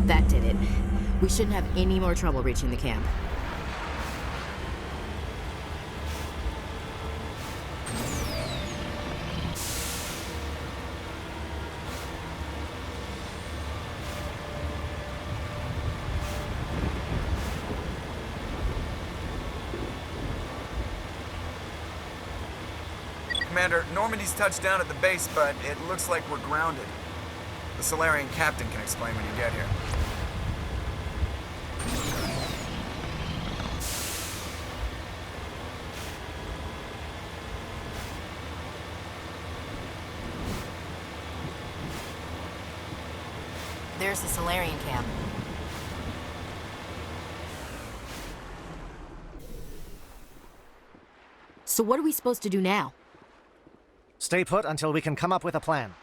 That did it. We shouldn't have any more trouble reaching the camp. Commander, Normandy's touched down at the base, but it looks like we're grounded. The Salarian captain can explain when you get here. There's the Salarian camp. So what are we supposed to do now? Stay put until we can come up with a plan.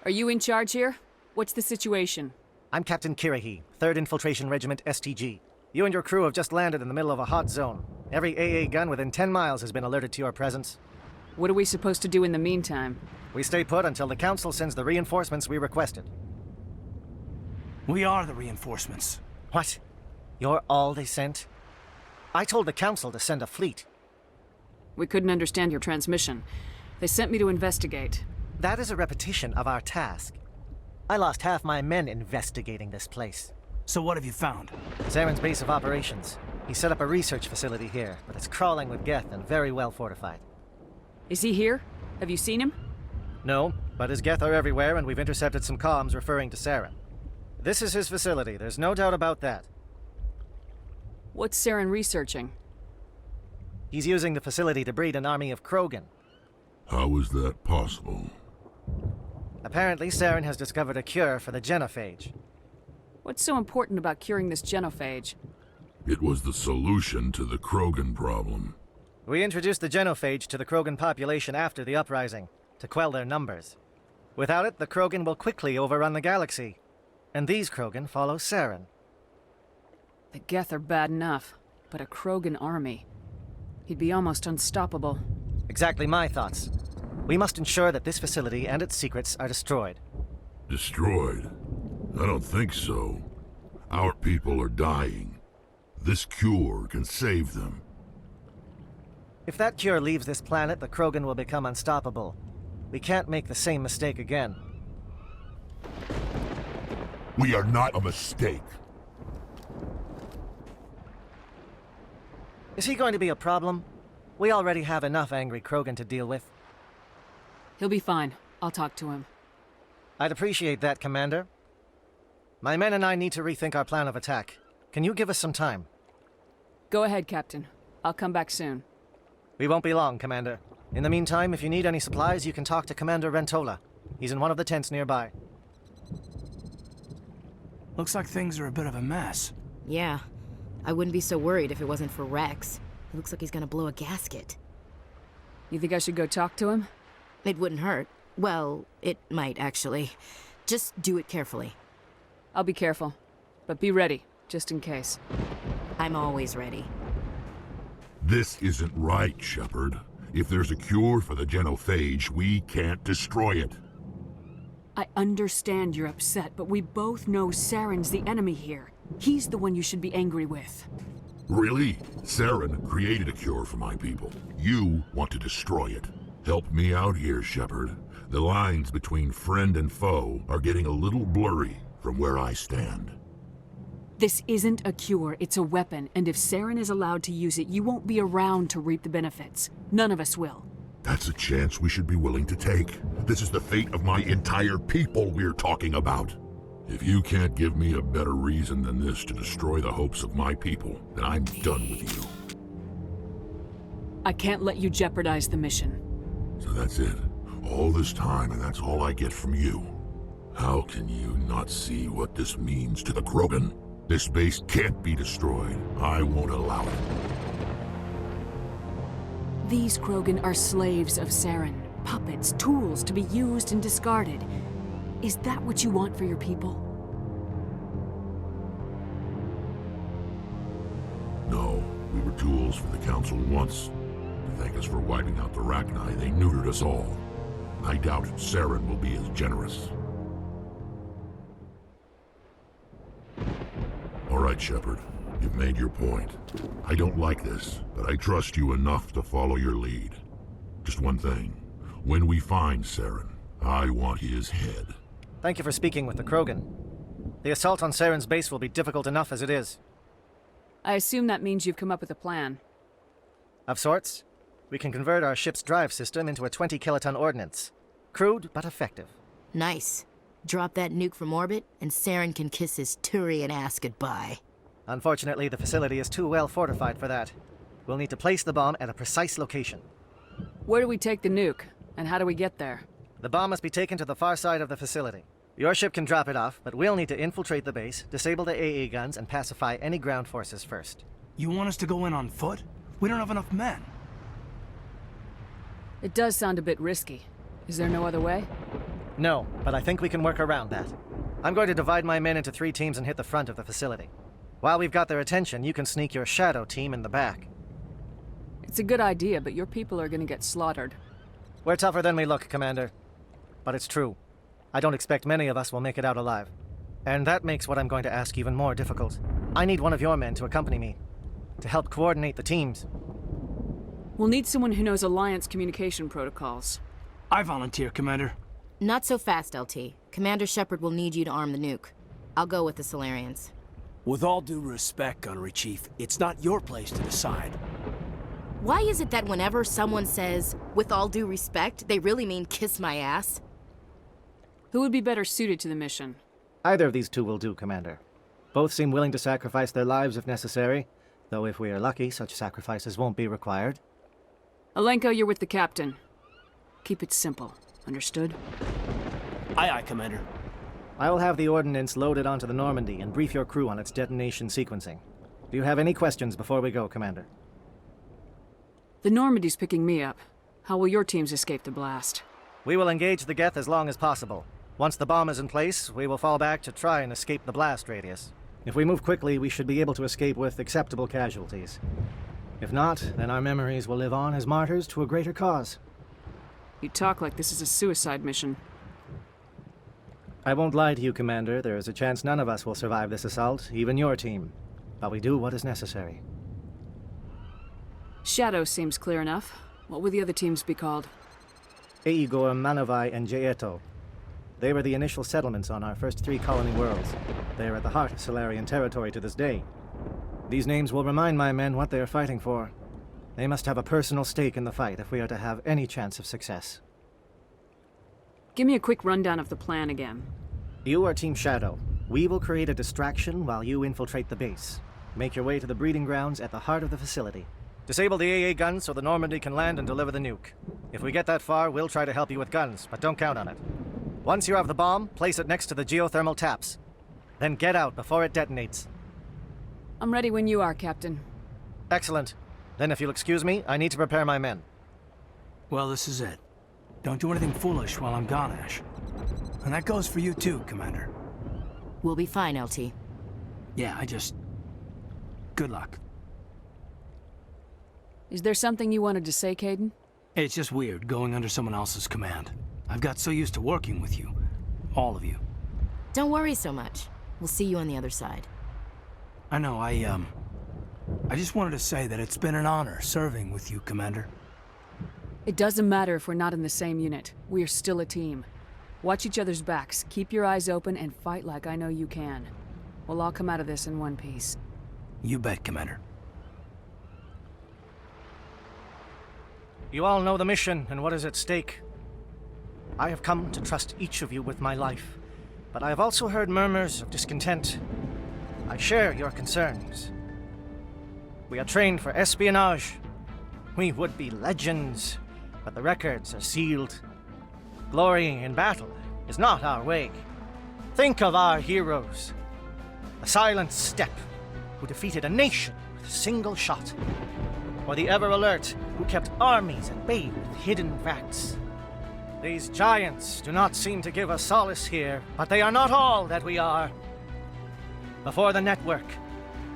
Are you in charge here? What's the situation? I'm Captain Kirahi, 3rd Infiltration Regiment STG. You and your crew have just landed in the middle of a hot zone. Every AA gun within 10 miles has been alerted to your presence. What are we supposed to do in the meantime? We stay put until the Council sends the reinforcements we requested. We are the reinforcements. What? You're all they sent? I told the Council to send a fleet. We couldn't understand your transmission. They sent me to investigate. That is a repetition of our task. I lost half my men investigating this place. So what have you found? Saren's base of operations. He set up a research facility here, but it's crawling with Geth and very well fortified. Is he here? Have you seen him? No, but his Geth are everywhere and we've intercepted some comms referring to Saren. This is his facility, there's no doubt about that. What's Saren researching? He's using the facility to breed an army of Krogan. How is that possible? Apparently, Saren has discovered a cure for the genophage. What's so important about curing this genophage? It was the solution to the Krogan problem. We introduced the genophage to the Krogan population after the uprising, to quell their numbers. Without it, the Krogan will quickly overrun the galaxy. And these Krogan follow Saren. The Geth are bad enough, but a Krogan army. He'd be almost unstoppable. Exactly my thoughts. We must ensure that this facility and its secrets are destroyed. Destroyed? I don't think so. Our people are dying. This cure can save them. If that cure leaves this planet, the Krogan will become unstoppable. We can't make the same mistake again. We are not a mistake. Is he going to be a problem? We already have enough angry Krogan to deal with. He'll be fine. I'll talk to him. I'd appreciate that, Commander. My men and I need to rethink our plan of attack. Can you give us some time? Go ahead, Captain. I'll come back soon. We won't be long, Commander. In the meantime, if you need any supplies, you can talk to Commander Rentola. He's in one of the tents nearby. Looks like things are a bit of a mess. Yeah. I wouldn't be so worried if it wasn't for Rex. It looks like he's gonna blow a gasket. You think I should go talk to him? It wouldn't hurt. Well, it might, actually. Just do it carefully. I'll be careful. But be ready, just in case. I'm always ready. This isn't right, Shepard. If there's a cure for the genophage, we can't destroy it. I understand you're upset, but we both know Saren's the enemy here. He's the one you should be angry with. Really? Saren created a cure for my people. You want to destroy it. Help me out here, Shepard. The lines between friend and foe are getting a little blurry from where I stand. This isn't a cure, it's a weapon, and if Saren is allowed to use it, you won't be around to reap the benefits. None of us will. That's a chance we should be willing to take. This is the fate of my entire people we're talking about. If you can't give me a better reason than this to destroy the hopes of my people, then I'm done with you. I can't let you jeopardize the mission. So that's it. All this time, and that's all I get from you. How can you not see what this means to the Krogan? This base can't be destroyed. I won't allow it. These Krogan are slaves of Saren. Puppets, tools to be used and discarded. Is that what you want for your people? No, we were tools for the Council once. To thank us for wiping out the Rachni, they neutered us all. I doubt Saren will be as generous. All right, Shepard. You've made your point. I don't like this, but I trust you enough to follow your lead. Just one thing. When we find Saren, I want his head. Thank you for speaking with the Krogan. The assault on Saren's base will be difficult enough as it is. I assume that means you've come up with a plan. Of sorts. We can convert our ship's drive system into a 20-kiloton ordnance. Crude, but effective. Nice. Drop that nuke from orbit, and Saren can kiss his Turian ass goodbye. Unfortunately, the facility is too well fortified for that. We'll need to place the bomb at a precise location. Where do we take the nuke, and how do we get there? The bomb must be taken to the far side of the facility. Your ship can drop it off, but we'll need to infiltrate the base, disable the AA guns, and pacify any ground forces first. You want us to go in on foot? We don't have enough men. It does sound a bit risky. Is there no other way? No, but I think we can work around that. I'm going to divide my men into 3 teams and hit the front of the facility. While we've got their attention, you can sneak your shadow team in the back. It's a good idea, but your people are gonna get slaughtered. We're tougher than we look, Commander. But it's true. I don't expect many of us will make it out alive. And that makes what I'm going to ask even more difficult. I need one of your men to accompany me, to help coordinate the teams. We'll need someone who knows Alliance communication protocols. I volunteer, Commander. Not so fast, LT. Commander Shepard will need you to arm the nuke. I'll go with the Solarians. With all due respect, Gunnery Chief, it's not your place to decide. Why is it that whenever someone says, with all due respect, they really mean kiss my ass? Who would be better suited to the mission? Either of these 2 will do, Commander. Both seem willing to sacrifice their lives if necessary, though if we are lucky, such sacrifices won't be required. Alenko, you're with the captain. Keep it simple. Understood? Aye, aye, Commander. I will have the ordnance loaded onto the Normandy and brief your crew on its detonation sequencing. Do you have any questions before we go, Commander? The Normandy's picking me up. How will your teams escape the blast? We will engage the Geth as long as possible. Once the bomb is in place, we will fall back to try and escape the blast radius. If we move quickly, we should be able to escape with acceptable casualties. If not, then our memories will live on as martyrs to a greater cause. You talk like this is a suicide mission. I won't lie to you, Commander. There is a chance none of us will survive this assault, even your team. but we do what is necessary. Shadow seems clear enough. What would the other teams be called? Igor, Manovai, and Jaeto. They were the initial settlements on our first 3 colony worlds. They are at the heart of Solarian territory to this day. These names will remind my men what they are fighting for. They must have a personal stake in the fight if we are to have any chance of success. Give me a quick rundown of the plan again. You are Team Shadow. We will create a distraction while you infiltrate the base. Make your way to the breeding grounds at the heart of the facility. Disable the AA guns so the Normandy can land and deliver the nuke. If we get that far, we'll try to help you with guns, but don't count on it. Once you have the bomb, place it next to the geothermal taps. Then get out before it detonates. I'm ready when you are, Captain. Excellent. Then if you'll excuse me, I need to prepare my men. Well, this is it. Don't do anything foolish while I'm gone, Ash. And that goes for you too, Commander. We'll be fine, LT. Yeah, good luck. Is there something you wanted to say, Caden? It's just weird going under someone else's command. I've got so used to working with you. All of you. Don't worry so much. We'll see you on the other side. I know, I just wanted to say that it's been an honor serving with you, Commander. It doesn't matter if we're not in the same unit. We are still a team. Watch each other's backs, keep your eyes open, and fight like I know you can. We'll all come out of this in one piece. You bet, Commander. You all know the mission and what is at stake. I have come to trust each of you with my life, but I have also heard murmurs of discontent. I share your concerns. We are trained for espionage. We would be legends, but the records are sealed. Glory in battle is not our way. Think of our heroes. The Silent Step, who defeated a nation with a single shot. Or the Ever Alert, who kept armies at bay with hidden facts. These giants do not seem to give us solace here, but they are not all that we are. Before the network,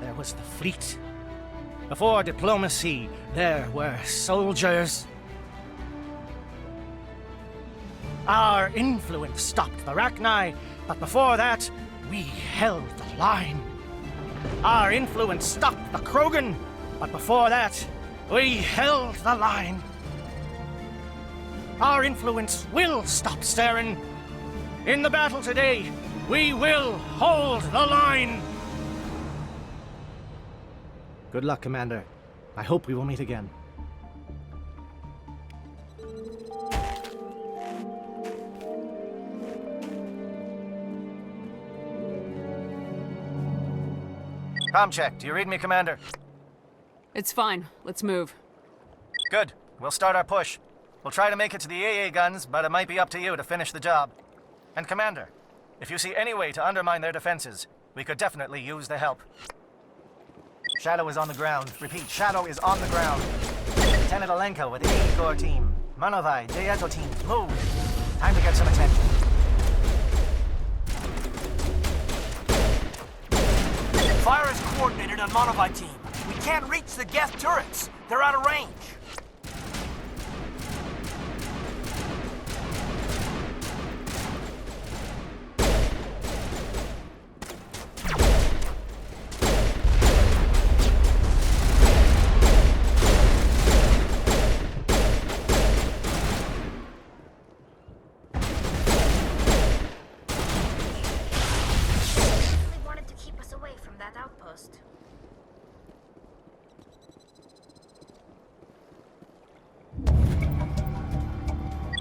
there was the fleet. Before diplomacy, there were soldiers. Our influence stopped the Rachni, but before that, we held the line. Our influence stopped the Krogan, but before that, we held the line. Our influence will stop Saren. In the battle today, we will hold the line. Good luck, Commander. I hope we will meet again. Comm check. Do you read me, Commander? It's fine. Let's move. Good. We'll start our push. We'll try to make it to the AA guns, but it might be up to you to finish the job. And Commander, if you see any way to undermine their defenses, we could definitely use the help. Shadow is on the ground. Repeat, Shadow is on the ground. Lieutenant Alenko with the Igor team. Manovai, Jaeto team, move. Time to get some attention. Fire is coordinated on Manovai team. We can't reach the Geth turrets. They're out of range.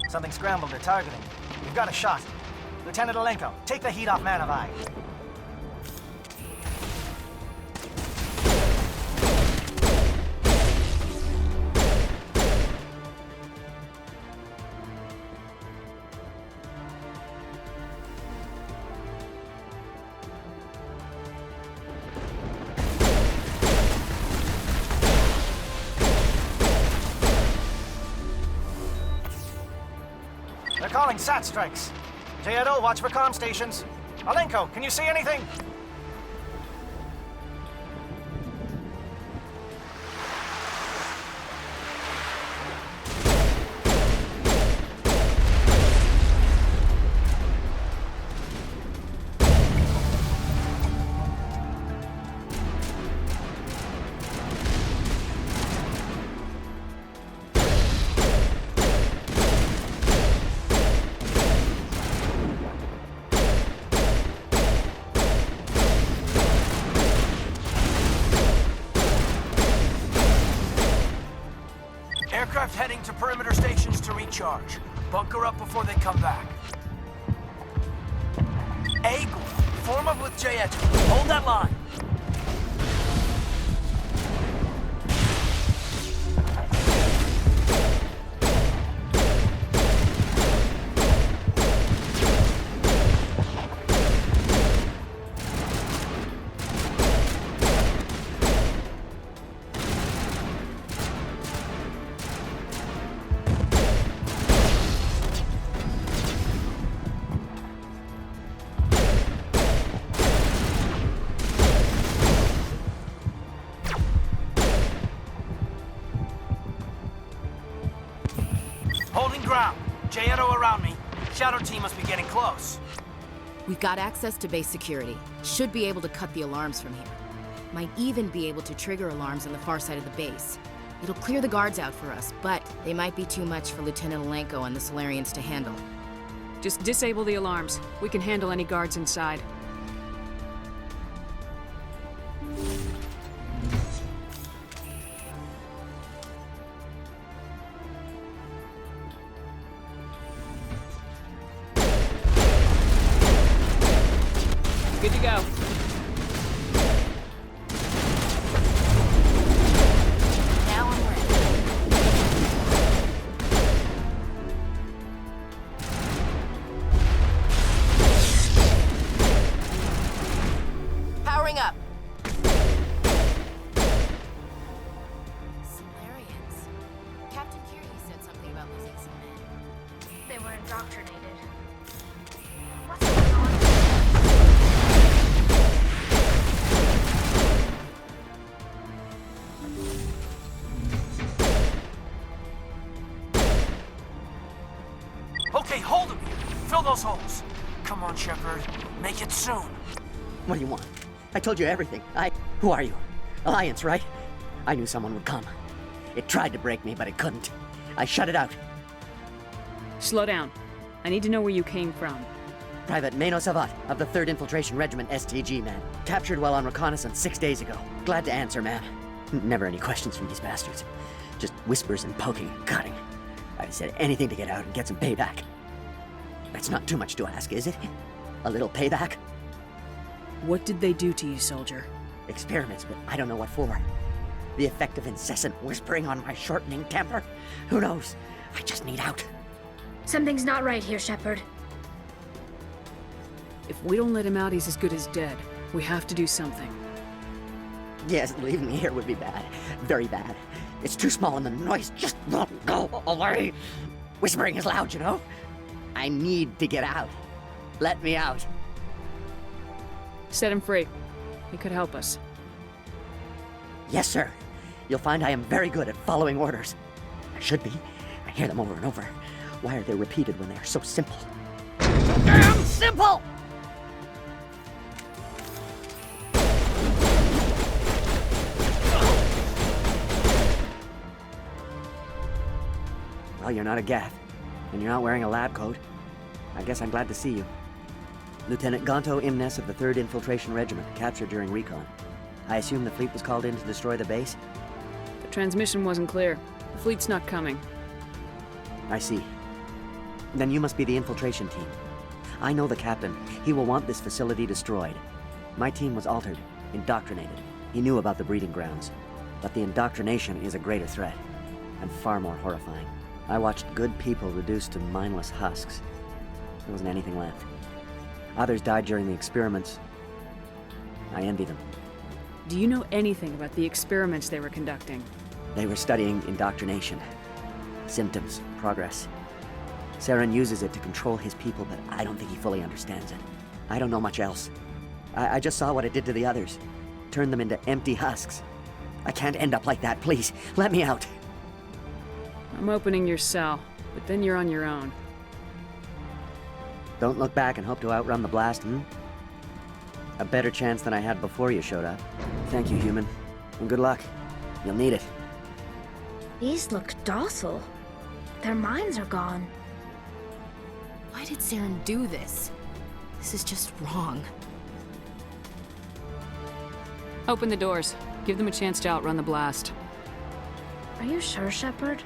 Something scrambled their targeting. We've got a shot. Lieutenant Alenko, take the heat off Manovai. They're calling SAT strikes. Jaeto, watch for comm stations. Alenko, can you see anything? charge. Bunker up before they come back. Eagle, form up with J Edge. Hold that line. Holding ground. J-Edo around me. Shadow team must be getting close. We've got access to base security. Should be able to cut the alarms from here. Might even be able to trigger alarms on the far side of the base. It'll clear the guards out for us, but they might be too much for Lieutenant Alenko and the Solarians to handle. Just disable the alarms. We can handle any guards inside. Good to go. Now I'm ready. Powering up. Solarians. Captain Curie said something about losing some men. They were indoctrinated. Okay, hold them here. Fill those holes. Come on, Shepard. Make it soon. What do you want? I told you everything. Who are you? Alliance, right? I knew someone would come. It tried to break me, but it couldn't. I shut it out. Slow down. I need to know where you came from. Private Mano Savat of the 3rd Infiltration Regiment STG, man. Captured while on reconnaissance 6 days ago. Glad to answer, man. Never any questions from these bastards. Just whispers and poking and cutting. I said anything to get out and get some payback. That's not too much to ask, is it? A little payback? What did they do to you, soldier? Experiments, but I don't know what for. The effect of incessant whispering on my shortening temper? Who knows? I just need out. Something's not right here, Shepard. If we don't let him out, he's as good as dead. We have to do something. Yes, leaving me here would be bad. Very bad. It's too small and the noise just won't go away. Whispering is loud, you know? I need to get out. Let me out. Set him free. He could help us. Yes, sir. You'll find I am very good at following orders. I should be. I hear them over and over. Why are they repeated when they are so simple? So damn simple! Well, you're not a Gath, and you're not wearing a lab coat. I guess I'm glad to see you. Lieutenant Gonto Imnes of the 3rd Infiltration Regiment, captured during recon. I assume the fleet was called in to destroy the base? The transmission wasn't clear. The fleet's not coming. I see. Then you must be the infiltration team. I know the captain. He will want this facility destroyed. My team was altered, indoctrinated. He knew about the breeding grounds. But the indoctrination is a greater threat, and far more horrifying. I watched good people reduced to mindless husks. There wasn't anything left. Others died during the experiments. I envy them. Do you know anything about the experiments they were conducting? They were studying indoctrination. Symptoms, progress. Saren uses it to control his people, but I don't think he fully understands it. I don't know much else. I just saw what it did to the others. Turned them into empty husks. I can't end up like that, please. Let me out. I'm opening your cell, but then you're on your own. Don't look back and hope to outrun the blast, A better chance than I had before you showed up. Thank you, human. And good luck. You'll need it. These look docile. Their minds are gone. Why did Saren do this? This is just wrong. Open the doors. Give them a chance to outrun the blast. Are you sure, Shepard?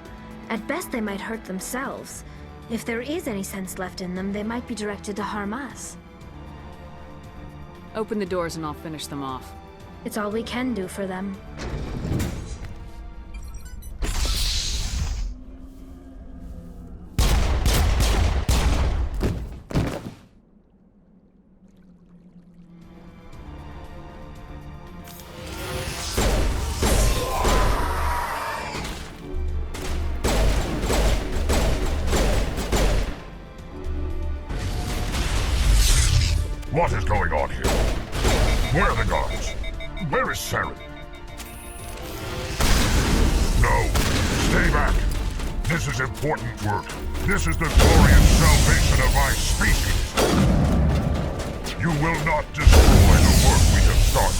At best, they might hurt themselves. If there is any sense left in them, they might be directed to harm us. Open the doors and I'll finish them off. It's all we can do for them. What is going on here? Where are the guards? Where is Saren? No! Stay back! This is important work. This is the glory and salvation of my species! You will not destroy the work we have started.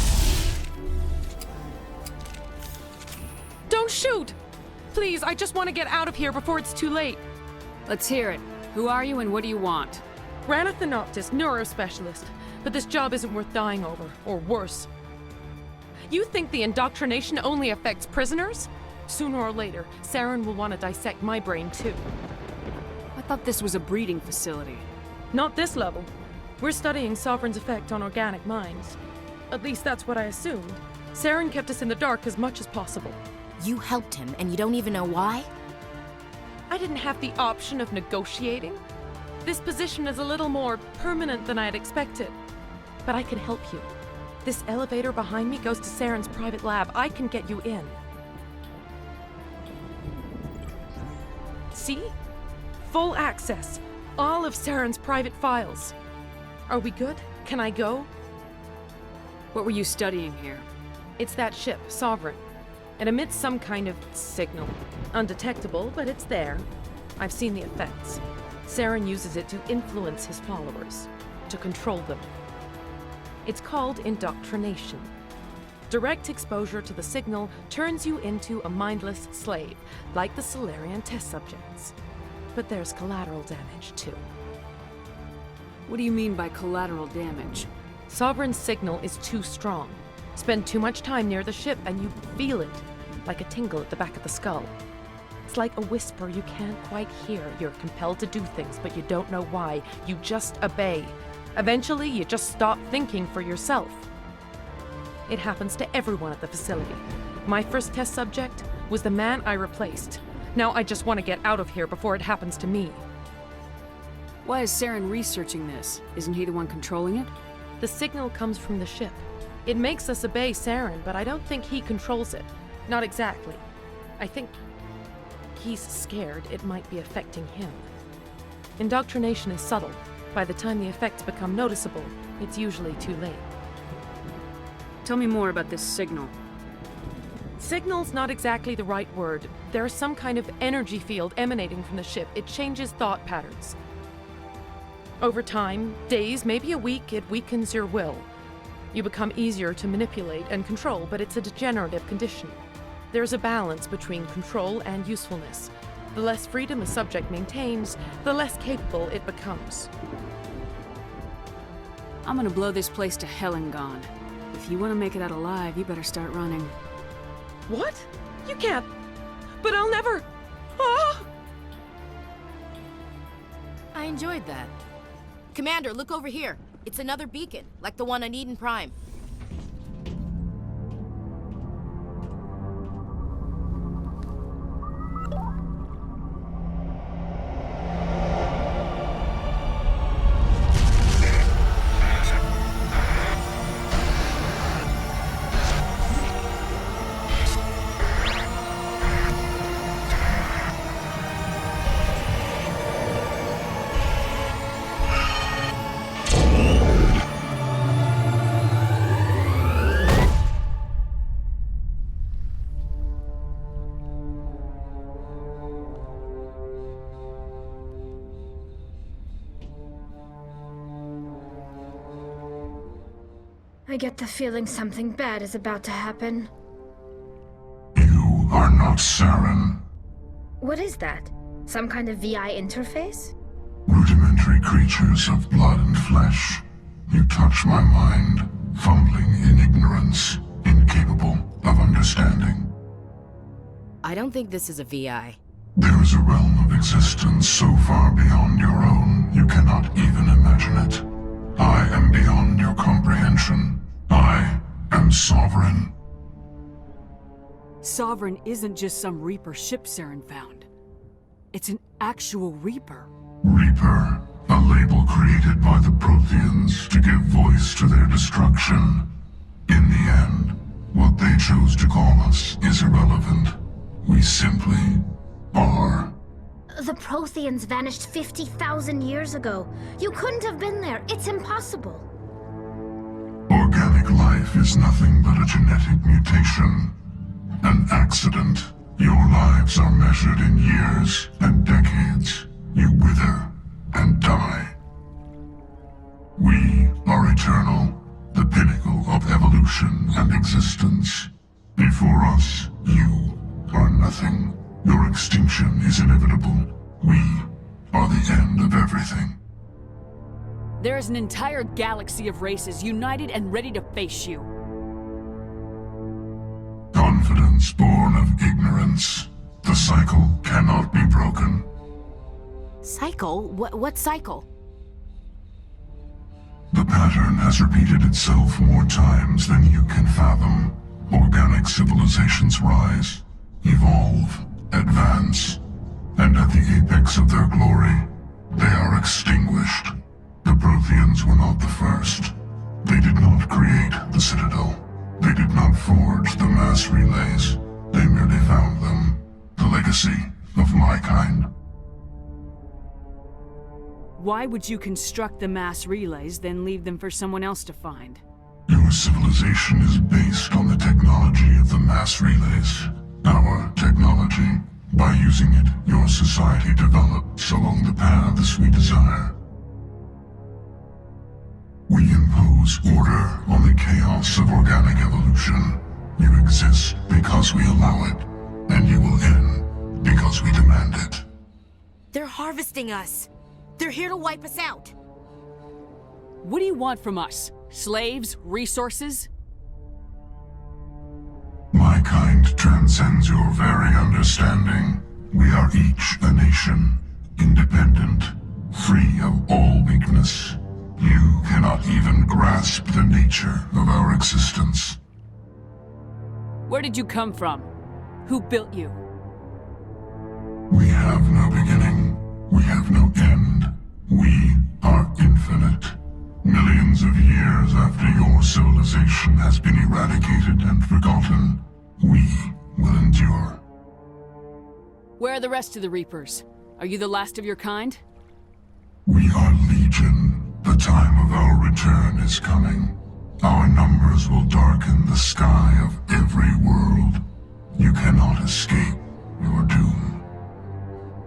Don't shoot! Please, I just want to get out of here before it's too late. Let's hear it. Who are you and what do you want? Ranathanoptis, neurospecialist, but this job isn't worth dying over, or worse. You think the indoctrination only affects prisoners? Sooner or later, Saren will want to dissect my brain too. I thought this was a breeding facility. Not this level. We're studying Sovereign's effect on organic minds. At least that's what I assumed. Saren kept us in the dark as much as possible. You helped him, and you don't even know why? I didn't have the option of negotiating. This position is a little more permanent than I had expected. But I can help you. This elevator behind me goes to Saren's private lab. I can get you in. See? Full access. All of Saren's private files. Are we good? Can I go? What were you studying here? It's that ship, Sovereign. It emits some kind of signal. Undetectable, but it's there. I've seen the effects. Saren uses it to influence his followers, to control them. It's called indoctrination. Direct exposure to the signal turns you into a mindless slave, like the Salarian test subjects. But there's collateral damage, too. What do you mean by collateral damage? Sovereign's signal is too strong. Spend too much time near the ship and you feel it, like a tingle at the back of the skull. It's like a whisper you can't quite hear. You're compelled to do things, but you don't know why. You just obey. Eventually, you just stop thinking for yourself. It happens to everyone at the facility. My first test subject was the man I replaced. Now I just want to get out of here before it happens to me. Why is Saren researching this? Isn't he the one controlling it? The signal comes from the ship. It makes us obey Saren, but I don't think he controls it. Not exactly. I think he's scared it might be affecting him. Indoctrination is subtle. By the time the effects become noticeable, it's usually too late. Tell me more about this signal. Signal's not exactly the right word. There's some kind of energy field emanating from the ship. It changes thought patterns. Over time, days, maybe a week, it weakens your will. You become easier to manipulate and control, but it's a degenerative condition. There's a balance between control and usefulness. The less freedom a subject maintains, the less capable it becomes. I'm gonna blow this place to hell and gone. If you want to make it out alive, you better start running. What? You can't. But I'll never. Ah! I enjoyed that. Commander, look over here. It's another beacon, like the one on Eden Prime. I get the feeling something bad is about to happen. You are not Saren. What is that? Some kind of VI interface? Rudimentary creatures of blood and flesh. You touch my mind, fumbling in ignorance, incapable of understanding. I don't think this is a VI. There is a realm of existence so far beyond your own, you cannot even imagine it. I am beyond your comprehension. I am sovereign. Sovereign isn't just some Reaper ship Saren found. It's an actual Reaper. Reaper, a label created by the Protheans to give voice to their destruction. In the end, what they chose to call us is irrelevant. We simply are. The Protheans vanished 50,000 years ago. You couldn't have been there. It's impossible. Organic life is nothing but a genetic mutation. An accident. Your lives are measured in years and decades. You wither and die. We are eternal, the pinnacle of evolution and existence. Before us, you are nothing. Your extinction is inevitable. We are the end of everything. There is an entire galaxy of races united and ready to face you. Confidence born of ignorance. The cycle cannot be broken. Cycle? What cycle? The pattern has repeated itself more times than you can fathom. Organic civilizations rise, evolve, advance, and at the apex of their glory, they are extinguished. The Protheans were not the first. They did not create the Citadel. They did not forge the mass relays. They merely found them. The legacy of my kind. Why would you construct the mass relays, then leave them for someone else to find? Your civilization is based on the technology of the mass relays. Our technology. By using it, your society develops along the paths we desire. We impose order on the chaos of organic evolution. You exist because we allow it, and you will end because we demand it. They're harvesting us. They're here to wipe us out. What do you want from us? Slaves? Resources? My kind transcends your very understanding. We are each a nation, independent, free of all weakness. You cannot even grasp the nature of our existence. Where did you come from? Who built you? We have no beginning. We have no end. We are infinite. Millions of years after your civilization has been eradicated and forgotten, we will endure. Where are the rest of the Reapers? Are you the last of your kind? We are Legion. The time of our return is coming. Our numbers will darken the sky of every world. You cannot escape your doom.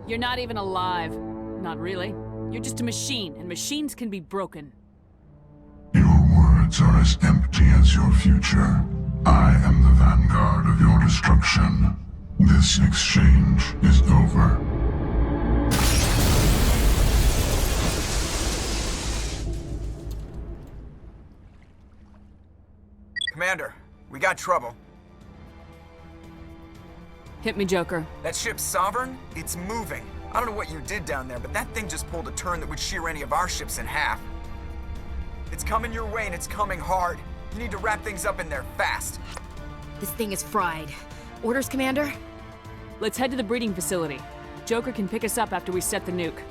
You're not even alive. Not really. You're just a machine, and machines can be broken. Your words are as empty as your future. I am the vanguard of your destruction. This exchange is over. Commander, we got trouble. Hit me, Joker. That ship's Sovereign? It's moving. I don't know what you did down there, but that thing just pulled a turn that would shear any of our ships in half. It's coming your way, and it's coming hard. You need to wrap things up in there fast. This thing is fried. Orders, Commander? Let's head to the breeding facility. Joker can pick us up after we set the nuke.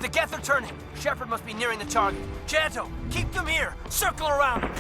The Geth are turning. Shepard must be nearing the target. Janto, keep them here. Circle around them.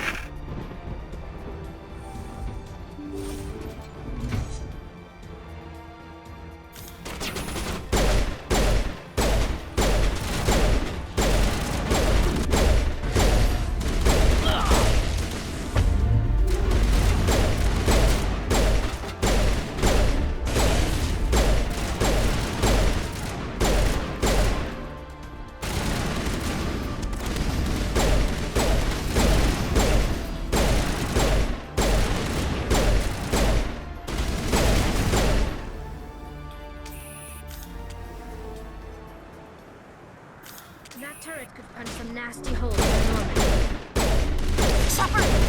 That turret could punch some nasty holes in Normandy. Shepard!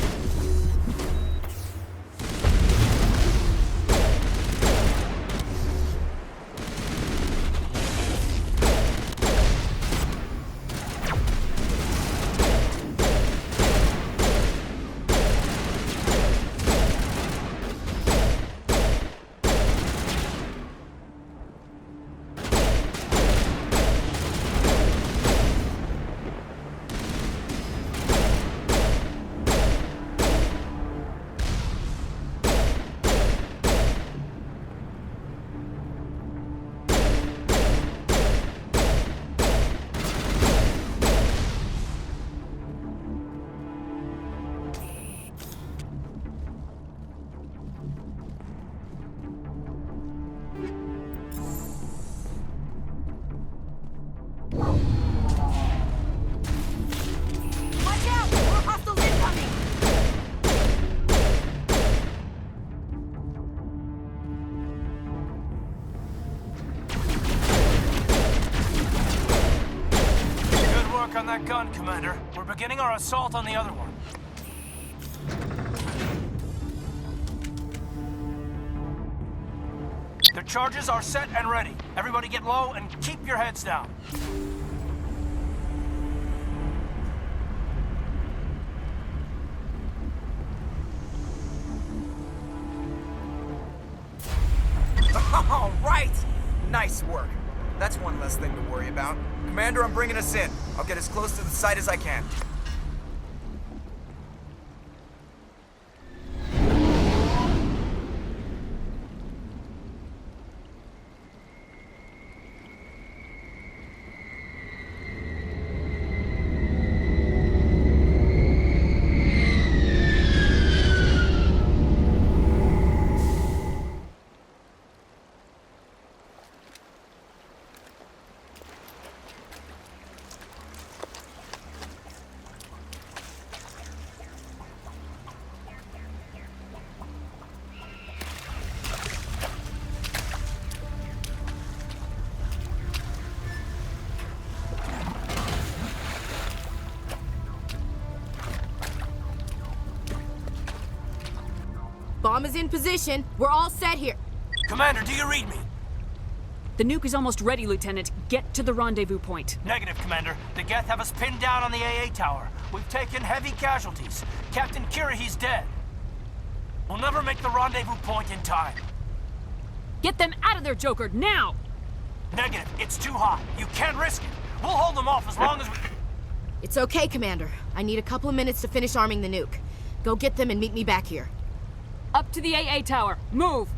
On that gun, Commander. We're beginning our assault on the other one. Their charges are set and ready. Everybody get low and keep your heads down. All right! Nice work. That's one less thing to worry about. Commander, I'm bringing us in. I'll get as close to the site as I can. Bomb is in position. We're all set here. Commander, do you read me? The nuke is almost ready, Lieutenant. Get to the rendezvous point. Negative, Commander. The Geth have us pinned down on the AA tower. We've taken heavy casualties. Captain Kirahi's dead. We'll never make the rendezvous point in time. Get them out of there, Joker, now! Negative. It's too hot. You can't risk it. We'll hold them off as long as we... It's okay, Commander. I need a couple of minutes to finish arming the nuke. Go get them and meet me back here. Up to the AA tower. Move!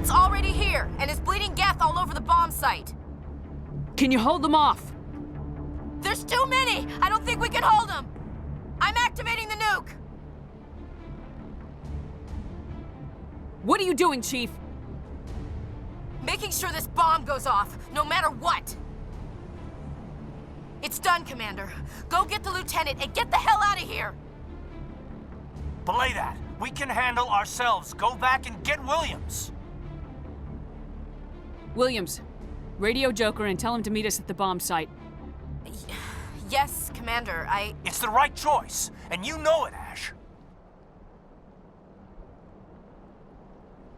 It's already here, and is bleeding Geth all over the bomb site. Can you hold them off? There's too many! I don't think we can hold them! I'm activating the nuke! What are you doing, Chief? Making sure this bomb goes off, no matter what! It's done, Commander. Go get the Lieutenant and get the hell out of here! Belay that. We can handle ourselves. Go back and get Williams. Williams, radio Joker and tell him to meet us at the bomb site. Yes, Commander, It's the right choice, and you know it, Ash.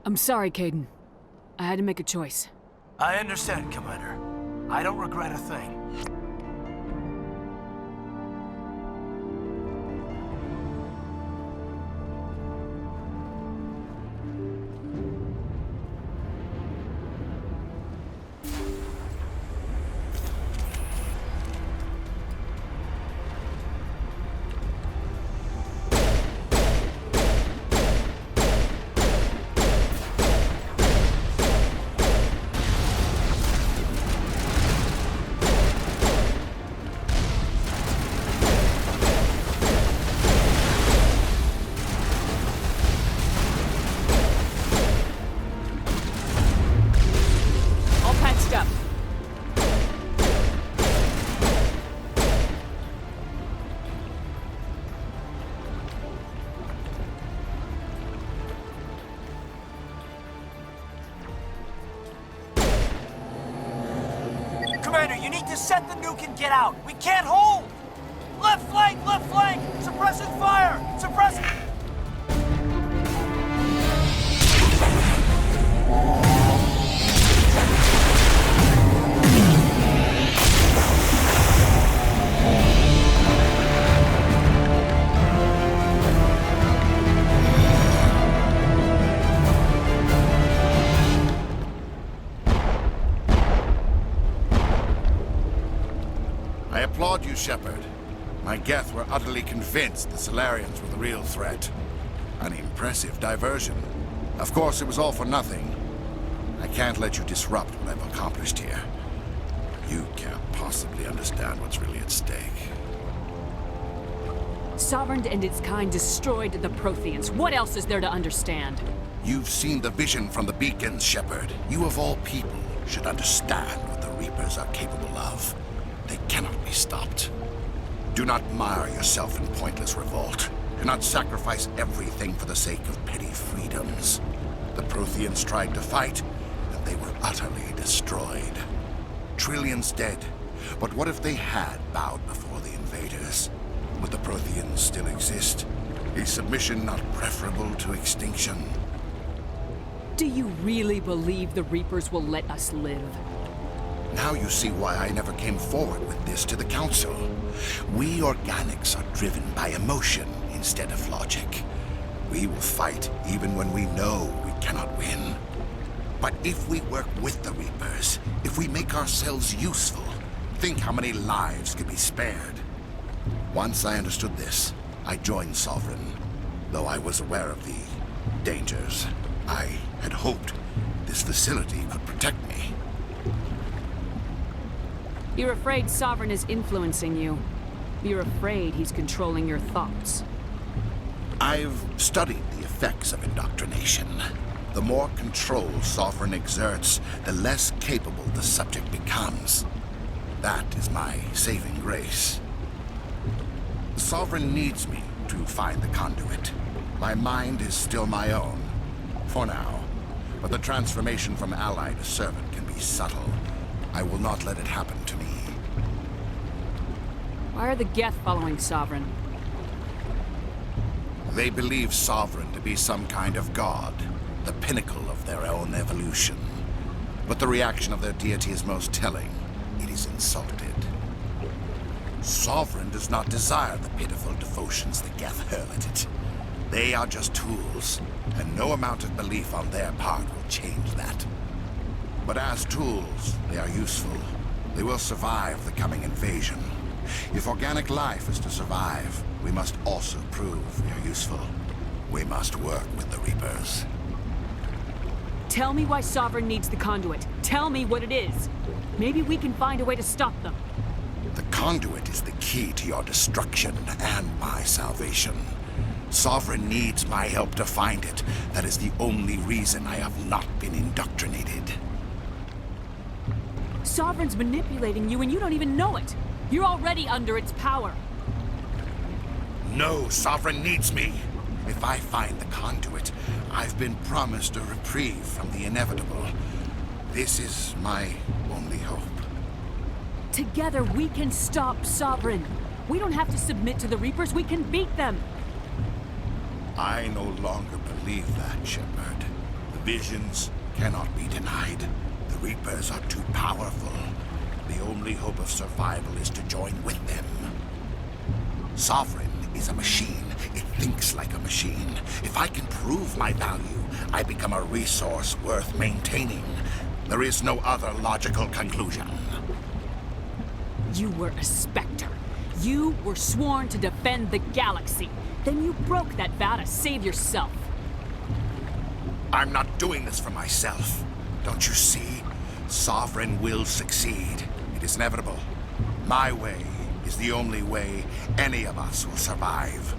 I'm sorry, Caden. I had to make a choice. I understand, Commander. I don't regret a thing. Commander, you need to set the nuke and get out. We can't hold! Left flank! Left flank! Suppressing fire! Suppressing... I applaud you, Shepard. My Geth were utterly convinced the Salarians were the real threat. An impressive diversion. Of course, it was all for nothing. I can't let you disrupt what I've accomplished here. You can't possibly understand what's really at stake. Sovereign and its kind destroyed the Protheans. What else is there to understand? You've seen the vision from the beacons, Shepard. You of all people should understand what the Reapers are capable of. They cannot be stopped. Do not mire yourself in pointless revolt. Do not sacrifice everything for the sake of petty freedoms. The Protheans tried to fight, and they were utterly destroyed. Trillions dead. But what if they had bowed before the invaders? Would the Protheans still exist? Is submission not preferable to extinction? Do you really believe the Reapers will let us live? Now you see why I never came forward with this to the Council. We organics are driven by emotion instead of logic. We will fight even when we know we cannot win. But if we work with the Reapers, if we make ourselves useful, think how many lives could be spared. Once I understood this, I joined Sovereign. Though I was aware of the dangers, I had hoped this facility could protect me. You're afraid Sovereign is influencing you. You're afraid he's controlling your thoughts. I've studied the effects of indoctrination. The more control Sovereign exerts, the less capable the subject becomes. That is my saving grace. Sovereign needs me to find the conduit. My mind is still my own, for now. But the transformation from ally to servant can be subtle. I will not let it happen to me. Why are the Geth following Sovereign? They believe Sovereign to be some kind of god, the pinnacle of their own evolution. But the reaction of their deity is most telling. It is insulted. Sovereign does not desire the pitiful devotions the Geth hurl at it. They are just tools, and no amount of belief on their part will change that. But as tools, they are useful. They will survive the coming invasion. If organic life is to survive, we must also prove we are useful. We must work with the Reapers. Tell me why Sovereign needs the conduit. Tell me what it is. Maybe we can find a way to stop them. The conduit is the key to your destruction and my salvation. Sovereign needs my help to find it. That is the only reason I have not been indoctrinated. Sovereign's manipulating you and you don't even know it. You're already under its power. No, Sovereign needs me. If I find the conduit, I've been promised a reprieve from the inevitable. This is my only hope. Together we can stop Sovereign. We don't have to submit to the Reapers, we can beat them. I no longer believe that, Shepard. The visions cannot be denied. The Reapers are too powerful. The only hope of survival is to join with them. Sovereign is a machine. It thinks like a machine. If I can prove my value, I become a resource worth maintaining. There is no other logical conclusion. You were a Spectre. You were sworn to defend the galaxy. Then you broke that vow to save yourself. I'm not doing this for myself. Don't you see? Sovereign will succeed. It is inevitable. My way is the only way any of us will survive.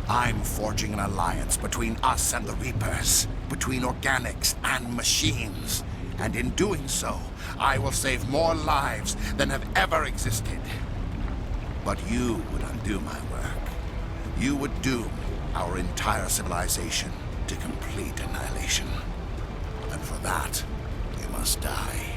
I'm forging an alliance between us and the Reapers, between organics and machines. And in doing so, I will save more lives than have ever existed. But you would undo my work. You would doom our entire civilization to complete annihilation. And for that, you must die.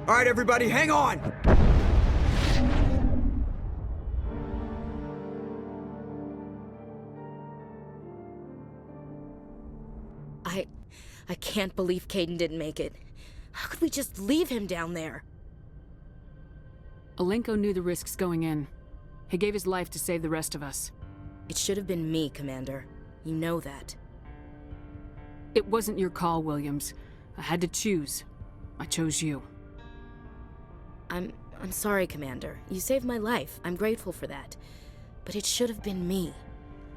All right, everybody, hang on! I can't believe Caden didn't make it. How could we just leave him down there? Alenko knew the risks going in. He gave his life to save the rest of us. It should have been me, Commander. You know that. It wasn't your call, Williams. I had to choose. I chose you. I'm sorry, Commander. You saved my life. I'm grateful for that. But it should have been me.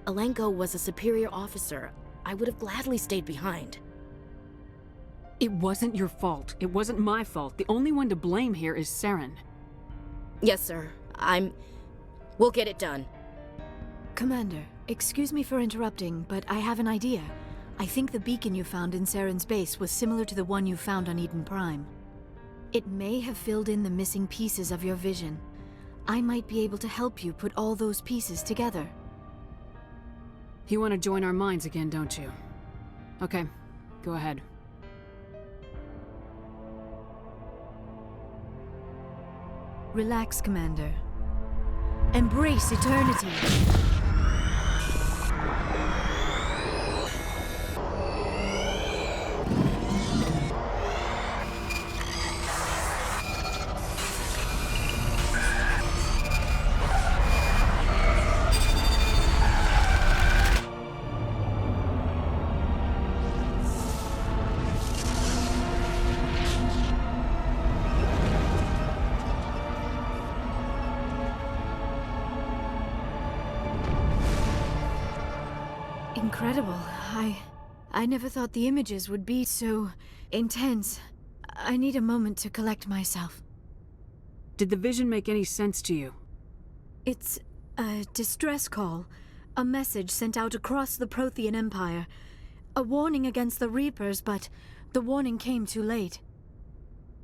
Alenko was a superior officer. I would have gladly stayed behind. It wasn't your fault. It wasn't my fault. The only one to blame here is Saren. Yes, sir. We'll get it done. Commander, excuse me for interrupting, but I have an idea. I think the beacon you found in Saren's base was similar to the one you found on Eden Prime. It may have filled in the missing pieces of your vision. I might be able to help you put all those pieces together. You want to join our minds again, don't you? Okay, go ahead. Relax, Commander. Embrace eternity. Incredible. I never thought the images would be so intense. I need a moment to collect myself. Did the vision make any sense to you? It's a distress call. A message sent out across the Prothean Empire. A warning against the Reapers, but the warning came too late.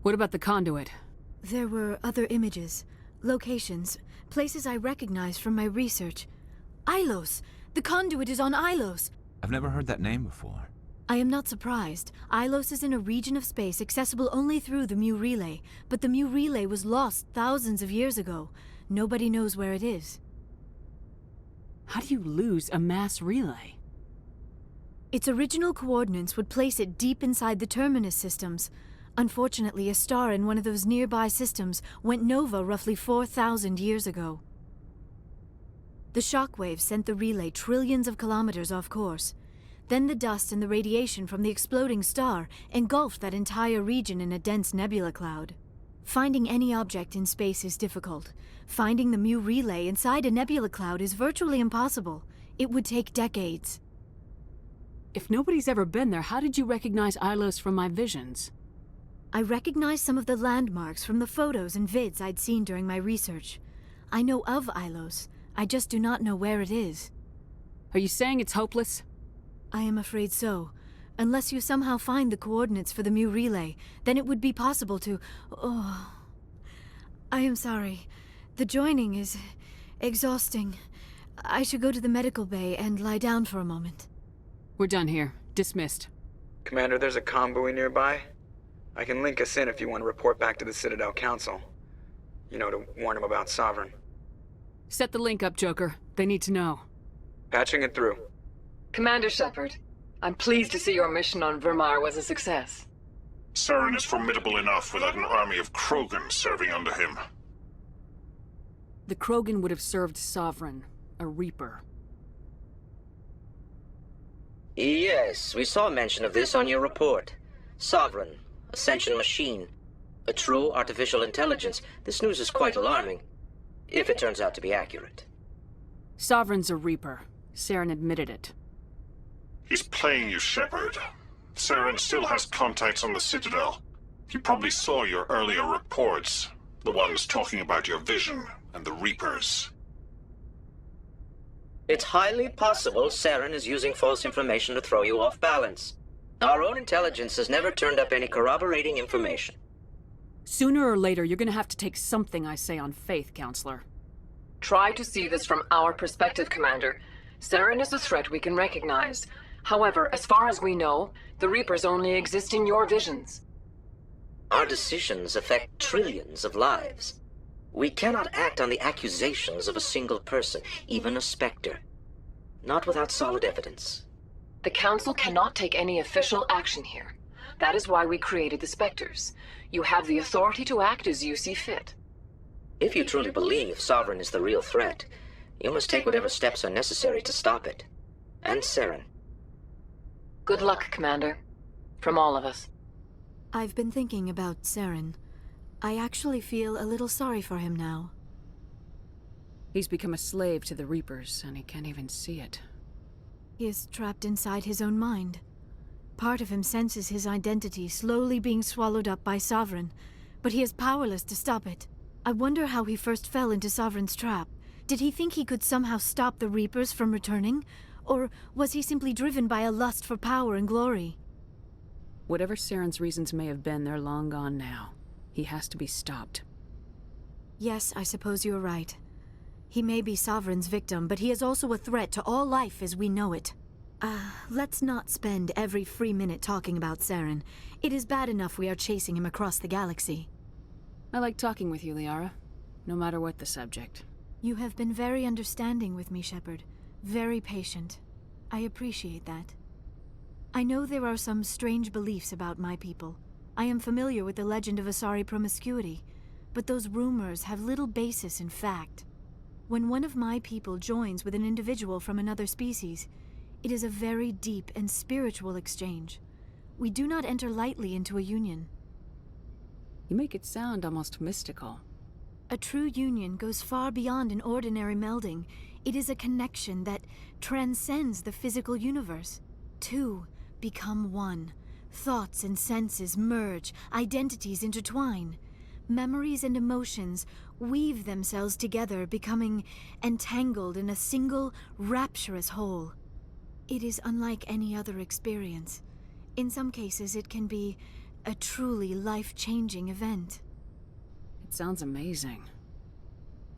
What about the conduit? There were other images, locations, places I recognized from my research. Ilos! The conduit is on Ilos! I've never heard that name before. I am not surprised. Ilos is in a region of space accessible only through the Mu Relay, but the Mu Relay was lost thousands of years ago. Nobody knows where it is. How do you lose a mass relay? Its original coordinates would place it deep inside the terminus systems. Unfortunately, a star in one of those nearby systems went nova roughly 4,000 years ago. The shockwave sent the relay trillions of kilometers off course. Then the dust and the radiation from the exploding star engulfed that entire region in a dense nebula cloud. Finding any object in space is difficult. Finding the Mu relay inside a nebula cloud is virtually impossible. It would take decades. If nobody's ever been there, how did you recognize Ilos from my visions? I recognized some of the landmarks from the photos and vids I'd seen during my research. I know of Ilos. I just do not know where it is. Are you saying it's hopeless? I am afraid so. Unless you somehow find the coordinates for the Mu relay, then it would be possible to... Oh... I am sorry. The joining is... exhausting. I should go to the medical bay and lie down for a moment. We're done here. Dismissed. Commander, there's a comm buoy nearby. I can link us in if you want to report back to the Citadel Council. You know, to warn them about Sovereign. Set the link up, Joker. They need to know. Patching it through. Commander Shepard, I'm pleased to see your mission on Virmire was a success. Saren is formidable enough without an army of Krogan serving under him. The Krogan would have served Sovereign, a Reaper. Yes, we saw mention of this on your report. Sovereign, a sentient machine, a true artificial intelligence. This news is quite alarming, if it turns out to be accurate. Sovereign's a Reaper. Saren admitted it. He's playing you, Shepard. Saren still has contacts on the Citadel. He probably saw your earlier reports, the ones talking about your vision and the Reapers. It's highly possible Saren is using false information to throw you off balance. Our own intelligence has never turned up any corroborating information. Sooner or later, you're gonna have to take something I say on faith, Counselor. Try to see this from our perspective, Commander. Saren is a threat we can recognize. However, as far as we know, the Reapers only exist in your visions. Our decisions affect trillions of lives. We cannot act on the accusations of a single person, even a Spectre. Not without solid evidence. The Council cannot take any official action here. That is why we created the Spectres. You have the authority to act as you see fit. If you truly believe Sovereign is the real threat, you must take whatever steps are necessary to stop it. And Saren. Good luck, Commander. From all of us. I've been thinking about Saren. I actually feel a little sorry for him now. He's become a slave to the Reapers, and he can't even see it. He is trapped inside his own mind. Part of him senses his identity slowly being swallowed up by Sovereign, but he is powerless to stop it. I wonder how he first fell into Sovereign's trap. Did he think he could somehow stop the Reapers from returning? Or was he simply driven by a lust for power and glory? Whatever Saren's reasons may have been, they're long gone now. He has to be stopped. Yes, I suppose you're right. He may be Sovereign's victim, but he is also a threat to all life as we know it. Let's not spend every free minute talking about Saren. It is bad enough we are chasing him across the galaxy. I like talking with you, Liara. No matter what the subject. You have been very understanding with me, Shepard. Very patient. I appreciate that. I know there are some strange beliefs about my people. I am familiar with the legend of Asari promiscuity, but those rumors have little basis in fact. When one of my people joins with an individual from another species, it is a very deep and spiritual exchange. We do not enter lightly into a union. You make it sound almost mystical. A true union goes far beyond an ordinary melding. It is a connection that transcends the physical universe. Two become one. Thoughts and senses merge, identities intertwine. Memories and emotions weave themselves together, becoming entangled in a single, rapturous whole. It is unlike any other experience. In some cases, it can be a truly life-changing event. It sounds amazing.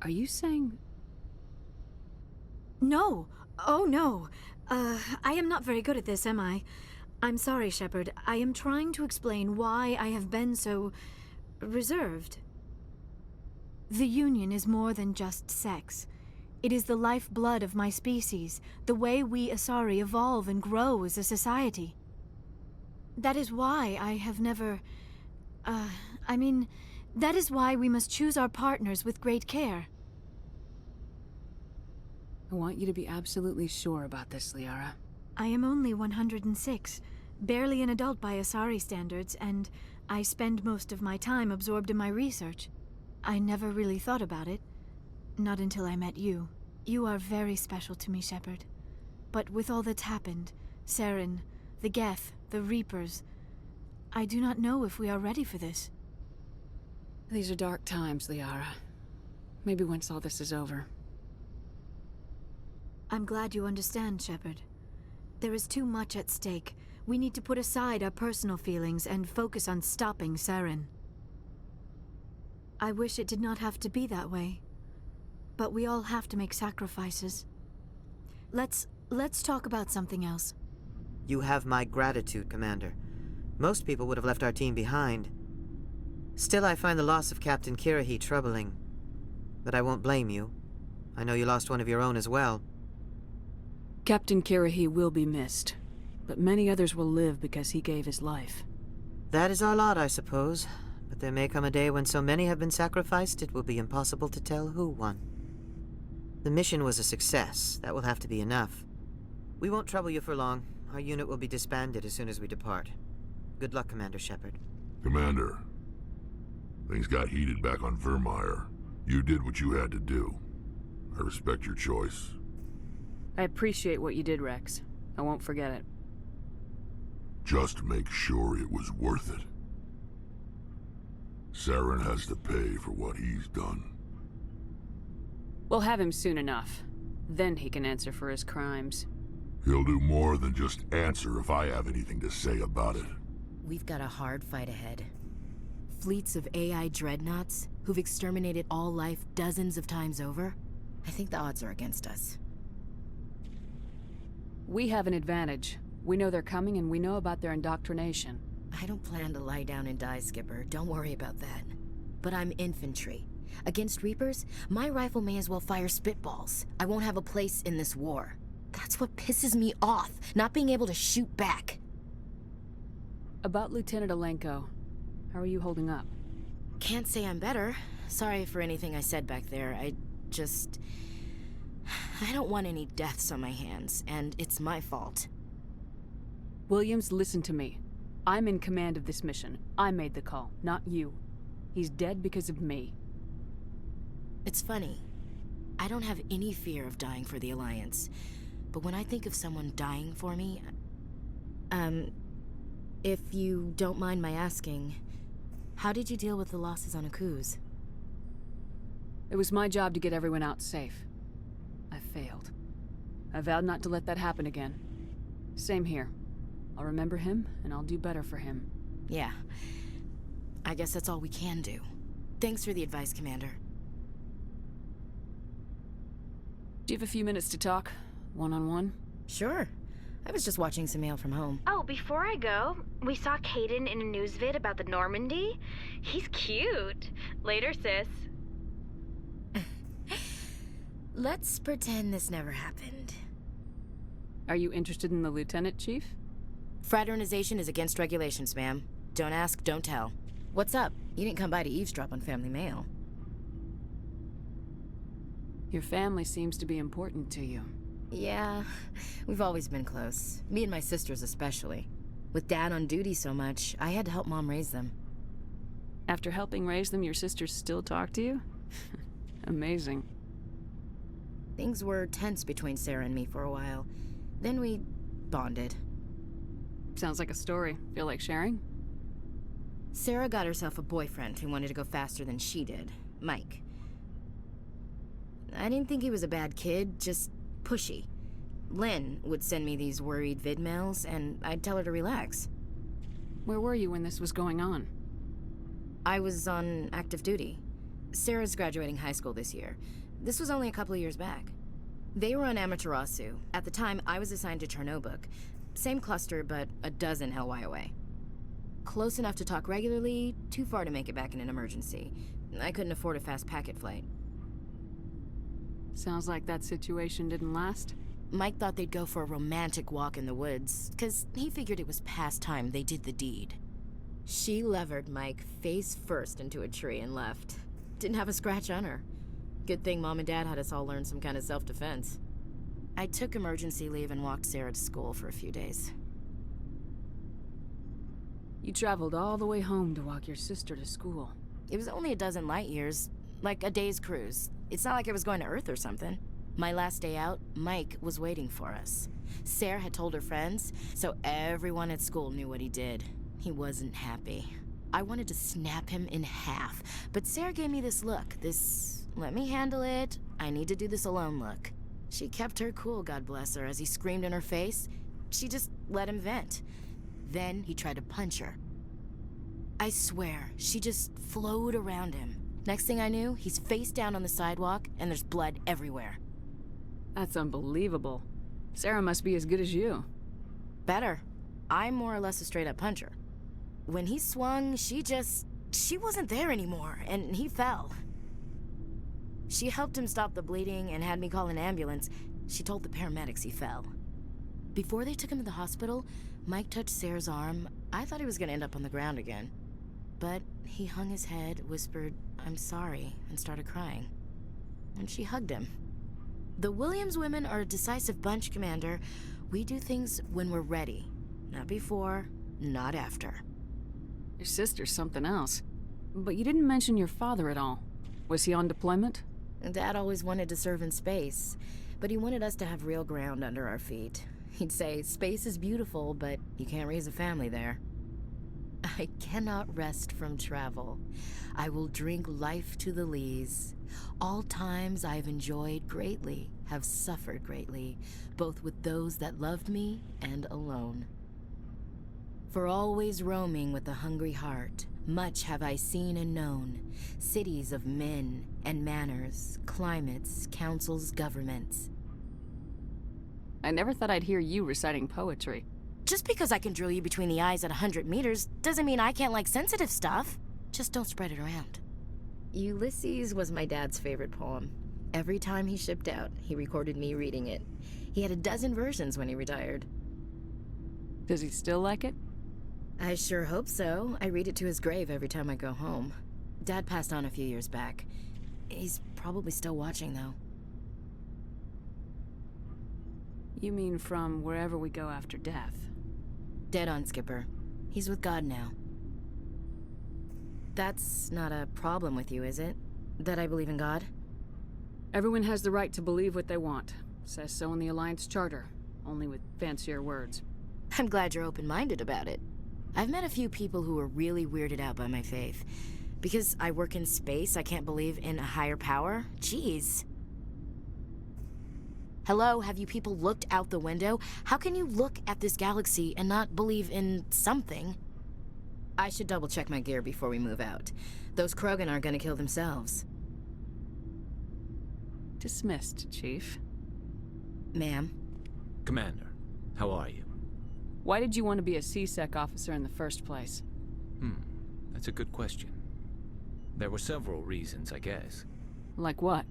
Are you saying... No! Oh, no! I am not very good at this, am I? I'm sorry, Shepard. I am trying to explain why I have been so... reserved. The Union is more than just sex. It is the lifeblood of my species, the way we Asari evolve and grow as a society. That is why I have never... that is why we must choose our partners with great care. I want you to be absolutely sure about this, Liara. I am only 106, barely an adult by Asari standards, and I spend most of my time absorbed in my research. I never really thought about it. Not until I met you. You are very special to me, Shepard. But with all that's happened, Saren, the Geth, the Reapers, I do not know if we are ready for this. These are dark times, Liara. Maybe once all this is over. I'm glad you understand, Shepard. There is too much at stake. We need to put aside our personal feelings and focus on stopping Saren. I wish it did not have to be that way. But we all have to make sacrifices. Let's talk about something else. You have my gratitude, Commander. Most people would have left our team behind. Still, I find the loss of Captain Kirahi troubling. But I won't blame you. I know you lost one of your own as well. Captain Kirahi will be missed, but many others will live because he gave his life. That is our lot, I suppose. But there may come a day when so many have been sacrificed, it will be impossible to tell who won. The mission was a success. That will have to be enough. We won't trouble you for long. Our unit will be disbanded as soon as we depart. Good luck, Commander Shepard. Commander, things got heated back on Virmire. You did what you had to do. I respect your choice. I appreciate what you did, Rex. I won't forget it. Just make sure it was worth it. Saren has to pay for what he's done. We'll have him soon enough. Then he can answer for his crimes. He'll do more than just answer if I have anything to say about it. We've got a hard fight ahead. Fleets of AI dreadnoughts who've exterminated all life dozens of times over. I think the odds are against us. We have an advantage. We know they're coming and we know about their indoctrination. I don't plan to lie down and die, Skipper. Don't worry about that. But I'm infantry. Against Reapers, my rifle may as well fire spitballs. I won't have a place in this war. That's what pisses me off, not being able to shoot back. About Lieutenant Alenko, how are you holding up? Can't say I'm better. Sorry for anything I said back there. I don't want any deaths on my hands, and it's my fault. Williams, listen to me. I'm in command of this mission. I made the call, not you. He's dead because of me. It's funny. I don't have any fear of dying for the Alliance. But when I think of someone dying for me... if you don't mind my asking, how did you deal with the losses on Akuz? It was my job to get everyone out safe. I failed. I vowed not to let that happen again. Same here. I'll remember him, and I'll do better for him. Yeah. I guess that's all we can do. Thanks for the advice, Commander. Do you have a few minutes to talk? One-on-one? Sure. I was just watching some mail from home. Oh, before I go, we saw Caden in a news vid about the Normandy. He's cute. Later, sis. Let's pretend this never happened. Are you interested in the Lieutenant, Chief? Fraternization is against regulations, ma'am. Don't ask, don't tell. What's up? You didn't come by to eavesdrop on family mail. Your family seems to be important to you. Yeah, we've always been close. Me and my sisters especially. With Dad on duty so much, I had to help Mom raise them. After helping raise them, your sisters still talk to you? Amazing. Things were tense between Sarah and me for a while. Then we bonded. Sounds like a story. Feel like sharing? Sarah got herself a boyfriend who wanted to go faster than she did, Mike. I didn't think he was a bad kid, just pushy. Lynn would send me these worried vid mails, and I'd tell her to relax. Where were you when this was going on? I was on active duty. Sarah's graduating high school this year. This was only a couple of years back. They were on Amaterasu. At the time, I was assigned to Chernobog. Same cluster, but a dozen LY away. Close enough to talk regularly, too far to make it back in an emergency. I couldn't afford a fast packet flight. Sounds like that situation didn't last. Mike thought they'd go for a romantic walk in the woods, 'cause he figured it was past time they did the deed. She levered Mike face first into a tree and left. Didn't have a scratch on her. Good thing Mom and Dad had us all learn some kind of self-defense. I took emergency leave and walked Sarah to school for a few days. You traveled all the way home to walk your sister to school. It was only a dozen light years, like a day's cruise. It's not like I was going to Earth or something. My last day out, Mike was waiting for us. Sarah had told her friends, so everyone at school knew what he did. He wasn't happy. I wanted to snap him in half, but Sarah gave me this look, this let me handle it, I need to do this alone look. She kept her cool, God bless her, as he screamed in her face. She just let him vent. Then he tried to punch her. I swear, she just flowed around him. Next thing I knew, he's face down on the sidewalk, and there's blood everywhere. That's unbelievable. Sarah must be as good as you. Better. I'm more or less a straight-up puncher. When he swung, she wasn't there anymore, and he fell. She helped him stop the bleeding and had me call an ambulance. She told the paramedics he fell. Before they took him to the hospital, Mike touched Sarah's arm. I thought he was gonna end up on the ground again. But he hung his head, whispered, "I'm sorry," and started crying. And she hugged him. The Williams women are a decisive bunch, Commander. We do things when we're ready. Not before, not after. Your sister's something else. But you didn't mention your father at all. Was he on deployment? Dad always wanted to serve in space, but he wanted us to have real ground under our feet. He'd say, space is beautiful, but you can't raise a family there. I cannot rest from travel. I will drink life to the lees. All times I've enjoyed greatly, have suffered greatly, both with those that loved me and alone. For always roaming with a hungry heart, much have I seen and known, cities of men and manners, climates, councils, governments. I never thought I'd hear you reciting poetry. Just because I can drill you between the eyes at 100 meters doesn't mean I can't like sensitive stuff. Just don't spread it around. Ulysses was my dad's favorite poem. Every time he shipped out, he recorded me reading it. He had a dozen versions when he retired. Does he still like it? I sure hope so. I read it to his grave every time I go home. Dad passed on a few years back. He's probably still watching, though. You mean from wherever we go after death? Dead on, Skipper. He's with God now. That's not a problem with you, is it? That I believe in God? Everyone has the right to believe what they want. Says so in the Alliance Charter, only with fancier words. I'm glad you're open-minded about it. I've met a few people who are really weirded out by my faith. Because I work in space, I can't believe in a higher power? Jeez. Hello, have you people looked out the window? How can you look at this galaxy and not believe in something? I should double-check my gear before we move out. Those Krogan aren't gonna kill themselves. Dismissed, Chief. Ma'am? Commander, how are you? Why did you want to be a C-Sec officer in the first place? That's a good question. There were several reasons, I guess. Like what?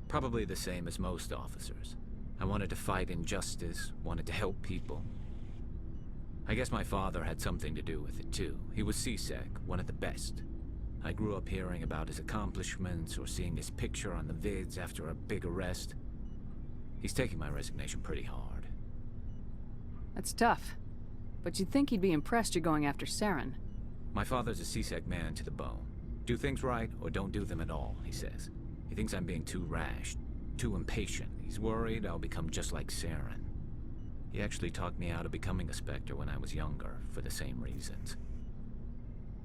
Probably the same as most officers. I wanted to fight injustice, wanted to help people. I guess my father had something to do with it too. He was C-Sec, one of the best. I grew up hearing about his accomplishments or seeing his picture on the vids after a big arrest. He's taking my resignation pretty hard. That's tough. But you'd think he'd be impressed you're going after Saren. My father's a C-Sec man to the bone. Do things right or don't do them at all, he says. He thinks I'm being too rash, too impatient. He's worried I'll become just like Saren. He actually talked me out of becoming a Spectre when I was younger, for the same reasons.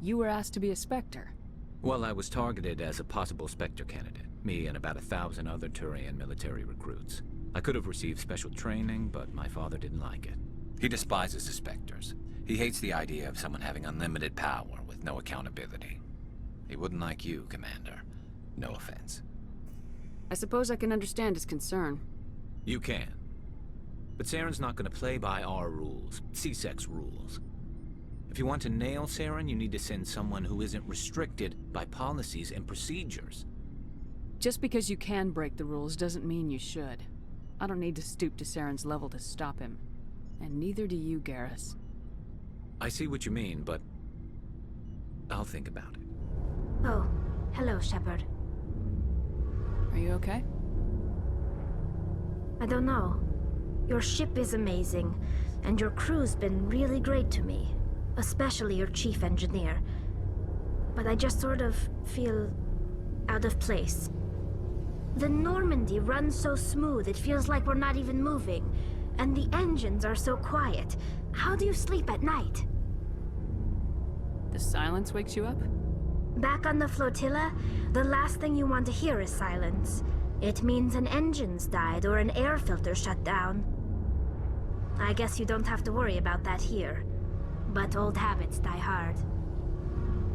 You were asked to be a Spectre? Well, I was targeted as a possible Spectre candidate. Me and about 1,000 other Turian military recruits. I could have received special training, but my father didn't like it. He despises the Spectres. He hates the idea of someone having unlimited power with no accountability. He wouldn't like you, Commander. No offense. I suppose I can understand his concern. You can. But Saren's not going to play by our rules, C-Sec's rules. If you want to nail Saren, you need to send someone who isn't restricted by policies and procedures. Just because you can break the rules doesn't mean you should. I don't need to stoop to Saren's level to stop him. And neither do you, Garrus. I see what you mean, but I'll think about it. Oh, hello, Shepard. Are you okay? I don't know. Your ship is amazing, and your crew's been really great to me. Especially your chief engineer. But I just sort of feel out of place. The Normandy runs so smooth it feels like we're not even moving. And the engines are so quiet. How do you sleep at night? The silence wakes you up? Back on the flotilla, the last thing you want to hear is silence. It means an engine's died or an air filter shut down. I guess you don't have to worry about that here. But old habits die hard.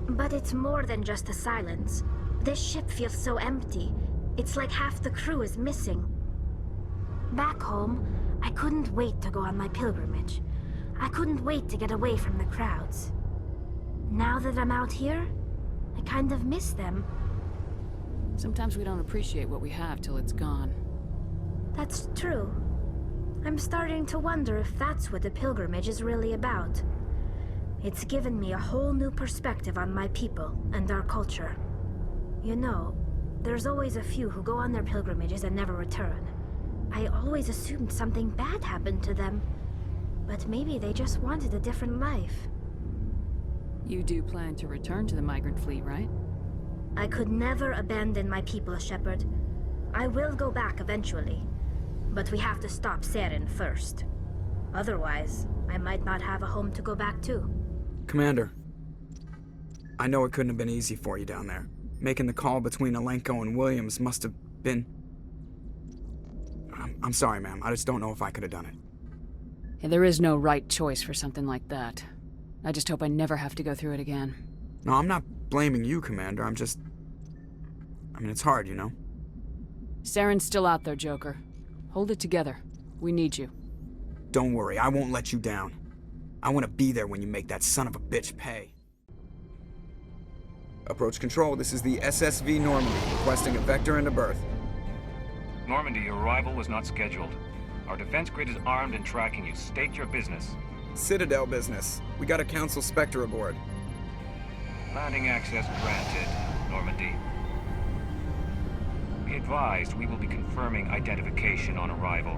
But it's more than just the silence. This ship feels so empty. It's like half the crew is missing. Back home, I couldn't wait to go on my pilgrimage. I couldn't wait to get away from the crowds. Now that I'm out here, I kind of miss them. Sometimes we don't appreciate what we have till it's gone. That's true. I'm starting to wonder if that's what the pilgrimage is really about. It's given me a whole new perspective on my people and our culture. You know, there's always a few who go on their pilgrimages and never return. I always assumed something bad happened to them. But maybe they just wanted a different life. You do plan to return to the migrant fleet, right? I could never abandon my people, Shepard. I will go back eventually. But we have to stop Saren first. Otherwise, I might not have a home to go back to. Commander, I know it couldn't have been easy for you down there. Making the call between Alenko and Williams must have been... I'm sorry, ma'am. I just don't know if I could have done it. Yeah, there is no right choice for something like that. I just hope I never have to go through it again. No, I'm not blaming you, Commander. I'm just... I mean, it's hard, you know? Saren's still out there, Joker. Hold it together. We need you. Don't worry, I won't let you down. I want to be there when you make that son of a bitch pay. Approach control, this is the SSV Normandy, requesting a vector and a berth. Normandy, your arrival was not scheduled. Our defense grid is armed and tracking you. State your business. Citadel business. We got a Council Spectre aboard. Landing access granted, Normandy. Be advised, we will be confirming identification on arrival.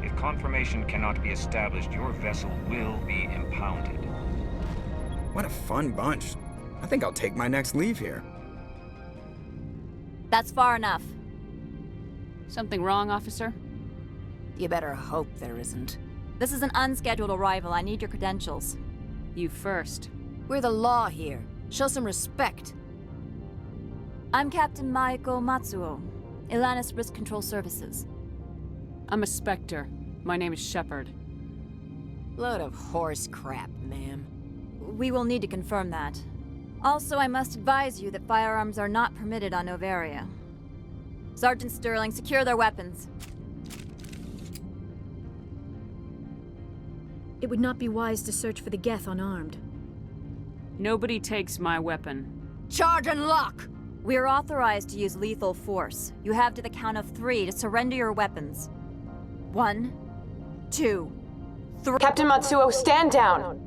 If confirmation cannot be established, your vessel will be impounded. What a fun bunch. I think I'll take my next leave here. That's far enough. Something wrong, officer? You better hope there isn't. This is an unscheduled arrival. I need your credentials. You first. We're the law here. Show some respect. I'm Captain Maiko Matsuo, Ilanis Risk Control Services. I'm a Spectre. My name is Shepard. Load of horse crap, ma'am. We will need to confirm that. Also, I must advise you that firearms are not permitted on Novaria. Sergeant Sterling, secure their weapons. It would not be wise to search for the Geth unarmed. Nobody takes my weapon. Charge and lock! We're authorized to use lethal force. You have to the count of 3 to surrender your weapons. 1, 2, 3. Captain Matsuo, stand down!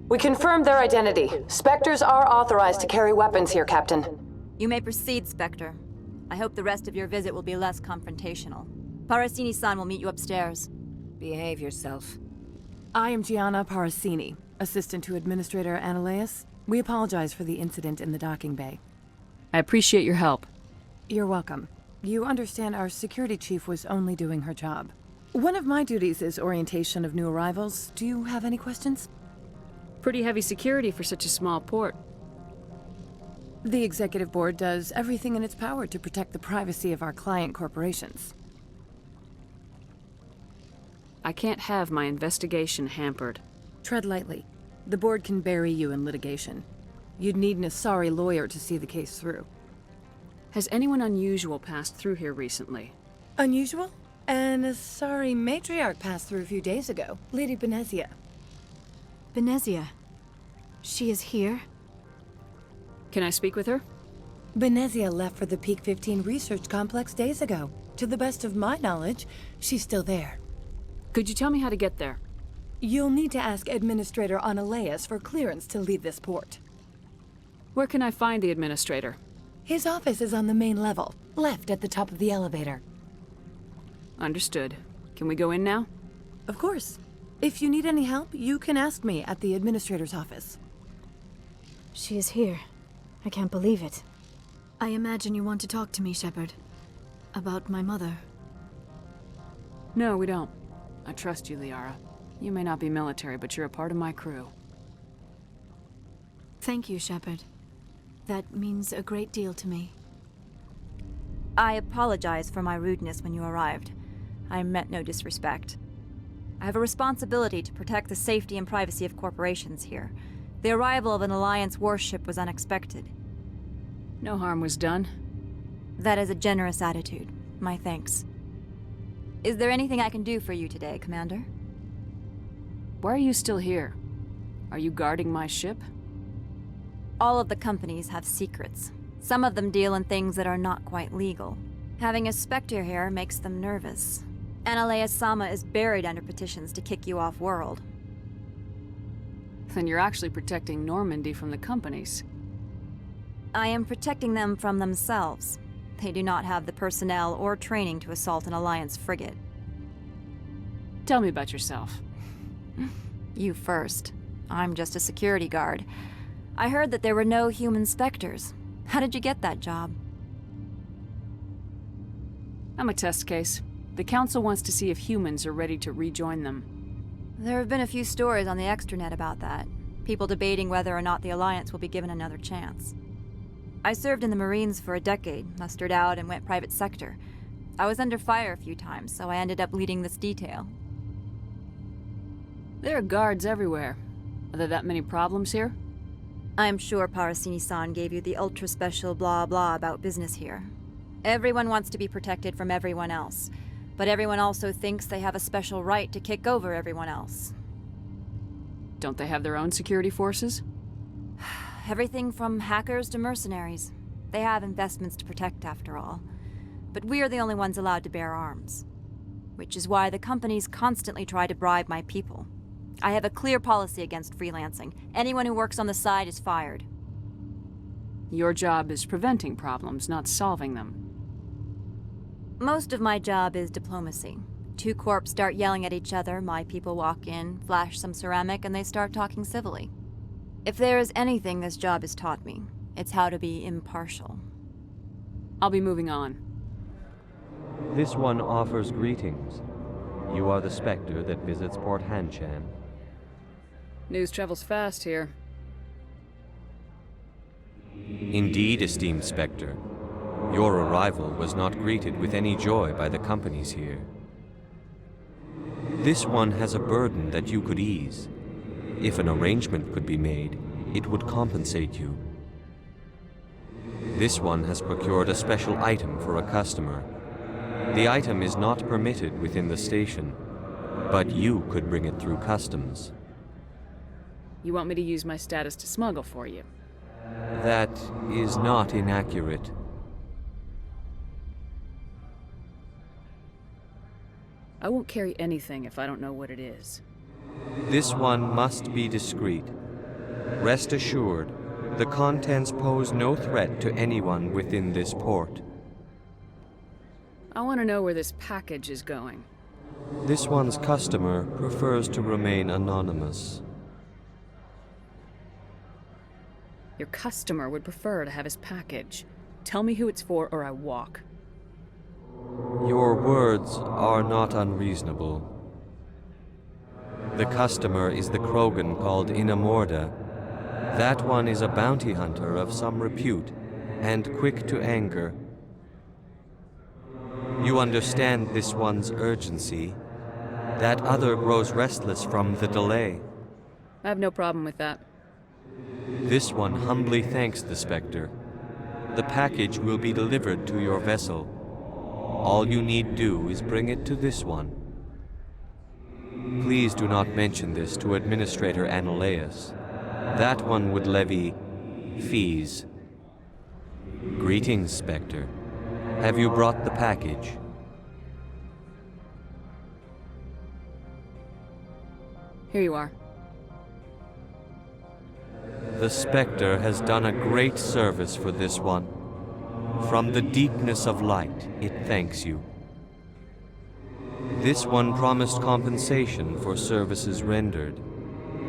We confirmed their identity. Spectres are authorized to carry weapons here, Captain. You may proceed, Spectre. I hope the rest of your visit will be less confrontational. Parasini-san will meet you upstairs. Behave yourself. I am Gianna Parasini, assistant to Administrator Ananias. We apologize for the incident in the docking bay. I appreciate your help. You're welcome. You understand our security chief was only doing her job. One of my duties is orientation of new arrivals. Do you have any questions? Pretty heavy security for such a small port. The executive board does everything in its power to protect the privacy of our client corporations. I can't have my investigation hampered. Tread lightly. The board can bury you in litigation. You'd need an Asari lawyer to see the case through. Has anyone unusual passed through here recently? Unusual? An Asari matriarch passed through a few days ago. Lady Benezia. Benezia? She is here? Can I speak with her? Benezia left for the Peak 15 research complex days ago. To the best of my knowledge, she's still there. Could you tell me how to get there? You'll need to ask Administrator Analeas for clearance to leave this port. Where can I find the Administrator? His office is on the main level, left at the top of the elevator. Understood. Can we go in now? Of course. If you need any help, you can ask me at the Administrator's office. She is here. I can't believe it. I imagine you want to talk to me, Shepard. About my mother. No, we don't. I trust you, Liara. You may not be military, but you're a part of my crew. Thank you, Shepard. That means a great deal to me. I apologize for my rudeness when you arrived. I meant no disrespect. I have a responsibility to protect the safety and privacy of corporations here. The arrival of an Alliance warship was unexpected. No harm was done. That is a generous attitude. My thanks. Is there anything I can do for you today, Commander? Why are you still here? Are you guarding my ship? All of the companies have secrets. Some of them deal in things that are not quite legal. Having a Spectre here makes them nervous. Analeas Sama is buried under petitions to kick you off-world. Then you're actually protecting Normandy from the companies. I am protecting them from themselves. They do not have the personnel or training to assault an Alliance frigate. Tell me about yourself. You first. I'm just a security guard. I heard that there were no human Spectres. How did you get that job? I'm a test case. The Council wants to see if humans are ready to rejoin them. There have been a few stories on the extranet about that. People debating whether or not the Alliance will be given another chance. I served in the Marines for a decade, mustered out and went private sector. I was under fire a few times, so I ended up leading this detail. There are guards everywhere. Are there that many problems here? I'm sure Parasini-san gave you the ultra-special blah-blah about business here. Everyone wants to be protected from everyone else, but everyone also thinks they have a special right to kick over everyone else. Don't they have their own security forces? Everything from hackers to mercenaries. They have investments to protect, after all. But we're the only ones allowed to bear arms. Which is why the companies constantly try to bribe my people. I have a clear policy against freelancing. Anyone who works on the side is fired. Your job is preventing problems, not solving them. Most of my job is diplomacy. Two corps start yelling at each other, my people walk in, flash some ceramic, and they start talking civilly. If there is anything this job has taught me, it's how to be impartial. I'll be moving on. This one offers greetings. You are the Spectre that visits Port Hanshan. News travels fast here. Indeed, esteemed Spectre. Your arrival was not greeted with any joy by the companies here. This one has a burden that you could ease. If an arrangement could be made, it would compensate you. This one has procured a special item for a customer. The item is not permitted within the station, but you could bring it through customs. You want me to use my status to smuggle for you? That is not inaccurate. I won't carry anything if I don't know what it is. This one must be discreet. Rest assured, the contents pose no threat to anyone within this port. I want to know where this package is going. This one's customer prefers to remain anonymous. Your customer would prefer to have his package. Tell me who it's for, or I walk. Your words are not unreasonable. The customer is the Krogan called Inamorda. That one is a bounty hunter of some repute, and quick to anger. You understand this one's urgency. That other grows restless from the delay. I have no problem with that. This one humbly thanks the Spectre. The package will be delivered to your vessel. All you need do is bring it to this one. Please do not mention this to Administrator Annaleus. That one would levy fees. Greetings, Spectre. Have you brought the package? Here you are. The Spectre has done a great service for this one. From the deepness of light, it thanks you. This one promised compensation for services rendered.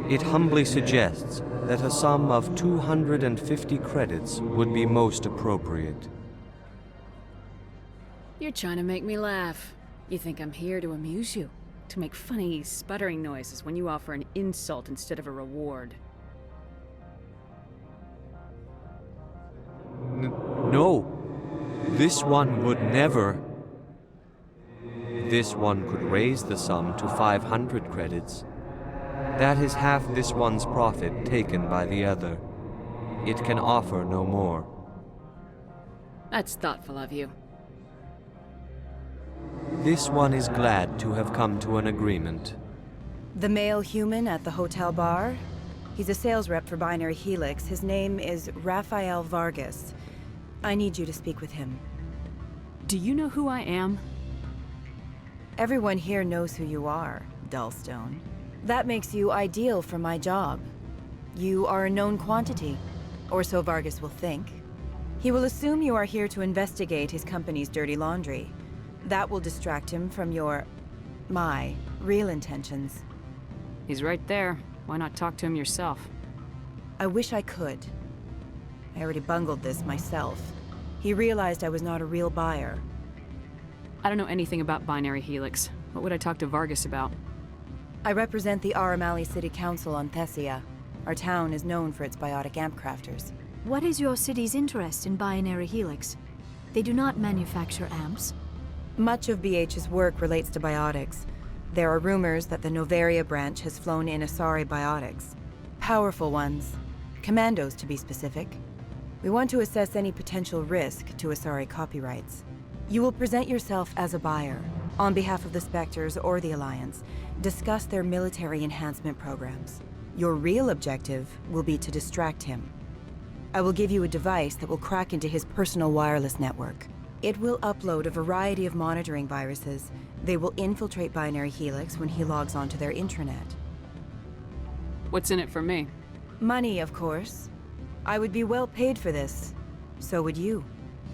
It humbly suggests that a sum of 250 credits would be most appropriate. You're trying to make me laugh. You think I'm here to amuse you? To make funny, sputtering noises when you offer an insult instead of a reward. No. This one would never. This one could raise the sum to 500 credits. That is half this one's profit taken by the other. It can offer no more. That's thoughtful of you. This one is glad to have come to an agreement. The male human at the hotel bar? He's a sales rep for Binary Helix. His name is Rafael Vargas. I need you to speak with him. Do you know who I am? Everyone here knows who you are, Dullstone. That makes you ideal for my job. You are a known quantity, or so Vargas will think. He will assume you are here to investigate his company's dirty laundry. That will distract him from my real intentions. He's right there. Why not talk to him yourself? I wish I could. I already bungled this myself. He realized I was not a real buyer. I don't know anything about Binary Helix. What would I talk to Vargas about? I represent the Aramali City Council on Thessia. Our town is known for its biotic amp crafters. What is your city's interest in Binary Helix? They do not manufacture amps. Much of BH's work relates to biotics. There are rumors that the Novaria branch has flown in Asari biotics. Powerful ones. Commandos, to be specific. We want to assess any potential risk to Asari copyrights. You will present yourself as a buyer, on behalf of the Spectres or the Alliance. Discuss their military enhancement programs. Your real objective will be to distract him. I will give you a device that will crack into his personal wireless network. It will upload a variety of monitoring viruses. They will infiltrate Binary Helix when he logs onto their intranet. What's in it for me? Money, of course. I would be well paid for this. So would you.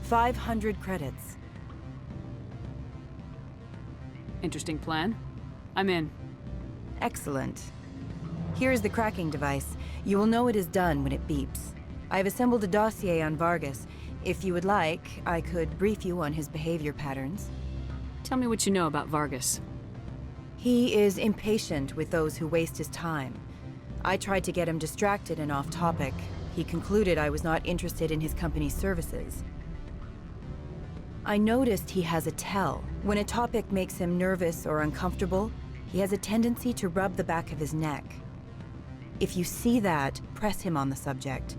500 credits. Interesting plan. I'm in. Excellent. Here is the cracking device. You will know it is done when it beeps. I have assembled a dossier on Vargas. If you would like, I could brief you on his behavior patterns. Tell me what you know about Vargas. He is impatient with those who waste his time. I tried to get him distracted and off topic. He concluded I was not interested in his company's services. I noticed he has a tell. When a topic makes him nervous or uncomfortable, he has a tendency to rub the back of his neck. If you see that, press him on the subject.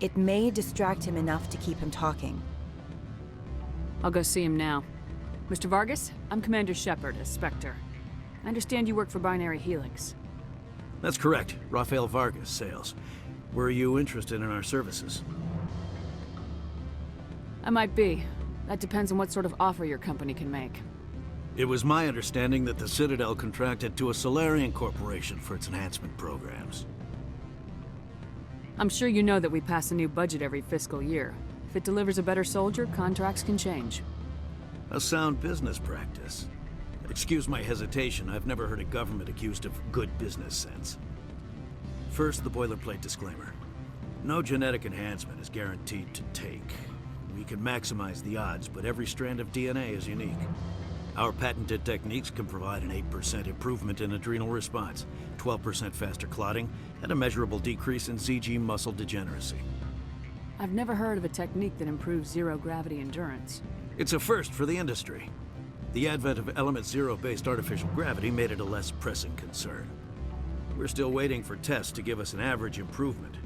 It may distract him enough to keep him talking. I'll go see him now. Mr. Vargas, I'm Commander Shepard, a Spectre. I understand you work for Binary Helix. That's correct. Rafael Vargas, sales. Were you interested in our services? I might be. That depends on what sort of offer your company can make. It was my understanding that the Citadel contracted to a Solarian corporation for its enhancement programs. I'm sure you know that we pass a new budget every fiscal year. If it delivers a better soldier, contracts can change. A sound business practice. Excuse my hesitation, I've never heard a government accused of good business sense. First, the boilerplate disclaimer. No genetic enhancement is guaranteed to take. we can maximize the odds, but every strand of DNA is unique. Our patented techniques can provide an 8% improvement in adrenal response, 12% faster clotting, and a measurable decrease in ZG muscle degeneracy. I've never heard of a technique that improves zero-gravity endurance. It's a first for the industry. The advent of element zero-based artificial gravity made it a less pressing concern. We're still waiting for tests to give us an average improvement.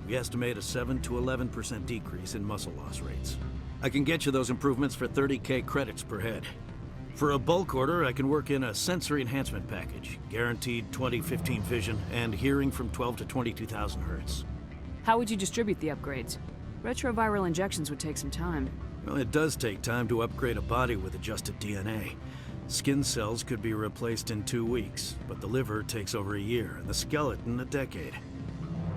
We estimate a 7 to 11% decrease in muscle loss rates. I can get you those improvements for 30K credits per head. For a bulk order, I can work in a sensory enhancement package, guaranteed 20/15 vision, and hearing from 12 to 22,000 hertz. How would you distribute the upgrades? Retroviral injections would take some time. Well, it does take time to upgrade a body with adjusted DNA. Skin cells could be replaced in 2 weeks, but the liver takes over a year, and the skeleton a decade.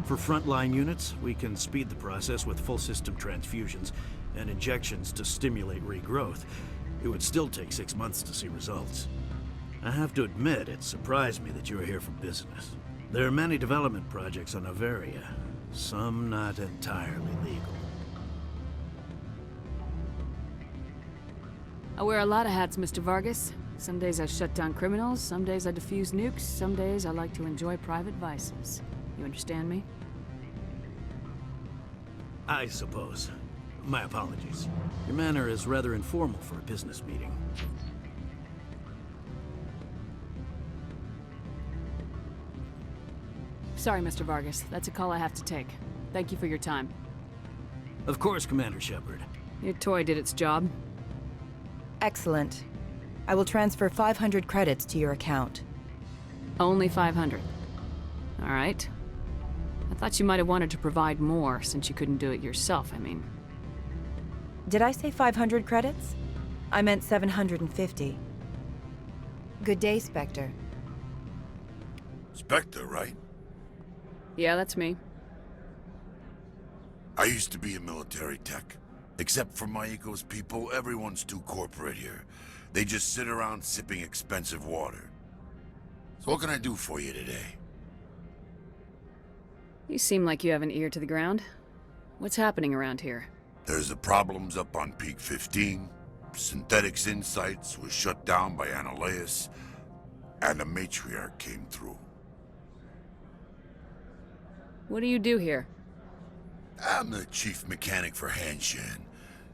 For frontline units, we can speed the process with full system transfusions and injections to stimulate regrowth. It would still take 6 months to see results. I have to admit, it surprised me that you were here for business. There are many development projects on Noveria, some not entirely legal. I wear a lot of hats, Mr. Vargas. Some days I shut down criminals, some days I defuse nukes, some days I like to enjoy private vices. You understand me? I suppose. My apologies. Your manner is rather informal for a business meeting. Sorry, Mr. Vargas. That's a call I have to take. Thank you for your time. Of course, Commander Shepard. Your toy did its job. Excellent. I will transfer 500 credits to your account. Only 500. All right. I thought you might have wanted to provide more, since you couldn't do it yourself, I mean. Did I say 500 credits? I meant 750. Good day, Spectre. Spectre, right? Yeah, that's me. I used to be a military tech. Except for my eco's people, everyone's too corporate here. They just sit around sipping expensive water. So what can I do for you today? You seem like you have an ear to the ground. What's happening around here? There's the problems up on Peak 15. Synthetics Insights was shut down by Nihilus, and a matriarch came through. What do you do here? I'm the chief mechanic for Hanshan.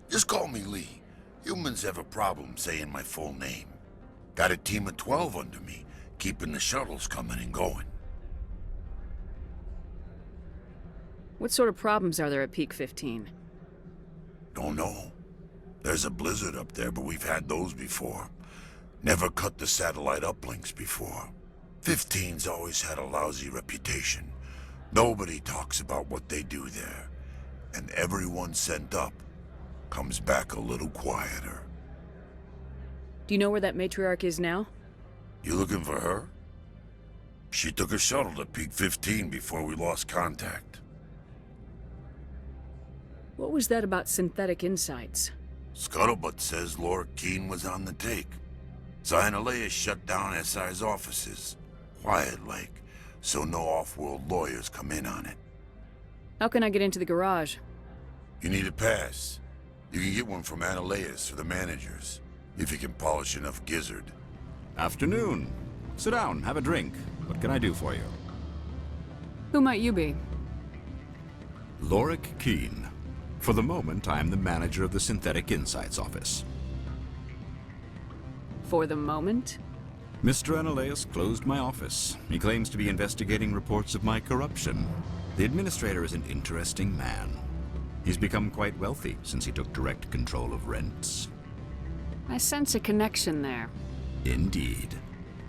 Just call me Lee. Humans have a problem saying my full name. Got a team of 12 under me, keeping the shuttles coming and going. What sort of problems are there at Peak 15? Don't know. There's a blizzard up there, but we've had those before. Never cut the satellite uplinks before. 15's always had a lousy reputation. Nobody talks about what they do there. And everyone sent up comes back a little quieter. Do you know where that matriarch is now? You looking for her? She took a shuttle to Peak 15 before we lost contact. What was that about synthetic insights? Scuttlebutt says Laura Keene was on the take. Nihilus shut down SI's offices. Quiet-like, so no off-world lawyers come in on it. How can I get into the garage? You need a pass. You can get one from Nihilus or the managers, if you can polish enough gizzard. Afternoon. Sit down, have a drink. What can I do for you? Who might you be? Lorik Keene. For the moment, I am the manager of the Synthetic Insights office. For the moment? Mr. Nihilus closed my office. He claims to be investigating reports of my corruption. The administrator is an interesting man. He's become quite wealthy since he took direct control of rents. I sense a connection there. Indeed.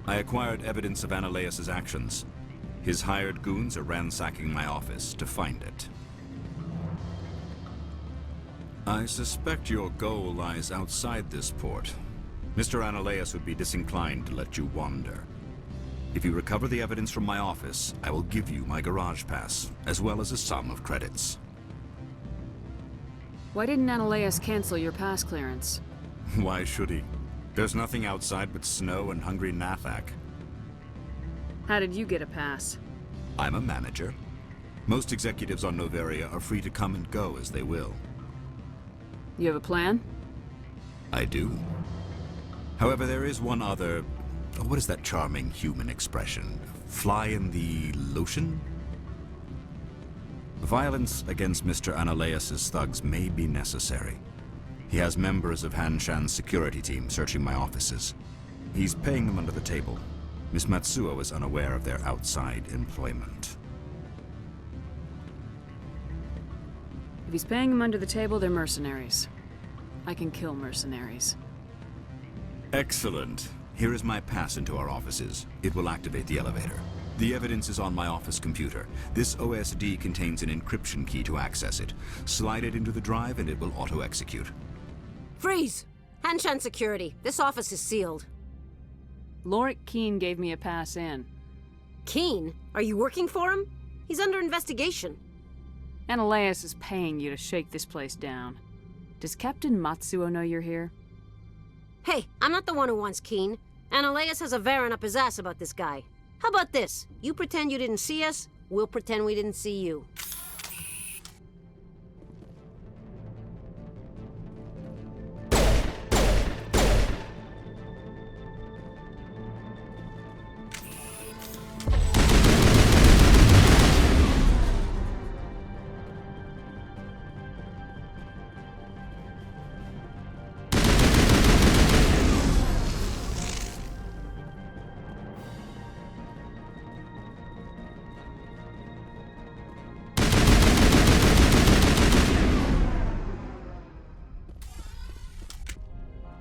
I acquired evidence of Nihilus' actions. His hired goons are ransacking my office to find it. I suspect your goal lies outside this port. Mr. Nihilus would be disinclined to let you wander. If you recover the evidence from my office, I will give you my garage pass, as well as a sum of credits. Why didn't Nihilus cancel your pass clearance? Why should he? There's nothing outside but snow and hungry Nathak. How did you get a pass? I'm a manager. Most executives on Noveria are free to come and go as they will. You have a plan? I do. However, there is one other... What is that charming human expression? Fly in the lotion? Violence against Mr. Analaeus' thugs may be necessary. He has members of Han Shan's security team searching my offices. He's paying them under the table. Miss Matsuo is unaware of their outside employment. If he's paying them under the table, they're mercenaries. I can kill mercenaries. Excellent. Here is my pass into our offices. It will activate the elevator. The evidence is on my office computer. This OSD contains an encryption key to access it. Slide it into the drive and it will auto-execute. Freeze! Hanshan security. This office is sealed. Lorik Keene gave me a pass in. Keene? Are you working for him? He's under investigation. Analaeus is paying you to shake this place down. Does Captain Matsuo know you're here? Hey, I'm not the one who wants Keene. Analaeus has a Varen up his ass about this guy. How about this? You pretend you didn't see us, we'll pretend we didn't see you.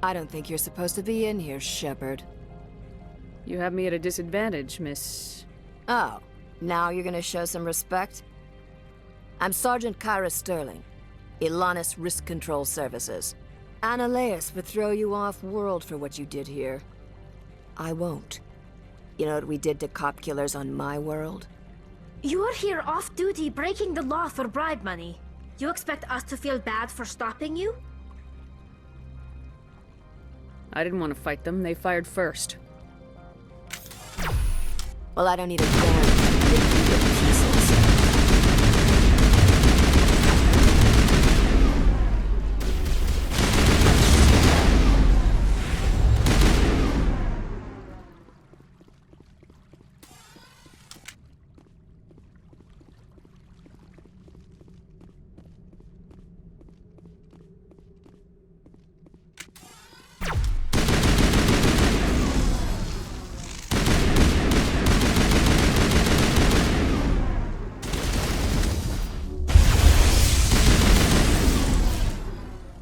I don't think you're supposed to be in here, Shepard. You have me at a disadvantage, Miss... Oh, now you're gonna show some respect? I'm Sergeant Kyra Sterling, Ilanis Risk Control Services. Analaeus would throw you off-world for what you did here. I won't. You know what we did to cop killers on my world? You're here off-duty breaking the law for bribe money. You expect us to feel bad for stopping you? I didn't want to fight them. They fired first. Well, I don't need a gun.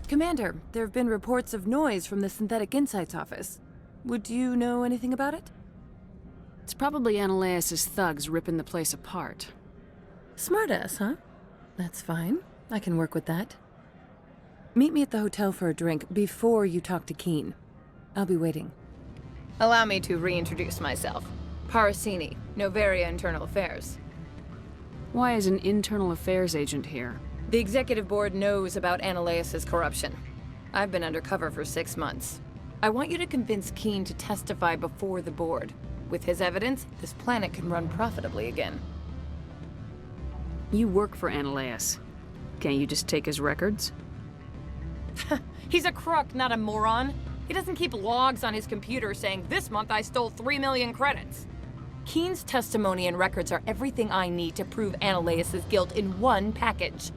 Commander, there have been reports of noise from the Synthetic Insights office. Would you know anything about it? It's probably Analaeus' thugs ripping the place apart. Smartass, huh? That's fine. I can work with that. Meet me at the hotel for a drink before you talk to Keene. I'll be waiting. Allow me to reintroduce myself. Parasini, Novaria Internal Affairs. Why is an internal affairs agent here? The executive board knows about Analaeus' corruption. I've been undercover for 6 months. I want you to convince Keene to testify before the board. With his evidence, this planet can run profitably again. You work for Analaeus. Can't you just take his records? He's a crook, not a moron. He doesn't keep logs on his computer saying, "This month I stole 3 million credits." Keene's testimony and records are everything I need to prove Analaeus' guilt in one package.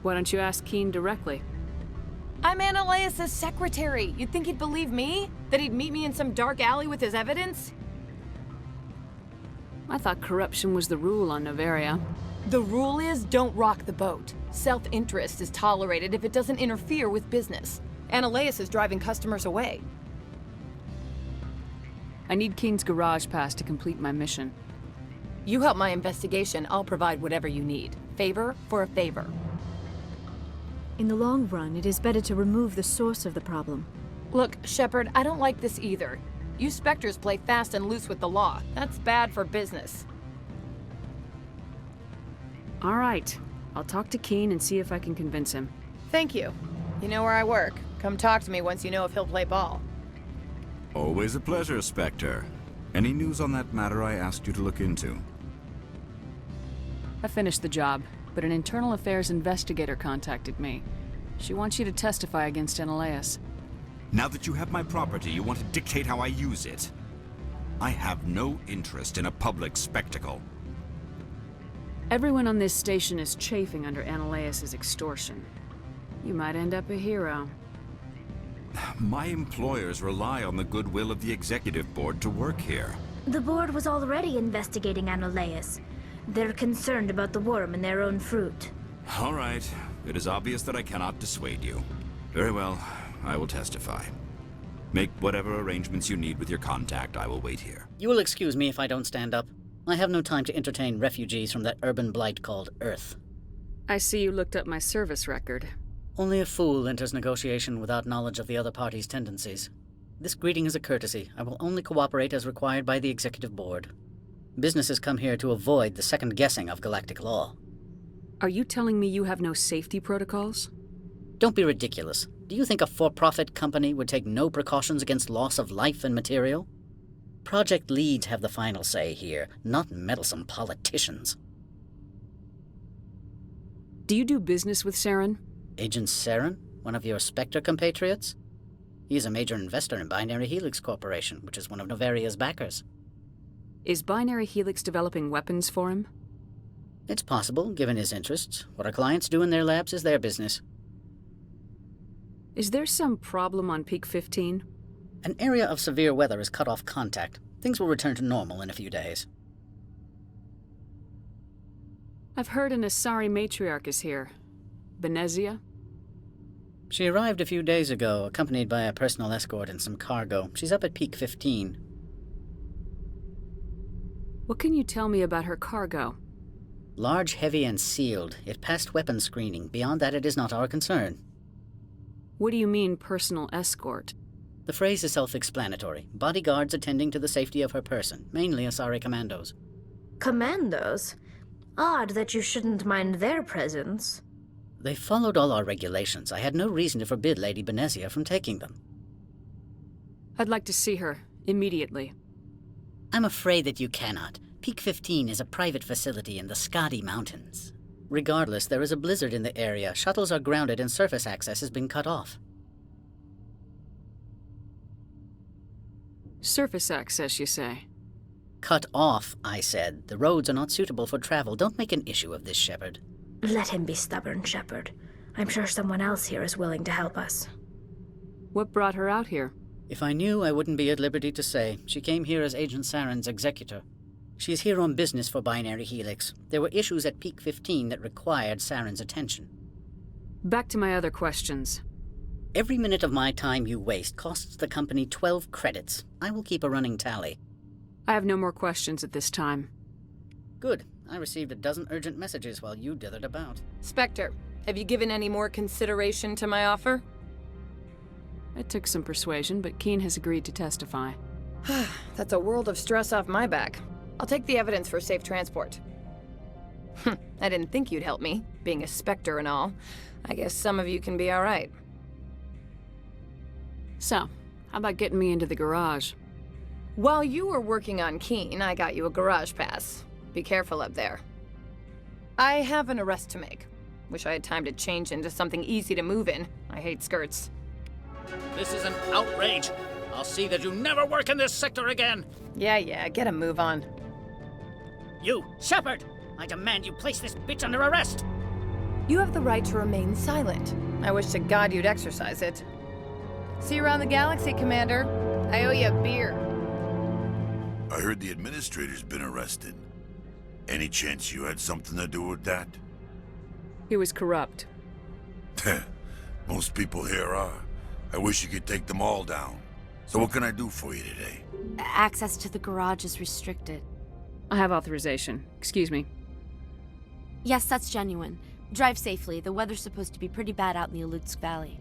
Why don't you ask Keene directly? I'm Analaeus' secretary. You'd think he'd believe me? That he'd meet me in some dark alley with his evidence? I thought corruption was the rule on Novaria. The rule is, don't rock the boat. Self-interest is tolerated if it doesn't interfere with business. Analaeus is driving customers away. I need Keene's garage pass to complete my mission. You help my investigation, I'll provide whatever you need. Favor for a favor. In the long run, it is better to remove the source of the problem. Look, Shepard, I don't like this either. You Spectres play fast and loose with the law. That's bad for business. All right. I'll talk to Keene and see if I can convince him. Thank you. You know where I work. Come talk to me once you know if he'll play ball. Always a pleasure, Spectre. Any news on that matter I asked you to look into? I finished the job. but an internal affairs investigator contacted me. She wants you to testify against Analeas. Now that you have my property, you want to dictate how I use it. I have no interest in a public spectacle. Everyone on this station is chafing under Analeas' extortion. You might end up a hero. My employers rely on the goodwill of the executive board to work here. The board was already investigating Analeas. They're concerned about the worm in their own fruit. All right. It is obvious that I cannot dissuade you. Very well. I will testify. Make whatever arrangements you need with your contact. I will wait here. You will excuse me if I don't stand up. I have no time to entertain refugees from that urban blight called Earth. I see you looked up my service record. Only a fool enters negotiation without knowledge of the other party's tendencies. This greeting is a courtesy. I will only cooperate as required by the executive board. Businesses come here to avoid the second guessing of galactic law. Are you telling me you have no safety protocols? Don't be ridiculous. Do you think a for-profit company would take no precautions against loss of life and material? Project leads have the final say here, not meddlesome politicians. Do you do business with Saren? Agent Saren? One of your Spectre compatriots? He is a major investor in Binary Helix Corporation, which is one of Novaria's backers. Is Binary Helix developing weapons for him? It's possible, given his interests. What our clients do in their labs is their business. Is there some problem on Peak 15? An area of severe weather has cut off contact. Things will return to normal in a few days. I've heard an Asari matriarch is here. Benezia? She arrived a few days ago, accompanied by a personal escort and some cargo. She's up at Peak 15. What can you tell me about her cargo? Large, heavy, and sealed. It passed weapons screening. Beyond that, it is not our concern. What do you mean, personal escort? The phrase is self-explanatory. Bodyguards attending to the safety of her person, mainly Asari commandos. Commandos? Odd that you shouldn't mind their presence. They followed all our regulations. I had no reason to forbid Lady Benezia from taking them. I'd like to see her, immediately. I'm afraid that you cannot. Peak 15 is a private facility in the Skadi Mountains. Regardless, there is a blizzard in the area. Shuttles are grounded and surface access has been cut off. Surface access, you say? Cut off, I said. The roads are not suitable for travel. Don't make an issue of this, Shepard. Let him be stubborn, Shepard. I'm sure someone else here is willing to help us. What brought her out here? If I knew, I wouldn't be at liberty to say. She came here as Agent Saren's executor. She is here on business for Binary Helix. There were issues at Peak 15 that required Saren's attention. Back to my other questions. Every minute of my time you waste costs the company 12 credits. I will keep a running tally. I have no more questions at this time. Good. I received a dozen urgent messages while you dithered about. Spectre, have you given any more consideration to my offer? It took some persuasion, but Keen has agreed to testify. That's a world of stress off my back. I'll take the evidence for safe transport. I didn't think you'd help me, being a Spectre and all. I guess some of you can be alright. So, how about getting me into the garage? While you were working on Keen, I got you a garage pass. Be careful up there. I have an arrest to make. Wish I had time to change into something easy to move in. I hate skirts. This is an outrage. I'll see that you never work in this sector again. Yeah, get a move on. You, Shepard! I demand you place this bitch under arrest! You have the right to remain silent. I wish to God you'd exercise it. See you around the galaxy, Commander. I owe you a beer. I heard the administrator's been arrested. Any chance you had something to do with that? He was corrupt. Most people here are. I wish you could take them all down. So what can I do for you today? Access to the garage is restricted. I have authorization. Excuse me. Yes, that's genuine. Drive safely. The weather's supposed to be pretty bad out in the Alutsk Valley.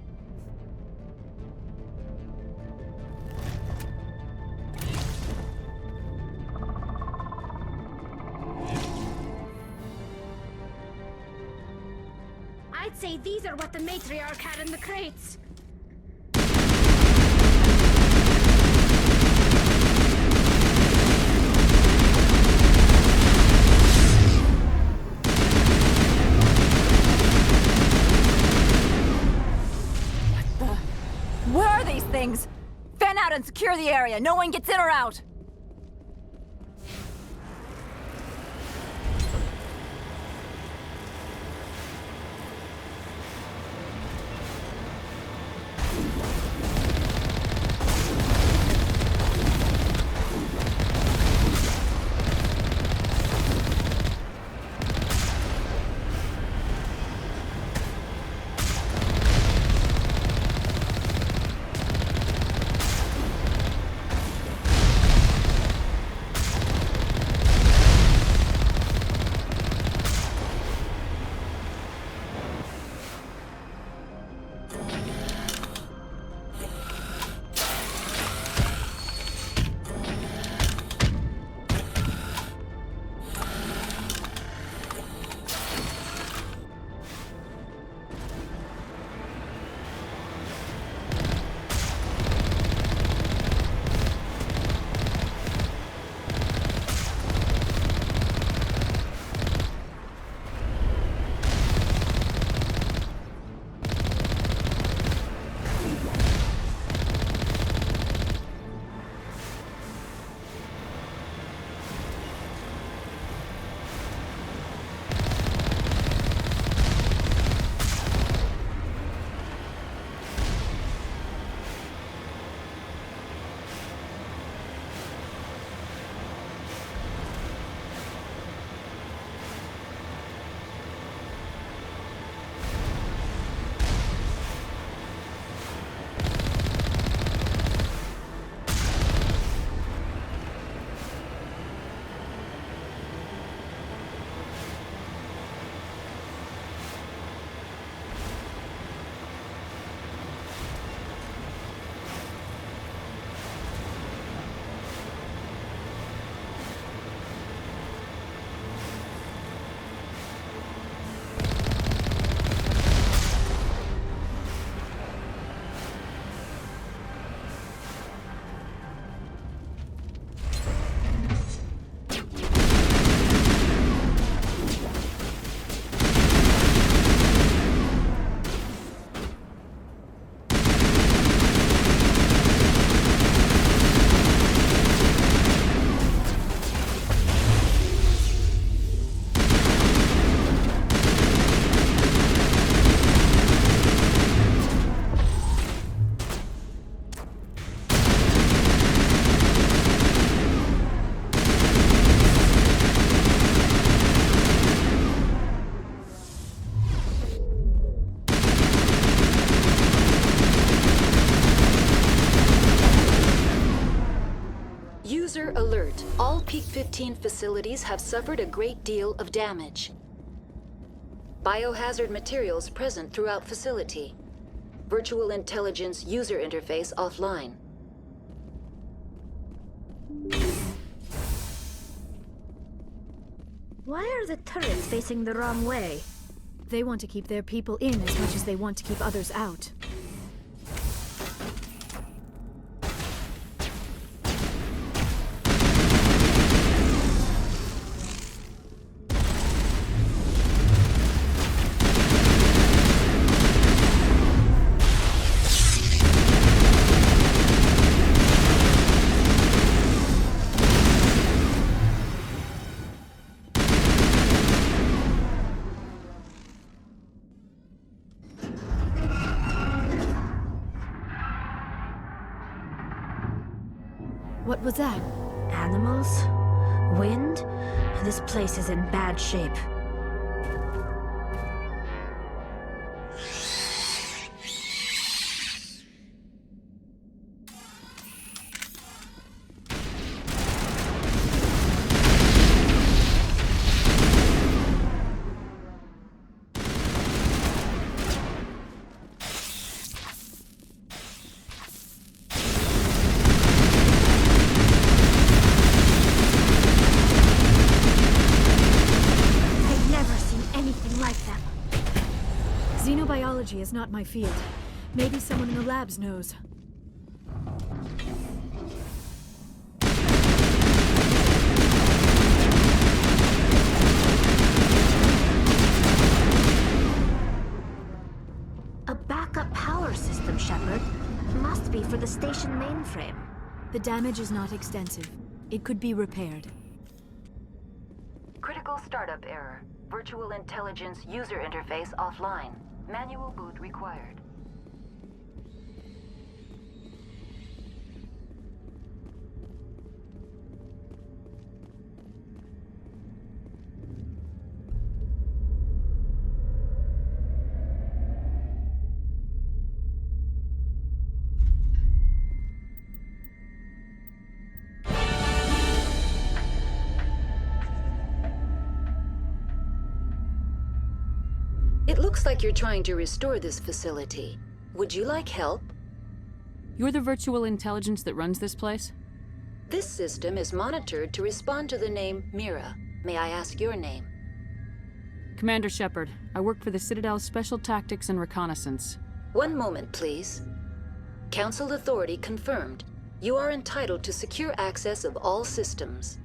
I'd say these are what the matriarch had in the crates. out and secure the area. No one gets in or out. User alert. All Peak 15 facilities have suffered a great deal of damage. Biohazard materials present throughout facility. Virtual intelligence user interface offline. Why are the turrets facing the wrong way? They want to keep their people in as much as they want to keep others out. What was that? Animals? Wind? This place is in bad shape. Xenobiology is not my field. Maybe someone in the labs knows. A backup power system, Shepard. Must be for the station main mainframe. The damage is not extensive. It could be repaired. Critical startup error. Virtual intelligence user interface offline. Manual boot required. It looks like you're trying to restore this facility. Would you like help? You're the virtual intelligence that runs this place? This system is monitored to respond to the name Mira. May I ask your name? Commander Shepard. I work for the Citadel Special Tactics and Reconnaissance. One moment, please. Council authority confirmed. You are entitled to secure access of all systems.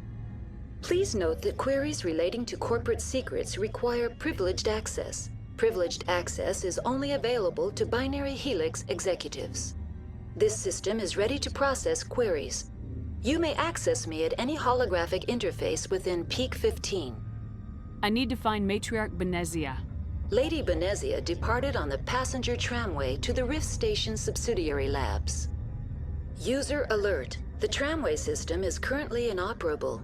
Please note that queries relating to corporate secrets require privileged access. Privileged access is only available to binary Helix executives. This system is ready to process queries. You may access me at any holographic interface within Peak 15. I need to find Matriarch Benezia. Lady Benezia departed on the passenger tramway to the Rift Station subsidiary labs. User alert. The tramway system is currently inoperable.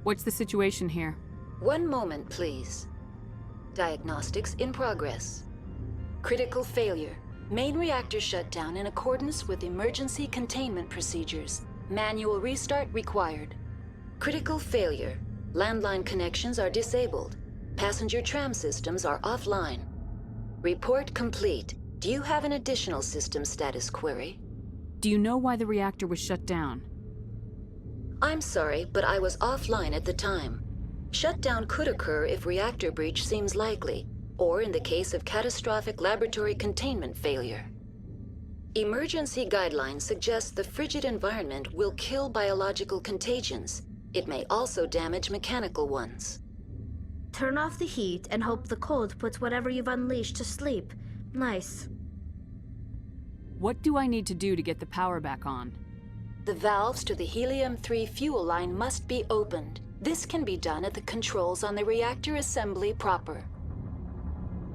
What's the situation here? One moment, please. Diagnostics in progress. Critical failure. Main reactor shutdown in accordance with emergency containment procedures. Manual restart required. Critical failure. Landline connections are disabled. Passenger tram systems are offline. Report complete. Do you have an additional system status query? Do you know why the reactor was shut down? I'm sorry, but I was offline at the time. Shutdown could occur if reactor breach seems likely, or in the case of catastrophic laboratory containment failure. Emergency guidelines suggest the frigid environment will kill biological contagions. It may also damage mechanical ones. Turn off the heat and hope the cold puts whatever you've unleashed to sleep. Nice. What do I need to do to get the power back on? The valves to the Helium-3 fuel line must be opened. This can be done at the controls on the reactor assembly proper.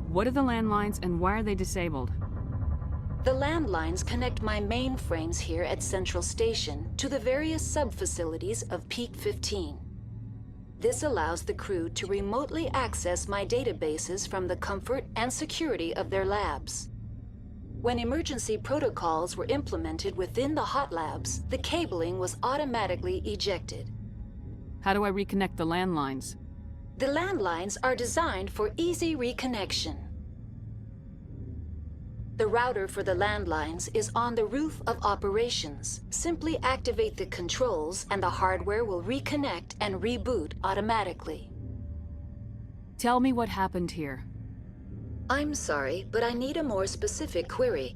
What are the landlines and why are they disabled? The landlines connect my mainframes here at Central Station to the various sub-facilities of Peak 15. This allows the crew to remotely access my databases from the comfort and security of their labs. When emergency protocols were implemented within the hot labs, the cabling was automatically ejected. How do I reconnect the landlines? The landlines are designed for easy reconnection. The router for the landlines is on the roof of operations. Simply activate the controls and the hardware will reconnect and reboot automatically. Tell me what happened here. I'm sorry, but I need a more specific query.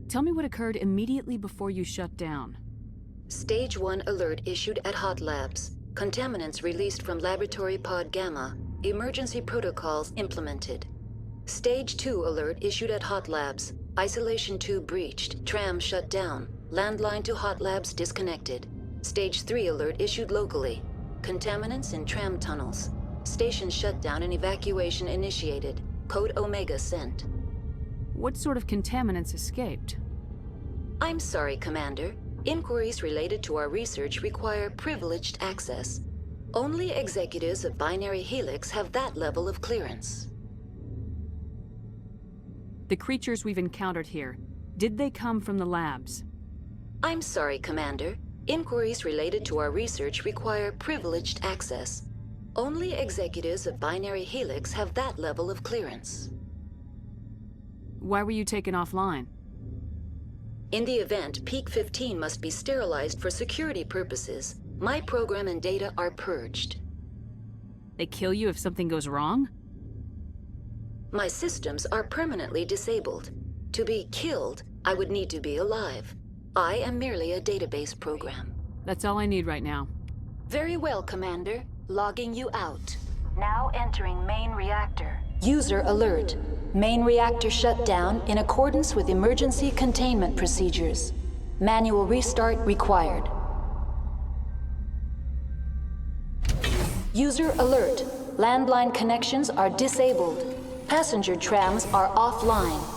Tell me what occurred immediately before you shut down. Stage 1 alert issued at Hot Labs. Contaminants released from Laboratory Pod Gamma. Emergency protocols implemented. Stage 2 alert issued at Hot Labs. Isolation tube breached. Tram shut down. Landline to Hot Labs disconnected. Stage 3 alert issued locally. Contaminants in tram tunnels. Station shutdown and evacuation initiated. Code Omega sent. What sort of contaminants escaped? I'm sorry, Commander. Inquiries related to our research require privileged access. Only executives of Binary Helix have that level of clearance. The creatures we've encountered here, did they come from the labs? I'm sorry, Commander. Inquiries related to our research require privileged access. Only executives of Binary Helix have that level of clearance. Why were you taken offline? In the event, Peak 15 must be sterilized for security purposes. My program and data are purged. They kill you if something goes wrong? My systems are permanently disabled. To be killed, I would need to be alive. I am merely a database program. That's all I need right now. Very well, Commander. Logging you out. Now entering main reactor. User alert. Main reactor shut down in accordance with emergency containment procedures. Manual restart required. User alert. Landline connections are disabled. Passenger trams are offline.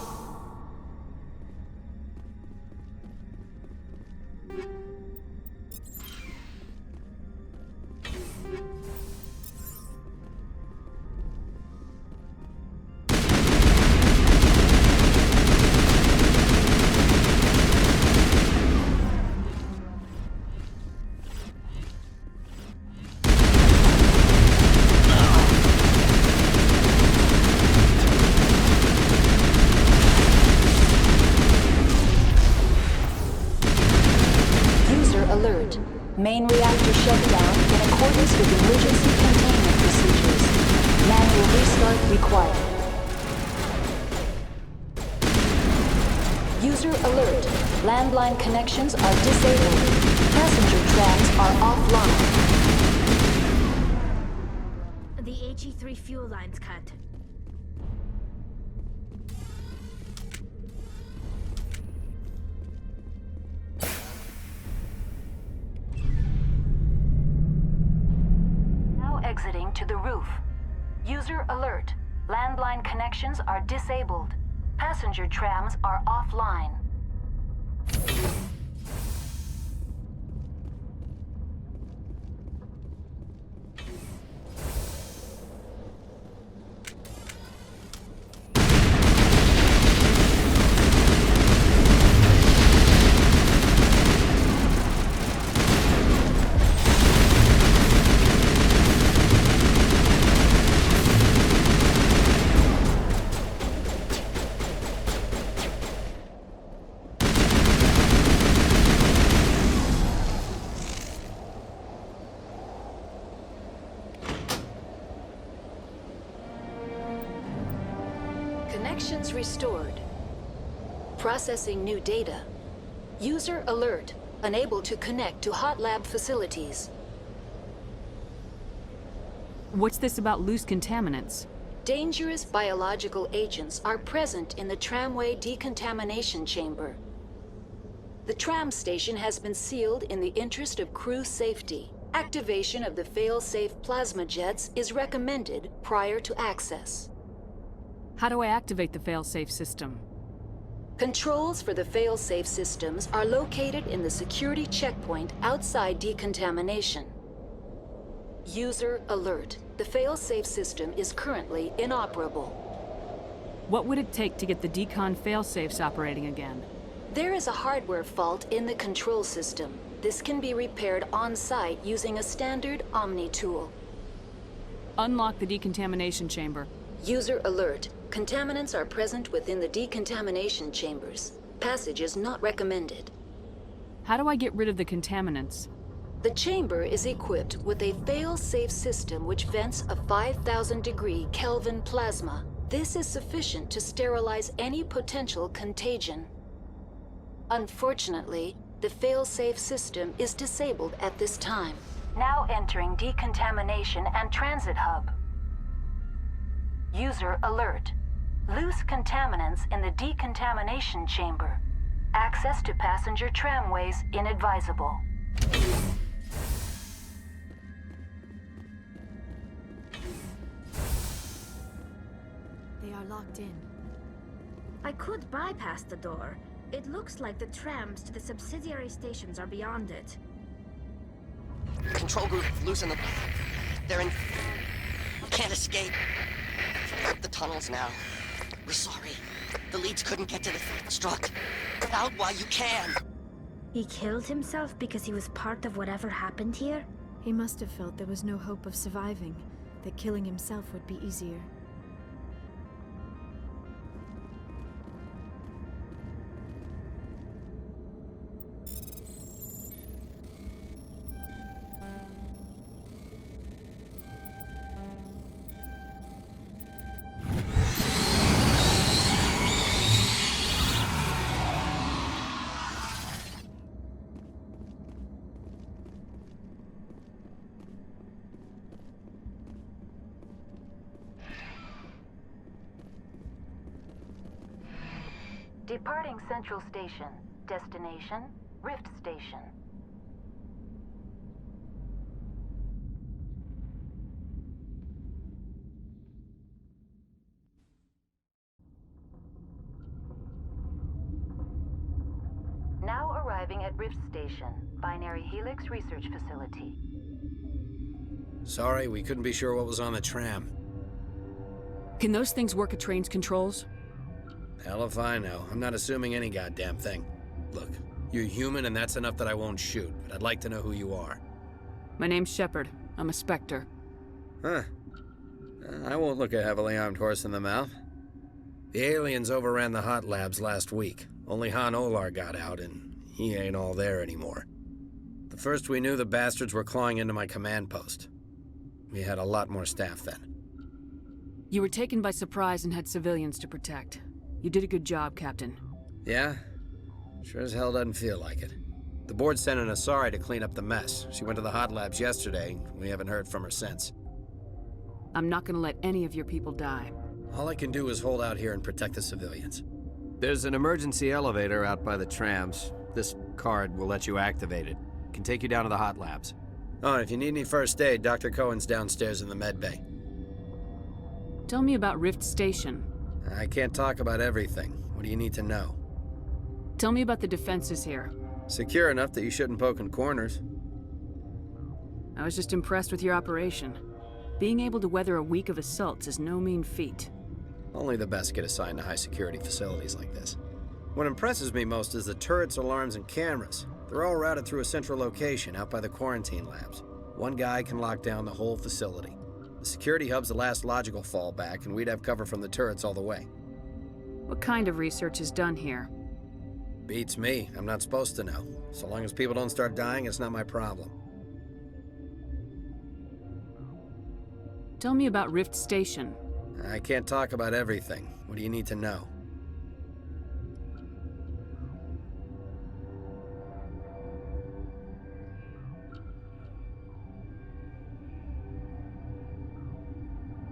Main reactor shut down in accordance with emergency containment procedures. Manual restart required. User alert. Landline connections are disabled. Passenger trams are offline. The HE3 fuel line's cut. Exiting to the roof. User alert. Landline connections are disabled. Passenger trams are offline. Connections restored. Processing new data. User alert. Unable to connect to hot lab facilities. What's this about loose contaminants? Dangerous biological agents are present in the tramway decontamination chamber. The tram station has been sealed in the interest of crew safety. Activation of the fail-safe plasma jets is recommended prior to access. How do I activate the fail-safe system? Controls for the fail-safe systems are located in the security checkpoint outside decontamination. User alert. The fail-safe system is currently inoperable. What would it take to get the decon fail-safes operating again? There is a hardware fault in the control system. This can be repaired on-site using a standard Omni tool. Unlock the decontamination chamber. User alert. Contaminants are present within the decontamination chambers. Passage is not recommended. How do I get rid of the contaminants? The chamber is equipped with a fail-safe system which vents a 5,000-degree Kelvin plasma. This is sufficient to sterilize any potential contagion. Unfortunately, the fail-safe system is disabled at this time. Now entering decontamination and transit hub. User alert. Loose contaminants in the decontamination chamber. Access to passenger tramways inadvisable. They are locked in. I could bypass the door. It looks like the trams to the subsidiary stations are beyond it. Control group, loosen the... They're in... Can't escape. The tunnels now. We're sorry. The leads couldn't get to the struck. Out while you can. He killed himself because he was part of whatever happened here? He must have felt there was no hope of surviving, that killing himself would be easier. Departing Central Station. Destination, Rift Station. Now arriving at Rift Station, Binary Helix Research Facility. Sorry, we couldn't be sure what was on the tram. Can those things work at train's controls? Hell if I know. I'm not assuming any goddamn thing. Look, you're human and that's enough that I won't shoot, but I'd like to know who you are. My name's Shepard. I'm a Spectre. Huh. I won't look a heavily armed horse in the mouth. The aliens overran the hot labs last week. Only Han Olar got out, and he ain't all there anymore. The first we knew, the bastards were clawing into my command post. We had a lot more staff then. You were taken by surprise and had civilians to protect. You did a good job, Captain. Yeah? Sure as hell doesn't feel like it. The board sent an Asari to clean up the mess. She went to the hot labs yesterday. We haven't heard from her since. I'm not gonna let any of your people die. All I can do is hold out here and protect the civilians. There's an emergency elevator out by the trams. This card will let you activate it. It can take you down to the hot labs. Oh, and if you need any first aid, Dr. Cohen's downstairs in the med bay. Tell me about Rift Station. I can't talk about everything. What do you need to know? Tell me about the defenses here. Secure enough that you shouldn't poke in corners. I was just impressed with your operation. Being able to weather a week of assaults is no mean feat. Only the best get assigned to high-security facilities like this. What impresses me most is the turrets, alarms, and cameras. They're all routed through a central location out by the quarantine labs. One guy can lock down the whole facility. The security hub's the last logical fallback, and we'd have cover from the turrets all the way. What kind of research is done here? Beats me. I'm not supposed to know. So long as people don't start dying, it's not my problem. Tell me about Rift Station. I can't talk about everything. What do you need to know?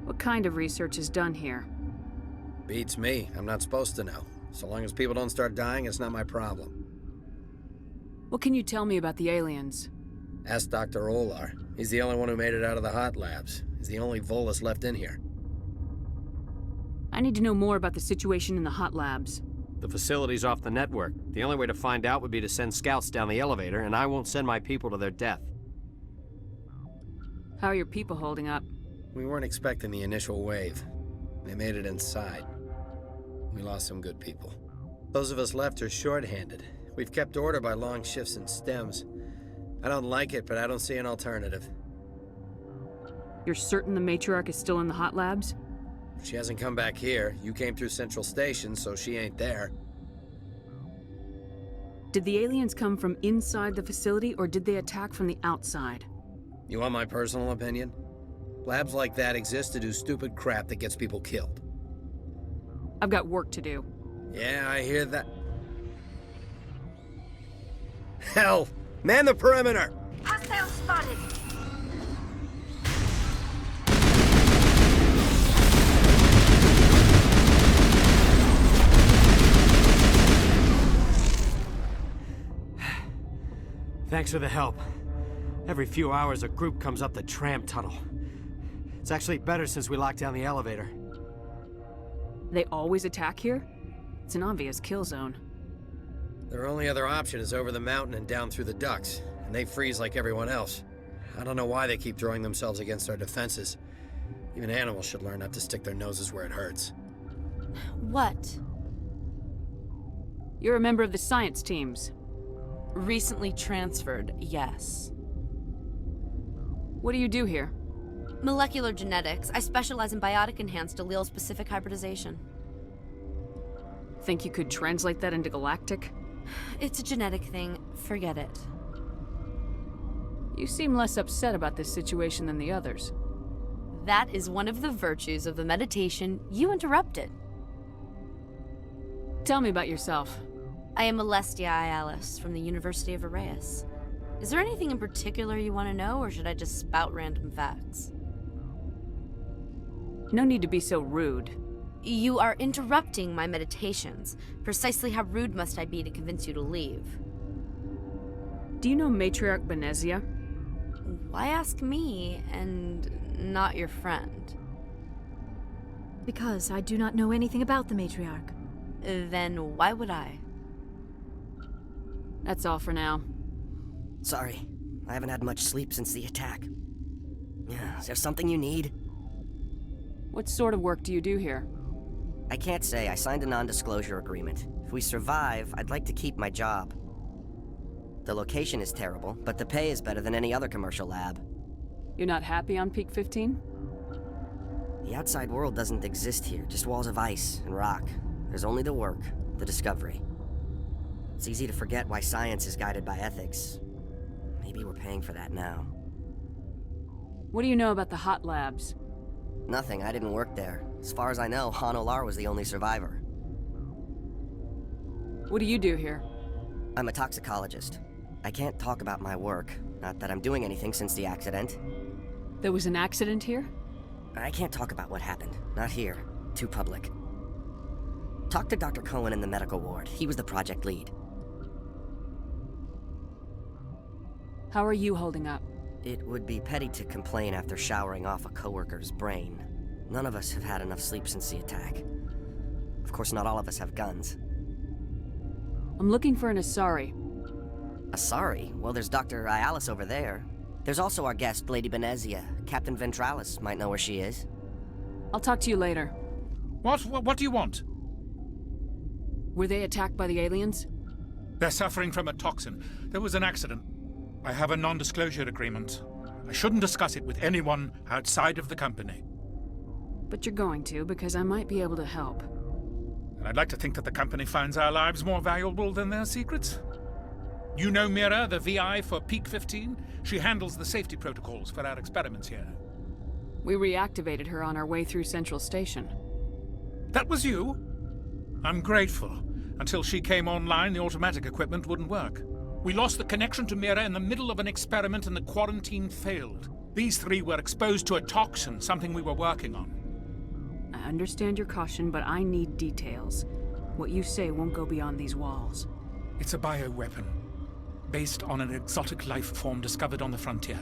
What kind of research is done here? Beats me. I'm not supposed to know. So long as people don't start dying, it's not my problem. What can you tell me about the aliens? Ask Dr. Olar. He's the only one who made it out of the hot labs. He's the only Volus left in here. I need to know more about the situation in the hot labs. The facility's off the network. The only way to find out would be to send scouts down the elevator, and I won't send my people to their death. How are your people holding up? We weren't expecting the initial wave. They made it inside. We lost some good people. Those of us left are short-handed. We've kept order by long shifts and stems. I don't like it, but I don't see an alternative. You're certain the matriarch is still in the hot labs? She hasn't come back here. You came through Central Station, so she ain't there. Did the aliens come from inside the facility, or did they attack from the outside? You want my personal opinion? Labs like that exist to do stupid crap that gets people killed. I've got work to do. Yeah, I hear that. Hell! Man the perimeter! Hostile spotted! Thanks for the help. Every few hours, a group comes up the tram tunnel. It's actually better since we locked down the elevator. They always attack here? It's an obvious kill zone. Their only other option is over the mountain and down through the ducts, and they freeze like everyone else. I don't know why they keep throwing themselves against our defenses. Even animals should learn not to stick their noses where it hurts. What? You're a member of the science teams. Recently transferred, yes. What do you do here? Molecular genetics. I specialize in biotic-enhanced allele-specific hybridization. Think you could translate that into galactic? It's a genetic thing. Forget it. You seem less upset about this situation than the others. That is one of the virtues of the meditation you interrupted. Tell me about yourself. I am Alestia Ialis from the University of Arraeus. Is there anything in particular you want to know, or should I just spout random facts? No need to be so rude. You are interrupting my meditations. Precisely how rude must I be to convince you to leave? Do you know Matriarch Benezia? Why ask me, and not your friend? Because I do not know anything about the matriarch. Then why would I? That's all for now. Sorry, I haven't had much sleep since the attack. Is there something you need? What sort of work do you do here? I can't say. I signed a non-disclosure agreement. If we survive, I'd like to keep my job. The location is terrible, but the pay is better than any other commercial lab. You're not happy on Peak 15? The outside world doesn't exist here, just walls of ice and rock. There's only the work, the discovery. It's easy to forget why science is guided by ethics. Maybe we're paying for that now. What do you know about the hot labs? Nothing, I didn't work there. As far as I know, Han Olar was the only survivor. What do you do here? I'm a toxicologist. I can't talk about my work. Not that I'm doing anything since the accident. There was an accident here? I can't talk about what happened. Not here. Too public. Talk to Dr. Cohen in the medical ward. He was the project lead. How are you holding up? It would be petty to complain after showering off a coworker's brain. None of us have had enough sleep since the attack. Of course, not all of us have guns. I'm looking for an Asari. Asari? Well, there's Dr. Ialis over there. There's also our guest, Lady Benezia. Captain Ventralis might know where she is. I'll talk to you later. What do you want? Were they attacked by the aliens? They're suffering from a toxin. There was an accident. I have a non-disclosure agreement. I shouldn't discuss it with anyone outside of the company. But you're going to, because I might be able to help. And I'd like to think that the company finds our lives more valuable than their secrets. You know Mira, the VI for Peak 15? She handles the safety protocols for our experiments here. We reactivated her on our way through Central Station. That was you? I'm grateful. Until she came online, the automatic equipment wouldn't work. We lost the connection to Mira in the middle of an experiment and the quarantine failed. These three were exposed to a toxin, something we were working on. I understand your caution, but I need details. What you say won't go beyond these walls. It's a bioweapon, based on an exotic life form discovered on the frontier.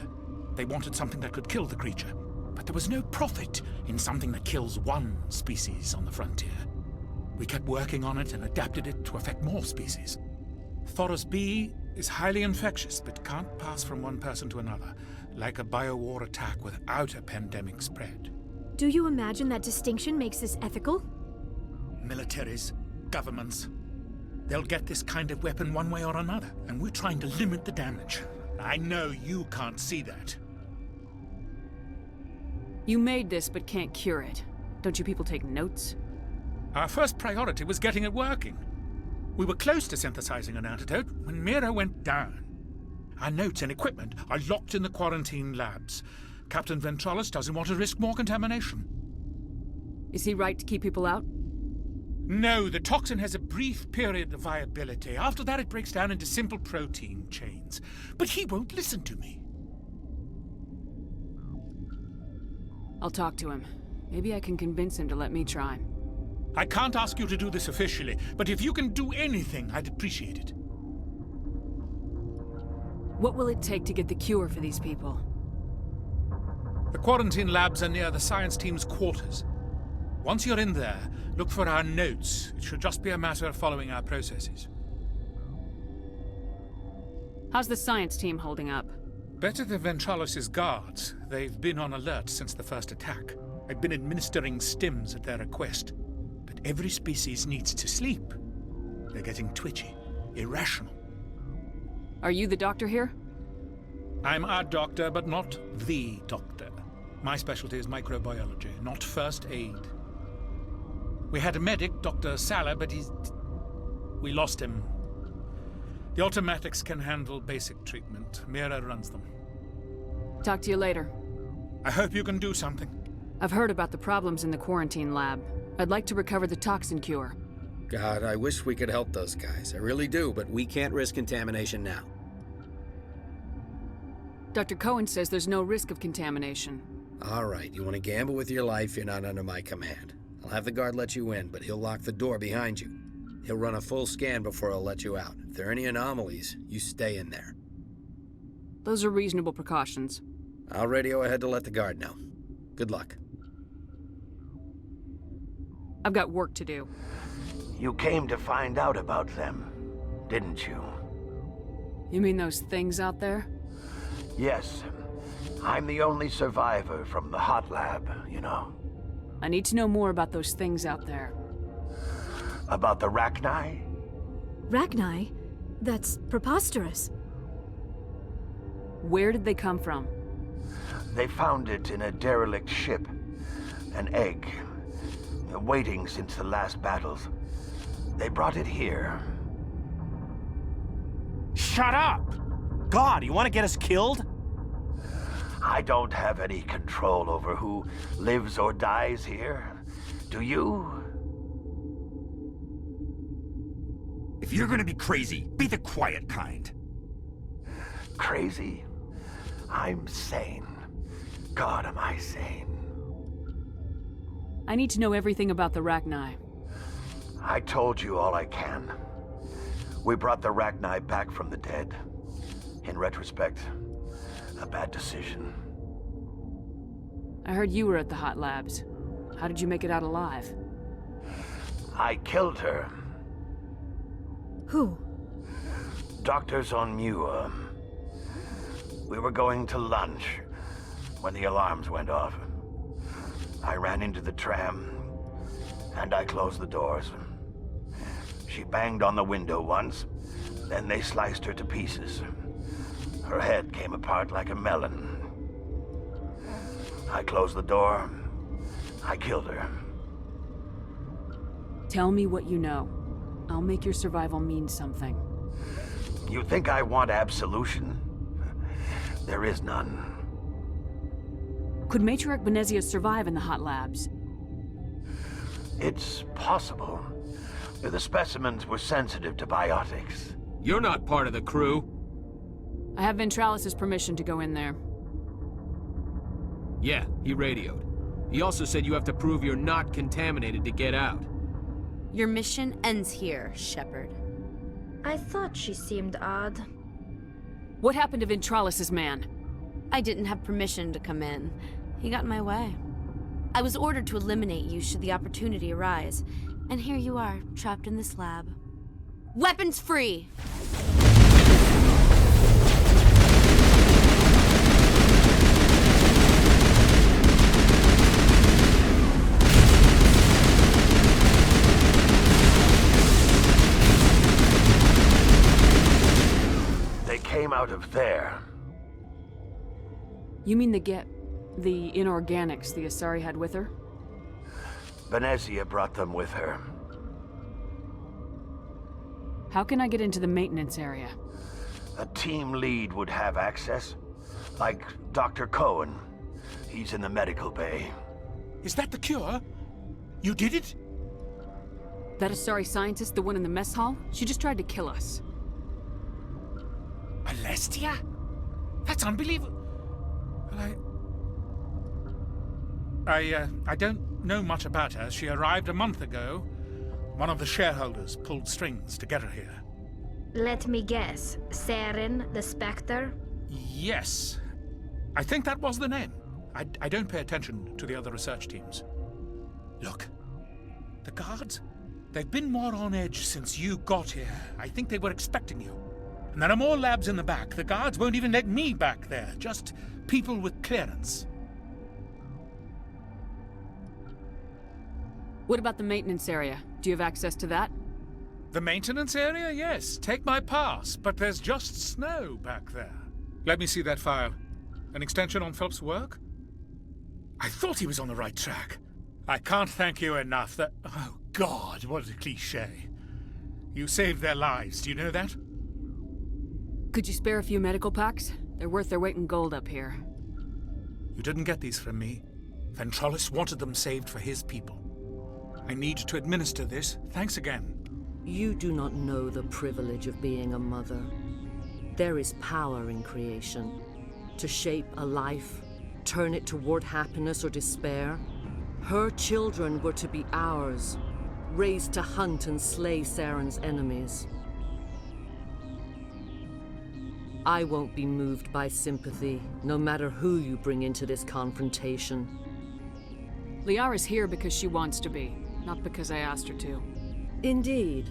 They wanted something that could kill the creature, but there was no profit in something that kills one species on the frontier. We kept working on it and adapted it to affect more species. Thoros B is highly infectious, but can't pass from one person to another, like a biowar attack without a pandemic spread. Do you imagine that distinction makes this ethical? Militaries, governments, they'll get this kind of weapon one way or another, and we're trying to limit the damage. I know you can't see that. You made this, but can't cure it. Don't you people take notes? Our first priority was getting it working. We were close to synthesizing an antidote when Mira went down. Our notes and equipment are locked in the quarantine labs. Captain Ventralis doesn't want to risk more contamination. Is he right to keep people out? No, the toxin has a brief period of viability. After that, it breaks down into simple protein chains. But he won't listen to me. I'll talk to him. Maybe I can convince him to let me try. I can't ask you to do this officially, but if you can do anything, I'd appreciate it. What will it take to get the cure for these people? The quarantine labs are near the science team's quarters. Once you're in there, look for our notes. It should just be a matter of following our processes. How's the science team holding up? Better than Ventralis' guards. They've been on alert since the first attack. I've been administering stims at their request. But every species needs to sleep. They're getting twitchy, irrational. Are you the doctor here? I'm a doctor, but not the doctor. My specialty is microbiology, not first aid. We had a medic, Dr. Sala, but we lost him. The automatics can handle basic treatment. Mira runs them. Talk to you later. I hope you can do something. I've heard about the problems in the quarantine lab. I'd like to recover the toxin cure. God, I wish we could help those guys. I really do, but we can't risk contamination now. Dr. Cohen says there's no risk of contamination. All right, you want to gamble with your life, you're not under my command. I'll have the guard let you in, but he'll lock the door behind you. He'll run a full scan before he'll let you out. If there are any anomalies, you stay in there. Those are reasonable precautions. I'll radio ahead to let the guard know. Good luck. I've got work to do. You came to find out about them, didn't you? You mean those things out there? Yes. I'm the only survivor from the hot lab, you know. I need to know more about those things out there. About the Rachni? Rachni? That's preposterous. Where did they come from? They found it in a derelict ship. An egg. Waiting since the last battles. They brought it here. Shut up! God, you want to get us killed? I don't have any control over who lives or dies here. Do you? If you're gonna be crazy, be the quiet kind. Crazy? I'm sane. God, am I sane. I need to know everything about the Rachni. I told you all I can. We brought the Rachni back from the dead. In retrospect, a bad decision. I heard you were at the hot labs. How did you make it out alive? I killed her. Who? Doctors on Muir. We were going to lunch when the alarms went off. I ran into the tram, and I closed the doors. She banged on the window once, then they sliced her to pieces. Her head came apart like a melon. I closed the door. I killed her. Tell me what you know. I'll make your survival mean something. You think I want absolution? There is none. Could Matriarch Benezia survive in the hot labs? It's possible. The specimens were sensitive to biotics. You're not part of the crew. I have Ventralis's permission to go in there. Yeah, he radioed. He also said you have to prove you're not contaminated to get out. Your mission ends here, Shepard. I thought she seemed odd. What happened to Ventralis's man? I didn't have permission to come in. He got in my way. I was ordered to eliminate you should the opportunity arise. And here you are, trapped in this lab. Weapons free! They came out of there. You mean the inorganics the Asari had with her? Benezia brought them with her. How can I get into the maintenance area? A team lead would have access. Like Dr. Cohen. He's in the medical bay. Is that the cure? You did it? That Asari scientist, the one in the mess hall? She just tried to kill us. Alestia? That's unbelievable. Well, I don't know much about her. She arrived a month ago. One of the shareholders pulled strings to get her here. Let me guess. Saren, the Spectre? Yes. I think that was the name. I don't pay attention to the other research teams. Look, the guards, they've been more on edge since you got here. I think they were expecting you. And there are more labs in the back. The guards won't even let me back there. Just people with clearance. What about the maintenance area? Do you have access to that? The maintenance area? Yes. Take my pass. But there's just snow back there. Let me see that file. An extension on Phelps' work? I thought he was on the right track. I can't thank you enough that... Oh, God, what a cliché. You saved their lives. Do you know that? Could you spare a few medical packs? They're worth their weight in gold up here. You didn't get these from me. Ventralis wanted them saved for his people. I need to administer this. Thanks again. You do not know the privilege of being a mother. There is power in creation. To shape a life, turn it toward happiness or despair. Her children were to be ours, raised to hunt and slay Saren's enemies. I won't be moved by sympathy, no matter who you bring into this confrontation. Liara's here because she wants to be, not because I asked her to. Indeed.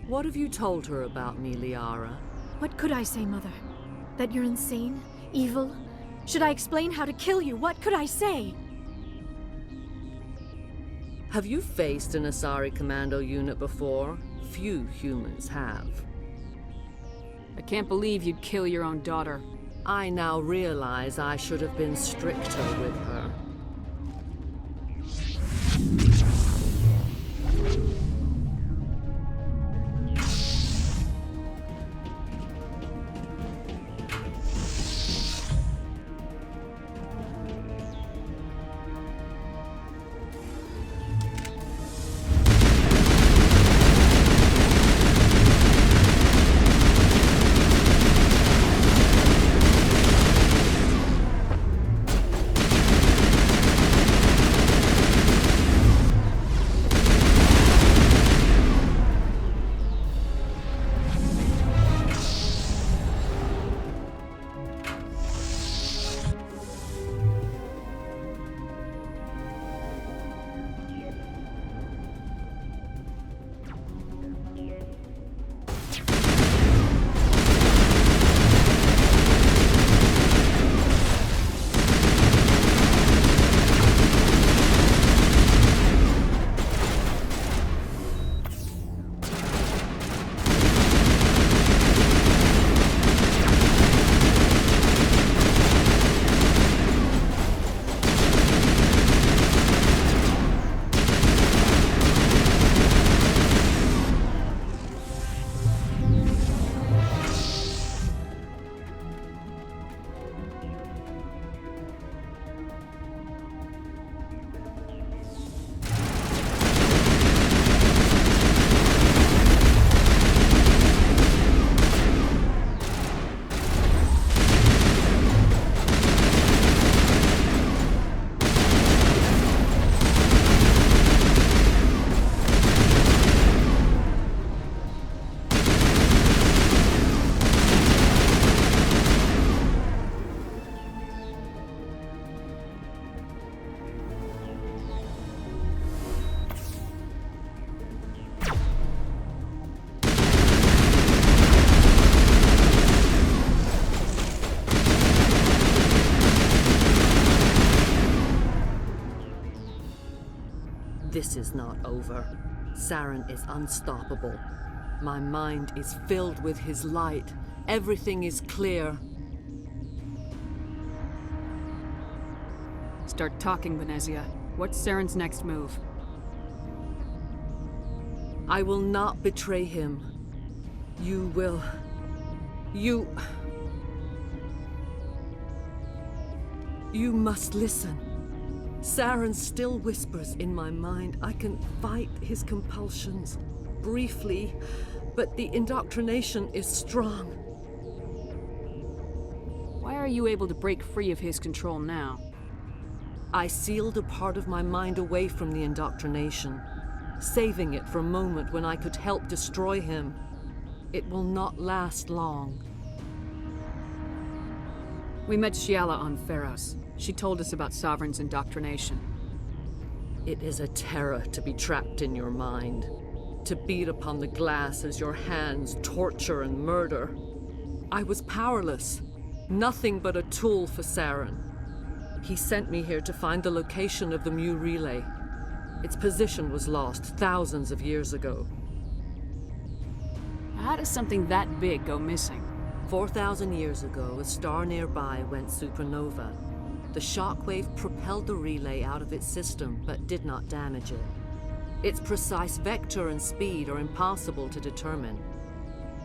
What have you told her about me, Liara? What could I say, Mother? That you're insane? Evil? Should I explain how to kill you? What could I say? Have you faced an Asari commando unit before? Few humans have. I can't believe you'd kill your own daughter. I now realize I should have been stricter with her. This is not over. Saren is unstoppable. My mind is filled with his light. Everything is clear. Start talking, Venezia. What's Saren's next move? I will not betray him. You will. You must listen. Saren still whispers in my mind. I can fight his compulsions, briefly, but the indoctrination is strong. Why are you able to break free of his control now? I sealed a part of my mind away from the indoctrination, saving it for a moment when I could help destroy him. It will not last long. We met Shiala on Pharos. She told us about Sovereign's indoctrination. It is a terror to be trapped in your mind, to beat upon the glass as your hands torture and murder. I was powerless, nothing but a tool for Saren. He sent me here to find the location of the Mu relay. Its position was lost thousands of years ago. How does something that big go missing? 4,000 years ago, a star nearby went supernova. The shockwave propelled the relay out of its system, but did not damage it. Its precise vector and speed are impossible to determine.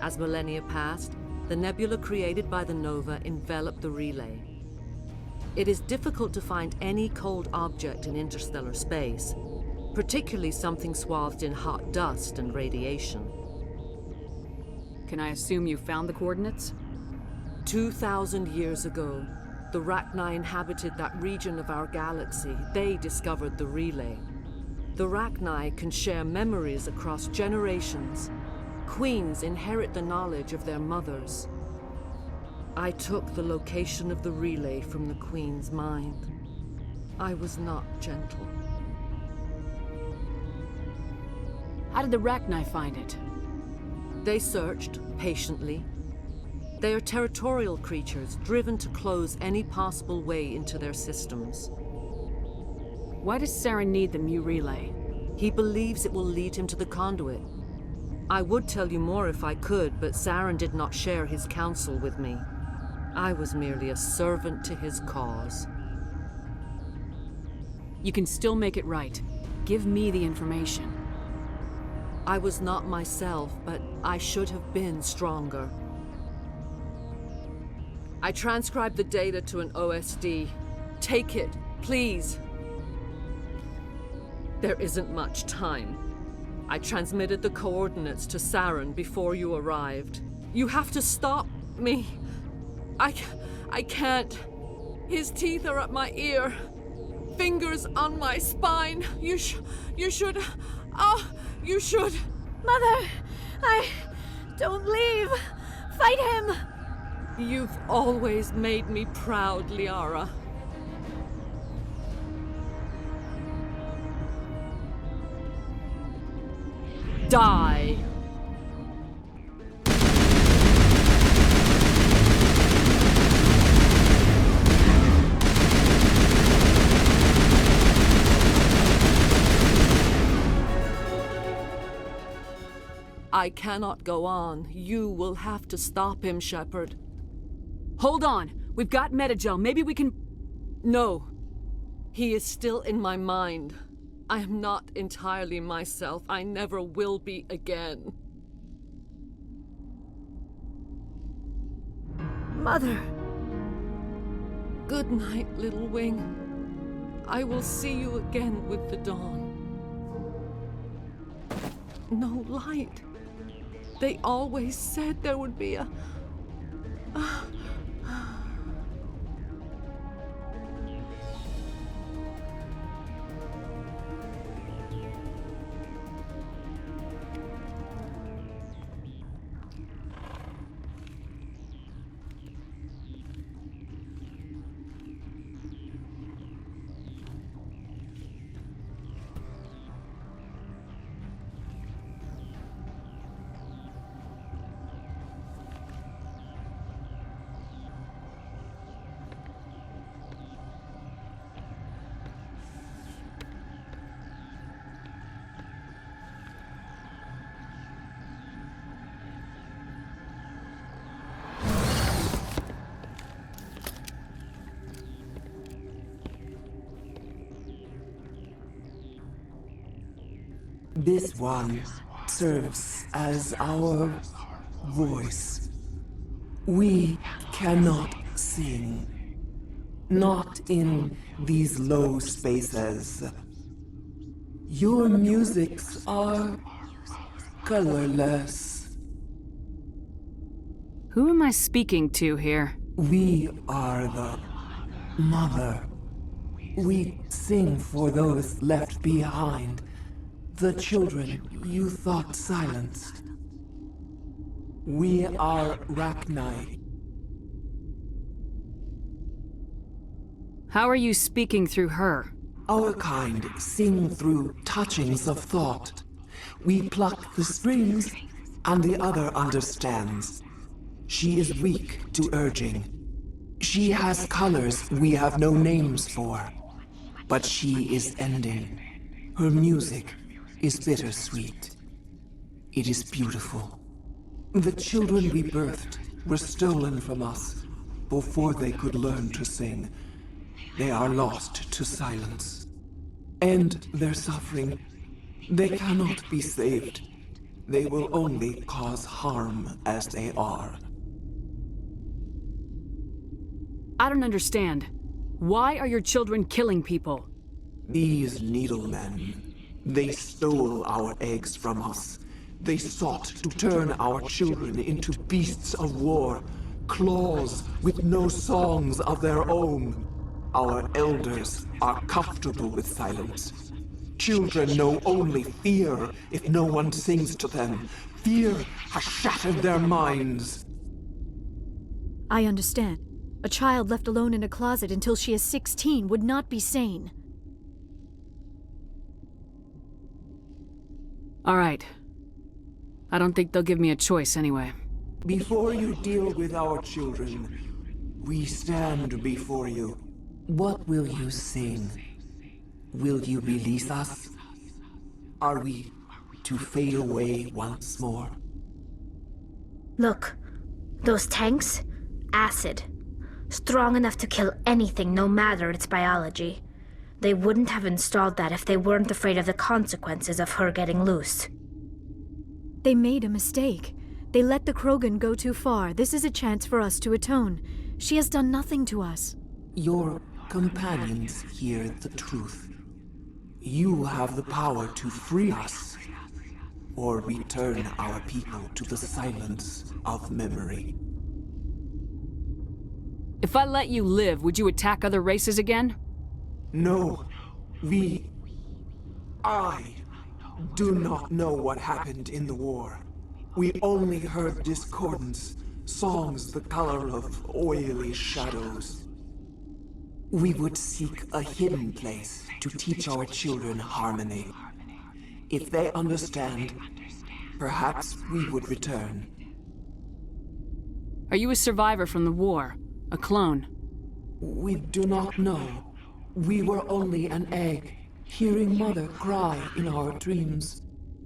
As millennia passed, the nebula created by the nova enveloped the relay. It is difficult to find any cold object in interstellar space, particularly something swathed in hot dust and radiation. Can I assume you found the coordinates? 2,000 years ago, the Rachni inhabited that region of our galaxy, they discovered the relay. The Rachni can share memories across generations. Queens inherit the knowledge of their mothers. I took the location of the relay from the Queen's mind. I was not gentle. How did the Rachni find it? They searched, patiently. They are territorial creatures, driven to close any possible way into their systems. Why does Saren need the Mu relay? He believes it will lead him to the conduit. I would tell you more if I could, but Saren did not share his counsel with me. I was merely a servant to his cause. You can still make it right. Give me the information. I was not myself, but I should have been stronger. I transcribed the data to an OSD. Take it, please. There isn't much time. I transmitted the coordinates to Saren before you arrived. You have to stop me. I can't. His teeth are at my ear. Fingers on my spine. You should. You should. Mother, don't leave. Fight him. You've always made me proud, Liara. Die. I cannot go on. You will have to stop him, Shepard. Hold on. We've got Metagel. Maybe we can... No. He is still in my mind. I am not entirely myself. I never will be again. Mother. Good night, little wing. I will see you again with the dawn. No light. They always said there would be a... This one serves as our voice. We cannot sing. Not in these low spaces. Your musics are colorless. Who am I speaking to here? We are the mother. We sing for those left behind. The children you thought silenced. We are Rachni. How are you speaking through her? Our kind sing through touchings of thought. We pluck the strings, and the other understands. She is weak to urging. She has colors we have no names for. But she is ending. Her music is bittersweet. It is beautiful. The children we birthed were stolen from us before they could learn to sing. They are lost to silence. And their suffering, they cannot be saved. They will only cause harm as they are. I don't understand. Why are your children killing people? These needlemen, they stole our eggs from us. They sought to turn our children into beasts of war, claws with no songs of their own. Our elders are comfortable with silence. Children know only fear if no one sings to them. Fear has shattered their minds. I understand. A child left alone in a closet until she is 16 would not be sane. All right. I don't think they'll give me a choice anyway. Before you deal with our children, we stand before you. What will you sing? Will you release us? Are we to fade away once more? Look, those tanks? Acid. Strong enough to kill anything, no matter its biology. They wouldn't have installed that if they weren't afraid of the consequences of her getting loose. They made a mistake. They let the Krogan go too far. This is a chance for us to atone. She has done nothing to us. Your companions hear the truth. You have the power to free us, or return our people to the silence of memory. If I let you live, would you attack other races again? No, I do not know what happened in the war. We only heard discordance, songs the color of oily shadows. We would seek a hidden place to teach our children harmony. If they understand, perhaps we would return. Are you a survivor from the war? A clone? We do not know. We were only an egg, hearing Mother cry in our dreams.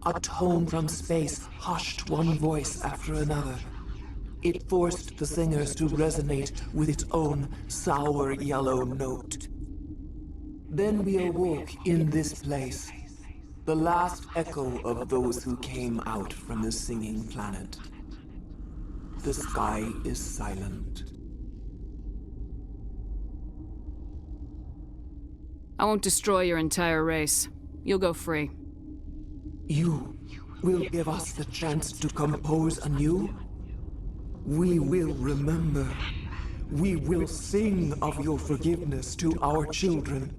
A tone from space hushed one voice after another. It forced the singers to resonate with its own sour yellow note. Then we awoke in this place, the last echo of those who came out from the singing planet. The sky is silent. I won't destroy your entire race. You'll go free. You will give us the chance to compose anew? We will remember. We will sing of your forgiveness to our children.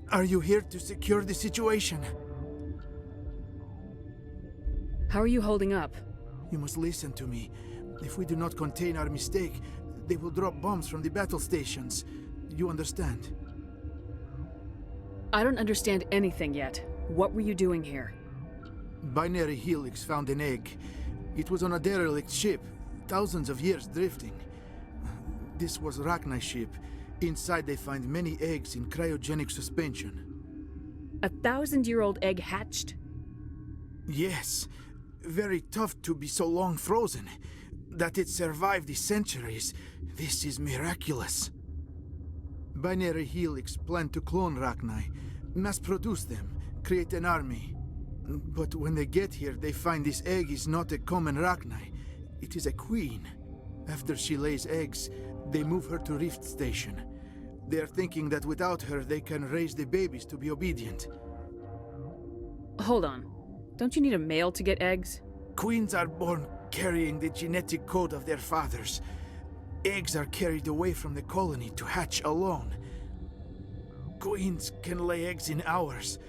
Are you here to secure the situation? How are you holding up? You must listen to me. If we do not contain our mistake, they will drop bombs from the battle stations. You understand? I don't understand anything yet. What were you doing here? Binary Helix found an egg. It was on a derelict ship, thousands of years drifting. This was Rachni's ship. Inside they find many eggs in cryogenic suspension. A 1,000-year-old egg hatched? Yes. Very tough to be so long frozen. That it survived the centuries. This is miraculous. Binary Helix planned to clone Rachni, mass-produce them, create an army. But when they get here, they find this egg is not a common Rachni. It is a queen. After she lays eggs, they move her to Rift Station. They are thinking that without her, they can raise the babies to be obedient. Hold on. Don't you need a male to get eggs? Queens are born carrying the genetic code of their fathers. Eggs are carried away from the colony to hatch alone. Queens can lay eggs in hours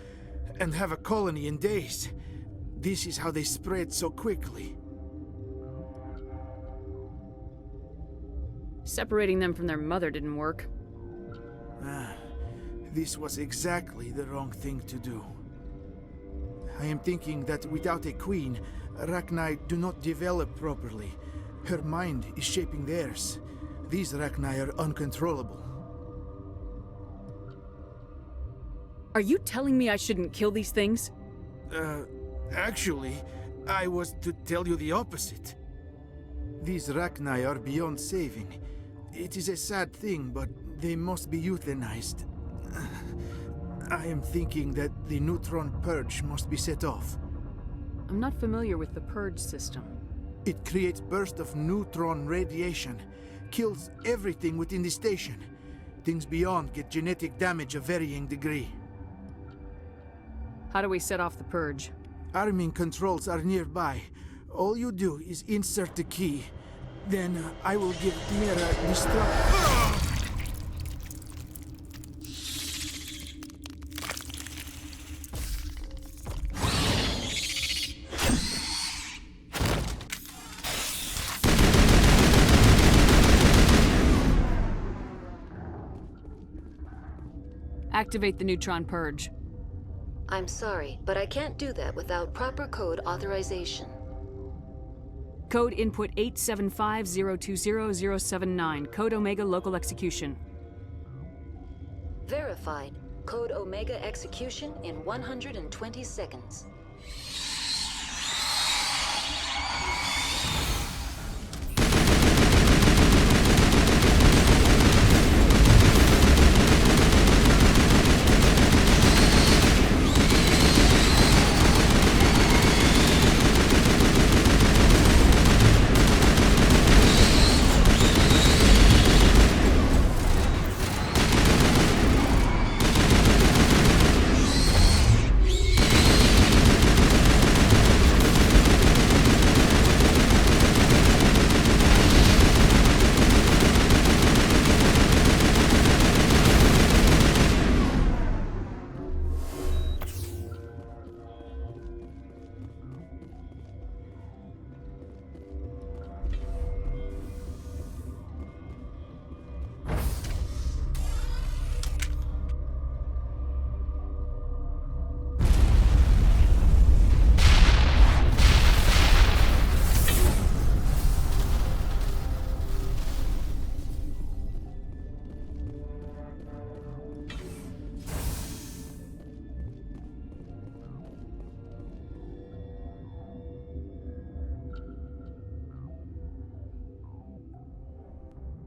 and have a colony in days. This is how they spread so quickly. Separating them from their mother didn't work. This was exactly the wrong thing to do. I am thinking that without a queen, Rachni do not develop properly. Her mind is shaping theirs. These Rachni are uncontrollable. Are you telling me I shouldn't kill these things? Actually, I was to tell you the opposite. These Rachni are beyond saving. It is a sad thing, but they must be euthanized. I am thinking that the neutron purge must be set off. I'm not familiar with the purge system. It creates bursts of neutron radiation, kills everything within the station. Things beyond get genetic damage of varying degree. How do we set off the purge? Arming controls are nearby. All you do is insert the key. Then I will give Mira destruct. Activate the neutron purge. I'm sorry, but I can't do that without proper code authorization. Code input 875020079. Code Omega local execution. Verified. Code Omega execution in 120 seconds.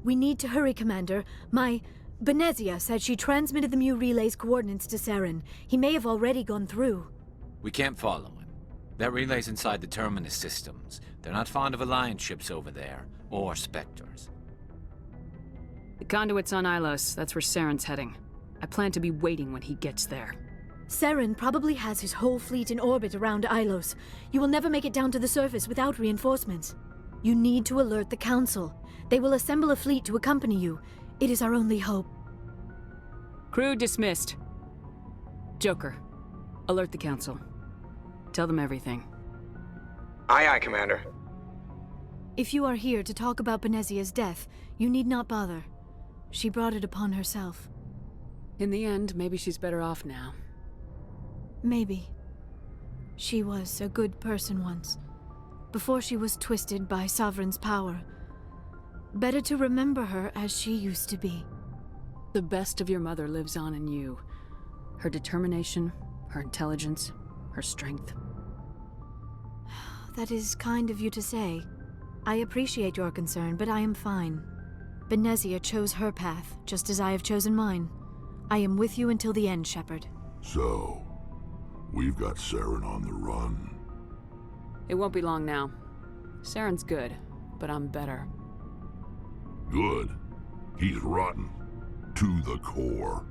We need to hurry, Commander. Benezia said she transmitted the Mu relay's coordinates to Saren. He may have already gone through. We can't follow him. That relay's inside the Terminus systems. They're not fond of Alliance ships over there, or Spectres. The conduit's on Ilos. That's where Saren's heading. I plan to be waiting when he gets there. Saren probably has his whole fleet in orbit around Ilos. You will never make it down to the surface without reinforcements. You need to alert the Council. They will assemble a fleet to accompany you. It is our only hope. Crew dismissed. Joker, alert the Council. Tell them everything. Aye, aye, Commander. If you are here to talk about Benezia's death, you need not bother. She brought it upon herself. In the end, maybe she's better off now. Maybe. She was a good person once, before she was twisted by Sovereign's power. Better to remember her as she used to be. The best of your mother lives on in you. Her determination, her intelligence, her strength. That is kind of you to say. I appreciate your concern, but I am fine. Benezia chose her path, just as I have chosen mine. I am with you until the end, Shepard. So, we've got Saren on the run. It won't be long now. Saren's good, but I'm better. Good. He's rotten. To the core.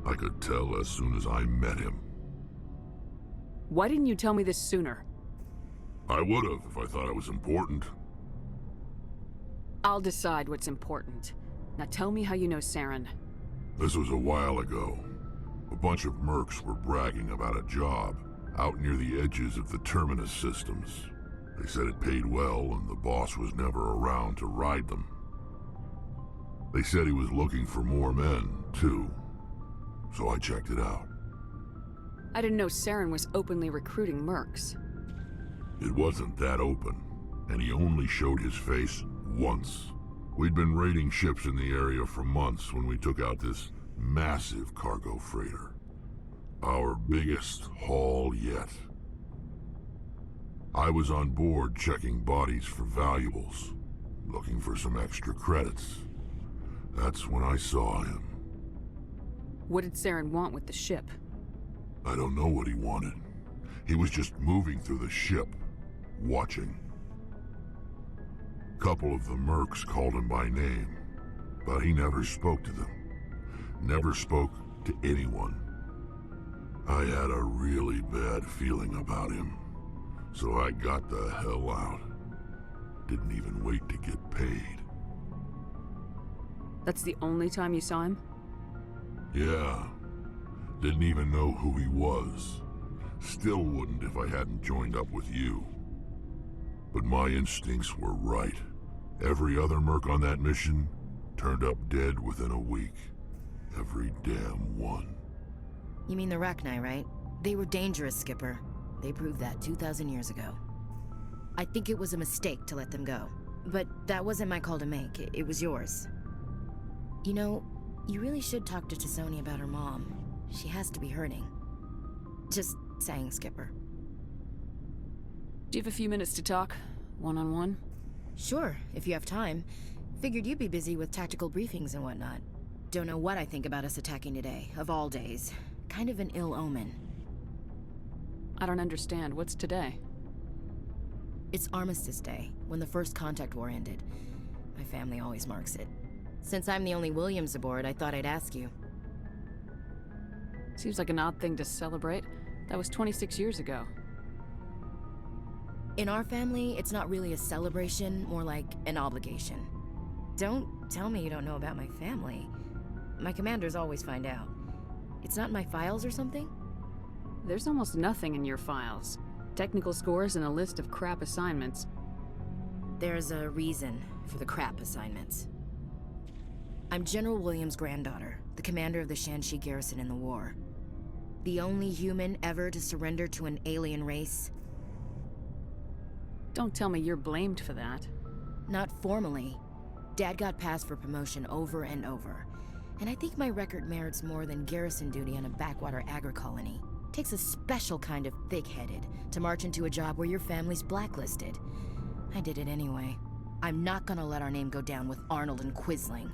I could tell as soon as I met him. Why didn't you tell me this sooner? I would've if I thought it was important. I'll decide what's important. Now tell me how you know Saren. This was a while ago. A bunch of mercs were bragging about a job out near the edges of the Terminus systems. They said it paid well and the boss was never around to ride them. They said he was looking for more men, too. So I checked it out. I didn't know Saren was openly recruiting mercs. It wasn't that open, and he only showed his face once. We'd been raiding ships in the area for months when we took out this massive cargo freighter. Our biggest haul yet. I was on board checking bodies for valuables, looking for some extra credits. That's when I saw him. What did Saren want with the ship? I don't know what he wanted. He was just moving through the ship, watching. Couple of the mercs called him by name, but he never spoke to them. Never spoke to anyone. I had a really bad feeling about him, so I got the hell out. Didn't even wait to get paid. That's the only time you saw him? Yeah. Didn't even know who he was. Still wouldn't if I hadn't joined up with you. But my instincts were right. Every other merc on that mission turned up dead within a week. Every damn one. You mean the Rachni, right? They were dangerous, Skipper. They proved that 2,000 years ago. I think it was a mistake to let them go. But that wasn't my call to make. It was yours. You know, you really should talk to T'Soni about her mom. She has to be hurting. Just saying, Skipper. Do you have a few minutes to talk? One-on-one? Sure, if you have time. Figured you'd be busy with tactical briefings and whatnot. Don't know what I think about us attacking today, of all days. Kind of an ill omen. I don't understand. What's today? It's Armistice Day, when the First Contact War ended. My family always marks it. Since I'm the only Williams aboard, I thought I'd ask you. Seems like an odd thing to celebrate. That was 26 years ago. In our family, it's not really a celebration, more like an obligation. Don't tell me you don't know about my family. My commanders always find out. It's not in my files or something? There's almost nothing in your files. Technical scores and a list of crap assignments. There's a reason for the crap assignments. I'm General Williams' granddaughter, the commander of the Shanxi garrison in the war. The only human ever to surrender to an alien race. Don't tell me you're blamed for that. Not formally. Dad got passed for promotion over and over. And I think my record merits more than garrison duty on a backwater agri-colony. Takes a special kind of thick-headed to march into a job where your family's blacklisted. I did it anyway. I'm not gonna let our name go down with Arnold and Quisling.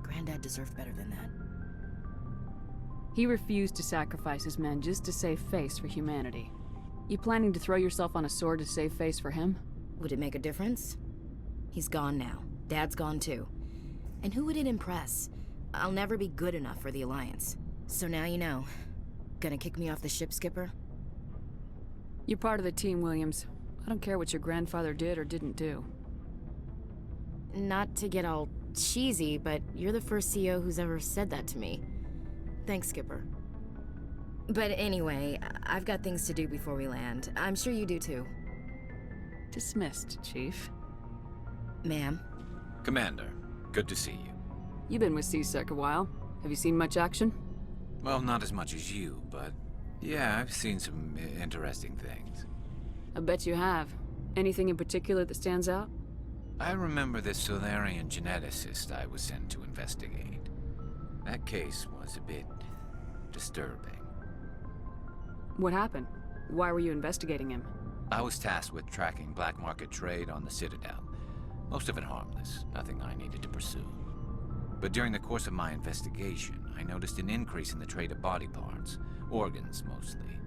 Granddad deserved better than that. He refused to sacrifice his men just to save face for humanity. You planning to throw yourself on a sword to save face for him? Would it make a difference? He's gone now. Dad's gone too. And who would it impress? I'll never be good enough for the Alliance. So now you know. Gonna kick me off the ship, Skipper? You're part of the team, Williams. I don't care what your grandfather did or didn't do. Not to get all cheesy, but you're the first CEO who's ever said that to me. Thanks, Skipper. But anyway, I've got things to do before we land. I'm sure you do too. Dismissed, Chief. Ma'am? Commander, good to see you. You've been with C-Sec a while. Have you seen much action? Well, not as much as you, but yeah, I've seen some interesting things. I bet you have. Anything in particular that stands out? I remember this Solarian geneticist I was sent to investigate. That case was a bit disturbing. What happened? Why were you investigating him? I was tasked with tracking black market trade on the Citadel. Most of it harmless, nothing I needed to pursue. But during the course of my investigation, I noticed an increase in the trade of body parts, organs mostly.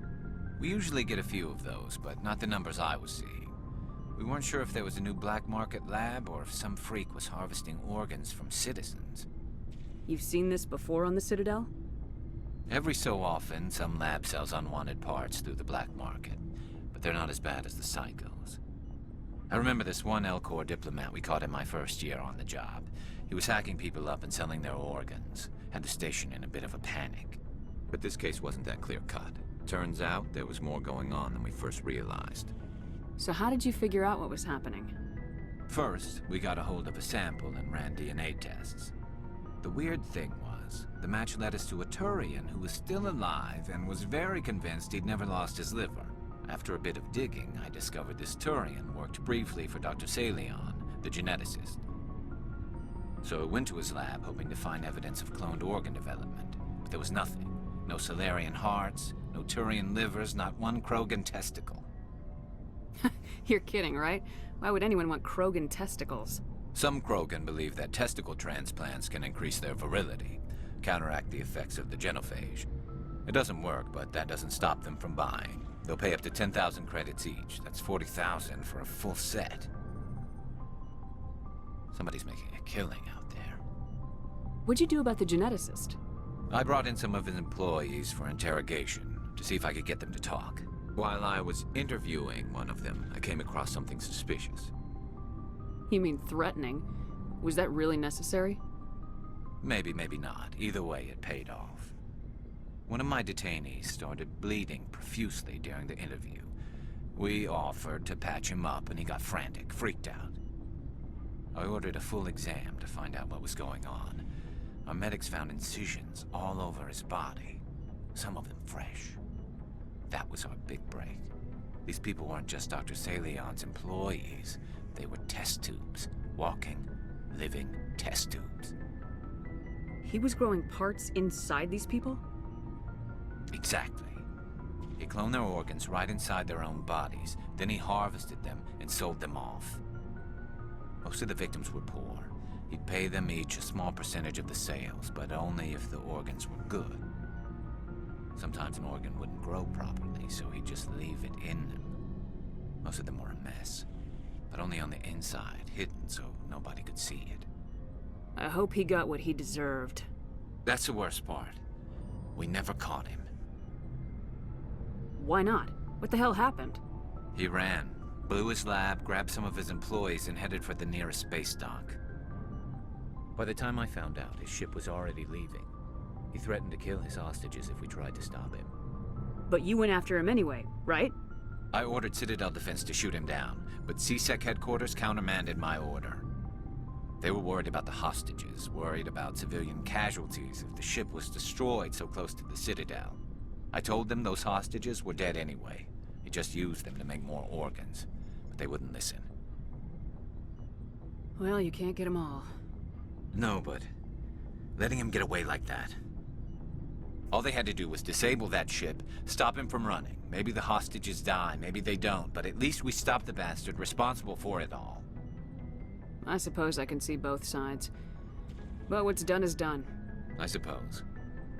We usually get a few of those, but not the numbers I was seeing. We weren't sure if there was a new black market lab or if some freak was harvesting organs from citizens. You've seen this before on the Citadel? Every so often, some lab sells unwanted parts through the black market, but they're not as bad as the psychos. I remember this one L-Corps diplomat we caught in my first year on the job. He was hacking people up and selling their organs, had the station in a bit of a panic. But this case wasn't that clear-cut. Turns out there was more going on than we first realized. So how did you figure out what was happening? First, we got a hold of a sample and ran DNA tests. The weird thing was, the match led us to a Turian who was still alive and was very convinced he'd never lost his liver. After a bit of digging, I discovered this Turian worked briefly for Dr. Salion, the geneticist. So I went to his lab hoping to find evidence of cloned organ development, but there was nothing. No Solarian hearts, no Turian livers, not one Krogan testicle. You're kidding, right? Why would anyone want Krogan testicles? Some Krogan believe that testicle transplants can increase their virility. counteract the effects of the genophage. It doesn't work, but that doesn't stop them from buying. They'll pay up to 10,000 credits each. That's 40,000 for a full set. Somebody's making a killing out there. What'd you do about the geneticist? I brought in some of his employees for interrogation, to see if I could get them to talk. While I was interviewing one of them, I came across something suspicious. You mean threatening? Was that really necessary? Maybe, maybe not. Either way, it paid off. One of my detainees started bleeding profusely during the interview. We offered to patch him up, and he got frantic, freaked out. I ordered a full exam to find out what was going on. Our medics found incisions all over his body, some of them fresh. That was our big break. These people weren't just Dr. Saleon's employees. They were test tubes. Walking, living test tubes. He was growing parts inside these people? Exactly. He cloned their organs right inside their own bodies. Then he harvested them and sold them off. Most of the victims were poor. He'd pay them each a small percentage of the sales, but only if the organs were good. Sometimes an organ wouldn't grow properly, so he'd just leave it in them. Most of them were a mess, but only on the inside, hidden so nobody could see it. I hope he got what he deserved. That's the worst part. We never caught him. Why not? What the hell happened? He ran, blew his lab, grabbed some of his employees, and headed for the nearest space dock. By the time I found out, his ship was already leaving. He threatened to kill his hostages if we tried to stop him. But you went after him anyway, right? I ordered Citadel Defense to shoot him down, but CSEC headquarters countermanded my order. They were worried about the hostages, worried about civilian casualties if the ship was destroyed so close to the Citadel. I told them those hostages were dead anyway. He just used them to make more organs, but they wouldn't listen. Well, you can't get them all. No, but letting him get away like that. All they had to do was disable that ship, stop him from running. Maybe the hostages die, maybe they don't, but at least we stopped the bastard responsible for it all. I suppose I can see both sides. But what's done is done. I suppose.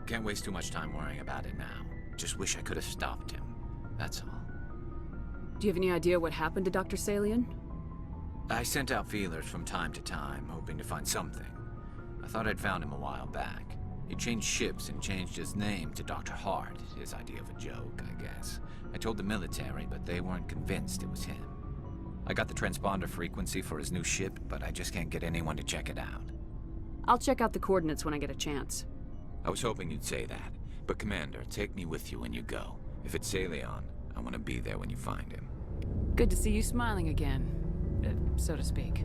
Can't waste too much time worrying about it now. Just wish I could have stopped him. That's all. Do you have any idea what happened to Dr. Saleon? I sent out feelers from time to time, hoping to find something. I thought I'd found him a while back. He changed ships and changed his name to Dr. Hart, his idea of a joke, I guess. I told the military, but they weren't convinced it was him. I got the transponder frequency for his new ship, but I just can't get anyone to check it out. I'll check out the coordinates when I get a chance. I was hoping you'd say that. But Commander, take me with you when you go. If it's Saleon, I want to be there when you find him. Good to see you smiling again, so to speak.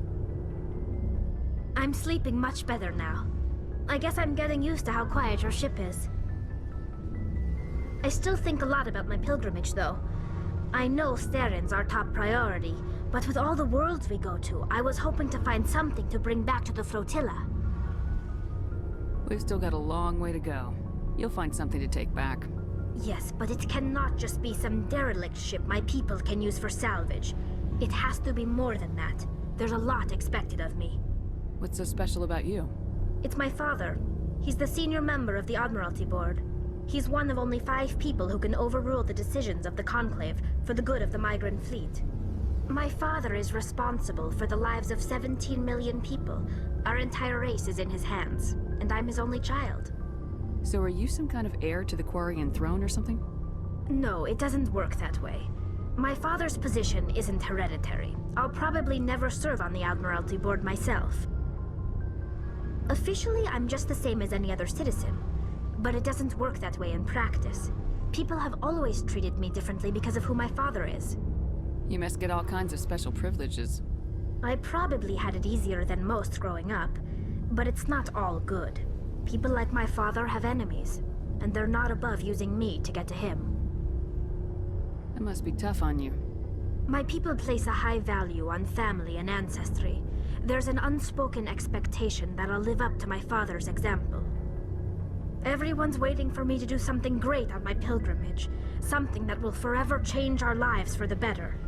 I'm sleeping much better now. I guess I'm getting used to how quiet your ship is. I still think a lot about my pilgrimage, though. I know Saren's our top priority, but with all the worlds we go to, I was hoping to find something to bring back to the flotilla. We've still got a long way to go. You'll find something to take back. Yes, but it cannot just be some derelict ship my people can use for salvage. It has to be more than that. There's a lot expected of me. What's so special about you? It's my father. He's the senior member of the Admiralty Board. He's one of only 5 people who can overrule the decisions of the Conclave for the good of the migrant fleet. My father is responsible for the lives of 17 million people. Our entire race is in his hands, and I'm his only child. So are you some kind of heir to the Quarian throne or something? No, it doesn't work that way. My father's position isn't hereditary. I'll probably never serve on the Admiralty Board myself. Officially, I'm just the same as any other citizen. But it doesn't work that way in practice. People have always treated me differently because of who my father is. You must get all kinds of special privileges. I probably had it easier than most growing up, but it's not all good. People like my father have enemies, and they're not above using me to get to him. That must be tough on you. My people place a high value on family and ancestry. There's an unspoken expectation that I'll live up to my father's example. Everyone's waiting for me to do something great on my pilgrimage, something that will forever change our lives for the better.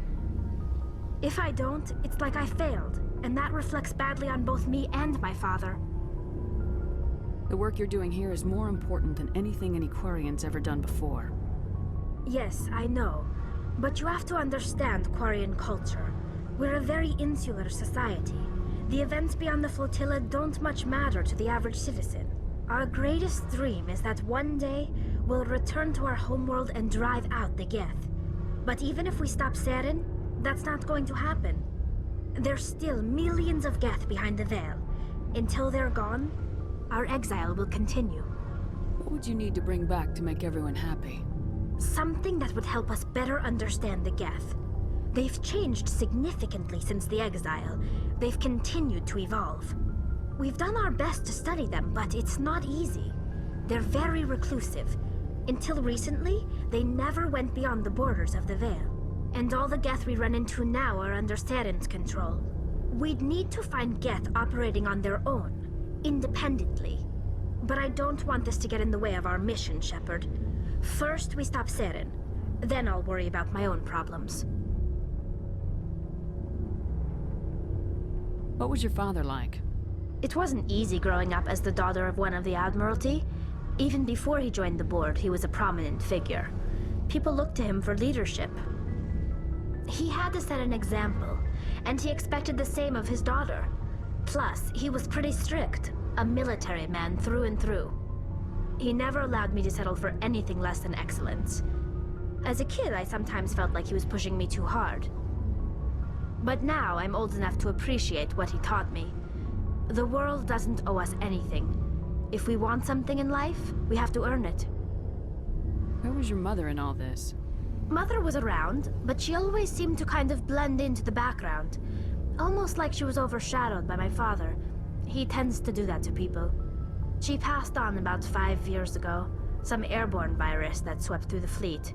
If I don't, it's like I failed, and that reflects badly on both me and my father. The work you're doing here is more important than anything any Quarian's ever done before. Yes, I know. But you have to understand Quarian culture. We're a very insular society. The events beyond the flotilla don't much matter to the average citizen. Our greatest dream is that one day we'll return to our homeworld and drive out the Geth. But even if we stop Saren, that's not going to happen. There's still millions of Geth behind the veil. Until they're gone, our exile will continue. What would you need to bring back to make everyone happy? Something that would help us better understand the Geth. They've changed significantly since the exile. They've continued to evolve. We've done our best to study them, but it's not easy. They're very reclusive. Until recently, they never went beyond the borders of the Veil. And all the Geth we run into now are under Saren's control. We'd need to find Geth operating on their own, independently. But I don't want this to get in the way of our mission, Shepard. First, we stop Saren. Then I'll worry about my own problems. What was your father like? It wasn't easy growing up as the daughter of one of the Admiralty. Even before he joined the board, he was a prominent figure. People looked to him for leadership. He had to set an example, and he expected the same of his daughter. Plus, he was pretty strict, a military man through and through. He never allowed me to settle for anything less than excellence. As a kid, I sometimes felt like he was pushing me too hard. But now I'm old enough to appreciate what he taught me. The world doesn't owe us anything. If we want something in life, we have to earn it. Where was your mother in all this? Mother was around, but she always seemed to kind of blend into the background. Almost like she was overshadowed by my father. He tends to do that to people. She passed on about 5 years ago. Some airborne virus that swept through the fleet.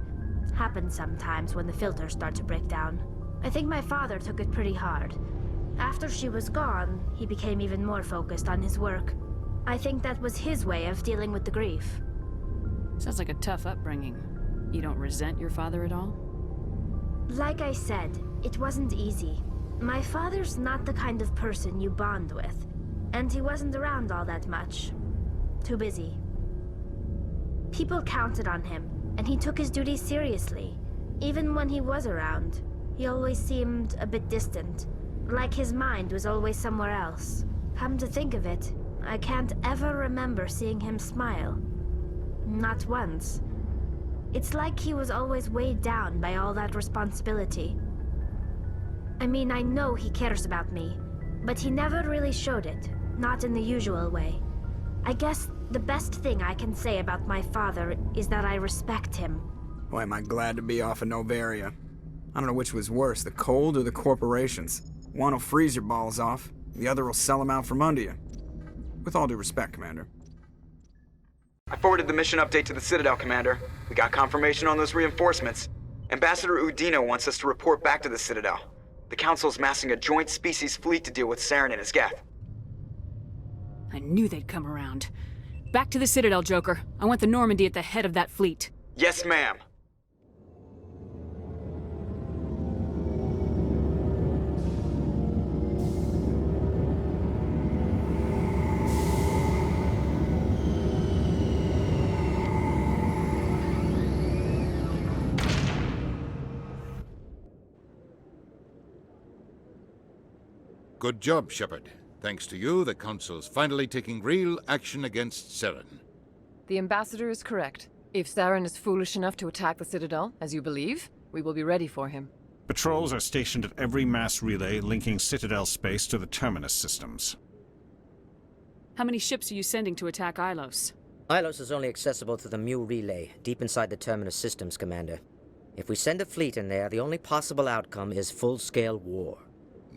Happens sometimes when the filters start to break down. I think my father took it pretty hard. After she was gone, he became even more focused on his work. I think that was his way of dealing with the grief. Sounds like a tough upbringing. You don't resent your father at all? Like I said, it wasn't easy. My father's not the kind of person you bond with. And he wasn't around all that much. Too busy. People counted on him, and he took his duties seriously. Even when he was around, he always seemed a bit distant. Like his mind was always somewhere else. Come to think of it, I can't ever remember seeing him smile. Not once. It's like he was always weighed down by all that responsibility. I mean, I know he cares about me, but he never really showed it, not in the usual way. I guess the best thing I can say about my father is that I respect him. Boy, am I glad to be off of Novaria. I don't know which was worse, the cold or the corporations. One will freeze your balls off, the other will sell them out from under you. With all due respect, Commander. I forwarded the mission update to the Citadel, Commander. We got confirmation on those reinforcements. Ambassador Udino wants us to report back to the Citadel. The Council's massing a joint species fleet to deal with Saren and his Geth. I knew they'd come around. Back to the Citadel, Joker. I want the Normandy at the head of that fleet. Yes, ma'am. Good job, Shepard. Thanks to you, the Council's finally taking real action against Saren. The Ambassador is correct. If Saren is foolish enough to attack the Citadel, as you believe, we will be ready for him. Patrols are stationed at every mass relay linking Citadel space to the Terminus systems. How many ships are you sending to attack Ilos? Ilos is only accessible through the Mu relay, deep inside the Terminus systems, Commander. If we send a fleet in there, the only possible outcome is full-scale war.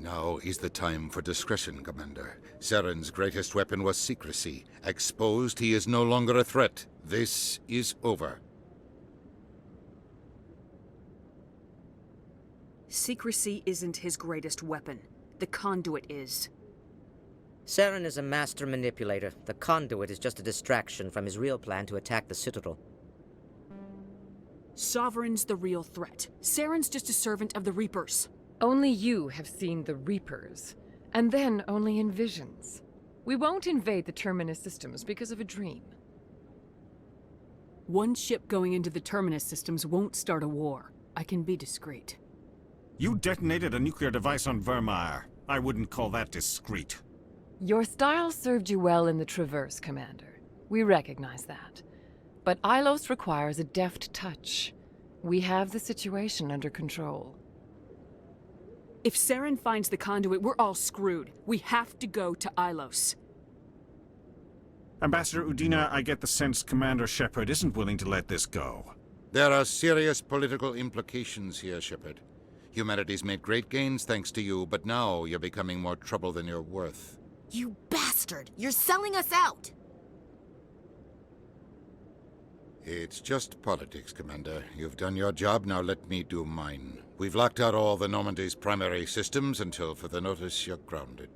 Now is the time for discretion, Commander. Saren's greatest weapon was secrecy. Exposed, he is no longer a threat. This is over. Secrecy isn't his greatest weapon. The conduit is. Saren is a master manipulator. The conduit is just a distraction from his real plan to attack the Citadel. Sovereign's the real threat. Saren's just a servant of the Reapers. Only you have seen the Reapers, and then only in visions. We won't invade the Terminus systems because of a dream. One ship going into the Terminus systems won't start a war. I can be discreet. You detonated a nuclear device on Virmire. I wouldn't call that discreet. Your style served you well in the Traverse, Commander. We recognize that. But Ilos requires a deft touch. We have the situation under control. If Saren finds the conduit, we're all screwed. We have to go to Ilos. Ambassador Udina, I get the sense Commander Shepard isn't willing to let this go. There are serious political implications here, Shepard. Humanity's made great gains thanks to you, but now you're becoming more trouble than you're worth. You bastard! You're selling us out! It's just politics, Commander. You've done your job, now let me do mine. We've locked out all the Normandy's primary systems until further notice you're grounded.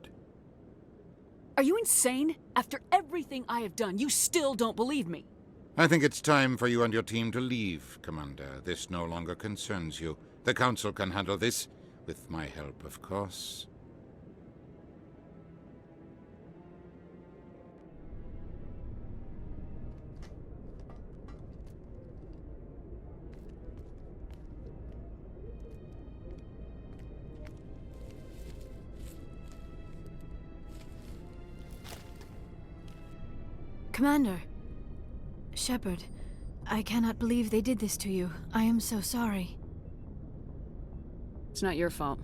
Are you insane? After everything I have done, you still don't believe me. I think it's time for you and your team to leave, Commander. This no longer concerns you. The Council can handle this, with my help, of course. Commander. Shepard, I cannot believe they did this to you. I am so sorry. It's not your fault.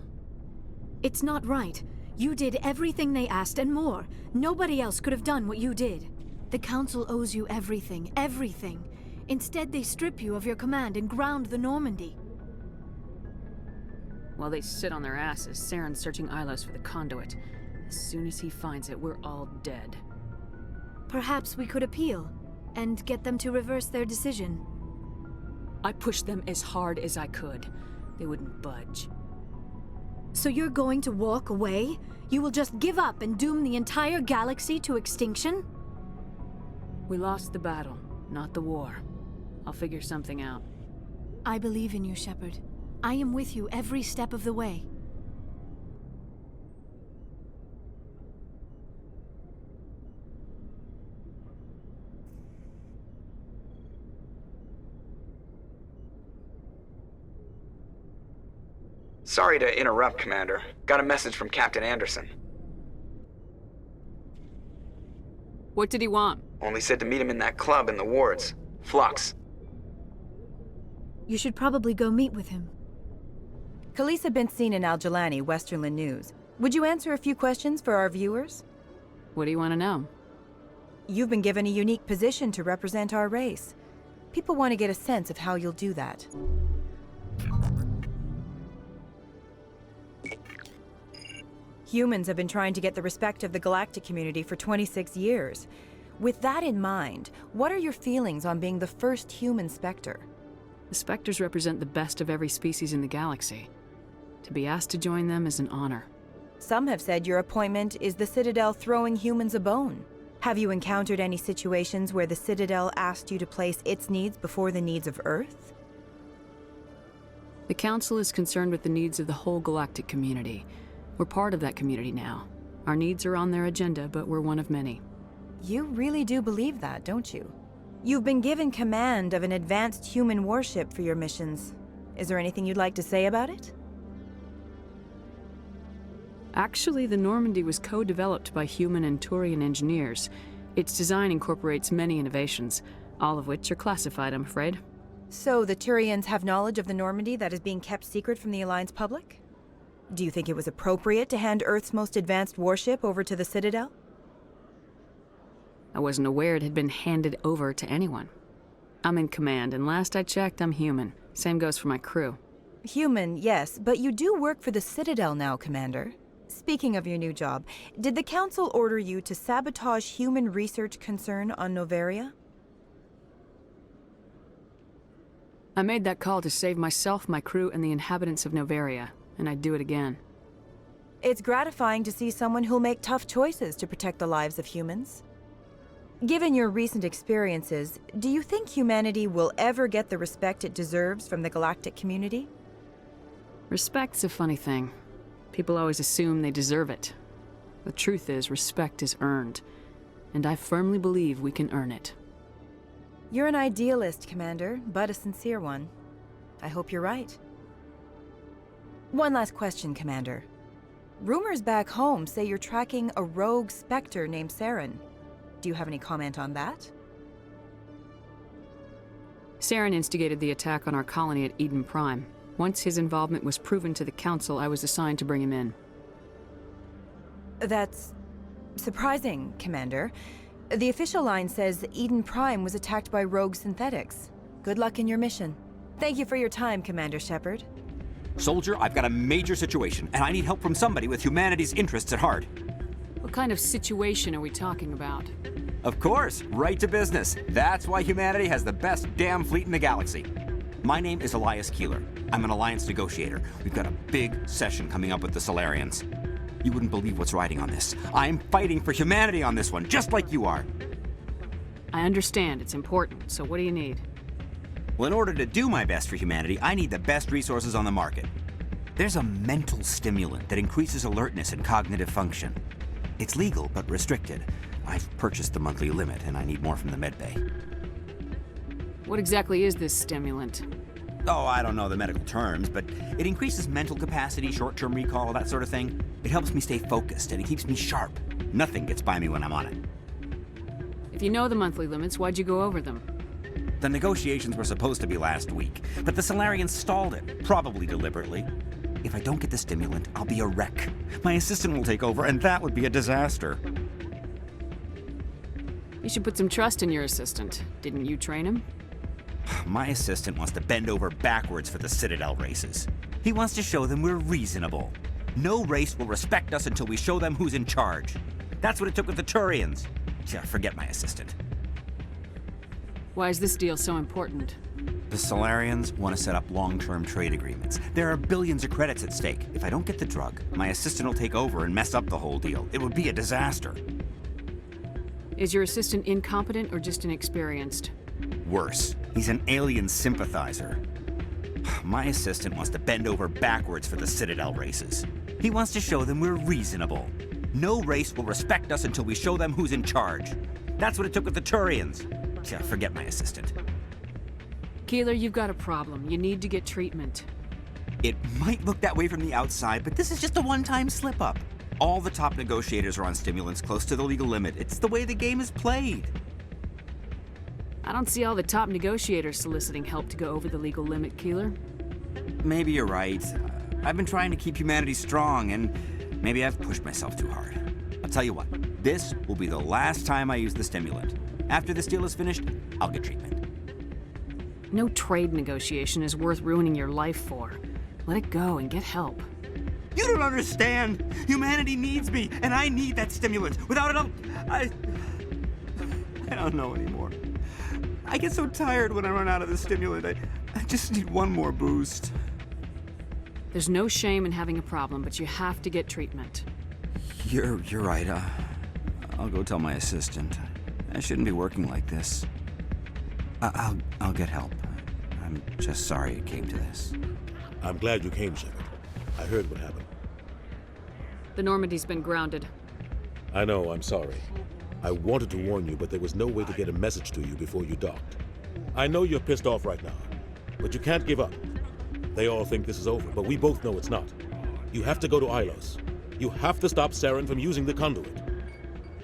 It's not right. You did everything they asked and more. Nobody else could have done what you did. The Council owes you everything, everything. Instead, they strip you of your command and ground the Normandy. While they sit on their asses, Saren's searching Ilos for the conduit. As soon as he finds it, we're all dead. Perhaps we could appeal, and get them to reverse their decision. I pushed them as hard as I could. They wouldn't budge. So you're going to walk away? You will just give up and doom the entire galaxy to extinction? We lost the battle, not the war. I'll figure something out. I believe in you, Shepard. I am with you every step of the way. Sorry to interrupt, Commander. Got a message from Captain Anderson. What did he want? Only said to meet him in that club in the wards. Flux. You should probably go meet with him. Khaleesa been seen in Al-Jalani, Westerland News. Would you answer a few questions for our viewers? What do you want to know? You've been given a unique position to represent our race. People want to get a sense of how you'll do that. Humans have been trying to get the respect of the galactic community for 26 years. With that in mind, what are your feelings on being the first human Spectre? The Spectres represent the best of every species in the galaxy. To be asked to join them is an honor. Some have said your appointment is the Citadel throwing humans a bone. Have you encountered any situations where the Citadel asked you to place its needs before the needs of Earth? The Council is concerned with the needs of the whole galactic community. We're part of that community now. Our needs are on their agenda, but we're one of many. You really do believe that, don't you? You've been given command of an advanced human warship for your missions. Is there anything you'd like to say about it? Actually, the Normandy was co-developed by human and Turian engineers. Its design incorporates many innovations, all of which are classified, I'm afraid. So the Turians have knowledge of the Normandy that is being kept secret from the Alliance public? Do you think it was appropriate to hand Earth's most advanced warship over to the Citadel? I wasn't aware it had been handed over to anyone. I'm in command, and last I checked, I'm human. Same goes for my crew. Human, yes, but you do work for the Citadel now, Commander. Speaking of your new job, did the Council order you to sabotage human research concern on Noveria? I made that call to save myself, my crew, and the inhabitants of Noveria, and I'd do it again. It's gratifying to see someone who'll make tough choices to protect the lives of humans. Given your recent experiences, do you think humanity will ever get the respect it deserves from the galactic community? Respect's a funny thing. People always assume they deserve it. The truth is, respect is earned, and I firmly believe we can earn it. You're an idealist, Commander, but a sincere one. I hope you're right. One last question, Commander. Rumors back home say you're tracking a rogue Spectre named Saren. Do you have any comment on that? Saren instigated the attack on our colony at Eden Prime. Once his involvement was proven to the Council, I was assigned to bring him in. That's surprising, Commander. The official line says Eden Prime was attacked by rogue synthetics. Good luck in your mission. Thank you for your time, Commander Shepard. Soldier, I've got a major situation, and I need help from somebody with humanity's interests at heart. What kind of situation are we talking about? Of course, right to business. That's why humanity has the best damn fleet in the galaxy. My name is Elias Keeler. I'm an alliance negotiator. We've got a big session coming up with the Solarians. You wouldn't believe what's riding on this. I'm fighting for humanity on this one, just like you are. I understand, it's important, so what do you need? Well, in order to do my best for humanity, I need the best resources on the market. There's a mental stimulant that increases alertness and cognitive function. It's legal, but restricted. I've purchased the monthly limit, and I need more from the medbay. What exactly is this stimulant? Oh, I don't know the medical terms, but it increases mental capacity, short-term recall, that sort of thing. It helps me stay focused, and it keeps me sharp. Nothing gets by me when I'm on it. If you know the monthly limits, why'd you go over them? The negotiations were supposed to be last week, but the Solarians stalled it, probably deliberately. If I don't get the stimulant, I'll be a wreck. My assistant will take over, and that would be a disaster. You should put some trust in your assistant. Didn't you train him? My assistant wants to bend over backwards for the Citadel races. He wants to show them we're reasonable. No race will respect us until we show them who's in charge. That's what it took with the Turians. Yeah, forget my assistant. Why is this deal so important? The Solarians want to set up long-term trade agreements. There are billions of credits at stake. If I don't get the drug, my assistant will take over and mess up the whole deal. It would be a disaster. Is your assistant incompetent or just inexperienced? Worse, he's an alien sympathizer. My assistant wants to bend over backwards for the Citadel races. He wants to show them we're reasonable. No race will respect us until we show them who's in charge. That's what it took with the Turians. Yeah, forget my assistant. Keeler, you've got a problem. You need to get treatment. It might look that way from the outside, but this is just a one-time slip-up. All the top negotiators are on stimulants close to the legal limit. It's the way the game is played. I don't see all the top negotiators soliciting help to go over the legal limit, Keeler. Maybe you're right. I've been trying to keep humanity strong, and maybe I've pushed myself too hard. I'll tell you what, this will be the last time I use the stimulant. After this deal is finished, I'll get treatment. No trade negotiation is worth ruining your life for. Let it go and get help. You don't understand! Humanity needs me, and I need that stimulant. Without it, I don't know anymore. I get so tired when I run out of the stimulant. I just need one more boost. There's no shame in having a problem, but you have to get treatment. You're right. I'll go tell my assistant. I shouldn't be working like this. I'll get help. I'm just sorry it came to this. I'm glad you came, Shepard. I heard what happened. The Normandy's been grounded. I know, I'm sorry. I wanted to warn you, but there was no way to get a message to you before you docked. I know you're pissed off right now, but you can't give up. They all think this is over, but we both know it's not. You have to go to Ilos. You have to stop Saren from using the conduit.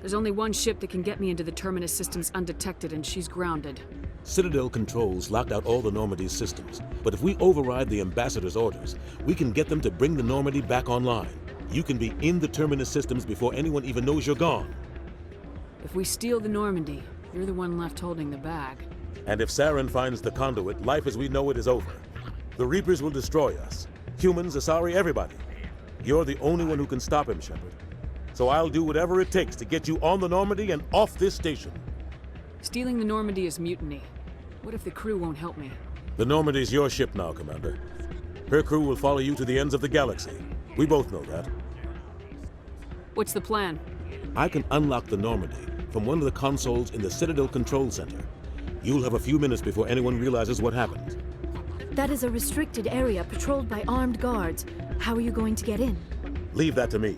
There's only one ship that can get me into the Terminus systems undetected, and she's grounded. Citadel controls locked out all the Normandy's systems, but if we override the Ambassador's orders, we can get them to bring the Normandy back online. You can be in the Terminus systems before anyone even knows you're gone. If we steal the Normandy, you're the one left holding the bag. And if Saren finds the conduit, life as we know it is over. The Reapers will destroy us. Humans, Asari, everybody. You're the only one who can stop him, Shepard. So I'll do whatever it takes to get you on the Normandy and off this station. Stealing the Normandy is mutiny. What if the crew won't help me? The Normandy's your ship now, Commander. Her crew will follow you to the ends of the galaxy. We both know that. What's the plan? I can unlock the Normandy from one of the consoles in the Citadel Control Center. You'll have a few minutes before anyone realizes what happened. That is a restricted area patrolled by armed guards. How are you going to get in? Leave that to me.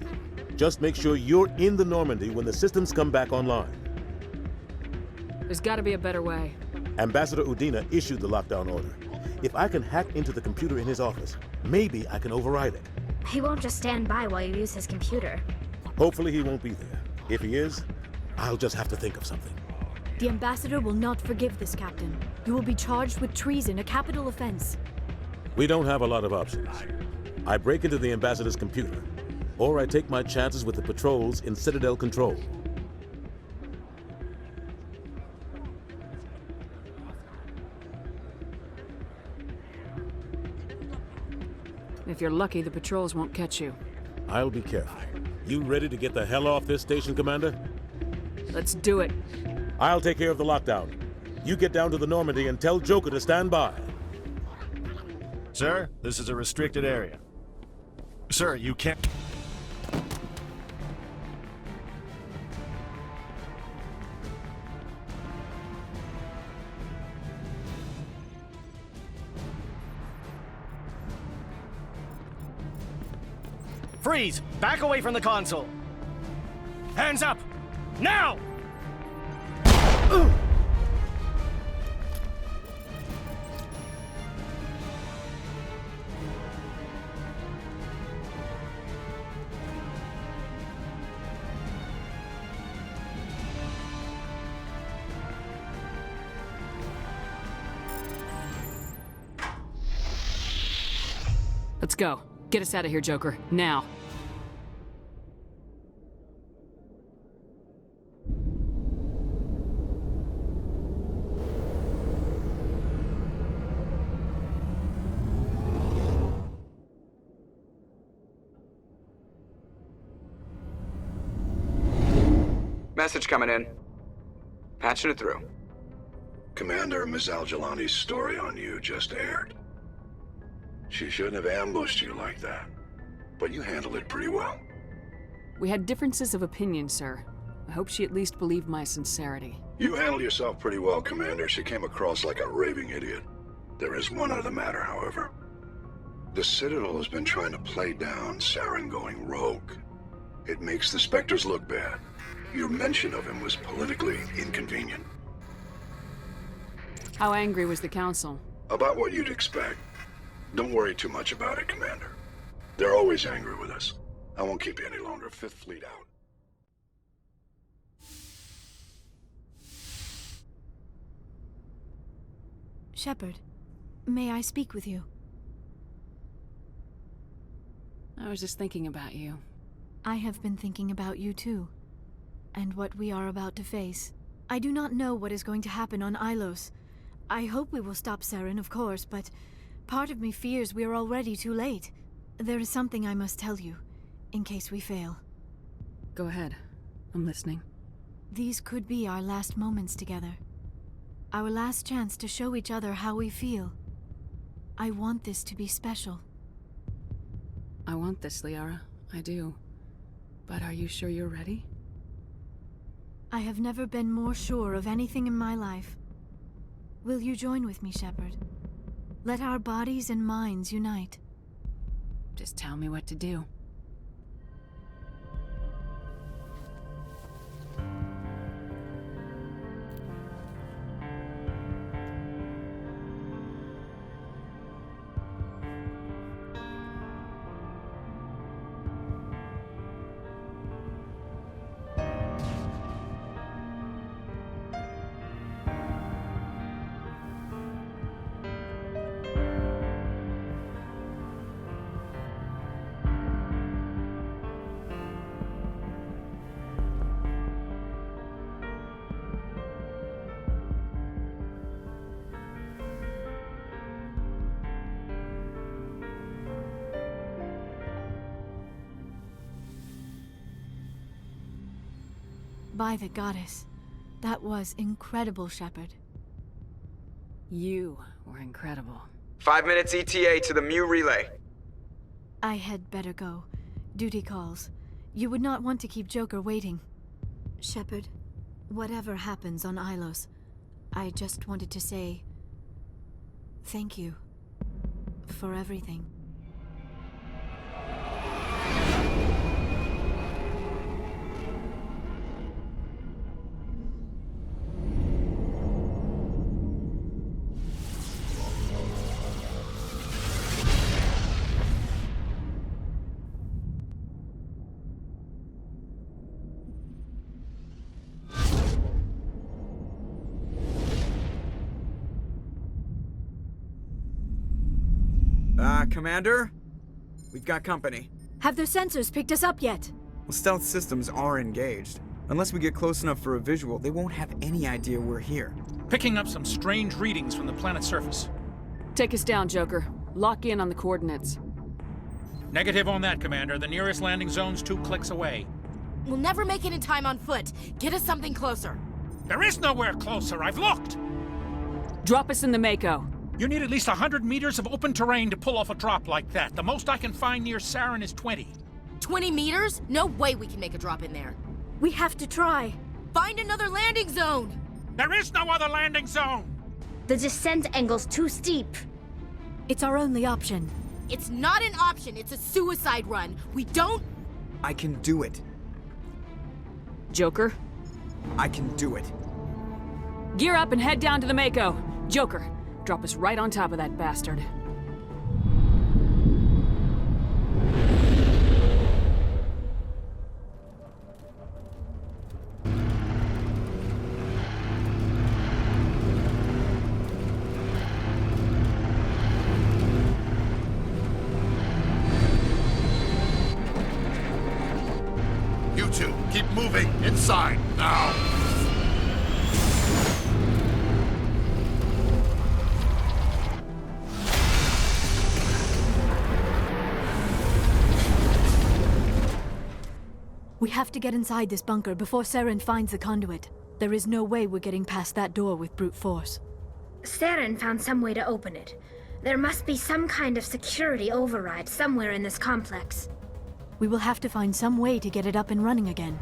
Just make sure you're in the Normandy when the systems come back online. There's gotta be a better way. Ambassador Udina issued the lockdown order. If I can hack into the computer in his office, maybe I can override it. He won't just stand by while you use his computer. Hopefully he won't be there. If he is, I'll just have to think of something. The Ambassador will not forgive this, Captain. You will be charged with treason, a capital offense. We don't have a lot of options. I break into the Ambassador's computer, or I take my chances with the patrols in Citadel control. If you're lucky, the patrols won't catch you. I'll be careful. You ready to get the hell off this station, Commander? Let's do it. I'll take care of the lockdown. You get down to the Normandy and tell Joker to stand by. Sir, this is a restricted area. Sir, you can't... Freeze! Back away from the console! Hands up! Now! Let's go. Get us out of here, Joker. Now. Message coming in. Patching it through. Commander, Ms. Al-Jalani's story on you just aired. She shouldn't have ambushed you like that, but you handled it pretty well. We had differences of opinion, sir. I hope she at least believed my sincerity. You handled yourself pretty well, Commander. She came across like a raving idiot. There is one other matter, however. The Citadel has been trying to play down Saren going rogue. It makes the Spectres look bad. Your mention of him was politically inconvenient. How angry was the Council? About what you'd expect. Don't worry too much about it, Commander. They're always angry with us. I won't keep you any longer. Fifth Fleet out. Shepard, may I speak with you? I was just thinking about you. I have been thinking about you too, and what we are about to face. I do not know what is going to happen on Ilos. I hope we will stop Saren, of course, but part of me fears we are already too late. There is something I must tell you, in case we fail. Go ahead. I'm listening. These could be our last moments together. Our last chance to show each other how we feel. I want this to be special. I want this, Liara. I do. But are you sure you're ready? I have never been more sure of anything in my life. Will you join with me, Shepard? Let our bodies and minds unite. Just tell me what to do. By the goddess, that was incredible, Shepard. You were incredible. 5 minutes ETA to the Mu relay. I had better go. Duty calls. You would not want to keep Joker waiting. Shepard, whatever happens on Ilos, I just wanted to say thank you for everything. Commander? We've got company. Have their sensors picked us up yet? Well, stealth systems are engaged. Unless we get close enough for a visual, they won't have any idea we're here. Picking up some strange readings from the planet's surface. Take us down, Joker. Lock in on the coordinates. Negative on that, Commander. The nearest landing zone's 2 clicks away. We'll never make it in time on foot. Get us something closer. There is nowhere closer. I've looked. Drop us in the Mako. You need at least 100 meters of open terrain to pull off a drop like that. The most I can find near Saren is 20. 20 meters? No way we can make a drop in there. We have to try. Find another landing zone! There is no other landing zone! The descent angle's too steep. It's our only option. It's not an option, it's a suicide run. We don't... I can do it. Joker? I can do it. Gear up and head down to the Mako. Joker, drop us right on top of that bastard. You two, keep moving inside, now! We have to get inside this bunker before Saren finds the conduit. There is no way we're getting past that door with brute force. Saren found some way to open it. There must be some kind of security override somewhere in this complex. We will have to find some way to get it up and running again.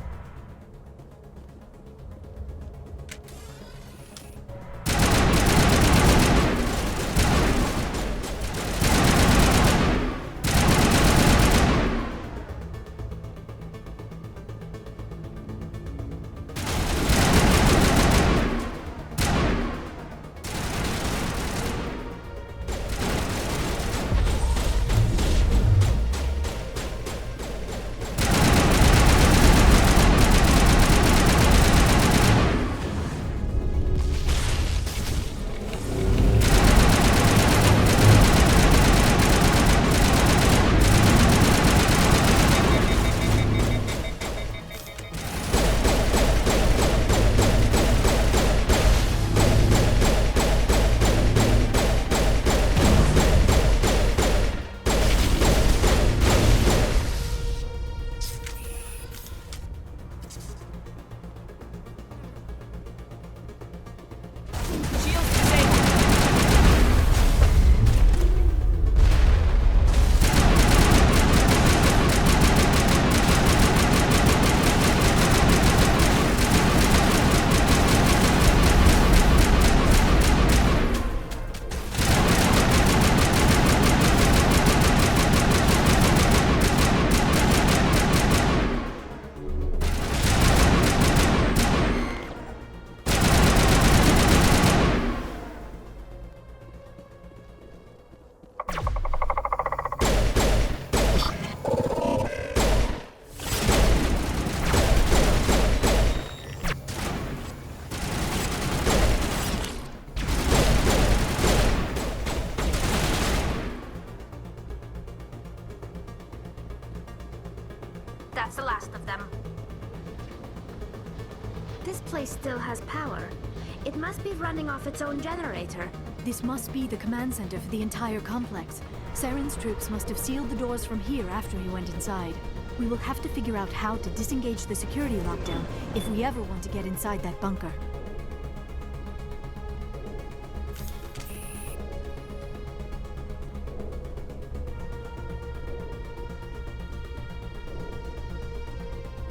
That's the last of them. This place still has power. It must be running off its own generator. This must be the command center for the entire complex. Saren's troops must have sealed the doors from here after he went inside. We will have to figure out how to disengage the security lockdown if we ever want to get inside that bunker.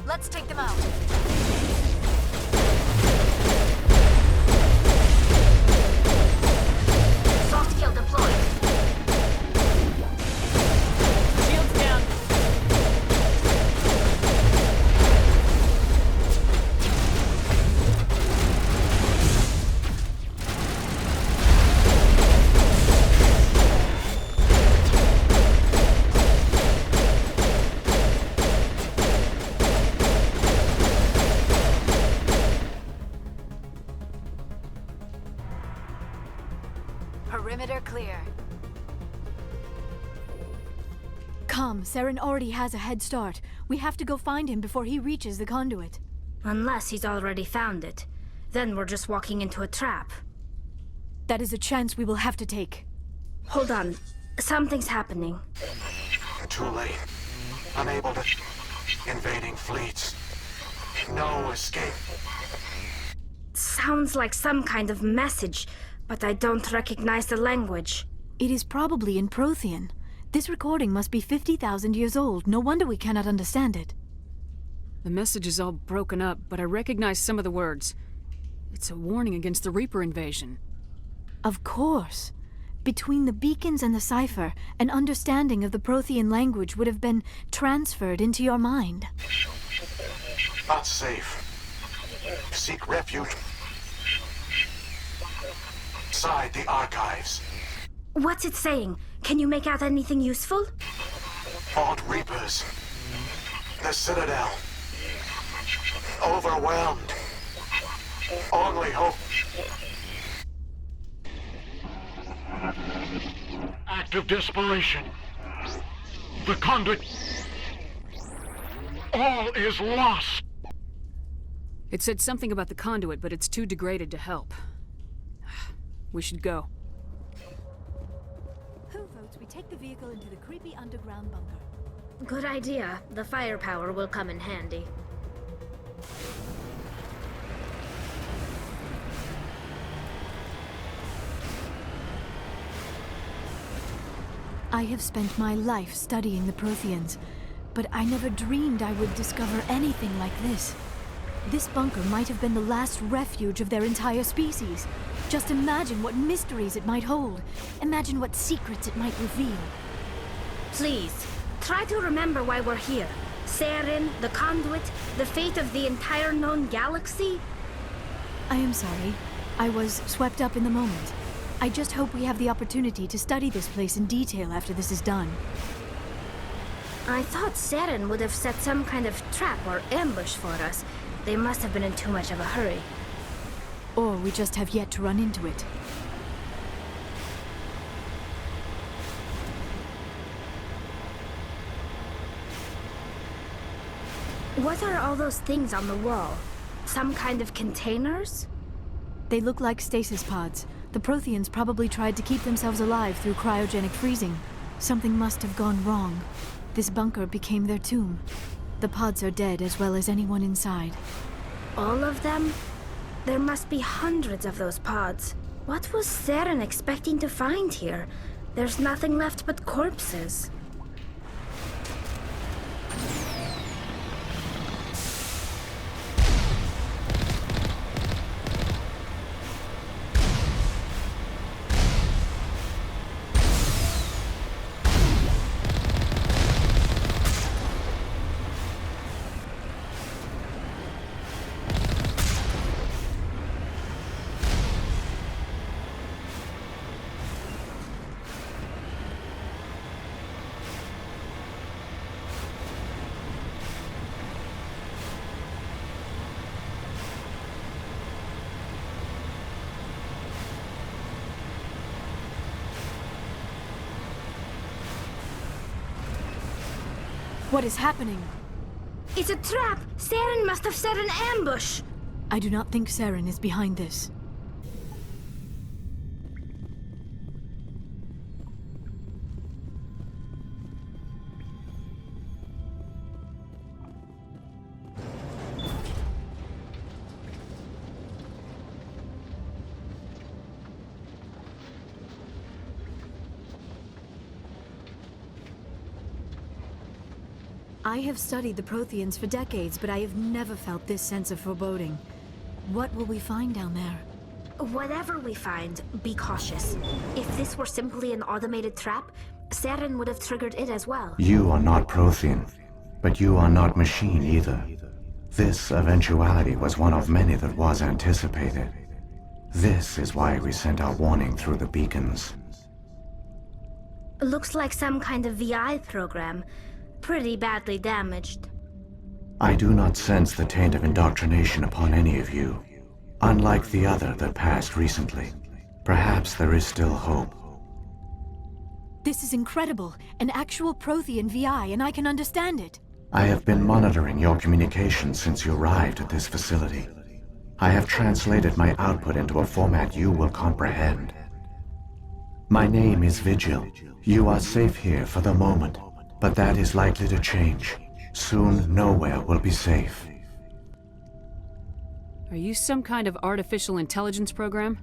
Let's take them out. Soft kill deployed. Shields down. Perimeter clear. Come, Saren already has a head start. We have to go find him before he reaches the conduit. Unless he's already found it. Then we're just walking into a trap. That is a chance we will have to take. Hold on. Something's happening. Too late. Unable to... Invading fleets. No escape. Sounds like some kind of message, but I don't recognize the language. It is probably in Prothean. This recording must be 50,000 years old. No wonder we cannot understand it. The message is all broken up, but I recognize some of the words. It's a warning against the Reaper invasion. Of course. Between the beacons and the cipher, an understanding of the Prothean language would have been transferred into your mind. Not safe. Seek refuge. Inside the archives. What's it saying? Can you make out anything useful? Fought Reapers. The Citadel. Overwhelmed. Only hope. Act of desperation. The conduit. All is lost. It said something about the conduit, but it's too degraded to help. We should go. Who votes we take the vehicle into the creepy underground bunker? Good idea. The firepower will come in handy. I have spent my life studying the Protheans, but I never dreamed I would discover anything like this. This bunker might have been the last refuge of their entire species. Just imagine what mysteries it might hold. Imagine what secrets it might reveal. Please, try to remember why we're here. Saren, the conduit, the fate of the entire known galaxy. I am sorry. I was swept up in the moment. I just hope we have the opportunity to study this place in detail after this is done. I thought Saren would have set some kind of trap or ambush for us. They must have been in too much of a hurry. Or we just have yet to run into it. What are all those things on the wall? Some kind of containers? They look like stasis pods. The Protheans probably tried to keep themselves alive through cryogenic freezing. Something must have gone wrong. This bunker became their tomb. The pods are dead as well as anyone inside. All of them? There must be hundreds of those pods. What was Saren expecting to find here? There's nothing left but corpses. What is happening? It's a trap! Saren must have set an ambush! I do not think Saren is behind this. I have studied the Protheans for decades, but I have never felt this sense of foreboding. What will we find down there? Whatever we find, be cautious. If this were simply an automated trap, Saren would have triggered it as well. You are not Prothean, but you are not machine either. This eventuality was one of many that was anticipated. This is why we sent our warning through the beacons. Looks like some kind of VI program. Pretty badly damaged. I do not sense the taint of indoctrination upon any of you. Unlike the other that passed recently, perhaps there is still hope. This is incredible. An actual Prothean VI, and I can understand it. I have been monitoring your communications since you arrived at this facility. I have translated my output into a format you will comprehend. My name is Vigil. You are safe here for the moment, but that is likely to change. Soon, nowhere will be safe. Are you some kind of artificial intelligence program?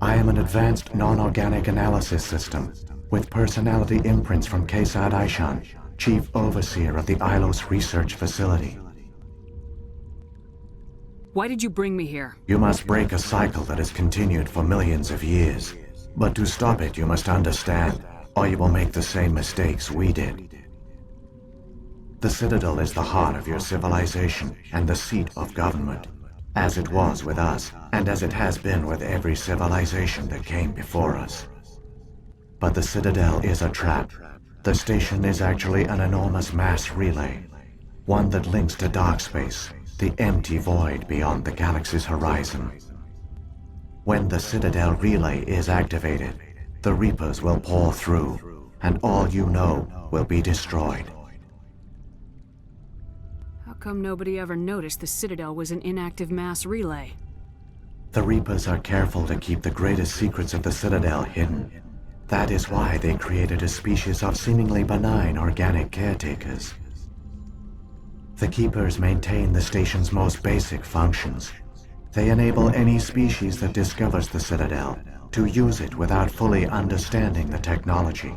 I am an advanced non-organic analysis system, with personality imprints from Kesad Aishan, Chief Overseer of the Ilos Research Facility. Why did you bring me here? You must break a cycle that has continued for millions of years. But to stop it, you must understand, or you will make the same mistakes we did. The Citadel is the heart of your civilization and the seat of government, as it was with us, and as it has been with every civilization that came before us. But the Citadel is a trap. The station is actually an enormous mass relay, one that links to dark space, the empty void beyond the galaxy's horizon. When the Citadel relay is activated, the Reapers will pour through, and all you know will be destroyed. How come nobody ever noticed the Citadel was an inactive mass relay? The Reapers are careful to keep the greatest secrets of the Citadel hidden. That is why they created a species of seemingly benign organic caretakers. The Keepers maintain the station's most basic functions. They enable any species that discovers the Citadel to use it without fully understanding the technology.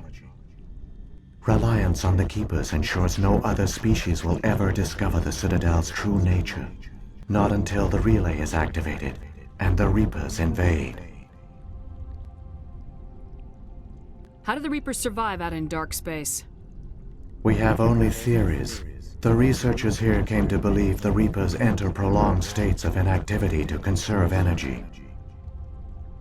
Reliance on the Keepers ensures no other species will ever discover the Citadel's true nature, not until the relay is activated and the Reapers invade. How do the Reapers survive out in dark space? We have only theories. The researchers here came to believe the Reapers enter prolonged states of inactivity to conserve energy.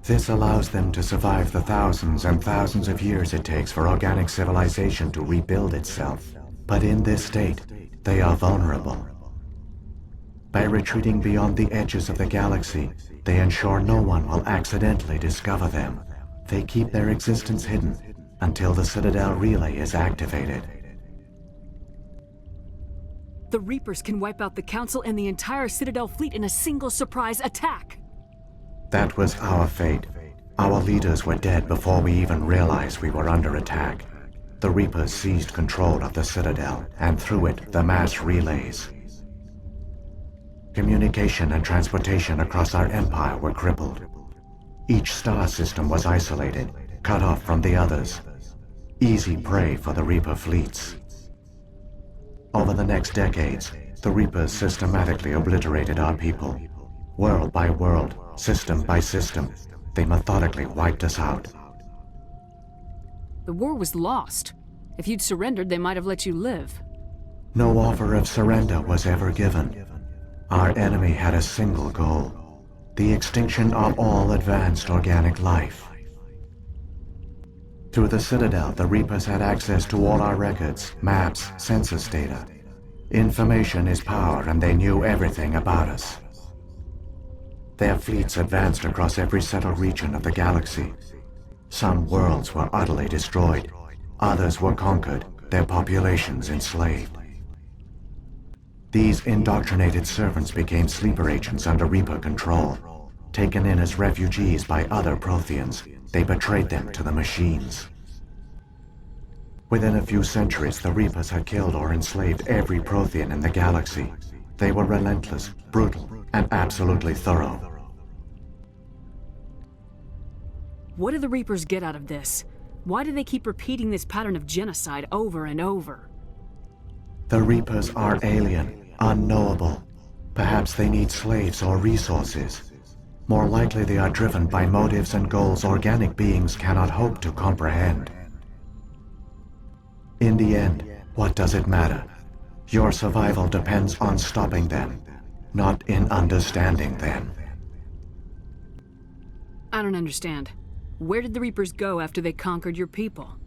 This allows them to survive the thousands and thousands of years it takes for organic civilization to rebuild itself. But in this state, they are vulnerable. By retreating beyond the edges of the galaxy, they ensure no one will accidentally discover them. They keep their existence hidden until the Citadel relay is activated. The Reapers can wipe out the Council and the entire Citadel fleet in a single surprise attack! That was our fate. Our leaders were dead before we even realized we were under attack. The Reapers seized control of the Citadel, and through it, the mass relays. Communication and transportation across our empire were crippled. Each star system was isolated, cut off from the others. Easy prey for the Reaper fleets. Over the next decades, the Reapers systematically obliterated our people. World by world, system by system, they methodically wiped us out. The war was lost. If you'd surrendered, they might have let you live. No offer of surrender was ever given. Our enemy had a single goal: the extinction of all advanced organic life. Through the Citadel, the Reapers had access to all our records, maps, census data. Information is power, and they knew everything about us. Their fleets advanced across every settled region of the galaxy. Some worlds were utterly destroyed, others were conquered, their populations enslaved. These indoctrinated servants became sleeper agents under Reaper control. Taken in as refugees by other Protheans, they betrayed them to the machines. Within a few centuries, the Reapers had killed or enslaved every Prothean in the galaxy. They were relentless, brutal, and absolutely thorough. What do the Reapers get out of this? Why do they keep repeating this pattern of genocide over and over? The Reapers are alien, unknowable. Perhaps they need slaves or resources. More likely they are driven by motives and goals organic beings cannot hope to comprehend. In the end, what does it matter? Your survival depends on stopping them, not in understanding them. I don't understand. Where did the Reapers go after they conquered your people?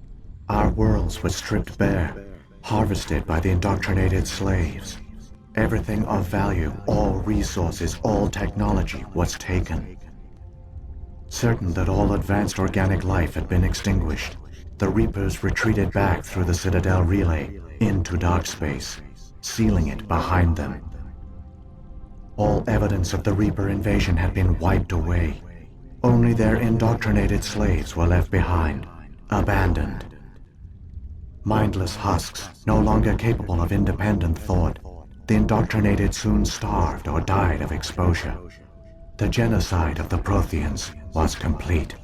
Our worlds were stripped bare, harvested by the indoctrinated slaves. Everything of value, all resources, all technology was taken. Certain that all advanced organic life had been extinguished, the Reapers retreated back through the Citadel relay into dark space, sealing it behind them. All evidence of the Reaper invasion had been wiped away. Only their indoctrinated slaves were left behind, abandoned. Mindless husks, no longer capable of independent thought, the indoctrinated soon starved or died of exposure. The genocide of the Protheans was complete.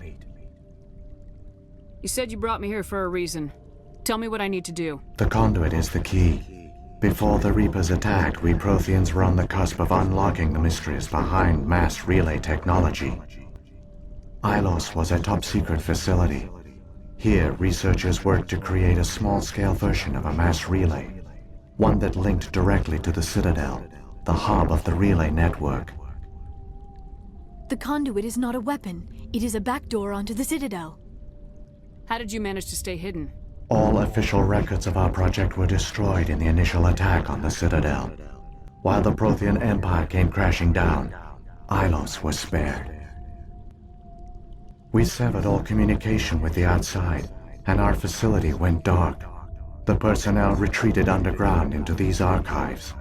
You said you brought me here for a reason. Tell me what I need to do. The conduit is the key. Before the Reapers attacked, we Protheans were on the cusp of unlocking the mysteries behind mass relay technology. Ilos was a top-secret facility. Here, researchers worked to create a small-scale version of a mass relay, one that linked directly to the Citadel, the hub of the relay network. The conduit is not a weapon. It is a backdoor onto the Citadel. How did you manage to stay hidden? All official records of our project were destroyed in the initial attack on the Citadel. While the Prothean Empire came crashing down, Ilos was spared. We severed all communication with the outside, and our facility went dark. The personnel retreated underground into these archives.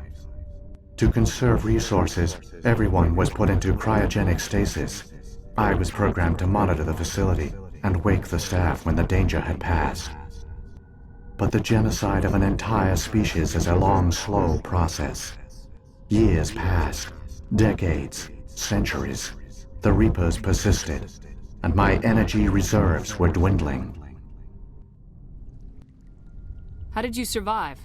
To conserve resources, everyone was put into cryogenic stasis. I was programmed to monitor the facility and wake the staff when the danger had passed. But the genocide of an entire species is a long, slow process. Years passed, decades, centuries. The Reapers persisted, and my energy reserves were dwindling. How did you survive?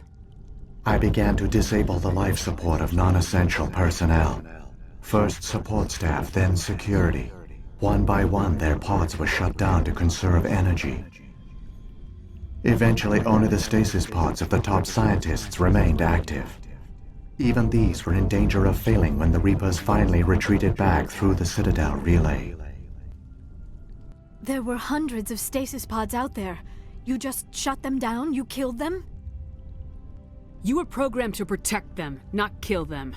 I began to disable the life support of non-essential personnel. First support staff, then security. One by one, their pods were shut down to conserve energy. Eventually, only the stasis pods of the top scientists remained active. Even these were in danger of failing when the Reapers finally retreated back through the Citadel relay. There were hundreds of stasis pods out there. You just shut them down? You killed them? You were programmed to protect them, not kill them.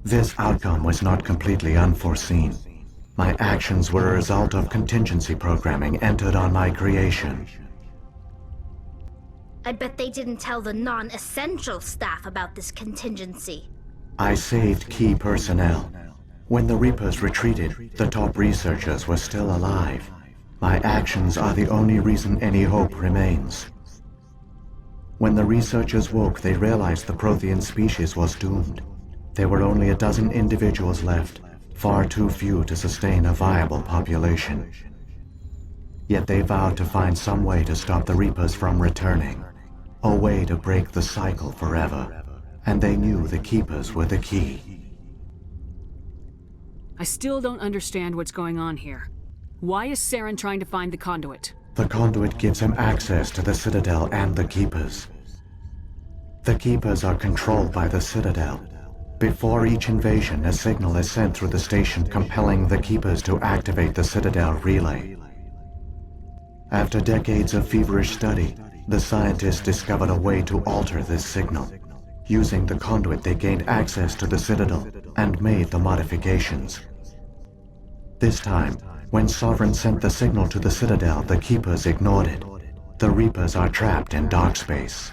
This outcome was not completely unforeseen. My actions were a result of contingency programming entered on my creation. I bet they didn't tell the non-essential staff about this contingency. I saved key personnel. When the Reapers retreated, the top researchers were still alive. My actions are the only reason any hope remains. When the researchers woke, they realized the Prothean species was doomed. There were only a dozen individuals left, far too few to sustain a viable population. Yet they vowed to find some way to stop the Reapers from returning, a way to break the cycle forever, and they knew the Keepers were the key. I still don't understand what's going on here. Why is Saren trying to find the conduit? The conduit gives him access to the Citadel and the Keepers. The Keepers are controlled by the Citadel. Before each invasion, a signal is sent through the station compelling the Keepers to activate the Citadel relay. After decades of feverish study, the scientists discovered a way to alter this signal. Using the conduit, they gained access to the Citadel and made the modifications. This time, when Sovereign sent the signal to the Citadel, the Keepers ignored it. The Reapers are trapped in dark space.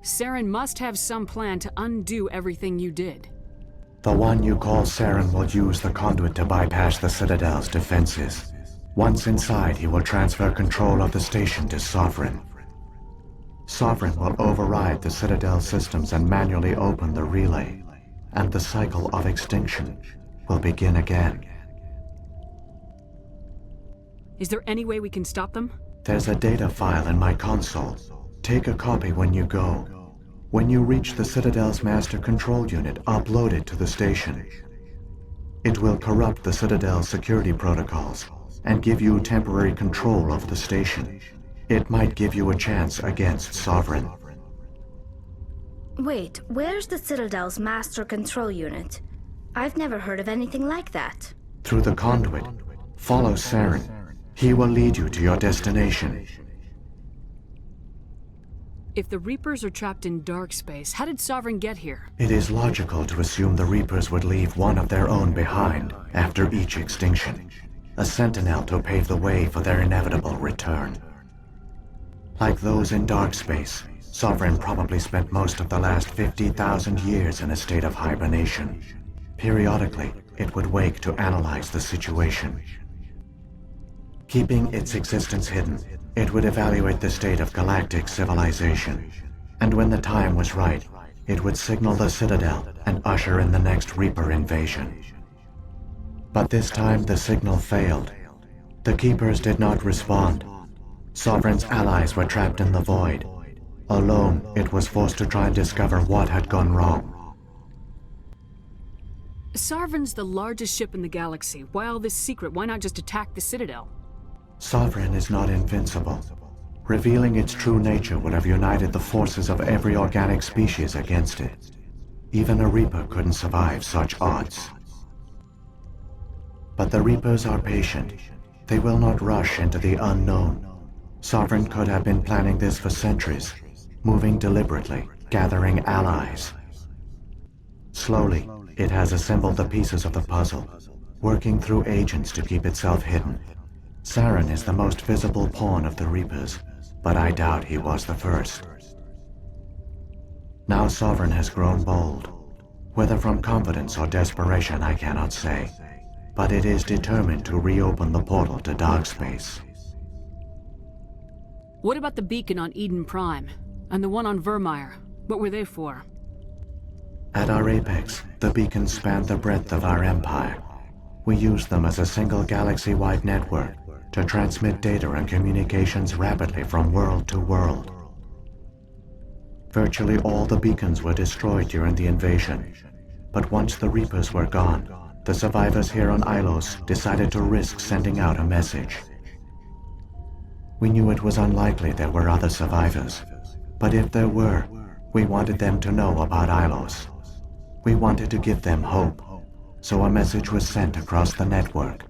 Saren must have some plan to undo everything you did. The one you call Saren will use the conduit to bypass the Citadel's defenses. Once inside, he will transfer control of the station to Sovereign. Sovereign will override the Citadel systems and manually open the relay, and the cycle of extinction will begin again. Is there any way we can stop them? There's a data file in my console. Take a copy when you go. When you reach the Citadel's master control unit, upload it to the station. It will corrupt the Citadel's security protocols and give you temporary control of the station. It might give you a chance against Sovereign. Wait, where's the Citadel's master control unit? I've never heard of anything like that. Through the conduit, follow Saren. He will lead you to your destination. If the Reapers are trapped in dark space, how did Sovereign get here? It is logical to assume the Reapers would leave one of their own behind after each extinction. a sentinel to pave the way for their inevitable return. Like those in dark space, Sovereign probably spent most of the last 50,000 years in a state of hibernation. Periodically, it would wake to analyze the situation. Keeping its existence hidden, it would evaluate the state of galactic civilization. And when the time was right, it would signal the Citadel and usher in the next Reaper invasion. But this time the signal failed. The Keepers did not respond. Sovereign's allies were trapped in the void. Alone, it was forced to try and discover what had gone wrong. Sovereign's the largest ship in the galaxy. Why all this secret? Why not just attack the Citadel? Sovereign is not invincible. Revealing its true nature would have united the forces of every organic species against it. Even a Reaper couldn't survive such odds. But the Reapers are patient. They will not rush into the unknown. Sovereign could have been planning this for centuries, moving deliberately, gathering allies. Slowly, it has assembled the pieces of the puzzle, working through agents to keep itself hidden. Saren is the most visible pawn of the Reapers, but I doubt he was the first. Now Sovereign has grown bold. Whether from confidence or desperation, I cannot say. But it is determined to reopen the portal to dark space. What about the beacon on Eden Prime? And the one on Virmire? What were they for? At our apex, the beacons spanned the breadth of our empire. We used them as a single galaxy-wide network to transmit data and communications rapidly from world to world. Virtually all the beacons were destroyed during the invasion, but once the Reapers were gone, the survivors here on Ilos decided to risk sending out a message. We knew it was unlikely there were other survivors, but if there were, we wanted them to know about Ilos. We wanted to give them hope, so a message was sent across the network.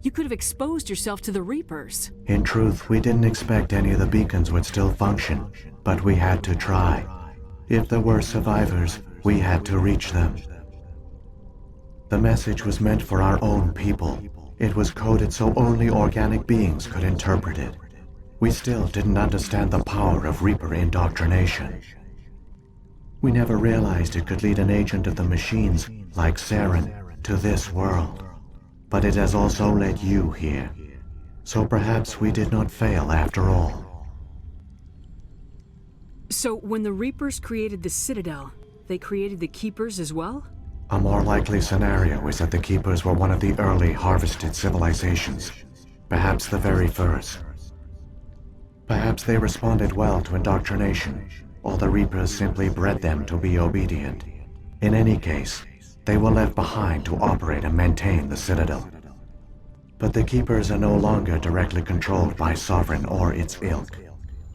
You could have exposed yourself to the Reapers. In truth, we didn't expect any of the beacons would still function, but we had to try. If there were survivors, we had to reach them. The message was meant for our own people. It was coded so only organic beings could interpret it. We still didn't understand the power of Reaper indoctrination. We never realized it could lead an agent of the machines, like Saren, to this world. But it has also led you here. So perhaps we did not fail after all. So when the Reapers created the Citadel, they created the Keepers as well? A more likely scenario is that the Keepers were one of the early harvested civilizations, perhaps the very first. Perhaps they responded well to indoctrination, or the Reapers simply bred them to be obedient. In any case, they were left behind to operate and maintain the Citadel. But the Keepers are no longer directly controlled by Sovereign or its ilk.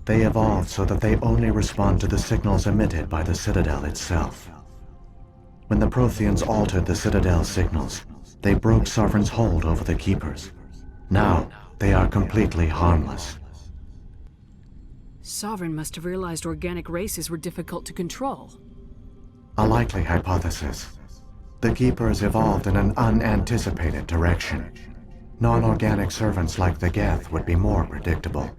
They evolved so that they only respond to the signals emitted by the Citadel itself. When the Protheans altered the Citadel's signals, they broke Sovereign's hold over the Keepers. Now, they are completely harmless. Sovereign must have realized organic races were difficult to control. A likely hypothesis. The Keepers evolved in an unanticipated direction. Non-organic servants like the Geth would be more predictable.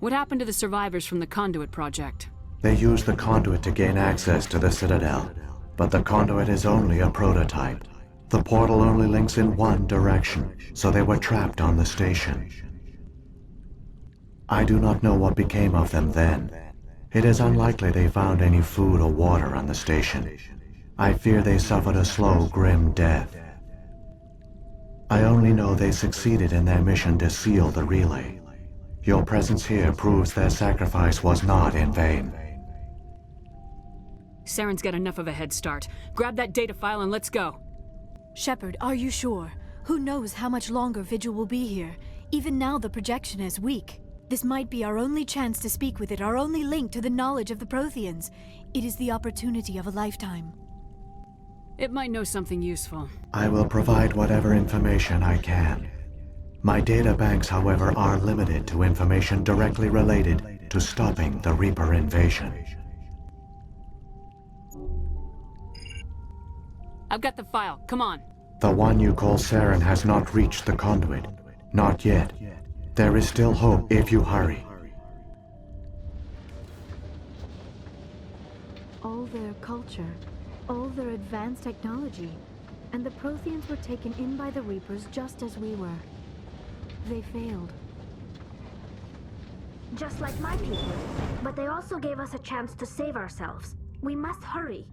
What happened to the survivors from the Conduit project? They used the conduit to gain access to the Citadel, but the conduit is only a prototype. The portal only links in one direction, so they were trapped on the station. I do not know what became of them then. It is unlikely they found any food or water on the station. I fear they suffered a slow, grim death. I only know they succeeded in their mission to seal the relay. Your presence here proves their sacrifice was not in vain. Saren's got enough of a head start. Grab that data file and let's go. Shepard, are you sure? Who knows how much longer Vigil will be here? Even now the projection is weak. This might be our only chance to speak with it, our only link to the knowledge of the Protheans. It is the opportunity of a lifetime. It might know something useful. I will provide whatever information I can. My data banks, however, are limited to information directly related to stopping the Reaper invasion. I've got the file. Come on. The one you call Saren has not reached the conduit. Not yet. There is still hope if you hurry. All their culture, all their advanced technology, and the Protheans were taken in by the Reapers just as we were. They failed. Just like my people. But they also gave us a chance to save ourselves. We must hurry.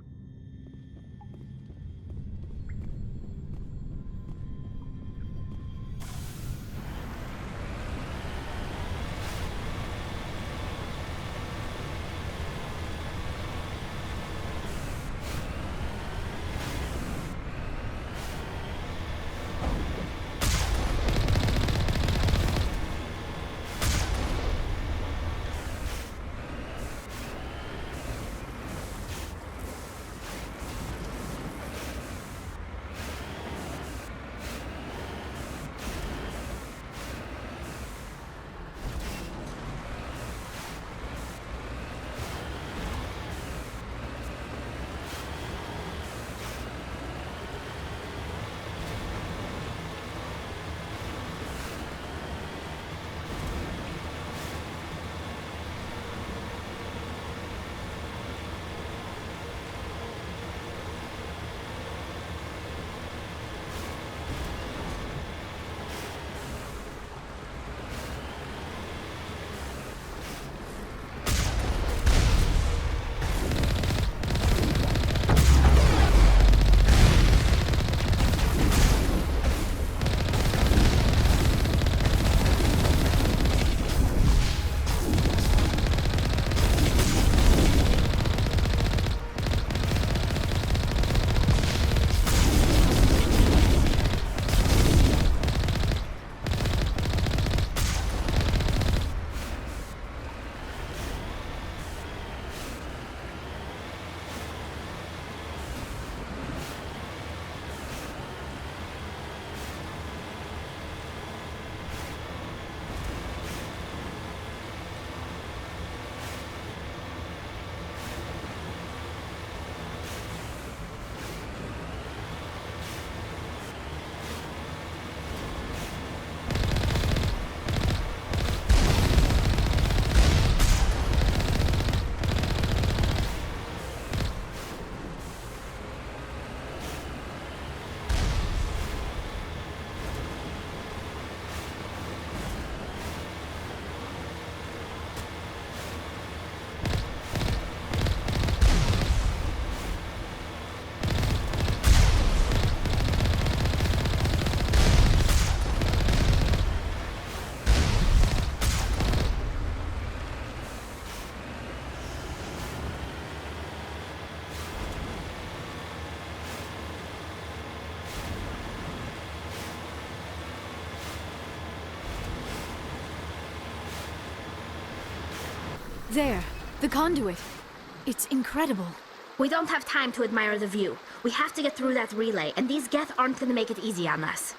There, the conduit. It's incredible. We don't have time to admire the view. We have to get through that relay, and these Geth aren't gonna make it easy on us.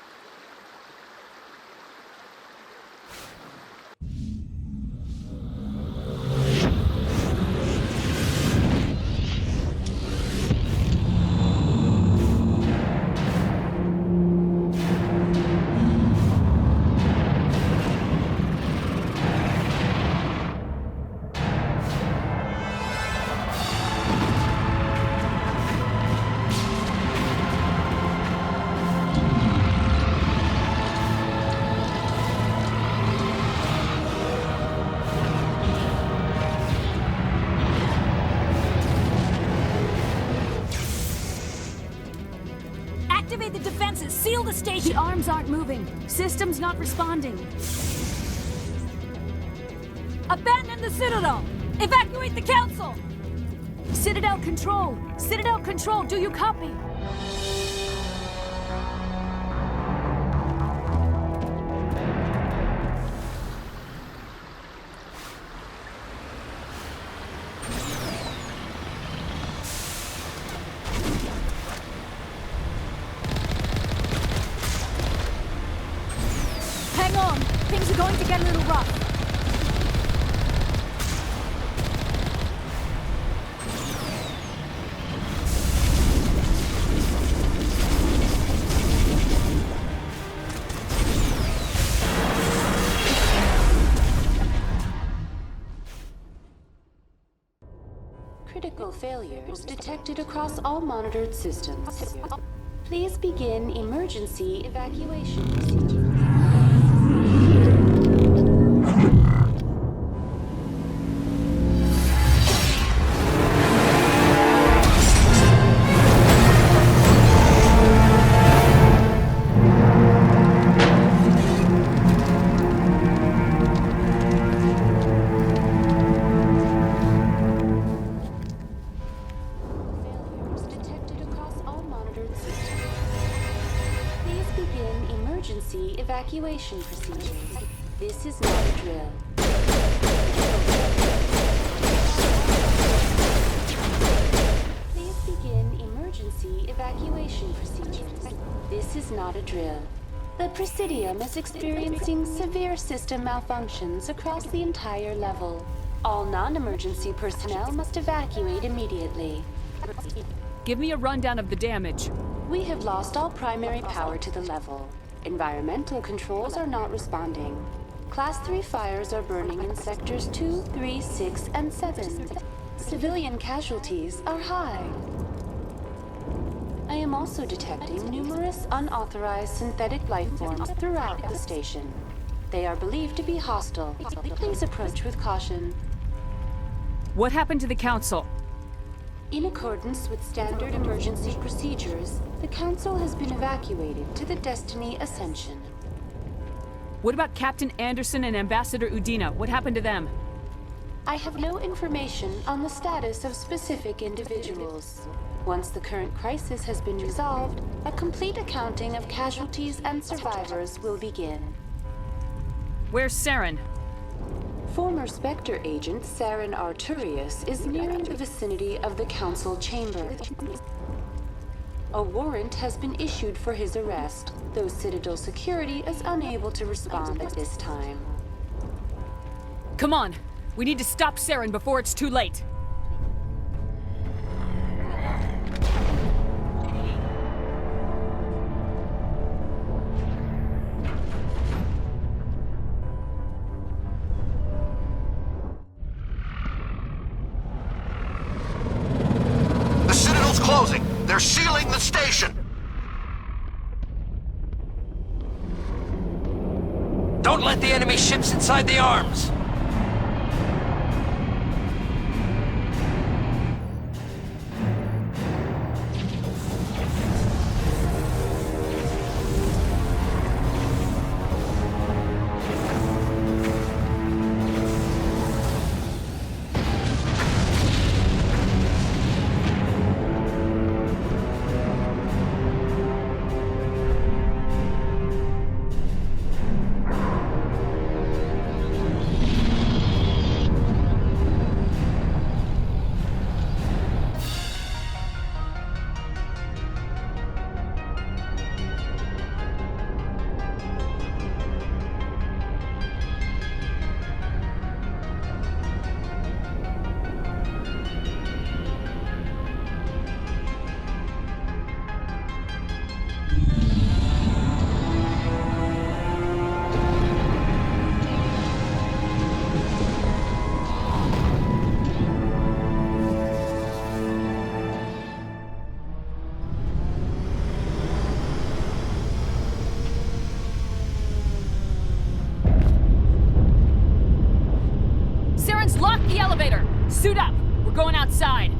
Activate the defenses! Seal the station! The arms aren't moving. Systems not responding. Abandon the Citadel! Evacuate the Council! Citadel Control! Citadel Control, do you copy? Hang on! Things are going to get a little rough. failures detected across all monitored systems. Please begin emergency evacuation procedure. Evacuation procedures. This is not a drill. Please begin emergency evacuation procedures. This is not a drill. The Presidium is experiencing severe system malfunctions across the entire level. All non-emergency personnel must evacuate immediately. Give me a rundown of the damage. We have lost all primary power to the level. Environmental controls are not responding. Class 3 fires are burning in sectors 2, 3, 6, and 7. Civilian casualties are high. I am also detecting numerous unauthorized synthetic life forms throughout the station. They are believed to be hostile. Please approach with caution. What happened to the Council? In accordance with standard emergency procedures, the Council has been evacuated to the Destiny Ascension. What about Captain Anderson and Ambassador Udina? What happened to them? I have no information on the status of specific individuals. Once the current crisis has been resolved, a complete accounting of casualties and survivors will begin. Where's Saren? Former Spectre agent Saren Arturius is nearing the vicinity of the Council chamber. A warrant has been issued for his arrest, though Citadel security is unable to respond at this time. Come on! We need to stop Saren before it's too late! Closing. They're sealing the station. Don't let the enemy ships inside the arms. Lock the elevator! Suit up! We're going outside!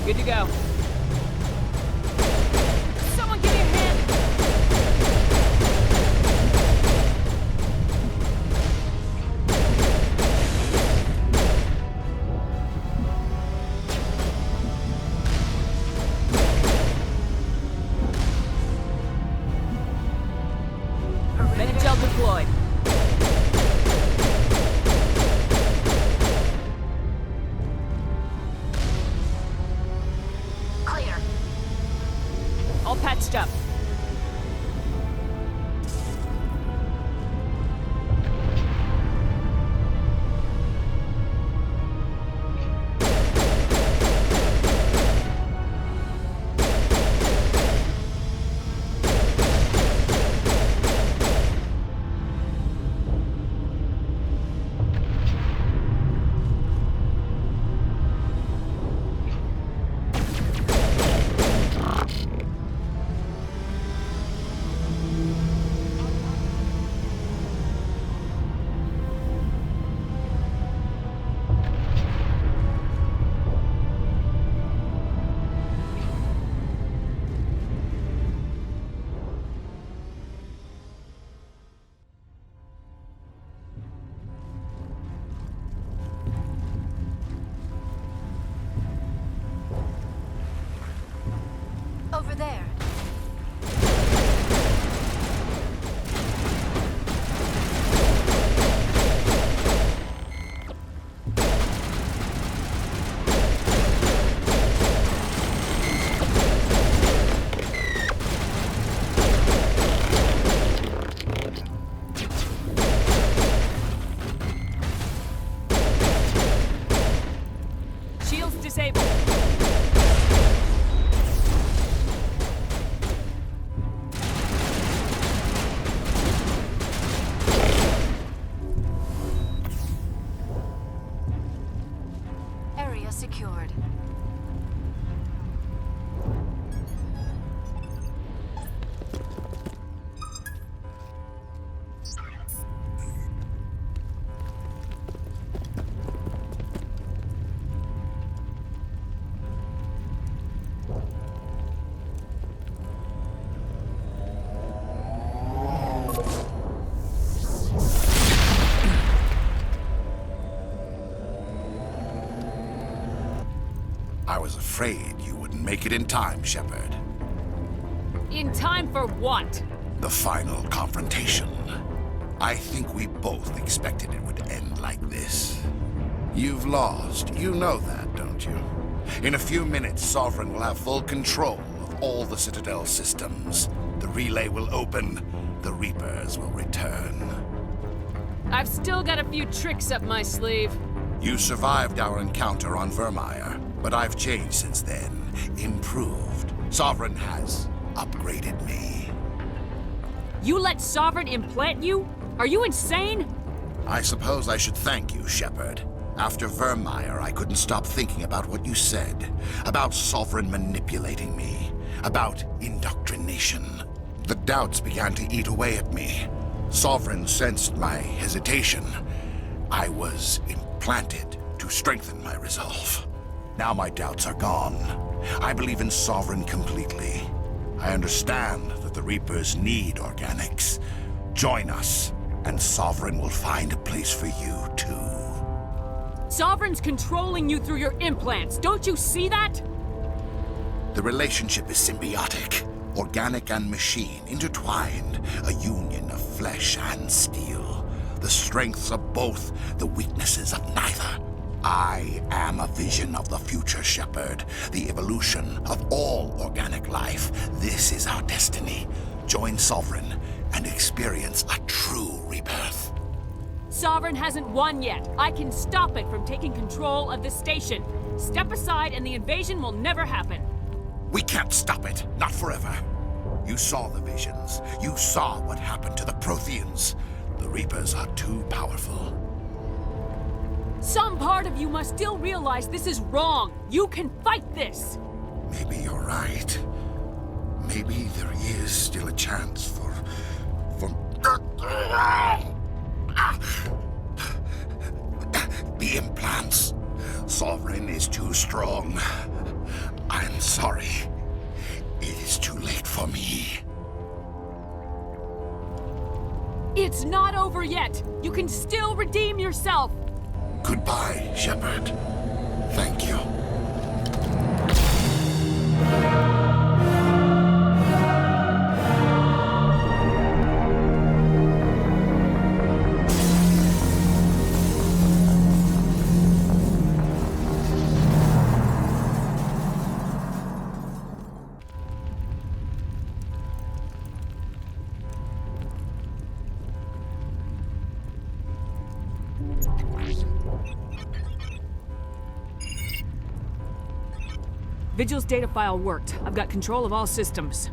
Good to go. Someone give me a hand! Medi-gel deployed. Clear. All patched up. Over there. Shields disabled. Area secured. I was afraid you wouldn't make it in time, Shepard. In time for what? The final confrontation. I think we both expected it would end like this. You've lost. You know that, don't you? In a few minutes, Sovereign will have full control of all the Citadel systems. The relay will open. The Reapers will return. I've still got a few tricks up my sleeve. You survived our encounter on Virmire, but I've changed since then. Improved. Sovereign has upgraded me. You let Sovereign implant you? Are you insane? I suppose I should thank you, Shepard. After Virmire, I couldn't stop thinking about what you said. About Sovereign manipulating me. About indoctrination. The doubts began to eat away at me. Sovereign sensed my hesitation. I was implanted to strengthen my resolve. Now my doubts are gone. I believe in Sovereign completely. I understand that the Reapers need organics. Join us, and Sovereign will find a place for you, too. Sovereign's controlling you through your implants. Don't you see that? The relationship is symbiotic. Organic and machine, intertwined. A union of flesh and steel. The strengths of both, the weaknesses of neither. I am a vision of the future, Shepard. The evolution of all organic life. This is our destiny. Join Sovereign and experience a true rebirth. Sovereign hasn't won yet. I can stop it from taking control of the station. Step aside and the invasion will never happen. We can't stop it. Not forever. You saw the visions. You saw what happened to the Protheans. The Reapers are too powerful. Some part of you must still realize this is wrong. You can fight this. Maybe you're right. Maybe there is still a chance for... The implants. Sovereign is too strong. I'm sorry. It is too late for me. It's not over yet! You can still redeem yourself! Goodbye, Shepard. Thank you. Vigil's data file worked. I've got control of all systems.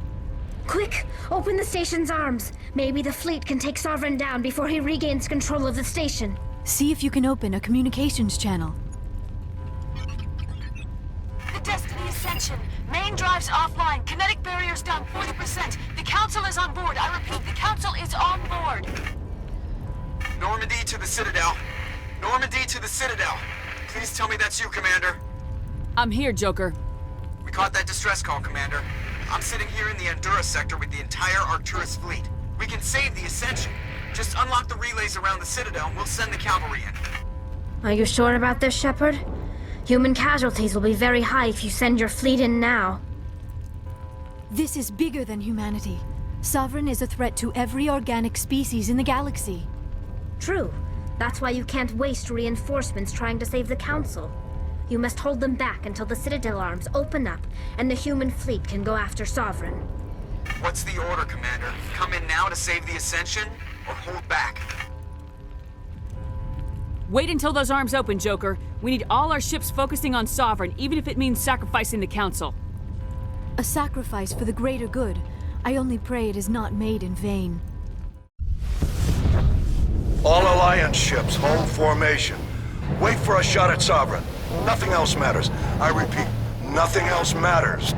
Quick! Open the station's arms. Maybe the fleet can take Sovereign down before he regains control of the station. See if you can open a communications channel. The Destiny Ascension. Main drives offline. Kinetic barriers down 40%. The Council is on board. I repeat, the Council is on board. Normandy to the Citadel. Normandy to the Citadel. Please tell me that's you, Commander. I'm here, Joker. We caught that distress call, Commander. I'm sitting here in the Endura sector with the entire Arcturus fleet. We can save the Ascension. Just unlock the relays around the Citadel and we'll send the cavalry in. Are you sure about this, Shepard? Human casualties will be very high if you send your fleet in now. This is bigger than humanity. Sovereign is a threat to every organic species in the galaxy. True. That's why you can't waste reinforcements trying to save the Council. You must hold them back until the Citadel arms open up and the human fleet can go after Sovereign. What's the order, Commander? Come in now to save the Ascension, or hold back? Wait until those arms open, Joker. We need all our ships focusing on Sovereign, even if it means sacrificing the Council. A sacrifice for the greater good. I only pray it is not made in vain. All Alliance ships, hold formation. Wait for a shot at Sovereign. Nothing else matters. I repeat, nothing else matters.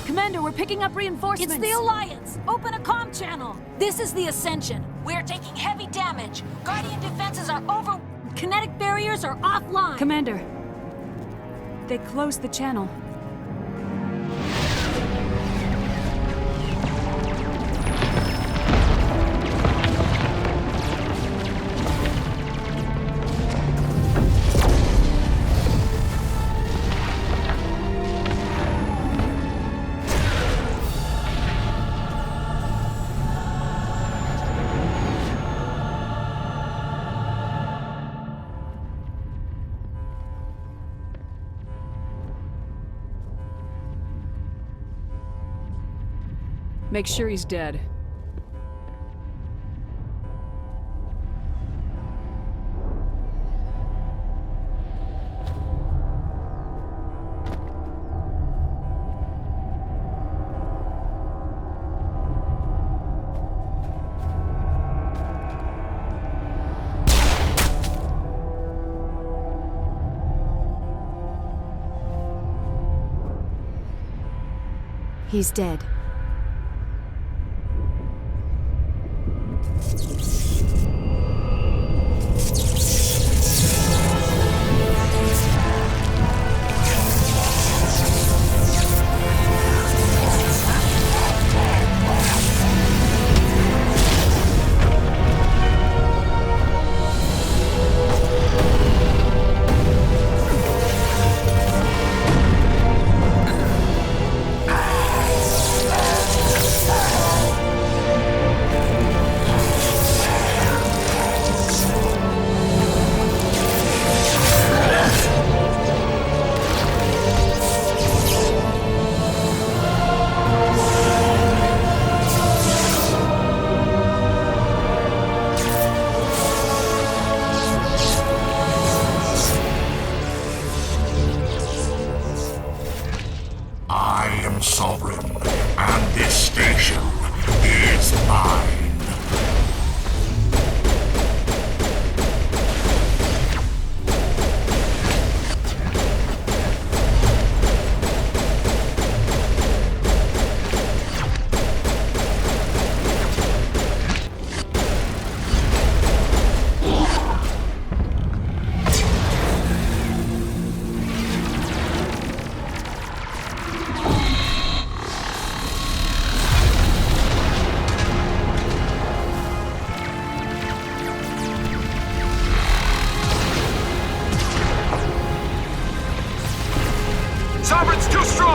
Commander, we're picking up reinforcements. It's the Alliance! Open a comm channel! This is the Ascension. We're taking heavy damage. Guardian defenses are over... Kinetic barriers are offline. Commander, they closed the channel. Make sure he's dead. He's dead.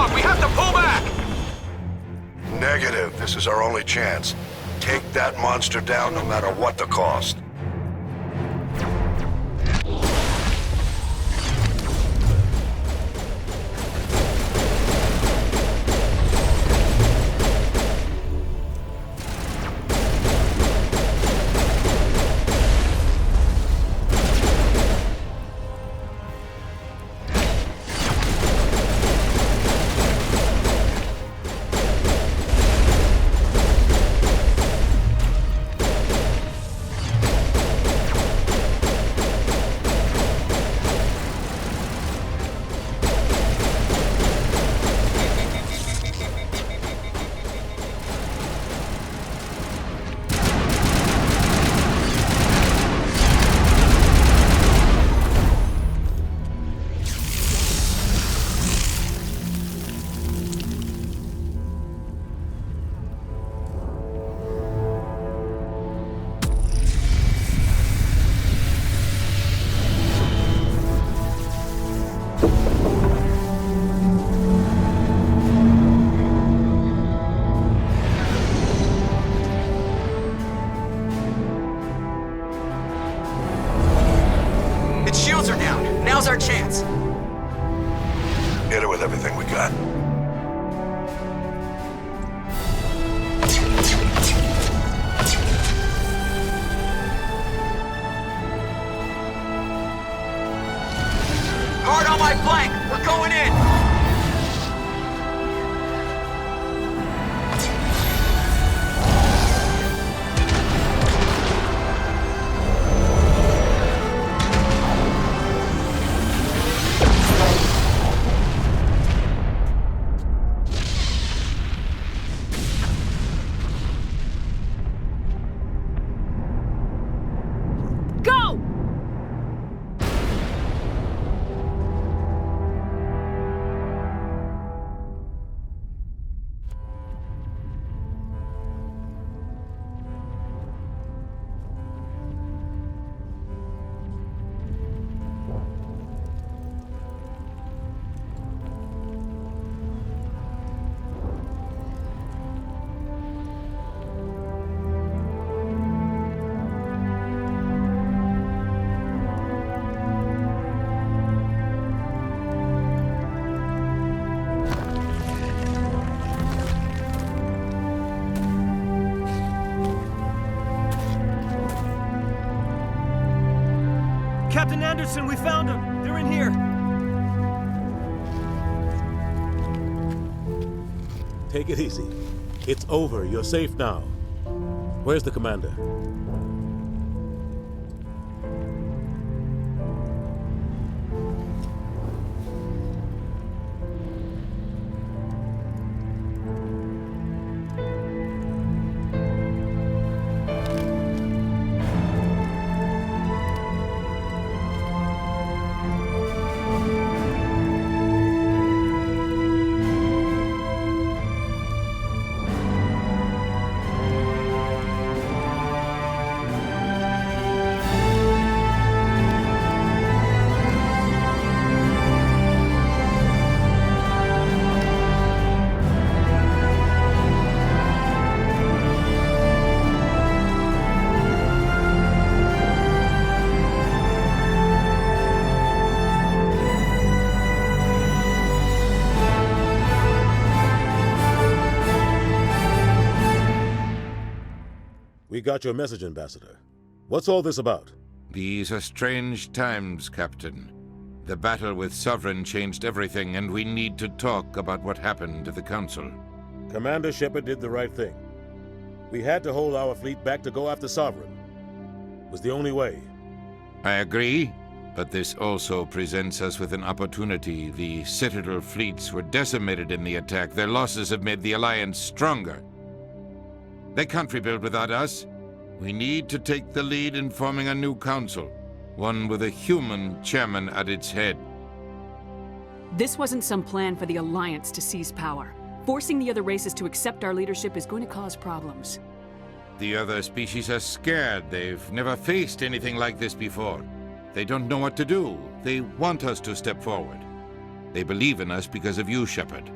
wrong. We have to pull back! Negative. This is our only chance. Take that monster down no matter what the cost. Now's our chance. Hit it with everything we got. Hard on my flank. We're going in. Captain Anderson, we found them! They're in here! Take it easy. It's over. You're safe now. Where's the commander? We got your message, Ambassador. What's all this about? These are strange times, Captain. The battle with Sovereign changed everything, and we need to talk about what happened to the Council. Commander Shepard did the right thing. We had to hold our fleet back to go after Sovereign. It was the only way. I agree, but this also presents us with an opportunity. The Citadel fleets were decimated in the attack. Their losses have made the Alliance stronger. They can't rebuild without us. We need to take the lead in forming a new council, one with a human chairman at its head. This wasn't some plan for the Alliance to seize power. Forcing the other races to accept our leadership is going to cause problems. The other species are scared. They've never faced anything like this before. They don't know what to do. They want us to step forward. They believe in us because of you, Shepard.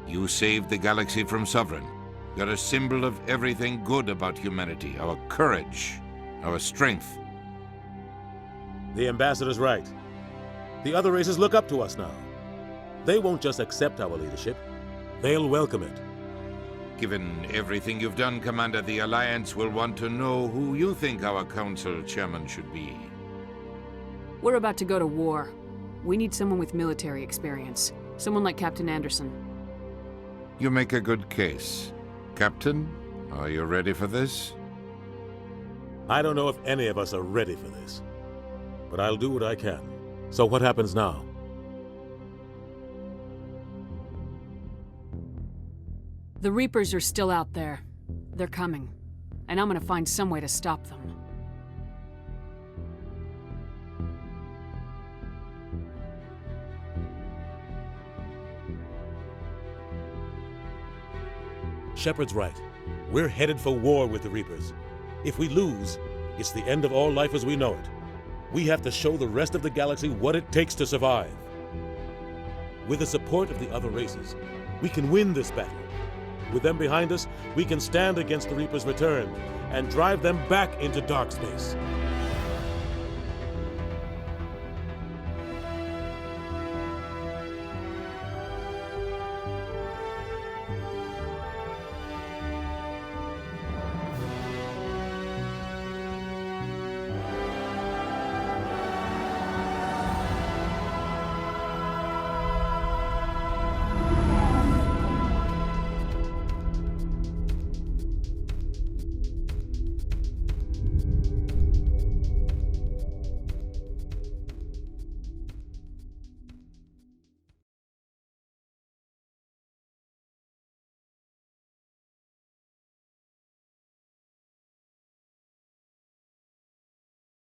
You saved the galaxy from Sovereign. You're a symbol of everything good about humanity, our courage, our strength. The ambassador's right. The other races look up to us now. They won't just accept our leadership, they'll welcome it. Given everything you've done, Commander, the Alliance will want to know who you think our Council Chairman should be. We're about to go to war. We need someone with military experience. Someone like Captain Anderson. You make a good case. Captain, are you ready for this? I don't know if any of us are ready for this, but I'll do what I can. So what happens now? The Reapers are still out there. They're coming. And I'm gonna find some way to stop them. Shepard's right. We're headed for war with the Reapers. If we lose, it's the end of all life as we know it. We have to show the rest of the galaxy what it takes to survive. With the support of the other races, we can win this battle. With them behind us, we can stand against the Reapers' return and drive them back into dark space.